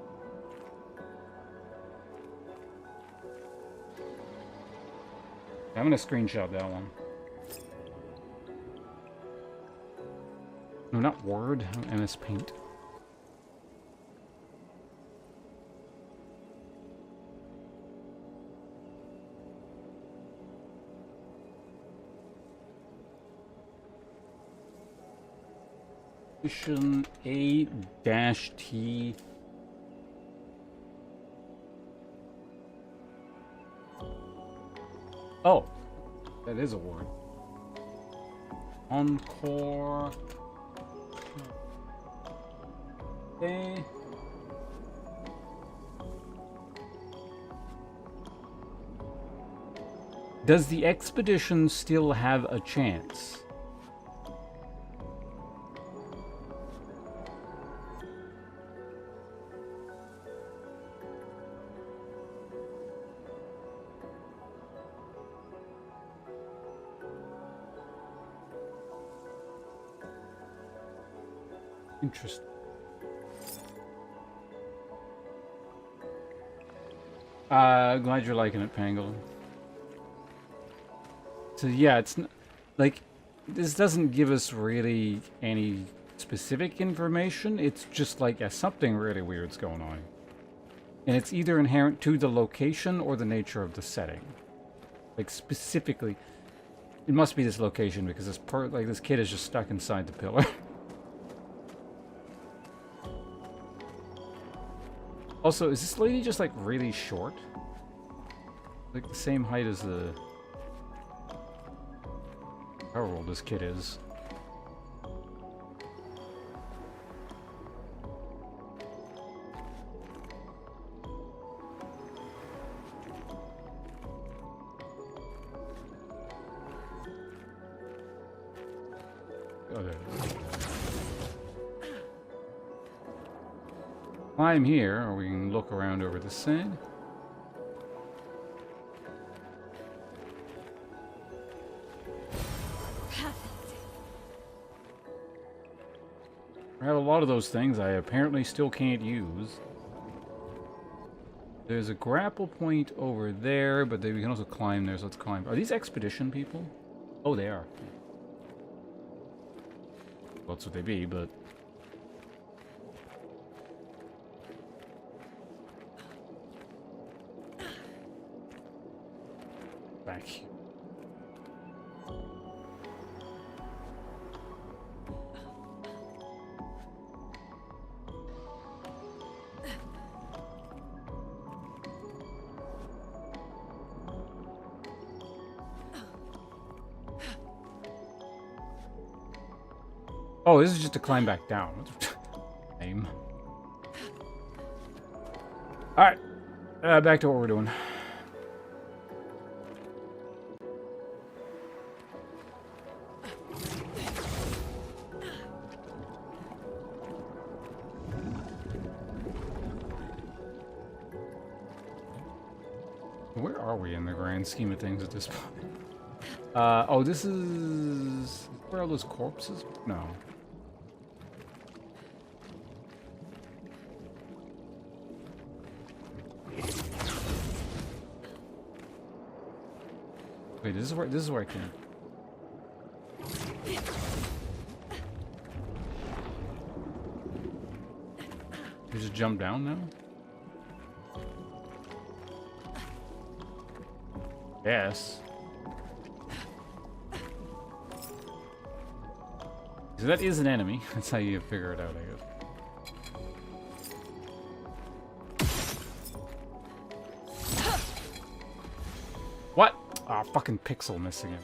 I'm gonna screenshot that one. No, not Word, MS Paint. Edition A-T. Oh, that is a word. Encore. Okay. Does the expedition still have a chance? Interesting. Glad you're liking it, Pangolin. So yeah, it's like this doesn't give us really any specific information. It's just like something really weird's going on, and it's either inherent to the location or the nature of the setting. Like specifically, it must be this location because this kid is just stuck inside the pillar. Also, is this lady just like really short? Like the same height as the... however old this kid is. Oh, there. Climb here, or we can look around over the side. I have a lot of those things I apparently still can't use. There's a grapple point over there, but we can also climb there, so let's climb. Are these expedition people? Oh, they are. Well, that's what they be, but... back here. Oh, this is just to climb back down. Lame. Alright. Back to what we're doing. Where are we in the grand scheme of things at this point? Oh, this is... where are those corpses? No. Wait, this is where I can... You just jump down now? Yes. So that is an enemy. That's how you figure it out, I guess. What? Ah, fucking pixel missing it.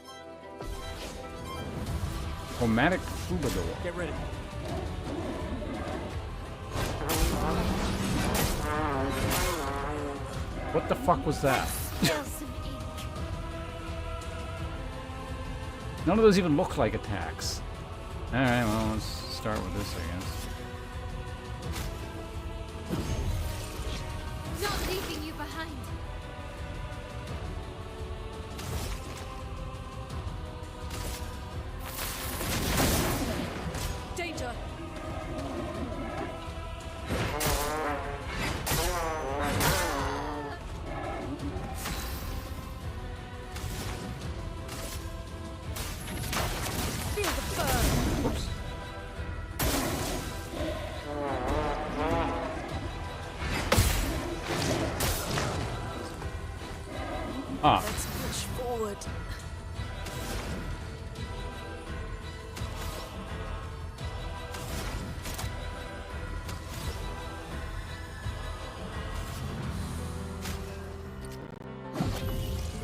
Chromatic troubadour. Get ready. What the fuck was that? None of those even look like attacks. Alright, well, let's start with this, I guess. Not leaving you behind. Danger! Feel the burn! Whoops. Ah. Let's push forward.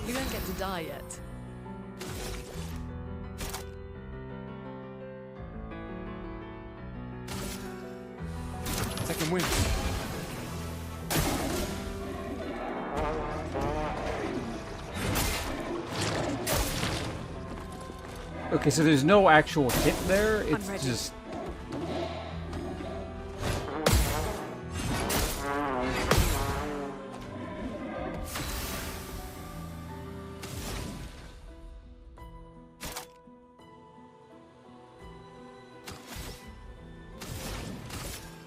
You don't get to die yet. Second wind. Okay, so there's no actual hit there. It's ready. just.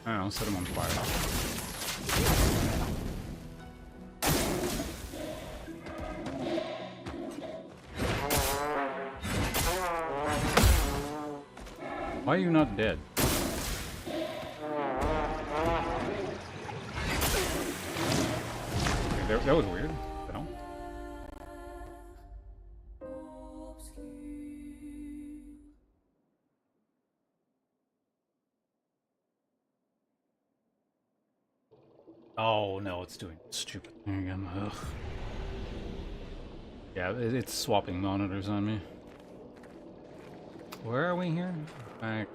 I don't know, set him on fire. Why are you not dead? Okay, that was weird. No. Oh no, it's doing stupid thing again. Ugh. Yeah, it's swapping monitors on me. Where are we here? Back.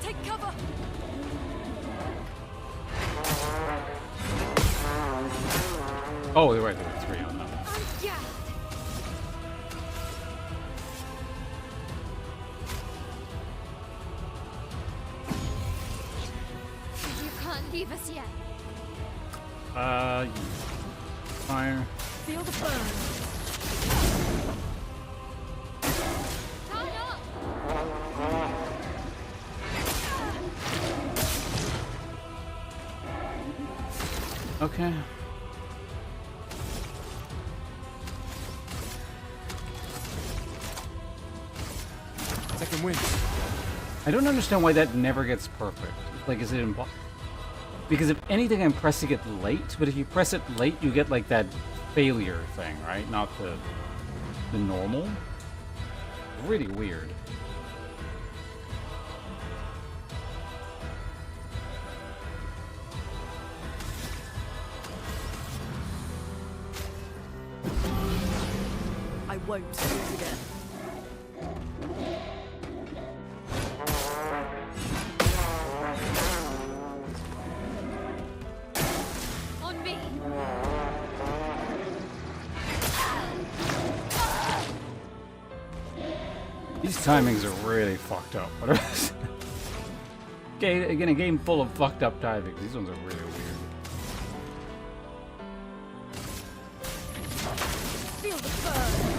Take cover! Oh, you're right, there were three on that one. Yeah. You can't leave us yet. Fire. Feel the burn. Turn up. Okay. Second wind. I don't understand why that never gets perfect. Like, is it because if anything, I'm pressing it late, but if you press it late, you get like that failure thing, right? Not the normal. Really weird. I won't do it again. On me. These timings are really fucked up. Okay, again, a game full of fucked up timings. These ones are really weird. Feel the burn.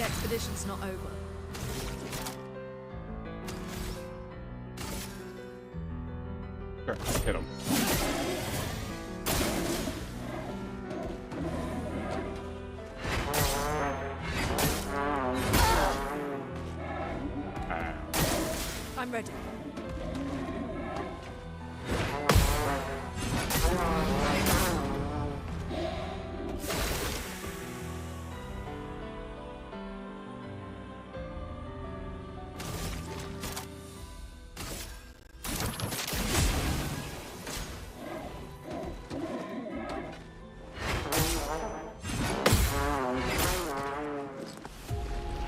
The expedition's not over. Sure, hit him. I'm ready.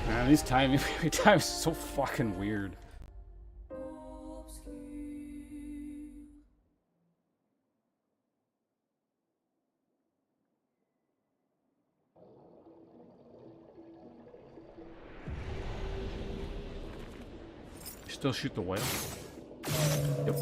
Man, these timing every time is so fucking weird. Still shoot the whale? Yep.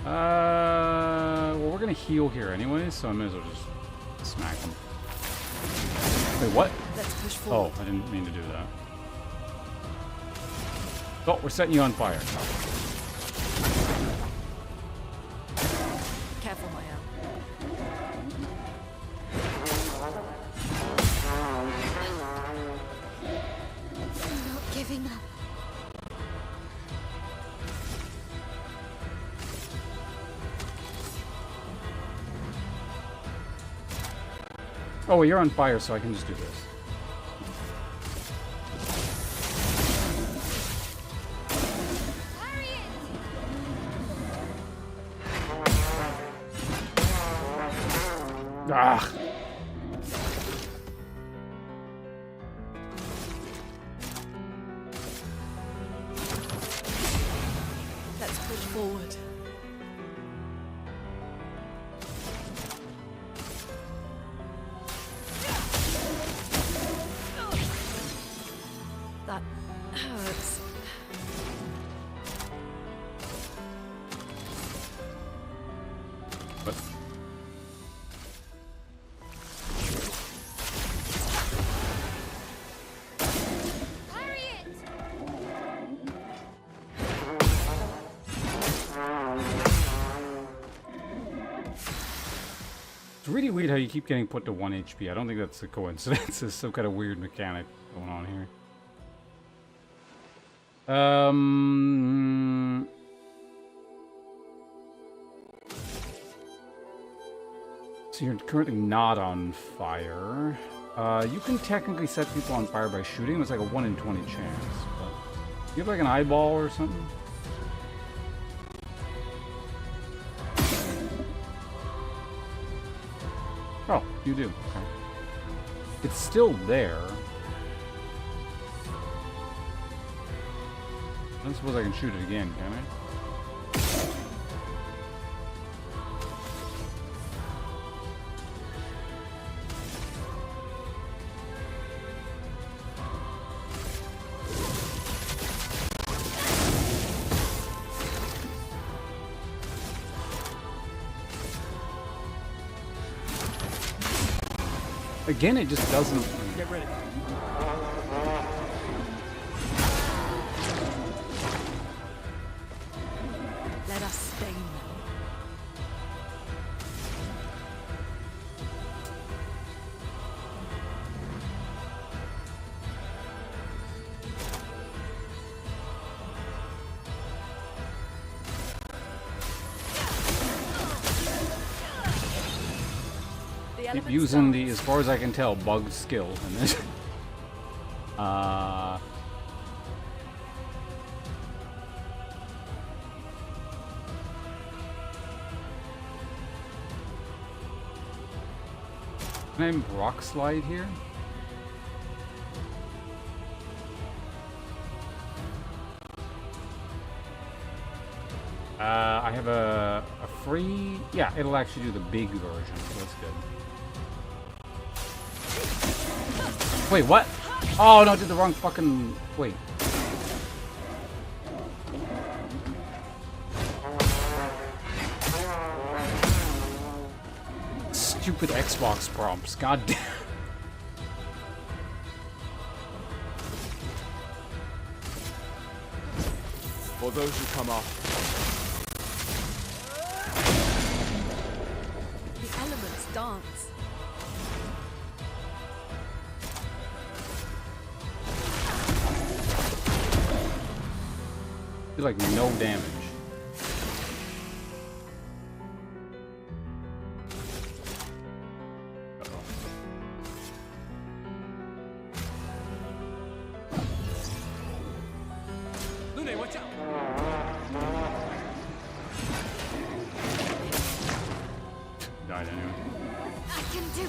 Well, we're gonna heal here anyway, so I may as well just smack him. Wait, what? Let's push Oh, forward. I didn't mean to do that. Oh, we're setting you on fire. Careful, Maya. I'm not giving up. Oh, well, you're on fire, so I can just do this. Ah! Let's push forward. That hurts. What? It's really weird how you keep getting put to 1 HP. I don't think that's a coincidence. There's some kind of weird mechanic going on here. So you're currently not on fire. You can technically set people on fire by shooting. It's like a 1 in 20 chance. But you have like an eyeball or something? Oh, you do. Okay. It's still there. I don't suppose I can shoot it again, can I? Again, it just doesn't. Get ready. Let us stain them. Keep using the, as far as I can tell, bugged skill in this. Can I rock slide here? I have a free... Yeah, it'll actually do the big version, so that's good. Wait, what? Oh, no, I did the wrong fucking... Wait. Stupid Xbox prompts, god damn. For those who come up. The elements dance. Do like no damage. Lune, watch out! Died anyway. I can do it.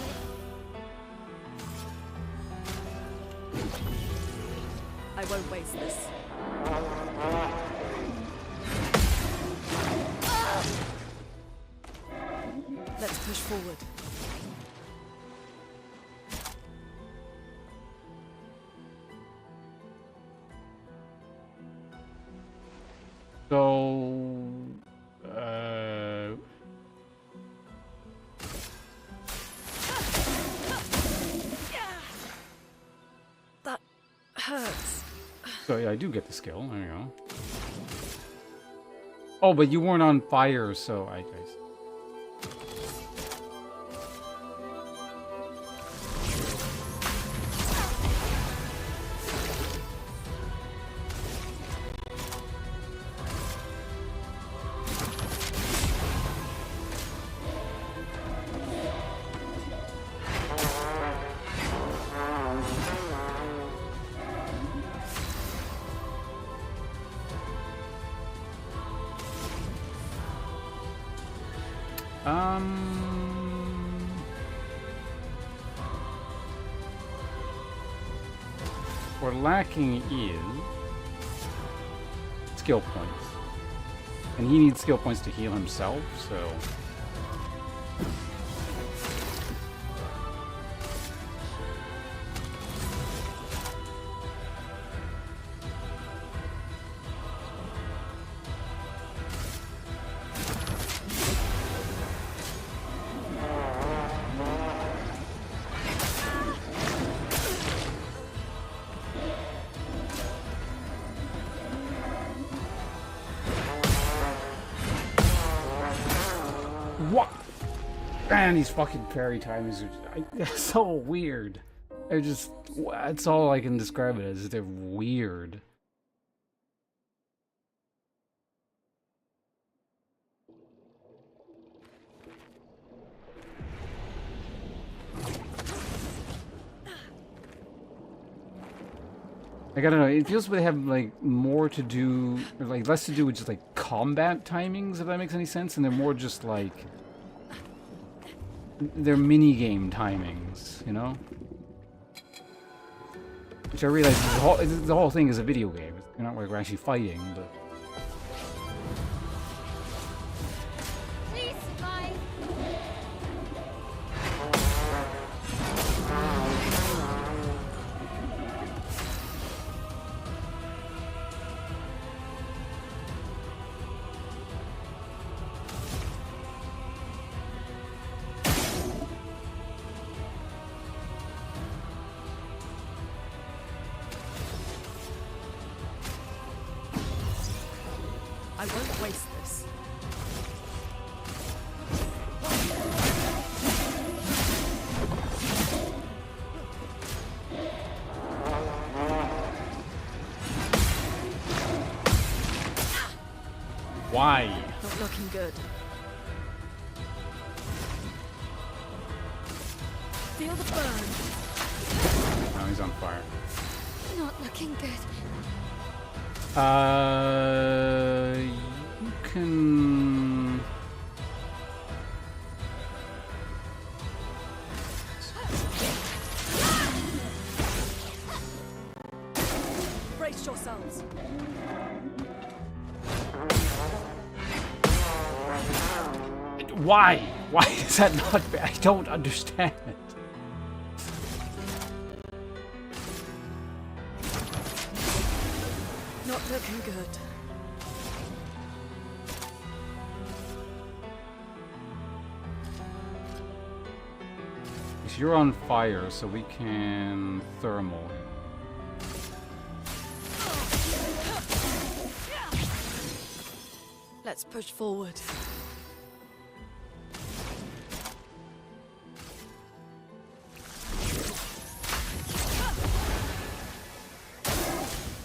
I won't waste this. Let's push forward. So, That hurts. so yeah, I do get the skill. There you go. Oh, but you weren't on fire, so I What we're lacking is skill points. And he needs skill points to heal himself, so... What? Man, these fucking parry timings are so weird. They're just... That's all I can describe it as. They're weird. Like, I don't know, it feels like they have, like, more to do, or, like, less to do with just, like, combat timings, if that makes any sense, and they're more just, like, they're mini-game timings, you know? Which I realize the whole thing is a video game. You're not, like, we're actually fighting, but... Please survive. I won't waste this. Why? Not looking good. Feel the burn. Now he's on fire. Not looking good. You can... Why? Why is that not? I don't understand. Not looking good. You're on fire, so we can thermal. Let's push forward.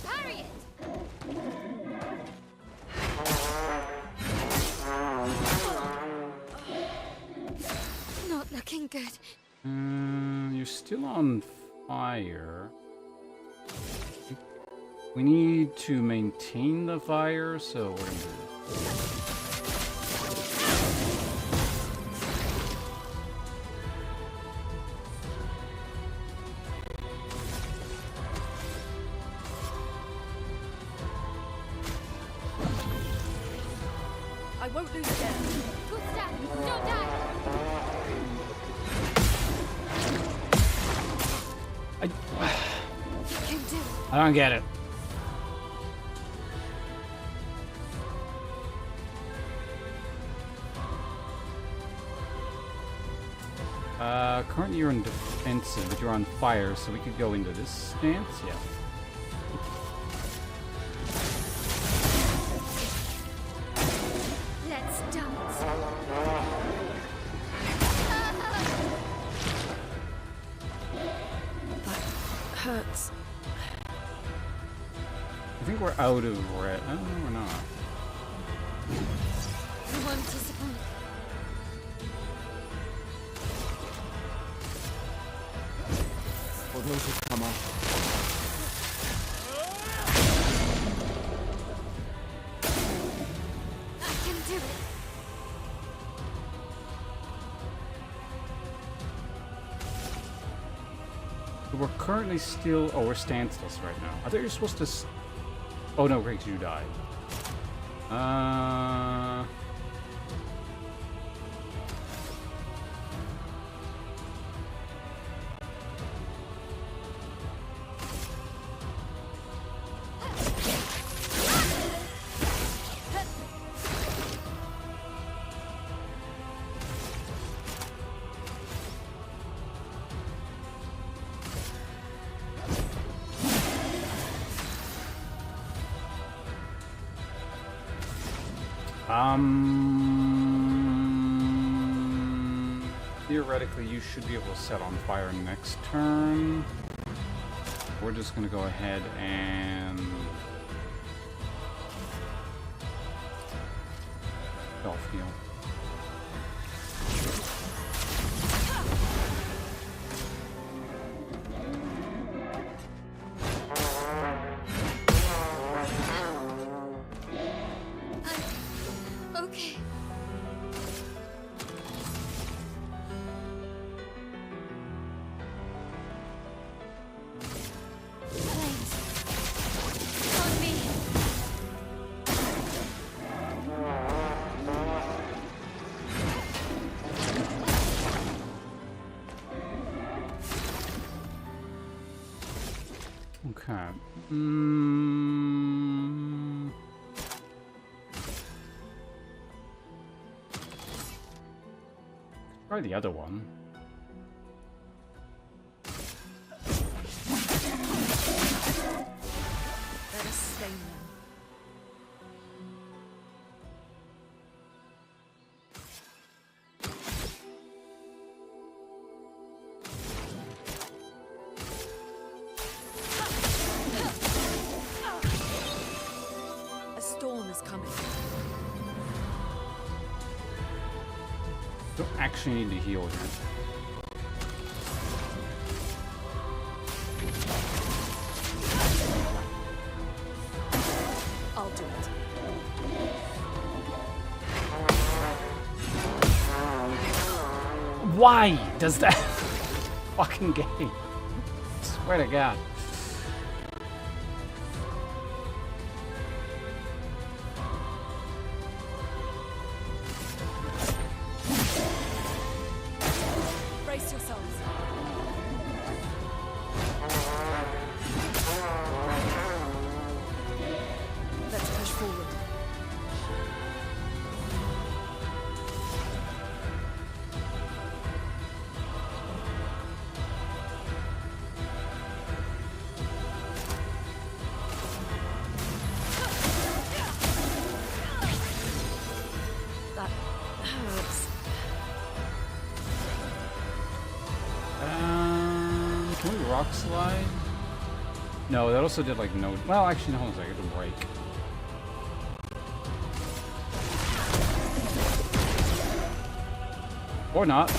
Harriet! Not looking good. You're still on fire. We need to maintain the fire, so we're gonna do this. I won't lose again. Good step. Don't die. You can do it. I don't get it. Currently you're in defensive, but you're on fire, so we could go into this stance, yeah. Let's dance. That hurts. I think we're out of red. Oh, no, we're not. You won't disappoint. For those who come up. I can do it. We're currently still... Oh, we're standstills right now. I thought you were supposed to... Oh, no, great, you died. Theoretically, you should be able to set on fire next turn. We're just going to go ahead and... self-heal. Okay. Thanks. On me. Okay. Try the other one. Let us stain them. A storm is coming. Don't actually need to heal here. I'll do it. Why does that fucking game? Swear to God. Oops. Can we rock slide? No, that also did like no. Well, actually, no, hold on a second. It'll break. Or not.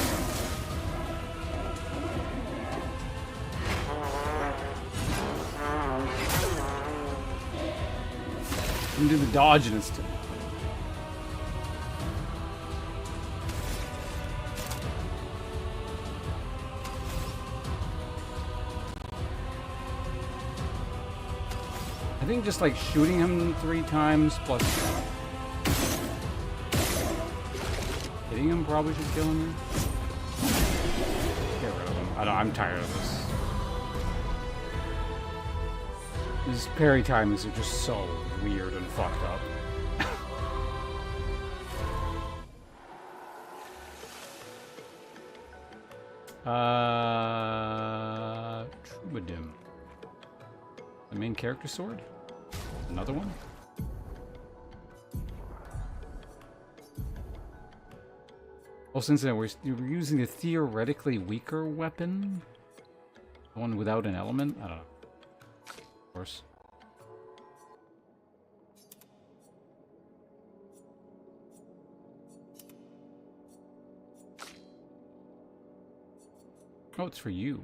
You can do the dodge and it's. I think just like shooting him 3 times plus hitting him probably should kill him. Get rid of him. I'm tired of this. These parry timings are just so weird and fucked up. Troubadour. The main character sword? Another one? Well, since then, we're using a theoretically weaker weapon? The one without an element? I don't know. Of course. Oh, it's for you.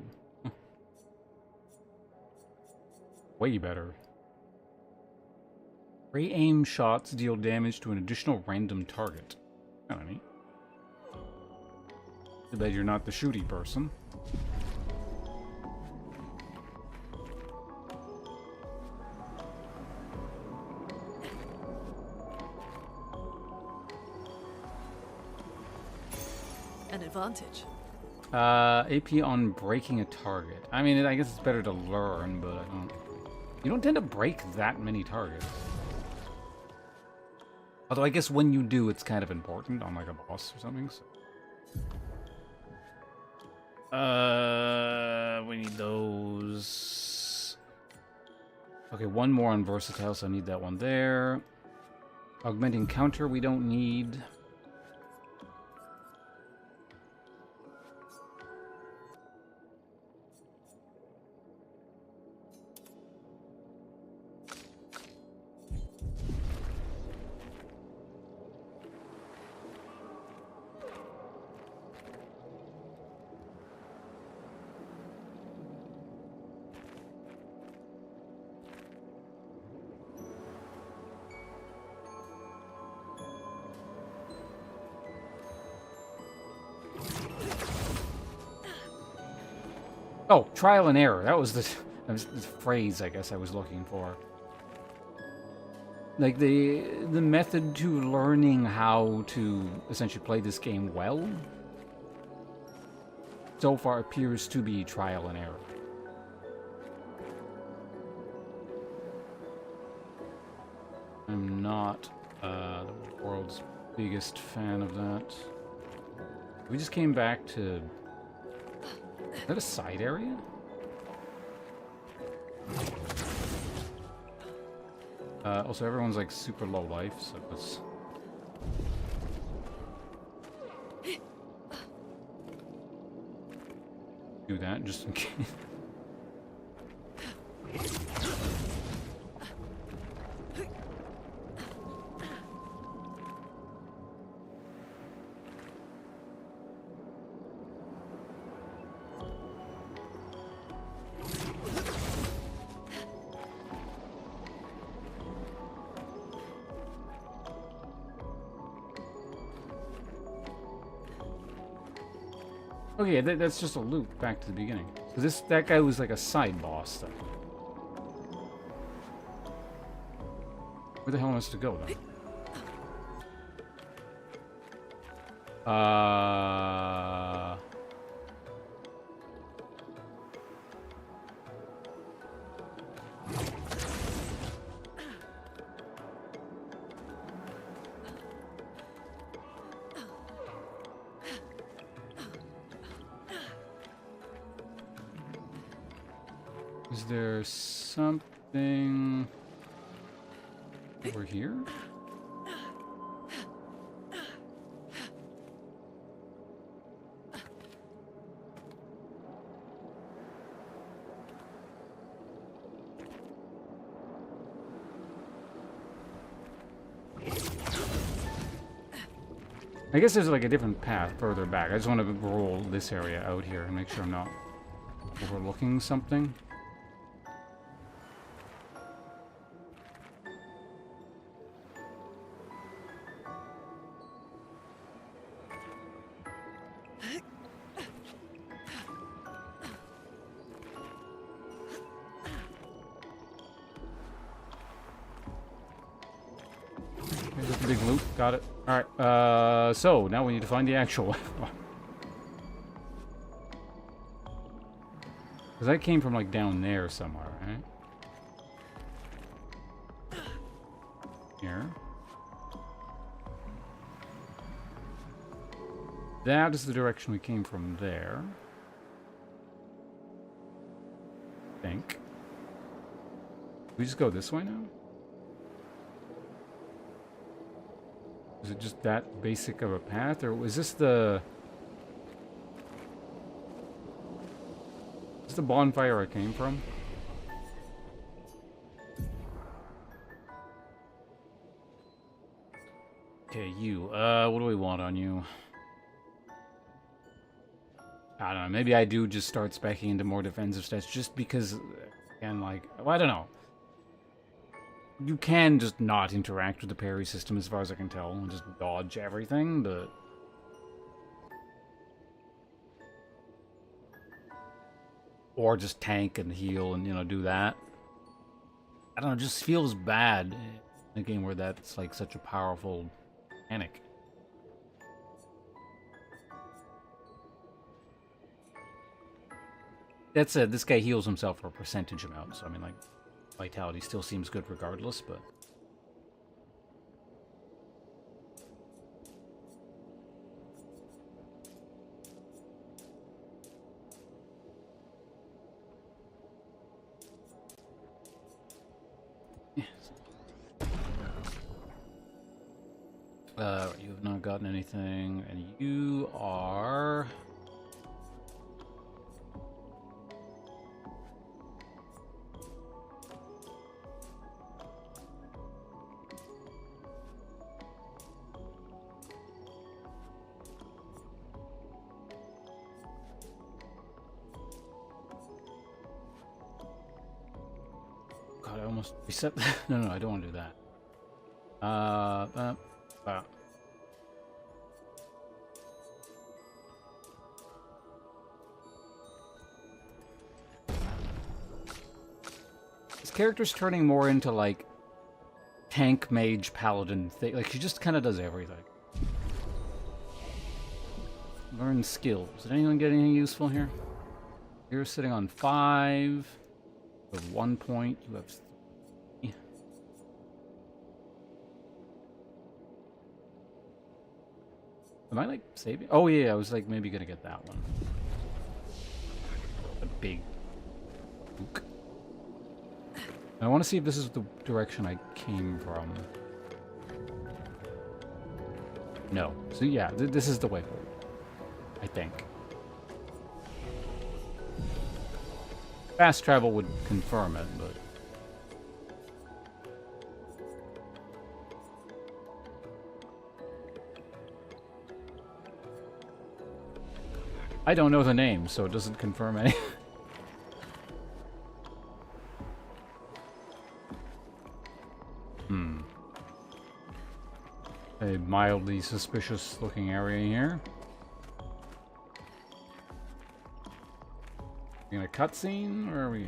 Way better. Ray aim shots deal damage to an additional random target. Kinda neat. Too bad you're not the shooty person. An advantage. AP on breaking a target. I mean, I guess it's better to learn, but I don't... You don't tend to break that many targets. Although I guess when you do, it's kind of important on like a boss or something. So. We need those. Okay, one more on versatile, so I need that one there. Augmenting counter we don't need. Oh, trial and error. That was the phrase I guess I was looking for. Like the method to learning how to essentially play this game well so far appears to be trial and error. I'm not the world's biggest fan of that. We just came back to... Is that a side area? Also, everyone's like super low life, so let's... do that just in case. Okay, that's just a loop back to the beginning. So that guy was like a side boss then. Where the hell am I supposed to go then? Is there something over here? I guess there's like a different path further back. I just want to roll this area out here and make sure I'm not overlooking something. There's a big loop. Got it. Alright, so now we need to find the actual one. Because I came from like down there somewhere, right? Here. That is the direction we came from there. I think. We just go this way now? Is it just that basic of a path, or was this the... Is this the bonfire I came from? Okay, you. What do we want on you? I don't know, maybe I do just start speccing into more defensive stats just because, again, like, well, I don't know. You can just not interact with the parry system as far as I can tell and just dodge everything, but... Or just tank and heal and, you know, do that. I don't know, it just feels bad in a game where that's, like, such a powerful mechanic. That said, this guy heals himself for a percentage amount, so I mean, like, vitality still seems good regardless, but... Yes. You have not gotten anything, and you are... God, I almost reset that. No, I don't want to do that. This character's turning more into, like, tank, mage, paladin thing. Like, she just kind of does everything. Learn skills. Did anyone get anything useful here? You're sitting on 5. You have 1 point. You have 3. Am I, like, saving? Oh, yeah, I was, like, maybe gonna get that one. A big book. I want to see if this is the direction I came from. No. So, yeah, this is the way forward. I think. Fast travel would confirm it, but... I don't know the name, so it doesn't confirm anything. A mildly suspicious looking area here. In a cutscene, or are we?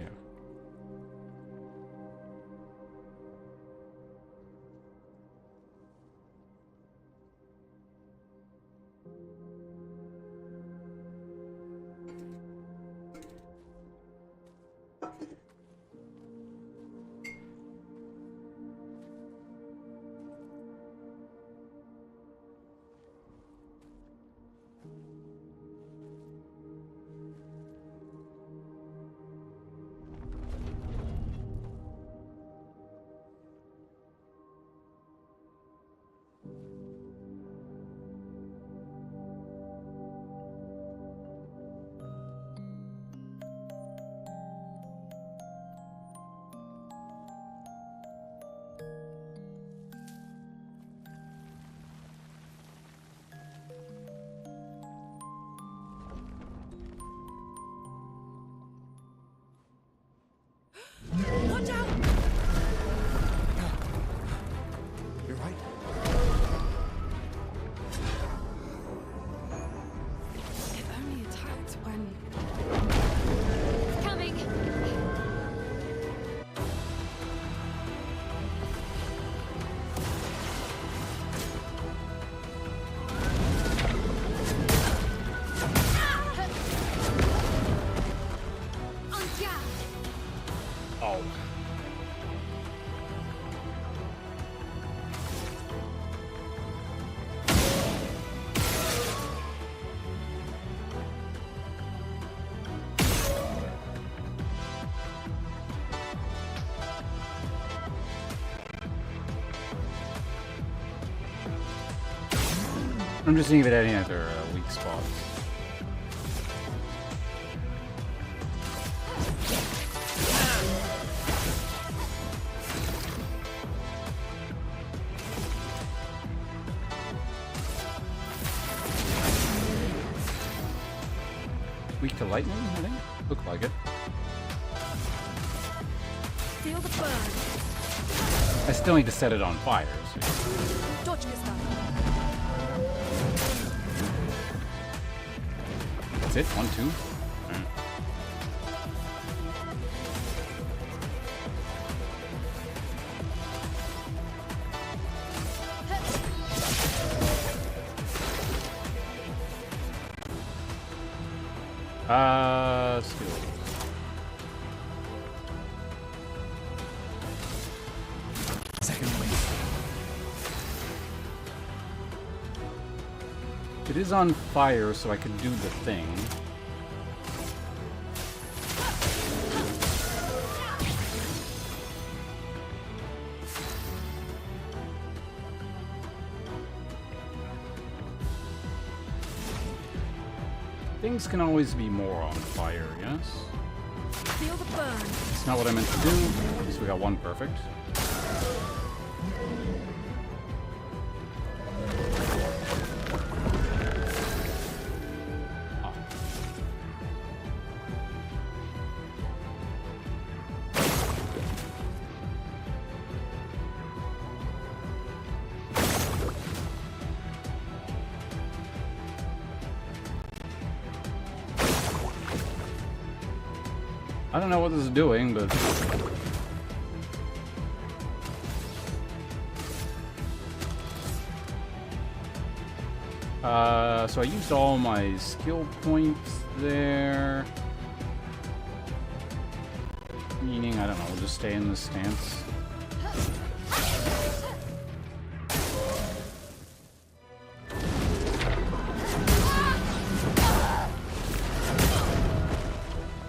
I'm just seeing if it had any other weak spots. Weak to lightning, I think? Looked like it. Feel the burn. I still need to set it on fire. So. Dodge this. That's it? 1, 2? Skills. Second wave. It is on fire, so I can do the thing. Things can always be more on fire, yes? Feel the burn. It's not what I meant to do. At least we got one perfect. I don't know what this is doing, but... so I used all my skill points there. Meaning, I don't know, we'll just stay in this stance.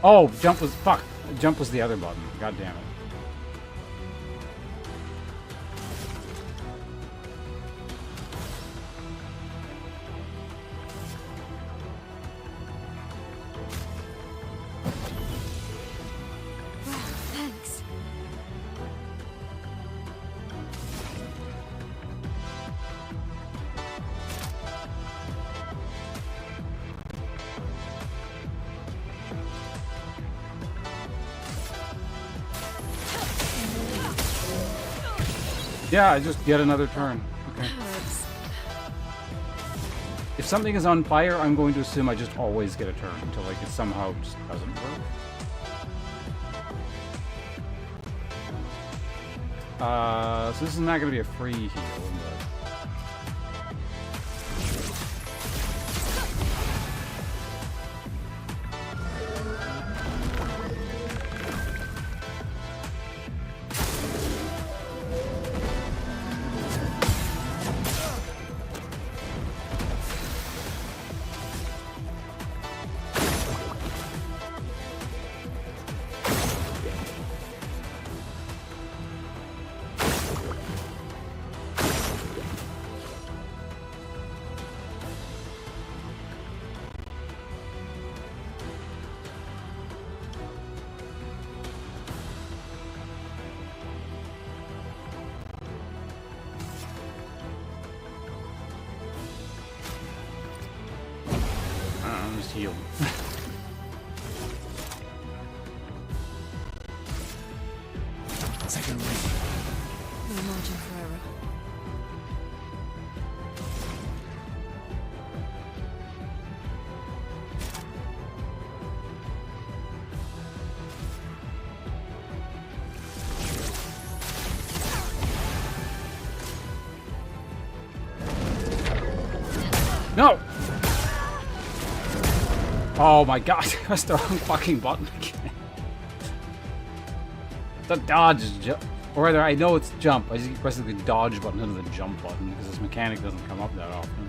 Oh, jump was... Fuck! Jump was the other button. God damn it. Thanks. Yeah, I just get another turn. Okay. If something is on fire, I'm going to assume I just always get a turn until like it somehow just doesn't work. So this is not going to be a free heal, but... just heal. Second wave. No margin for error. No! Oh my god, I pressed the wrong fucking button again. The dodge is jump. Or rather, I know it's jump. I just keep pressing the dodge button instead of the jump button because this mechanic doesn't come up that often.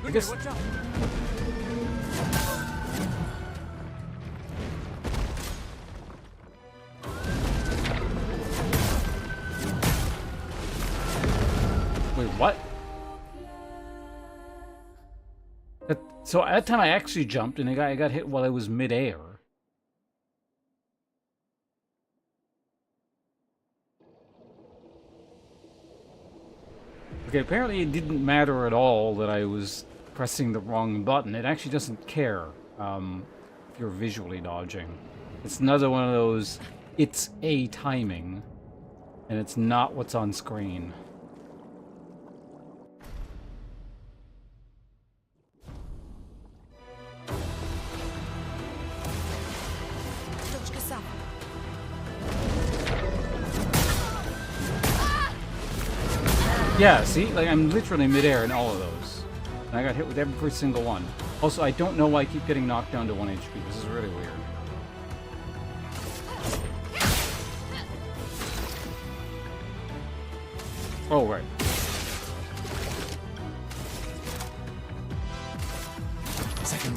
I guess. Watch out. Wait, what? So at that time I actually jumped and I got hit while I was midair. Okay, apparently it didn't matter at all that I was pressing the wrong button. It actually doesn't care if you're visually dodging. It's another one of those, it's a timing, and it's not what's on screen. Yeah, see? Like, I'm literally midair in all of those. And I got hit with every single one. Also, I don't know why I keep getting knocked down to 1 HP. This is really weird. Oh, right. Second.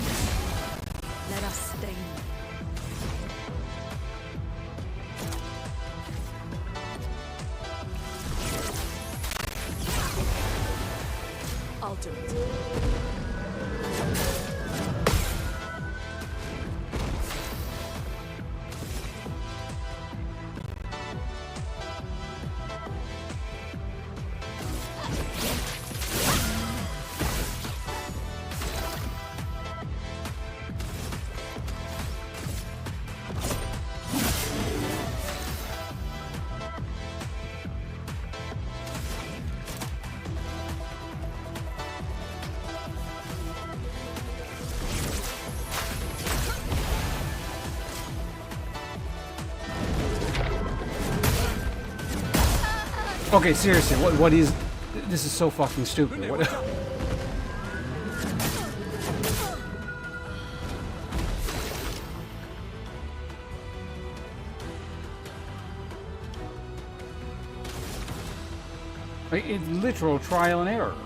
Let us stain. I'll do it. Okay, seriously, what is... This is so fucking stupid. What... Like, it's literal trial and error.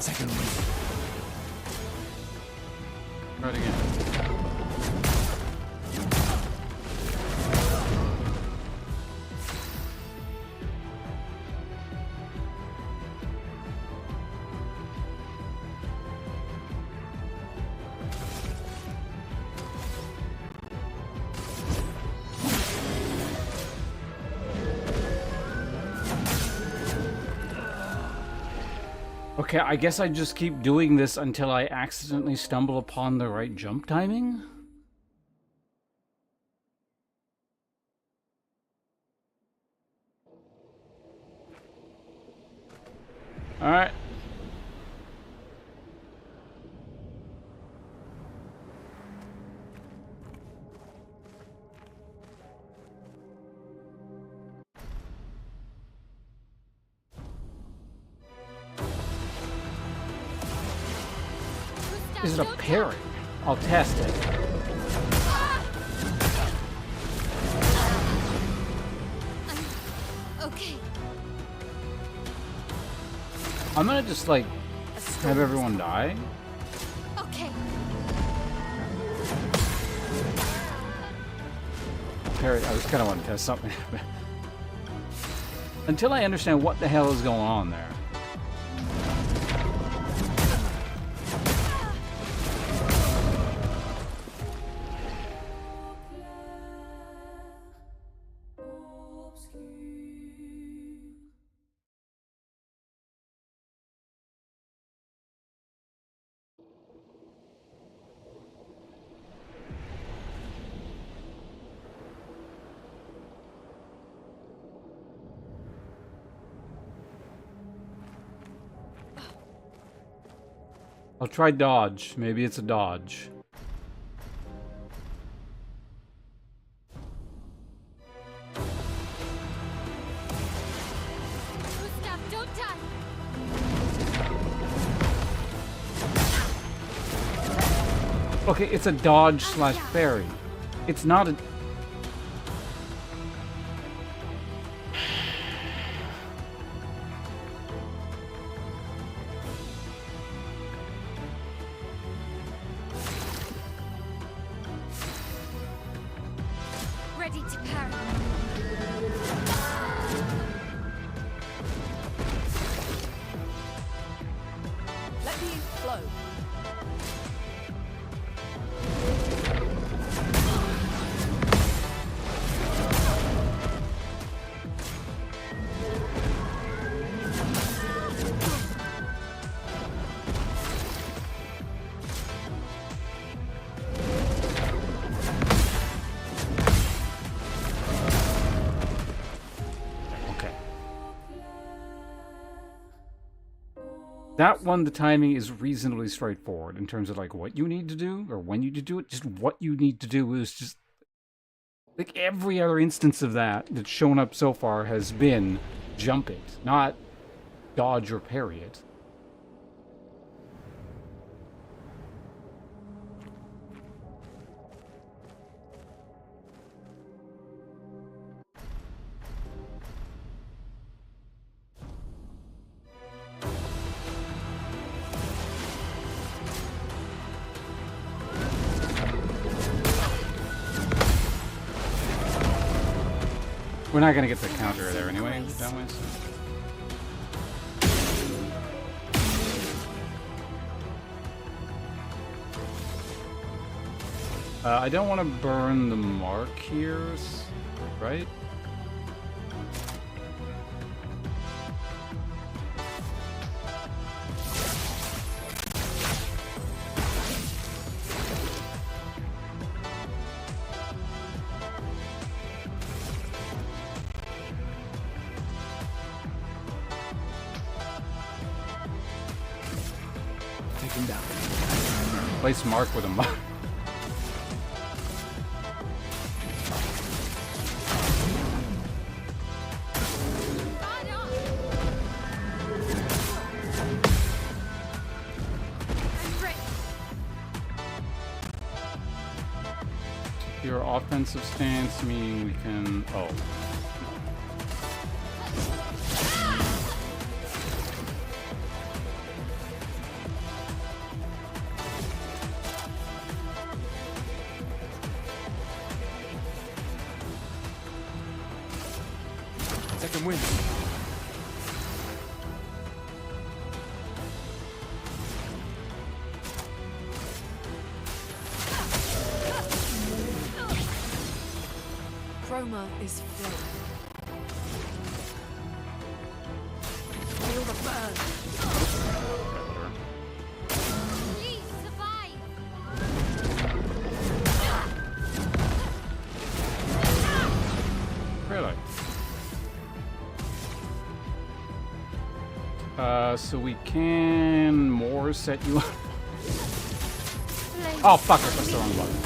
Second. Try it again. Okay, I guess I just keep doing this until I accidentally stumble upon the right jump timing? Alright. Is it a parry? I'll test it. Okay. I'm gonna just, like, have everyone die. Okay. Parry, I just kinda want to test something. Until I understand what the hell is going on there. I'll try dodge. Maybe it's a dodge. Gustav, don't die. Okay, it's a dodge slash parry. It's not a... Copying flow. That one, the timing is reasonably straightforward in terms of like what you need to do or when you need to do it. Just what you need to do is just like every other instance of that that's shown up so far has been jump it, not dodge or parry it. We're not gonna get the counter there anyway, that way. I don't want to burn the mark here, right? Place mark with a mark. Your offensive stance, meaning we can. Oh. Second wind. Chroma is flowing. Feel the burn. Please survive. Really? So we can more set you up. Oh fuck, I pressed the wrong button.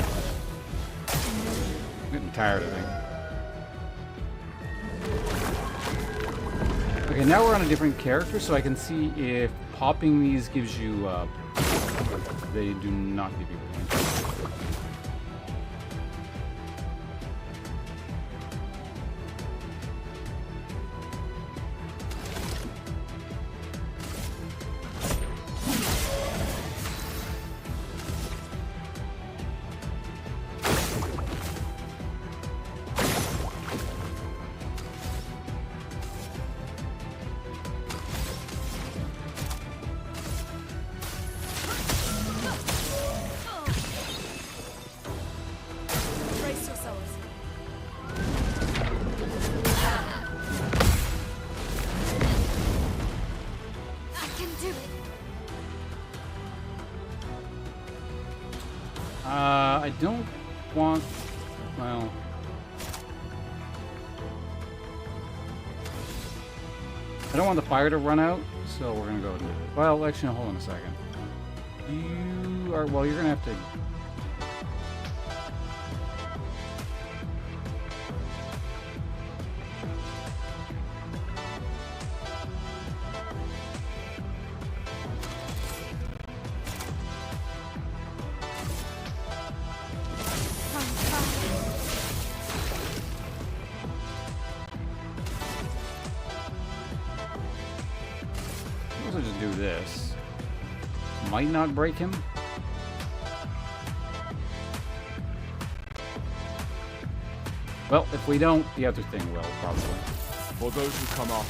I'm getting tired, I think. Okay, now we're on a different character, so I can see if popping these gives you, they do not give you points. I don't want, well, I don't want the fire to run out, so we're gonna go and do it. Well, actually, hold on a second. You are, well, you're gonna have to. Just do this. Might not break him. Well, if we don't, the other thing will, probably. For those who come off.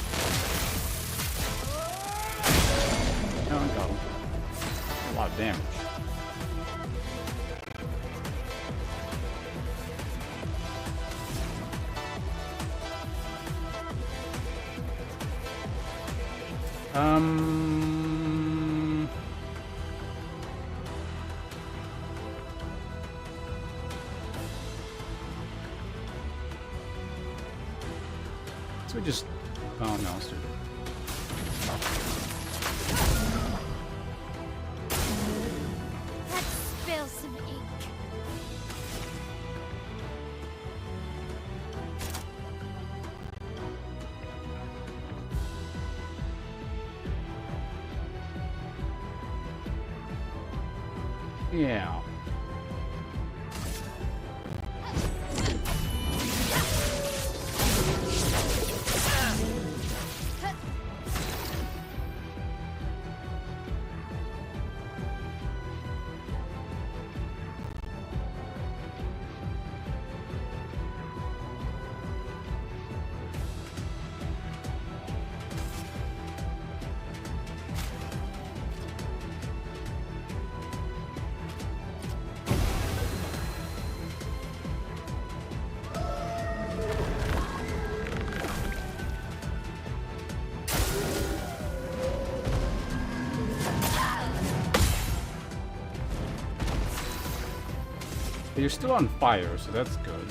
No, I got him. a lot of damage. So we just... Oh, no, let's do it. Let's spill some ink. Yeah. But you're still on fire, so that's good.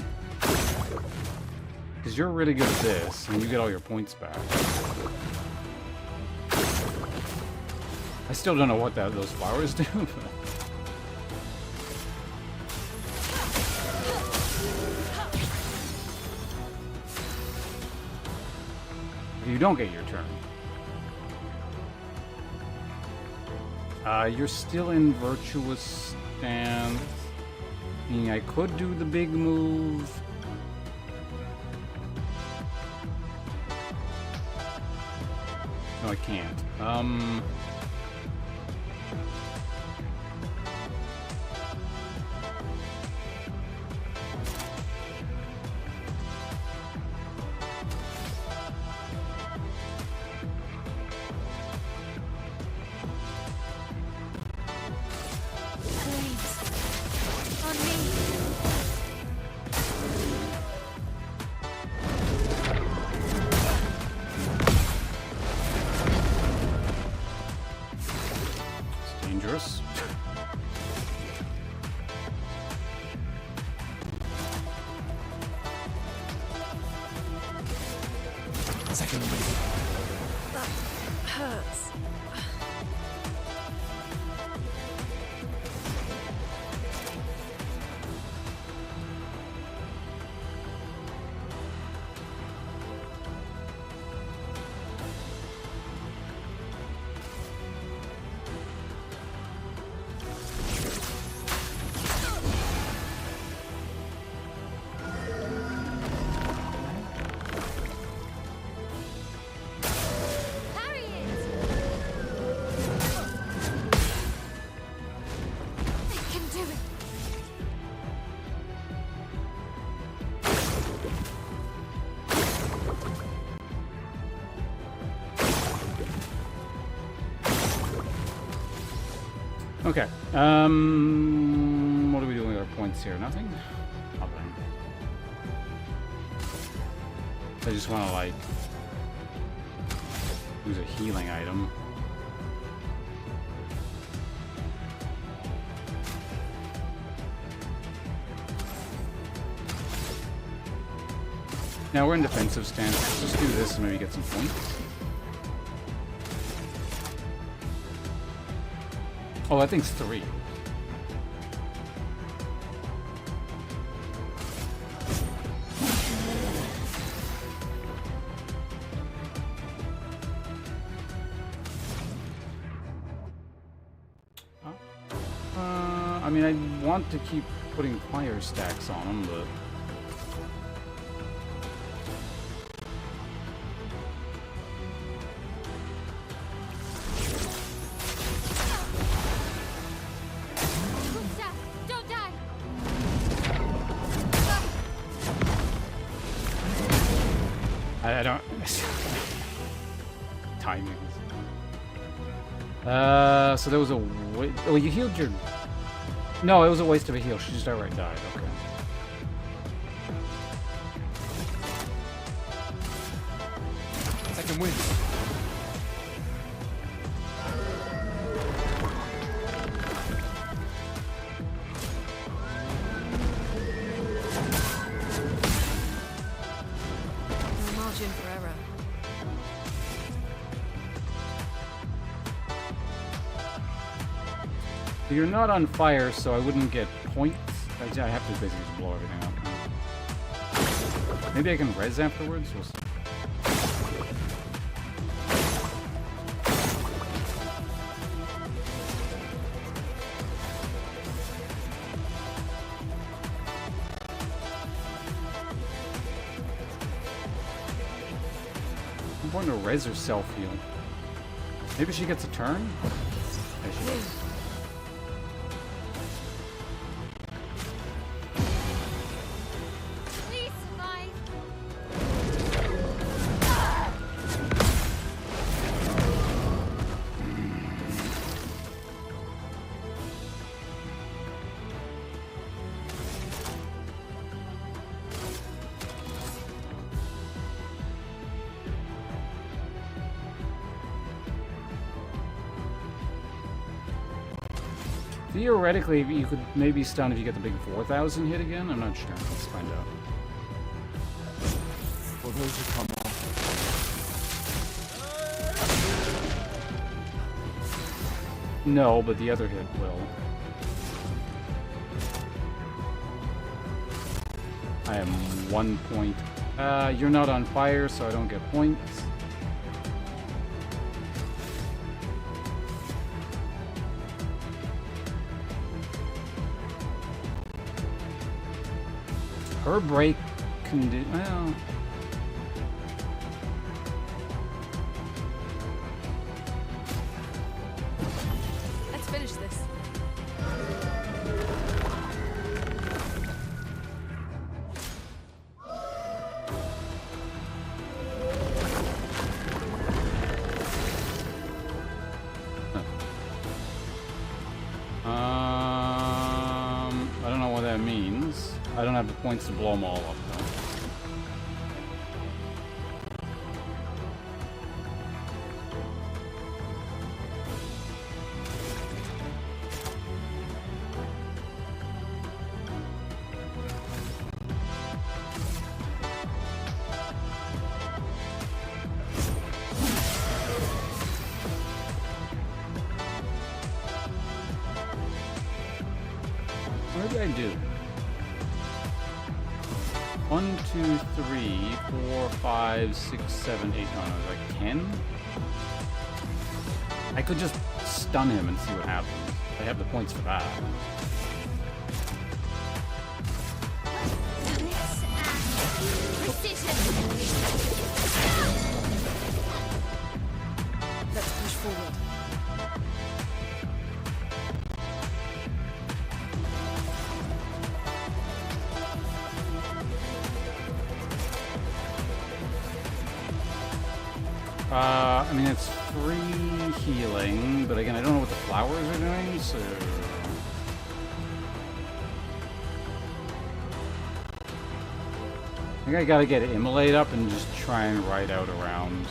Because you're really good at this, and you get all your points back. I still don't know what those flowers do. You don't get your turn. You're still in virtuous stance. I could do the big move. No, I can't. Dangerous. Second. That hurts. Okay. What are we doing with our points here? Nothing? Nothing. I just want to, like, use a healing item. Now we're in defensive stance. Let's just do this and maybe get some points. Oh, I think it's 3. I mean, I want to keep putting fire stacks on them, but... I don't... Timing. So there was a oh, you healed your... No, it was a waste of a heal. She just outright died. Okay. Second win. No margin for error. You're not on fire, so I wouldn't get points. I have to basically just blow everything up. Maybe I can res afterwards? We'll see. I'm going to res or self-heal. Maybe she gets a turn? Yeah, she does. Please survive. Theoretically, you could maybe stun if you get the big 4,000 hit again. I'm not sure. Let's find out. For those who come off. No, but the other hit will. I am 1 point. You're not on fire, so I don't get points. Her break can do... Well... Let's finish this. I don't know what that means. I don't have the points to blow them all up, though. What did I do? 1, 2, 3, 4, 5, 6, 7, 8, no, like 10? I could just stun him and see what happens. I have the points for that. Let's push forward. I mean, it's free healing, but again, I don't know what the flowers are doing, so... I think I gotta get Immolate up and just try and ride out around.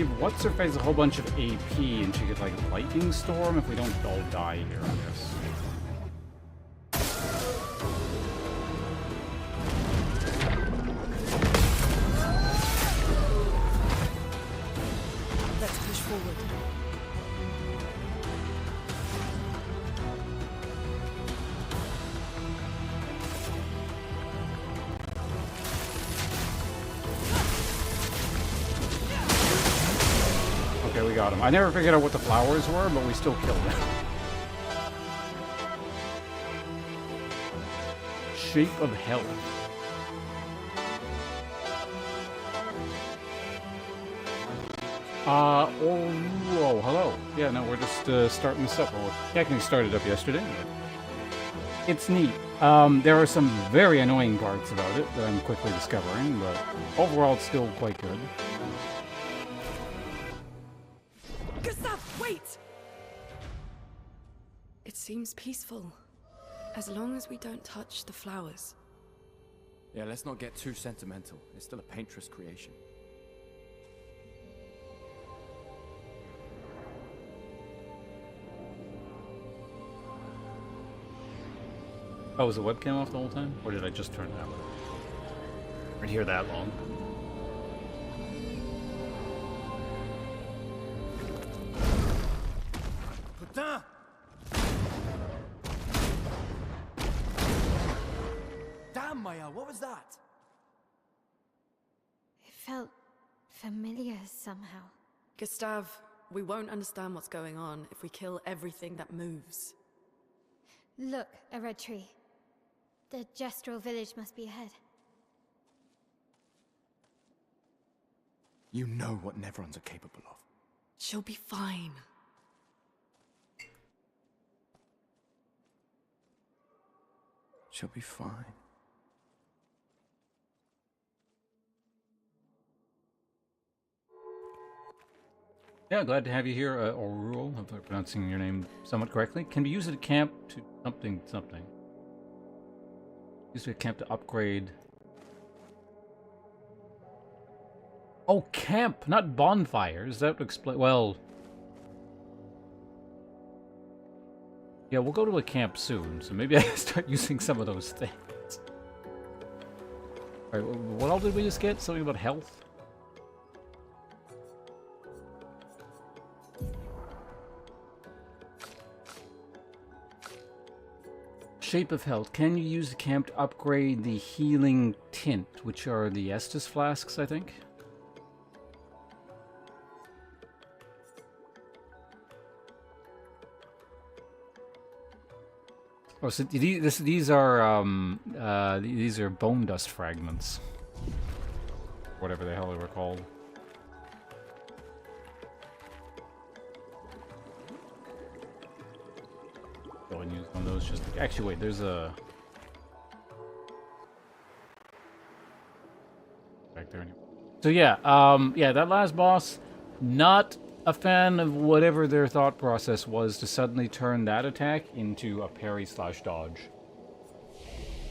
give What's-Her-Face a whole bunch of AP and she gets like Lightning Storm if we don't all die here, I guess. Let's push forward. Okay, we got him. I never figured out what the flowers were, but we still killed him. Shape of Hell. Oh, whoa, hello. Yeah, no, we're just starting this up. Well, technically started up yesterday, but it's neat. There are some very annoying parts about it that I'm quickly discovering, but overall it's still quite good. Gustav, wait! It seems peaceful. As long as we don't touch the flowers. Yeah, let's not get too sentimental. It's still a painter's creation. Oh, was the webcam off the whole time? Or did I just turn it out? I'd hear that long. Putain! Damn, Maya, what was that? It felt familiar somehow. Gustav, we won't understand what's going on if we kill everything that moves. Look, a red tree. The gestural village must be ahead. You know what Neverons are capable of. She'll be fine. She'll be fine. Yeah, glad to have you here, Orul, if I'm pronouncing your name somewhat correctly. Can be used at a camp to something. Used at a camp to upgrade. Oh, camp, not bonfires. That would explain. Well, yeah, we'll go to a camp soon, so maybe I can start using some of those things. All right, what all did we just get? Something about health. Shape of Health. Can you use the camp to upgrade the healing tint, which are the Estus flasks, I think? Oh, so these are bone dust fragments, whatever the hell they were called. Go and use one of those. Just actually, wait. There's a back there. Anyway. So yeah, yeah, that last boss, not a fan of whatever their thought process was to suddenly turn that attack into a parry/dodge.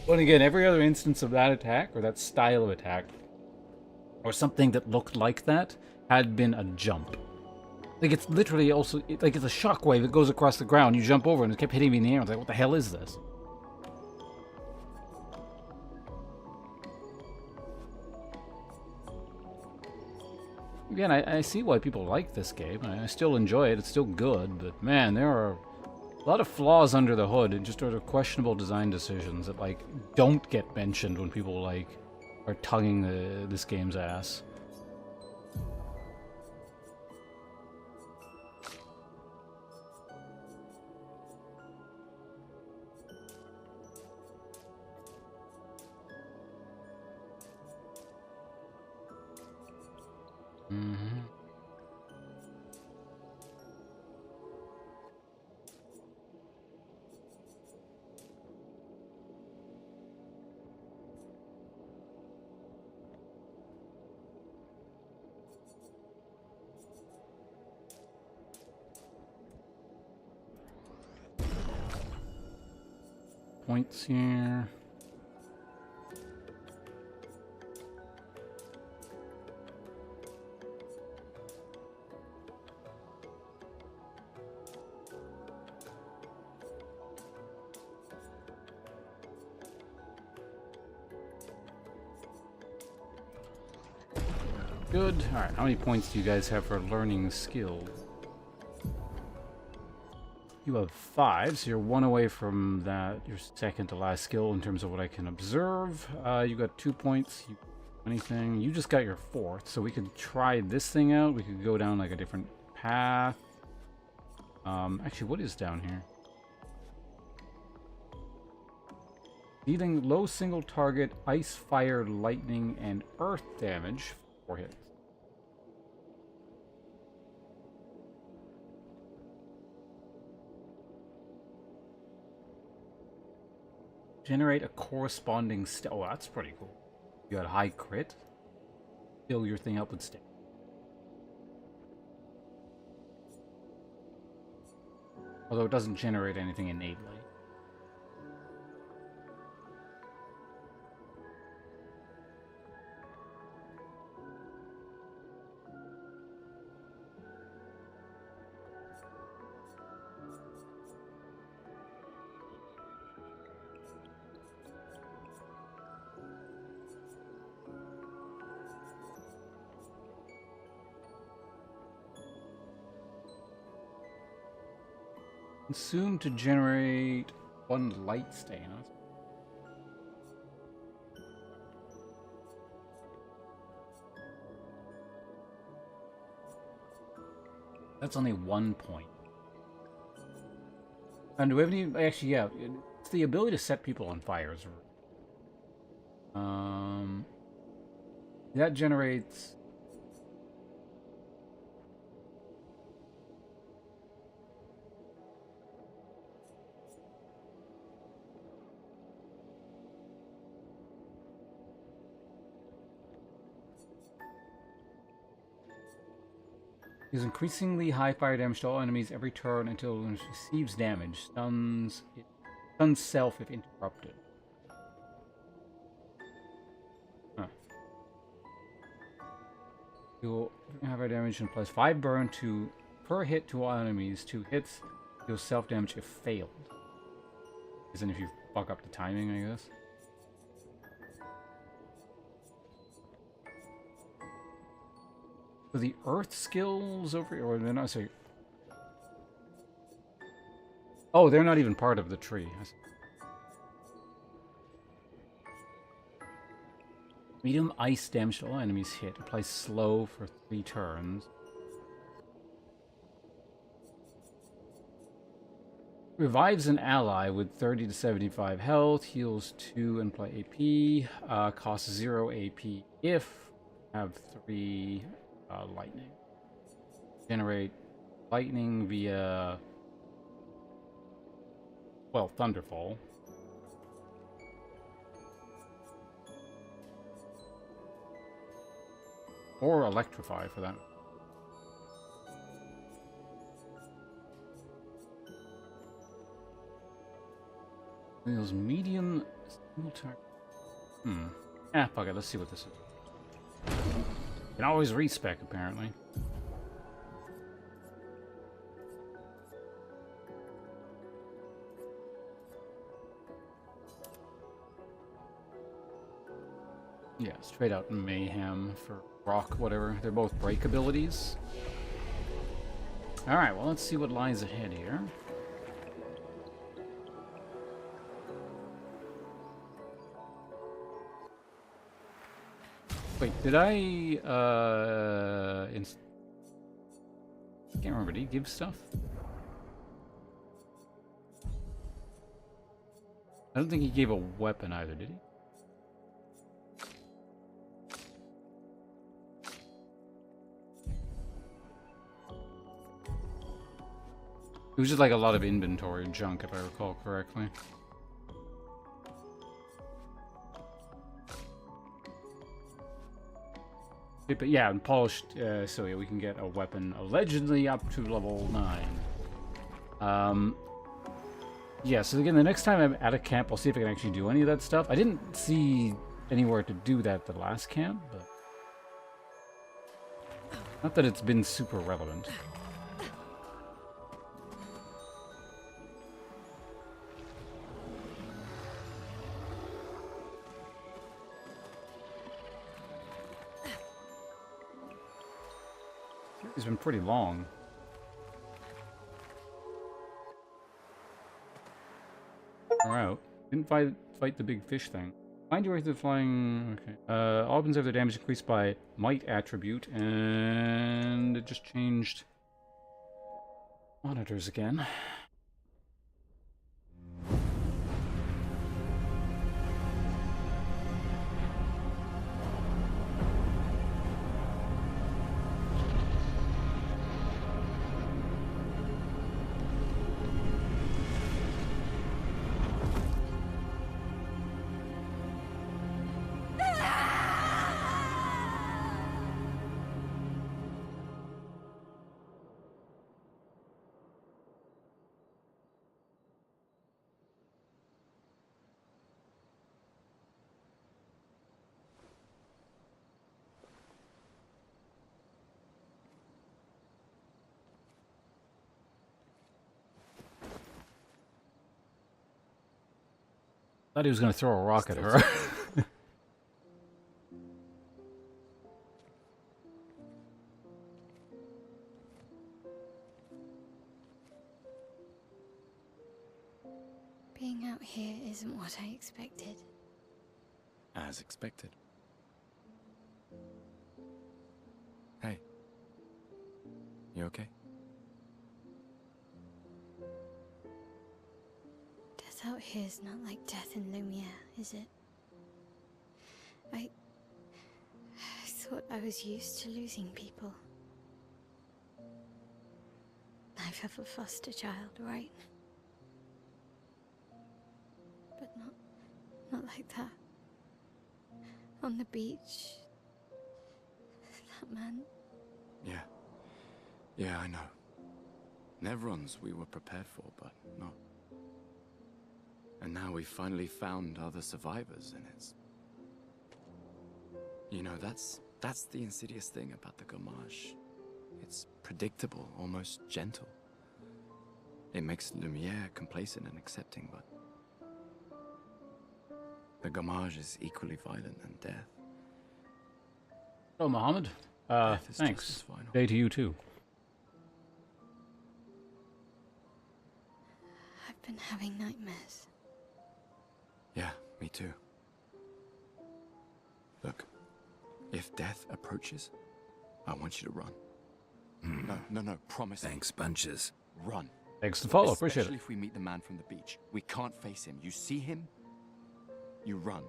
But again, every other instance of that attack, or that style of attack, or something that looked like that, had been a jump. Like, it's literally also, like, it's a shockwave that goes across the ground, you jump over and it kept hitting me in the air. I was like, what the hell is this? Again, I see why people like this game. I still enjoy it. It's still good, but man, there are a lot of flaws under the hood and just sort of questionable design decisions that, like, don't get mentioned when people, like, are tonguing this game's ass. Mm-hmm. Points here. Good. Alright, how many points do you guys have for learning skills? You have 5, so you're 1 away from that, your second to last skill in terms of what I can observe. You got 2 points. Anything? You just got your 4th, so we could try this thing out. We could go down like a different path. Actually, what is down here? Dealing low single target, ice, fire, lightning, and earth damage. 4 hits. Generate a corresponding oh, that's pretty cool. You got high crit. Fill your thing up with stamina. Although it doesn't generate anything innately. Consume to generate 1 light stain. That's only 1 point. And do we have any? Actually, yeah, it's the ability to set people on fire. That generates. Deals increasingly high fire damage to all enemies every turn until it receives damage. Stuns self if interrupted. Huh. You'll have fire damage and applies 5 burn per hit to all enemies. 2 hits, deals self damage if failed. As in if you fuck up the timing, I guess. So the earth skills over here, or they're not, sorry. Oh, they're not even part of the tree. Medium ice damage to all enemies hit. Applies slow for 3 turns. Revives an ally with 30 to 75 health. Heals 2 and apply AP. Costs 0 AP if have 3... lightning. Generate lightning via, well, Thunderfall. Or Electrify for that. Deals medium single target. Fuck it, let's see what this is. Can always respec, apparently. Yeah, straight out mayhem for rock, whatever. They're both break abilities. Alright, well, let's see what lies ahead here. Wait, did I, can't remember, did he give stuff? I don't think he gave a weapon either, did he? It was just like a lot of inventory junk, if I recall correctly. But yeah, and polished, so yeah, we can get a weapon allegedly up to level 9. Yeah, so again, the next time I'm at a camp, I'll see if I can actually do any of that stuff. I didn't see anywhere to do that at the last camp, but... Not that it's been super relevant. It's been pretty long. We're out. Didn't fight the big fish thing. Find your way to the flying... Okay. All weapons have their damage increased by might attribute, and it just changed monitors again. Thought he was going to throw a rock at her. Being out here isn't what I expected. As expected. Hey. You okay? Death out here's not like death in Lumiere, is it? I thought I was used to losing people. I've had a foster child, right? But not like that. On the beach. That man. Yeah. Yeah, I know. Nevrons we were prepared for, but not. And now we've finally found other survivors, and it's... You know, that's the insidious thing about the Gommage. It's predictable, almost gentle. It makes Lumiere complacent and accepting, but... The Gommage is equally violent than death. Oh, Mohammed. Thanks. Day to you, too. I've been having nightmares. Yeah, me too. Look, if death approaches, I want you to run. No, promise. Thanks, bunches. Run. Thanks to follow, appreciate it. Especially if we meet the man from the beach. We can't face him. You see him, you run.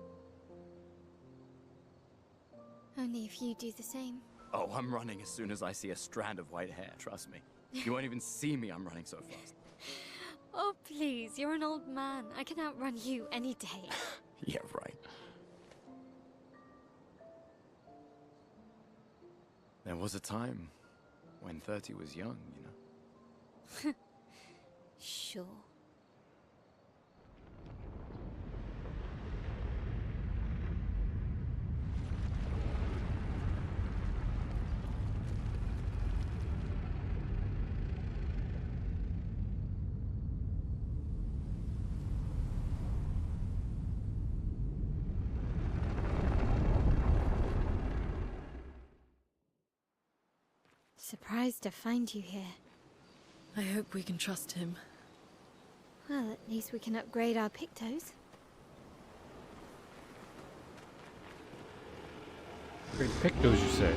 Only if you do the same. Oh, I'm running as soon as I see a strand of white hair, trust me. You won't even see me, I'm running so fast. Oh, please, you're an old man. I can outrun you any day. Yeah, right. There was a time when 30 was young, you know? Sure. Surprised to find you here. I hope we can trust him. Well, at least we can upgrade our Pictos. Great pictos, you say?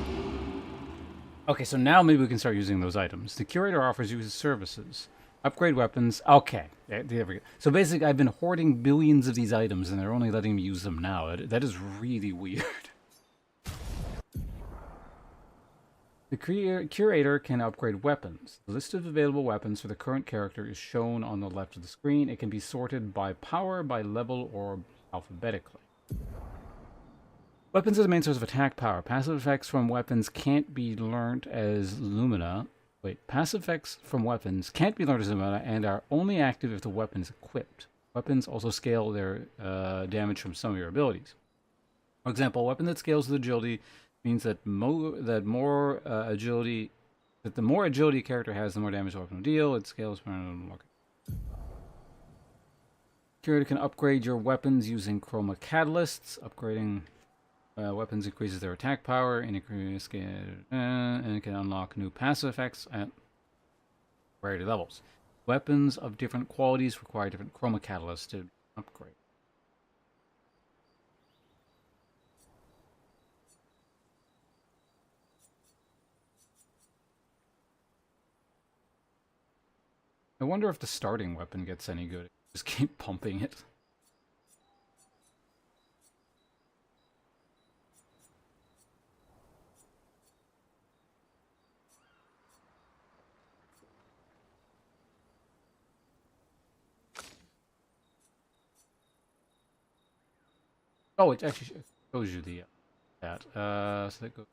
Okay, so now maybe we can start using those items. The curator offers you his services. Upgrade weapons. Okay, there we go. So basically, I've been hoarding billions of these items, and they're only letting me use them now. That is really weird. The curator can upgrade weapons. The list of available weapons for the current character is shown on the left of the screen. It can be sorted by power, by level, or alphabetically. Weapons are the main source of attack power. Passive effects from weapons can't be learnt as Lumina. Passive effects from weapons can't be learned as Lumina and are only active if the weapon is equipped. Weapons also scale their damage from some of your abilities. For example, a weapon that scales with agility means that the more agility a character has, the more damage the weapon will deal. It scales. Curator can upgrade your weapons using chroma catalysts. Upgrading Weapons increases their attack power and and can unlock new passive effects at variety levels. Weapons of different qualities require different chroma catalysts to upgrade. I wonder if the starting weapon gets any good. Just keep pumping it. Oh, it actually shows you the that. So that goes.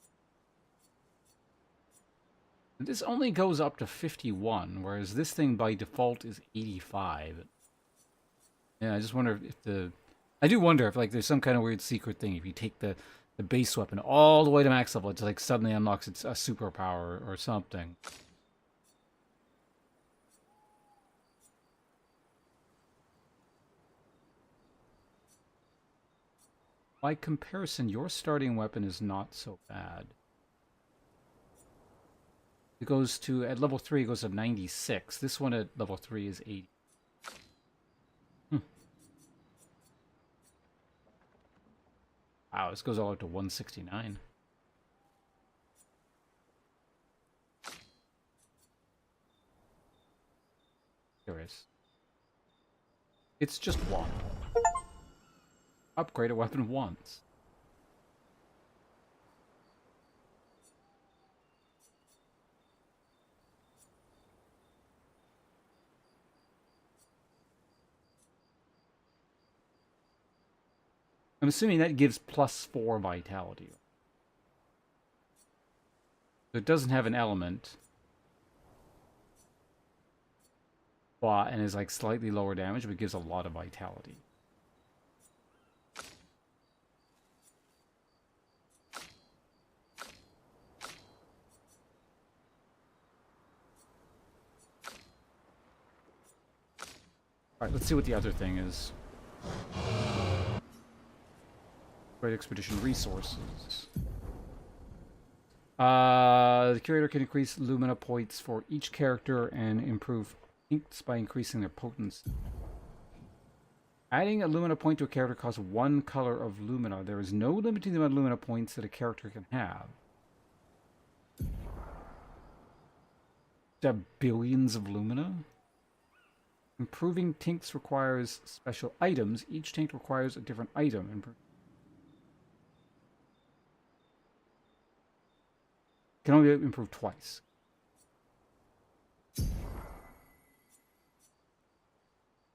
This only goes up to 51, whereas this thing by default is 85. Yeah, I just wonder if the... I do wonder if like there's some kind of weird secret thing. If you take the base weapon all the way to max level, it like suddenly unlocks its a superpower or something. By comparison, your starting weapon is not so bad. It goes to, at level 3, it goes to 96. This one at level 3 is 80. Wow, this goes all up to 169. Curious. It's just one. Upgrade a weapon once. I'm assuming that gives +4 vitality. So it doesn't have an element. And is like slightly lower damage, but gives a lot of vitality. Alright, let's see what the other thing is. Great Expedition resources. The curator can increase Lumina points for each character and improve inks by increasing their potency. Adding a Lumina point to a character costs 1 color of Lumina. There is no limit to the amount of Lumina points that a character can have. There are billions of Lumina. Improving tinks requires special items. Each tink requires a different item. Can only improve twice.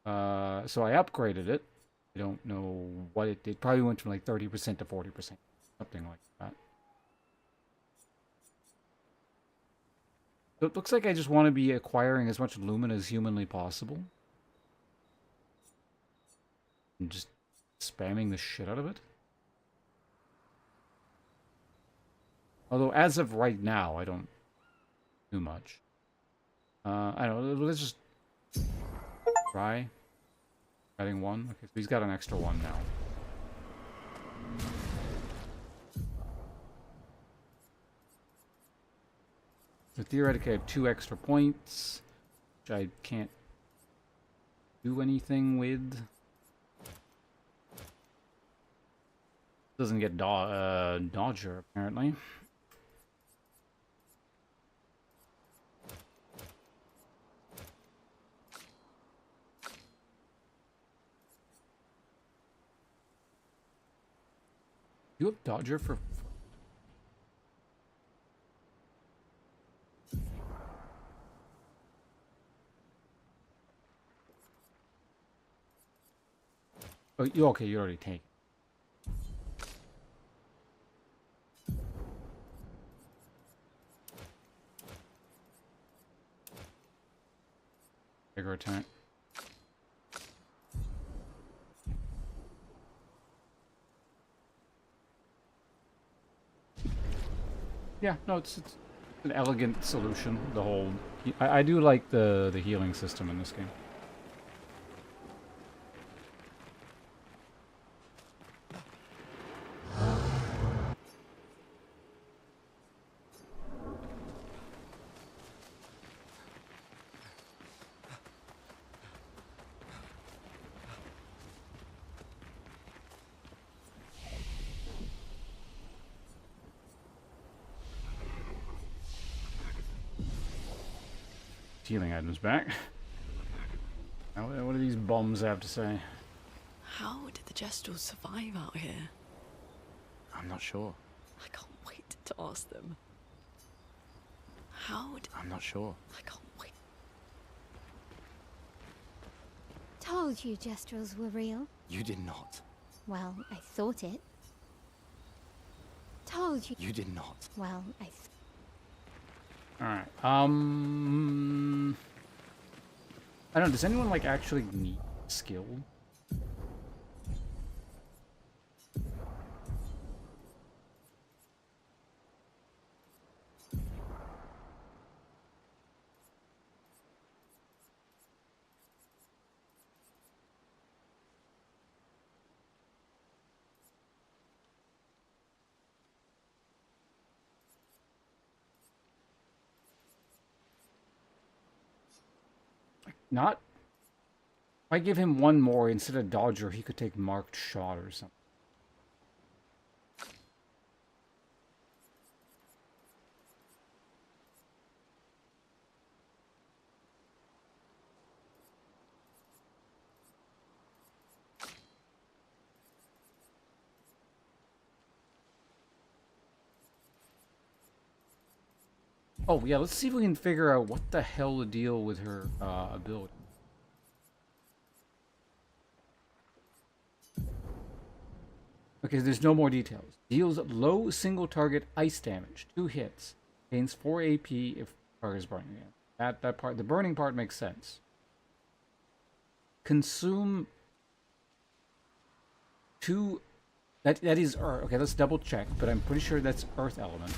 So I upgraded it. I don't know what it did. Probably went from like 30% to 40%. Something like that. So it looks like I just want to be acquiring as much Lumina as humanly possible. And just spamming the shit out of it. Although as of right now, I don't do much. I don't know, let's just try adding 1. Okay, so he's got an extra 1 now. So theoretically I have 2 extra points, which I can't do anything with. Doesn't get Dodger, apparently. You have Dodger for... Oh, okay, you already take it. Bigger attack. Yeah, no, it's an elegant solution. The whole... I do like the healing system in this game. healing items back. Now, what do these bums have to say? How did the Gestrels survive out here? I'm not sure. I can't wait to ask them. How did... I'm not sure. I can't wait. Told you Gestrels were real. You did not. Well, I thought it. Told you. You did not. Well, Alright, I don't know, does anyone, like, actually need skill? Not. If I give him one more instead of Dodger, he could take Marked Shot or something. Oh, yeah, let's see if we can figure out what the hell the deal with her ability. Okay, there's no more details. Deals low single target ice damage, 2 hits. Gains 4 AP if target is burning again. That part, the burning part makes sense. Consume 2... That is Earth. Okay, let's double check, but I'm pretty sure that's Earth element.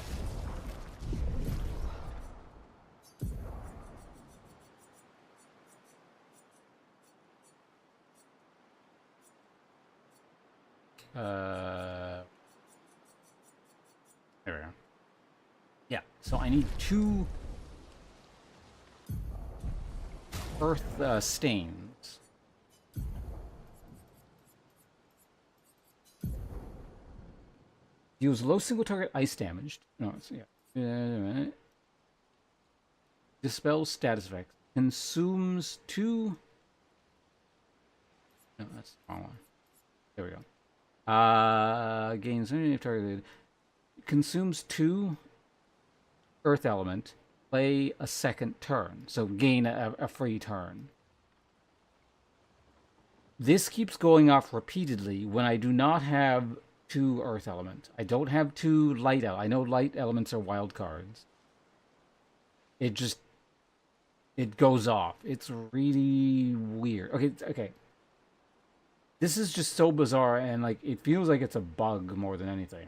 There we go. Yeah, so I need 2 Earth stains. Deals low single target ice damage. No, it's, yeah. Dispels status effects. Consumes 2... No, that's the wrong one. There we go. Gains if targeted. Consumes 2 Earth element. Play a second turn. So gain a free turn. This keeps going off repeatedly when I do not have 2 Earth element. I don't have 2 light element. I know light elements are wild cards. It goes off. It's really weird. Okay. This is just so bizarre, and like it feels like it's a bug more than anything.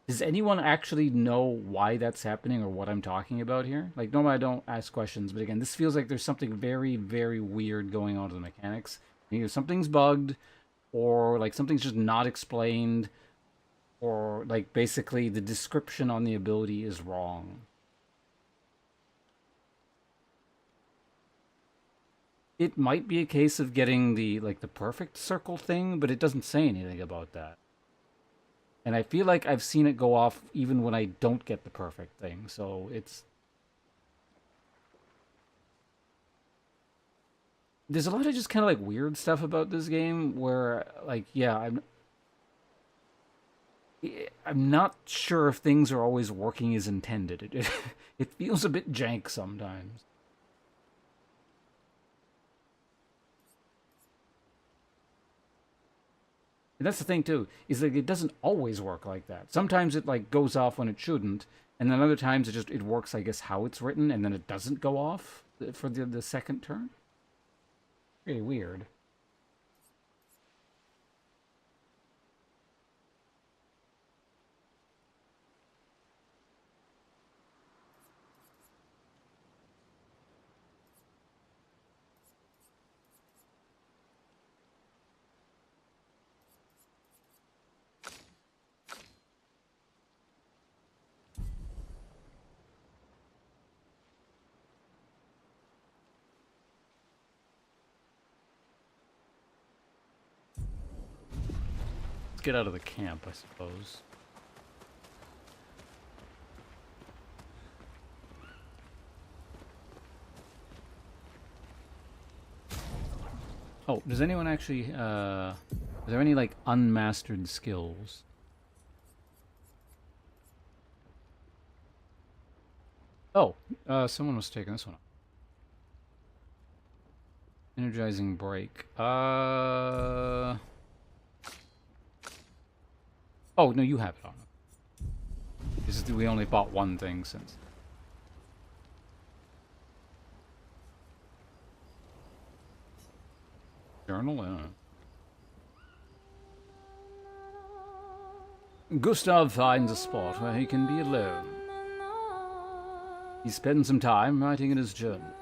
Does anyone actually know why that's happening or what I'm talking about here? Like, normally I don't ask questions, but again, this feels like there's something very, very weird going on to the mechanics. Either something's bugged, or like something's just not explained, or like basically the description on the ability is wrong. It might be a case of getting the perfect circle thing, but it doesn't say anything about that. And I feel like I've seen it go off even when I don't get the perfect thing, so it's... There's a lot of just kind of like weird stuff about this game where, like, yeah, I'm not sure if things are always working as intended. It feels a bit jank sometimes. And that's the thing too, is like it doesn't always work like that. Sometimes it like goes off when it shouldn't, and then other times it works, I guess, how it's written, and then it doesn't go off for the second turn. Really weird. Get out of the camp, I suppose. Oh, does anyone actually, is there any, like, unmastered skills? Oh, someone was taking this one. Energizing break. Oh, no, you have it on. We only bought one thing since. Journal? Gustav finds a spot where he can be alone. He spends some time writing in his journal.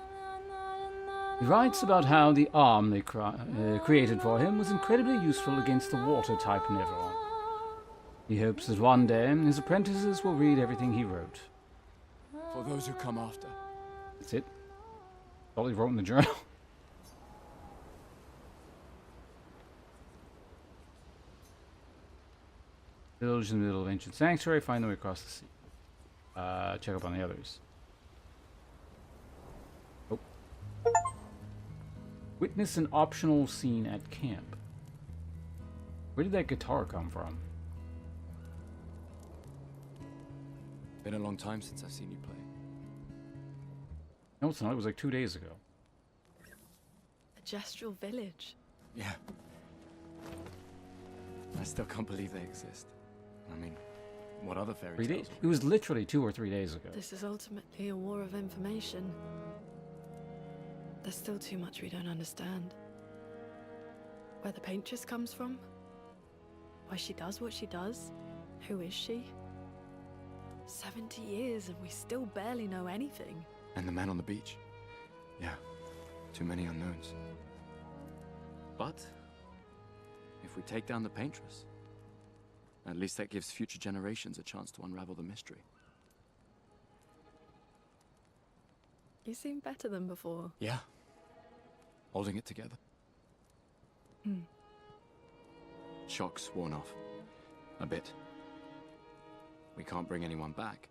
He writes about how the arm they created for him was incredibly useful against the water-type Neveron. He hopes that one day his apprentices will read everything he wrote. For those who come after. That's it. That's all he wrote in the journal. Village in the middle of ancient sanctuary. Find the way across the sea. Check up on the others. Oh. Witness an optional scene at camp. Where did that guitar come from? Been a long time since I've seen you play. No, it's not. It was like 2 days ago. A gestural village. Yeah. I still can't believe they exist. I mean, what other fairy 3 tales? days? It was literally 2 or 3 days ago. This is ultimately a war of information. There's still too much we don't understand. Where the paintress comes from? Why she does what she does? Who is she? 70 years and we still barely know anything. And the man on the beach. Yeah, too many unknowns. But if we take down the paintress, at least that gives future generations a chance to unravel the mystery. You seem better than before. Yeah. Holding it together. Shock's worn off. A bit. We can't bring anyone back.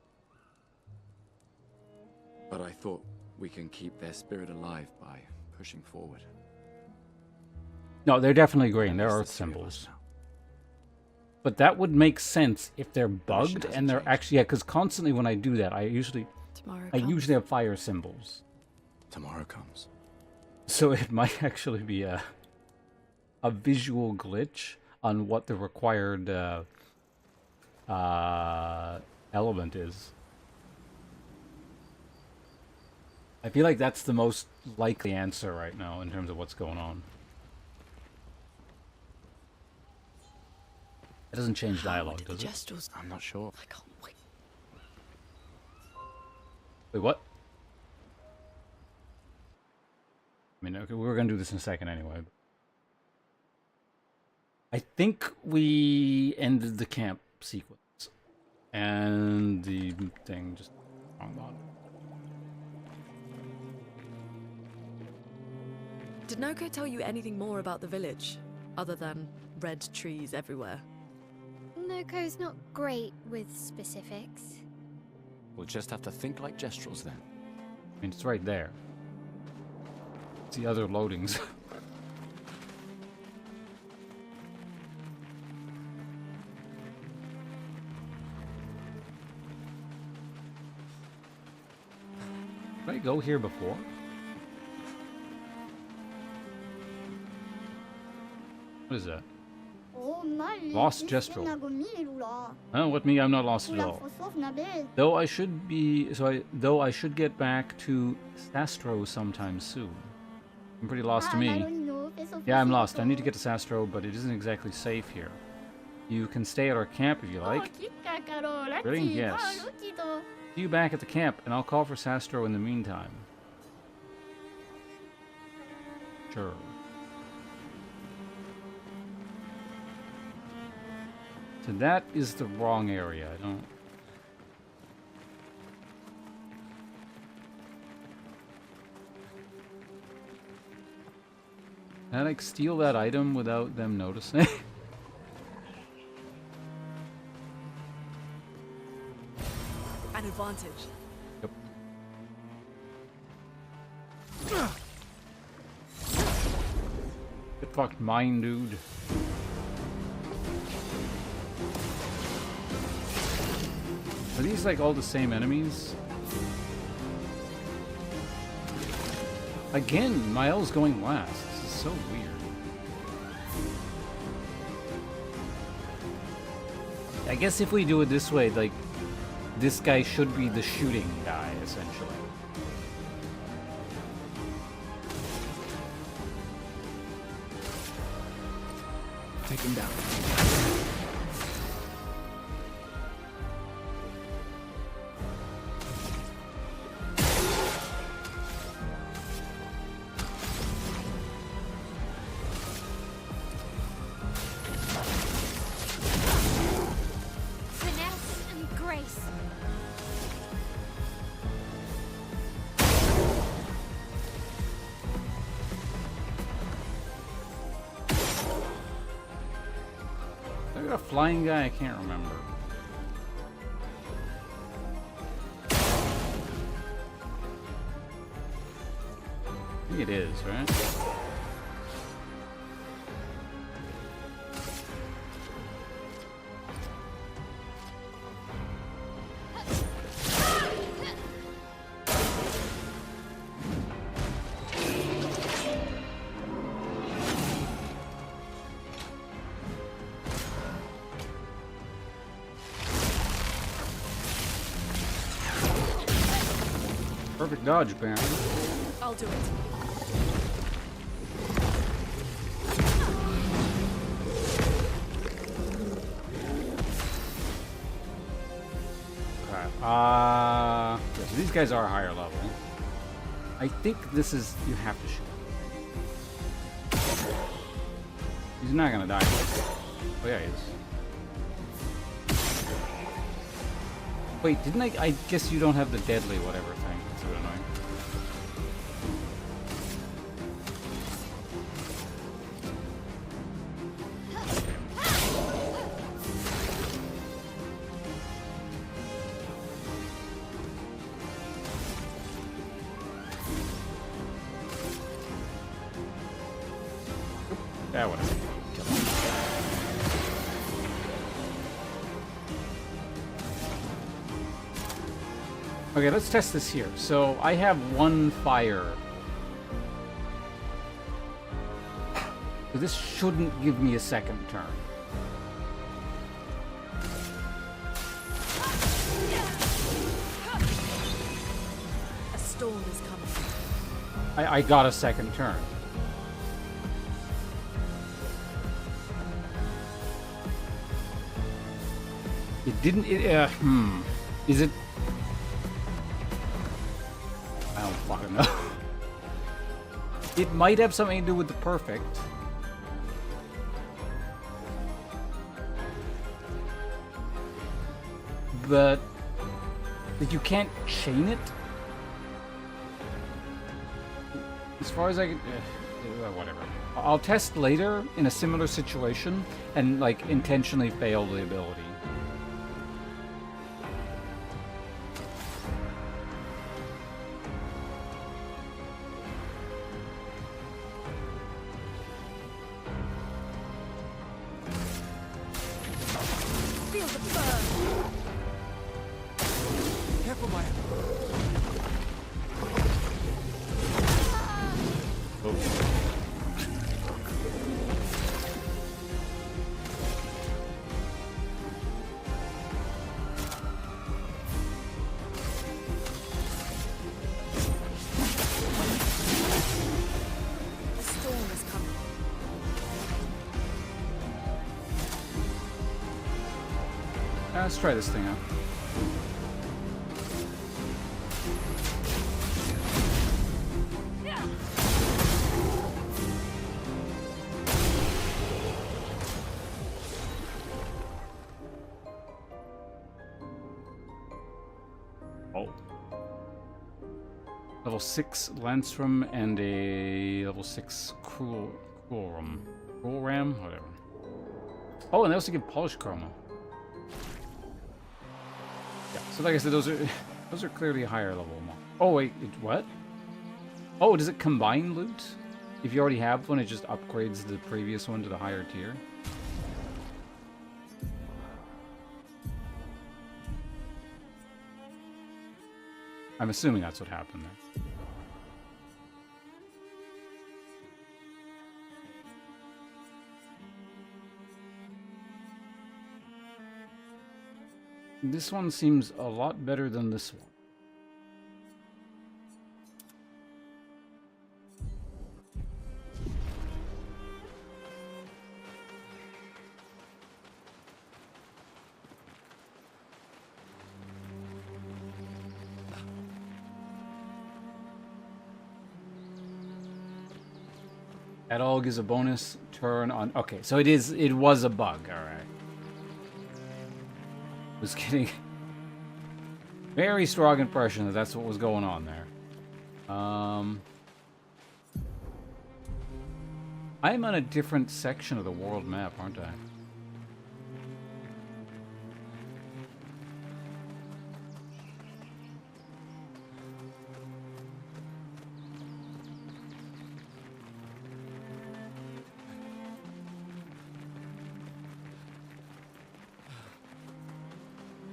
But I thought we can keep their spirit alive by pushing forward. No, they're definitely green. They're Earth symbols. But that would make sense if they're bugged and they're actually... Yeah, because constantly when I do that, I usually have fire symbols. Tomorrow comes. So it might actually be a visual glitch on what the required element is. I feel like that's the most likely answer right now in terms of what's going on. It doesn't change dialogue, does it? I'm not sure. I can't wait. Wait, what? I mean, okay, we're gonna do this in a second anyway. I think we ended the camp sequence. And the thing just wrong on. Did Noko tell you anything more about the village, other than red trees everywhere? Noko's not great with specifics. We'll just have to think like Gestrels then. I mean, it's right there. It's the other loadings. Did I go here before? What is that? Lost Gestrel. Oh, what me? I'm not lost at all. Though I should get back to Sastro sometime soon. I'm pretty lost to me. Yeah, I'm lost. I need to get to Sastro, but it isn't exactly safe here. You can stay at our camp if you like. Really? Yes. See you back at the camp, and I'll call for Sastro in the meantime. Sure. So that is the wrong area. I don't... Can I, like, steal that item without them noticing? An advantage. Yep. fucked mine, dude. Are these like all the same enemies? Again, Miles going last. This is so weird. I guess if we do it this way, like, this guy should be the shooting guy, essentially. Take him down. Finesse and grace. I got a flying guy, I can't remember. I think it is, right? Perfect dodge, apparently. I'll do it. Crap. Yeah, so these guys are higher level. I think this is... you have to shoot. He's not gonna die. Oh yeah, he is. Wait, didn't I guess you don't have the deadly whatever thing. That's so annoying. Yeah, whatever. Kill him. Okay, let's test this here. So I have one fire. So this shouldn't give me a second turn. A storm is coming. I got a second turn. It didn't. Is it? I don't fucking know. It might have something to do with the perfect. But like you can't chain it. As far as I can, whatever. I'll test later in a similar situation and like intentionally fail the ability. Feel the burn. Careful, Maya. A storm is coming. Let's try this thing out. Oh. Level 6 Lansram and a level 6 Cruel Ram? Whatever. Oh, and they also give Polish Chroma. Yeah, so like I said, those are clearly higher level. Oh wait, what? Oh, does it combine loot? if you already have one, it just upgrades the previous one to the higher tier. I'm assuming that's what happened there. This one seems a lot better than this one. That all gives a bonus turn on. Okay, so it was a bug, alright. Was getting very strong impression that that's what was going on there. I'm on a different section of the world map, aren't I?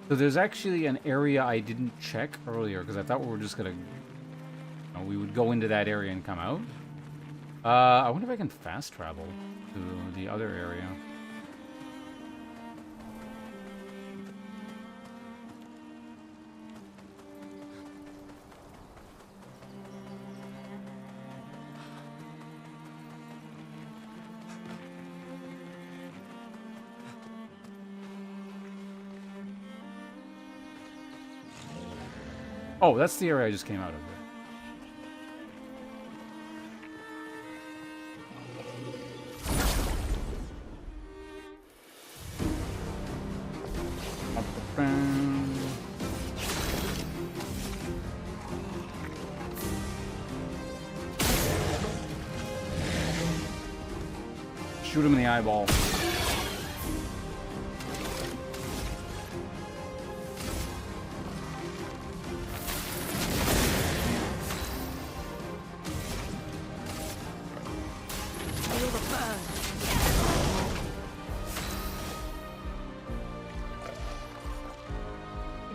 So there's actually an area I didn't check earlier because I thought we were just gonna, we would go into that area and come out. I wonder if I can fast travel to the other area. Oh, that's the area I just came out of there. Shoot him in the eyeball.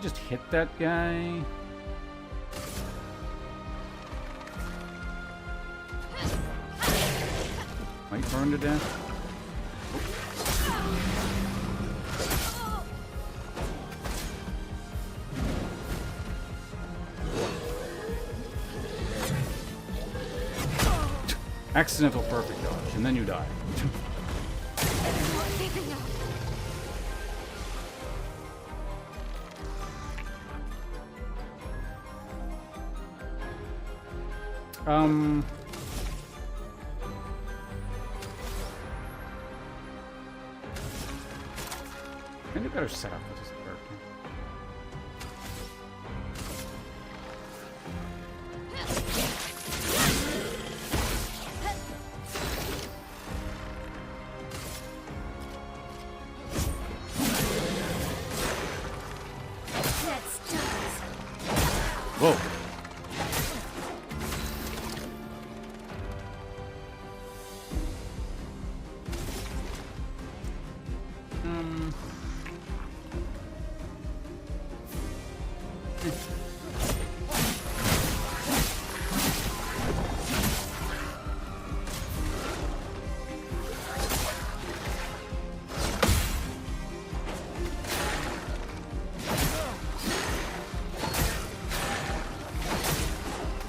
Just hit that guy. Might burn to death. Accidental perfect dodge, and then you die. Maybe better set up with this character. Whoa.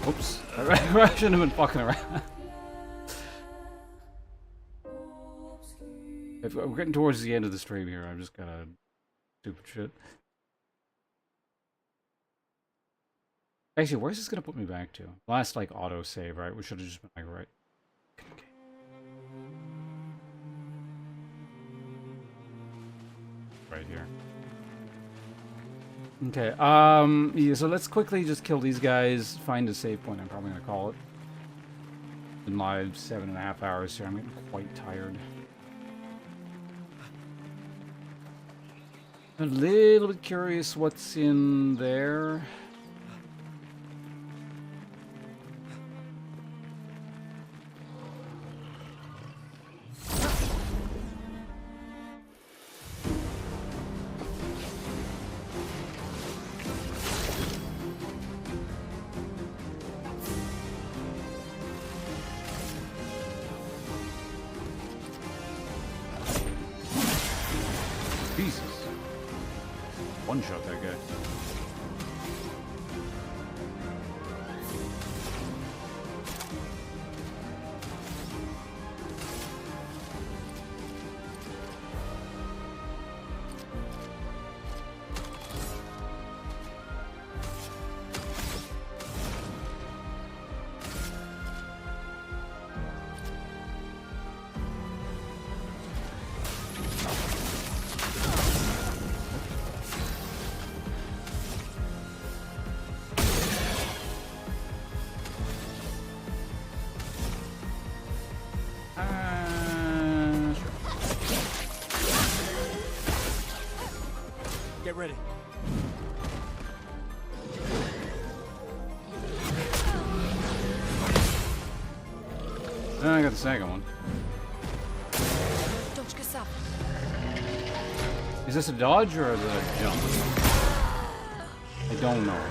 Oops. I shouldn't have been fucking around. If we're getting towards the end of the stream here, I'm just gonna stupid shit. Actually, where's this gonna put me back to? Last, like, auto save, right? We should have just been like, right. Okay. Right here. Okay, yeah, so let's quickly just kill these guys, find a save point, I'm probably gonna call it. Been live 7.5 hours here, I'm getting quite tired. A little bit curious what's in there. one-shot that guy. Get ready. I got the second one. Is this a dodge or is it a jump? I don't know.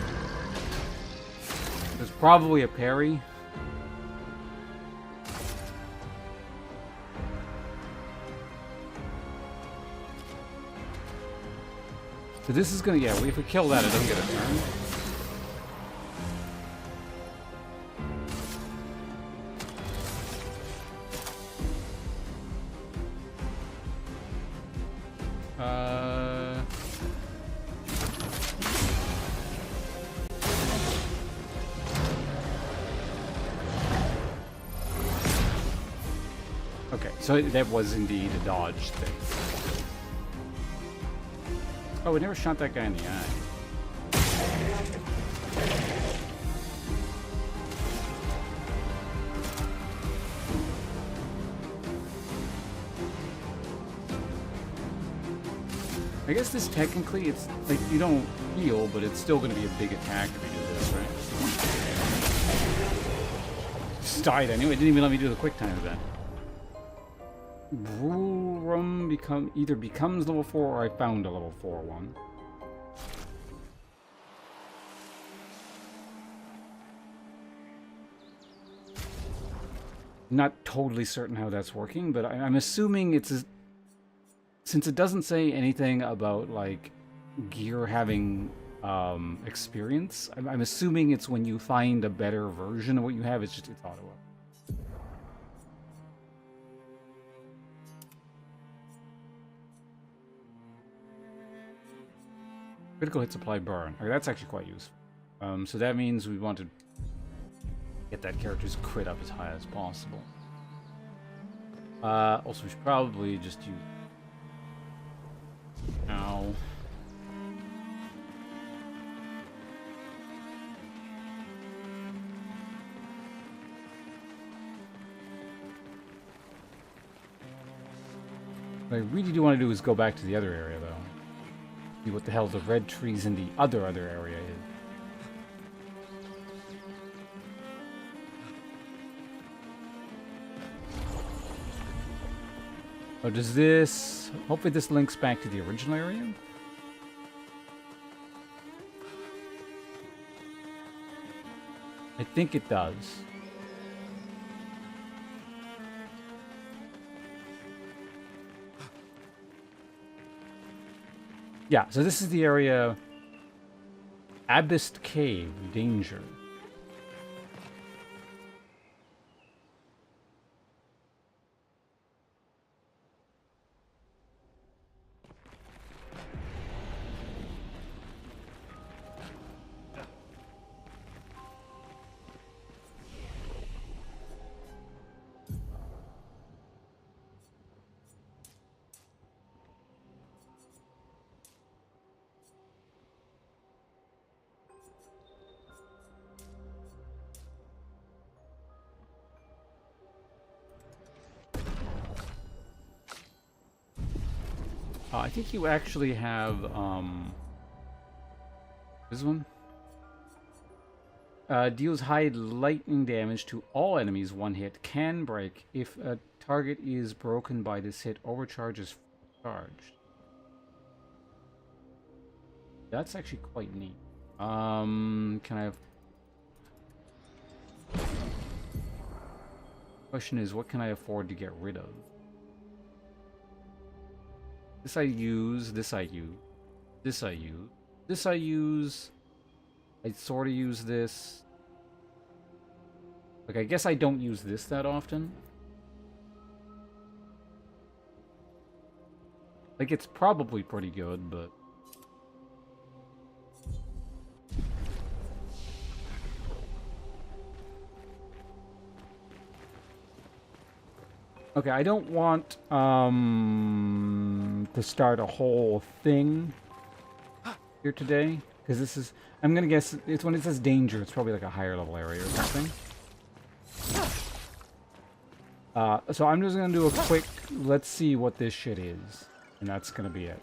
There's probably a parry. So this is gonna, yeah, if we kill that, it doesn't get a turn. Okay, so that was indeed a dodge thing. Oh, we never shot that guy in the eye. I guess this technically, it's like you don't heal, but it's still going to be a big attack if you do this, right? Just died anyway. It didn't even let me do the quick time event. Rule room either becomes level 4 or I found a level 4 one. Not totally certain how that's working, but I'm assuming it's since it doesn't say anything about like gear having experience. I'm assuming it's when you find a better version of what you have. It's auto up. Critical hit supply burn. Okay, that's actually quite useful. So that means we want to get that character's crit up as high as possible. Also, we should probably just use... Ow. What I really do want to do is go back to the other area, though. See what the hell the red trees in the other area is. Oh, does this... Hopefully this links back to the original area? I think it does. Yeah, so this is the area... Abyssed Cave, Danger. I think you actually have, this one? Deals high lightning damage to all enemies one hit, can break if a target is broken by this hit, overcharges charged. That's actually quite neat. Can I have... Question is, what can I afford to get rid of? This I use, this I use. This I use. This I use. I sort of use this. Like, I guess I don't use this that often. Like, it's probably pretty good, but... Okay, I don't want, to start a whole thing here today, because this is... I'm gonna guess, it's when it says danger, it's probably like a higher level area or something. So I'm just gonna do a quick, let's see what this shit is. And that's gonna be it.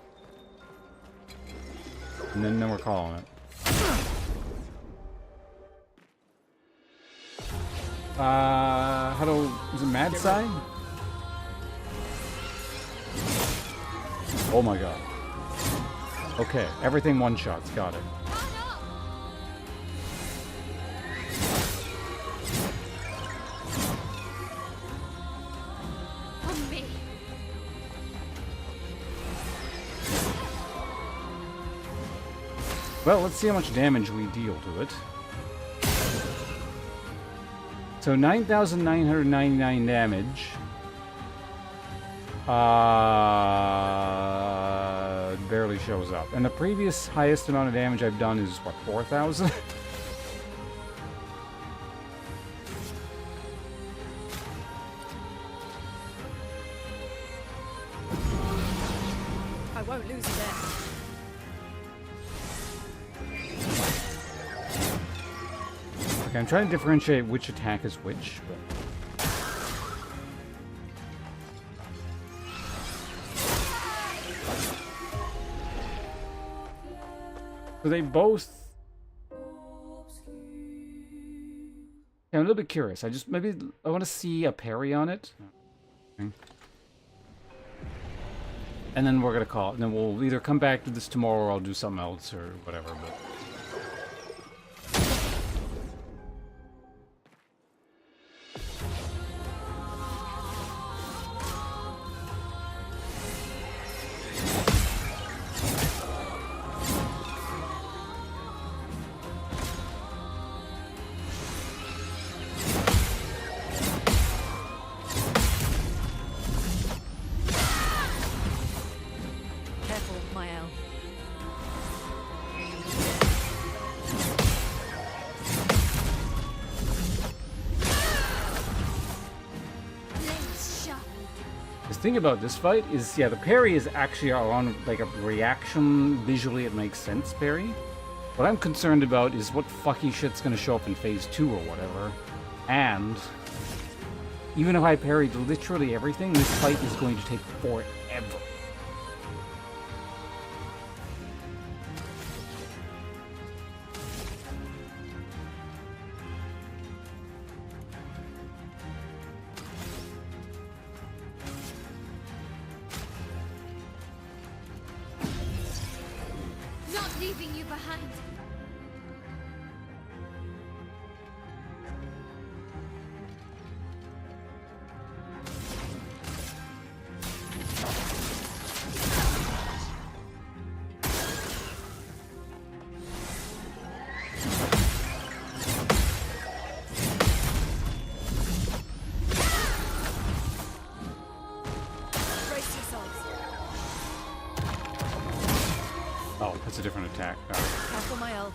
And then we're calling it. How do... Is it Mad Side? Oh my god. Okay, everything one-shots, got it. Well, let's see how much damage we deal to it. So 9,999 damage. Barely shows up. And the previous highest amount of damage I've done is, what, 4,000? I won't lose it there. Okay, I'm trying to differentiate which attack is which, but... So they both... Yeah, I'm a little bit curious. I want to see a parry on it. Okay. And then we're going to call it. And then we'll either come back to this tomorrow or I'll do something else or whatever, but... The thing about this fight is, yeah, the parry is actually on like a reaction. Visually, it makes sense, parry. What I'm concerned about is what fucky shit's gonna show up in phase 2 or whatever. And even if I parried literally everything, this fight is going to take forever. Leaving you behind. Oh, that's a different attack. Careful, my elf.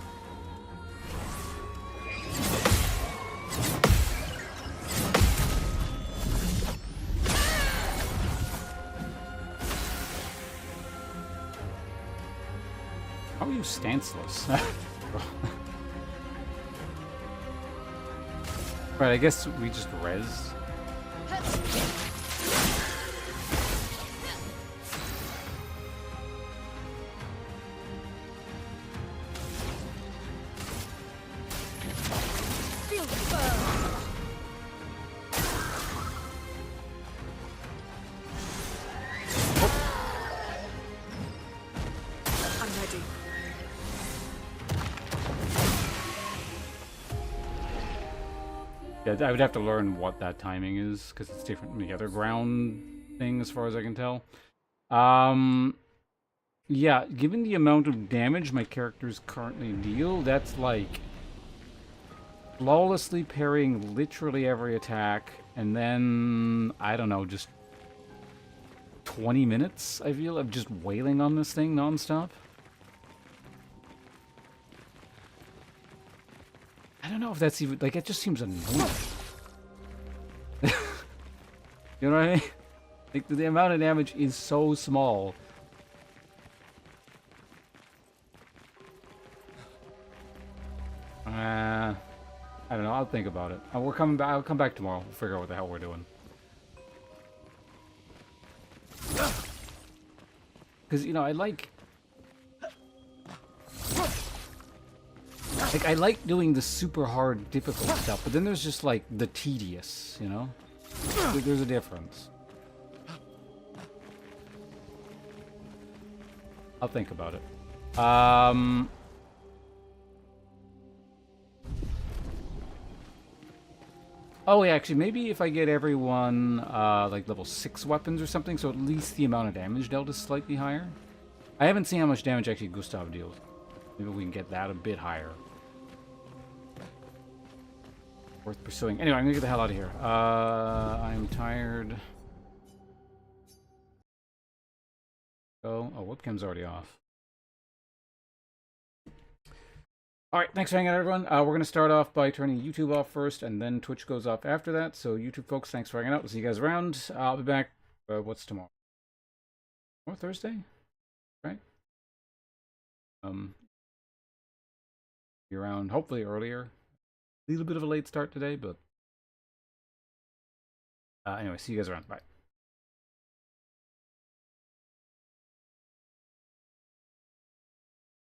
How are you stanceless? Right, I guess we just res. Yeah, I would have to learn what that timing is, because it's different from the other ground thing, as far as I can tell. Yeah, given the amount of damage my characters currently deal, that's like flawlessly parrying literally every attack, and then, I don't know, just 20 minutes, I feel, of just wailing on this thing nonstop. I don't know if that's even, like, it just seems annoying. You know what I mean? Like, the amount of damage is so small. I don't know, I'll think about it. We're coming back, I'll come back tomorrow. We'll figure out what the hell we're doing. Because, you know, I like I like doing the super hard, difficult stuff, but then there's just, like, the tedious, you know? There's a difference. I'll think about it. Oh, yeah, actually, maybe if I get everyone, like, level 6 weapons or something, so at least the amount of damage dealt is slightly higher. I haven't seen how much damage actually Gustav deals. Maybe we can get that a bit higher. Worth pursuing. Anyway, I'm gonna get the hell out of here. I'm tired. Oh, webcam's already off. Alright, thanks for hanging out, everyone. We're going to start off by turning YouTube off first, and then Twitch goes off after that. So, YouTube folks, thanks for hanging out. We'll see you guys around. I'll be back, what's tomorrow? Tomorrow, Thursday? Right? Be around, hopefully earlier. A little bit of a late start today, but... anyway, see you guys around. Bye.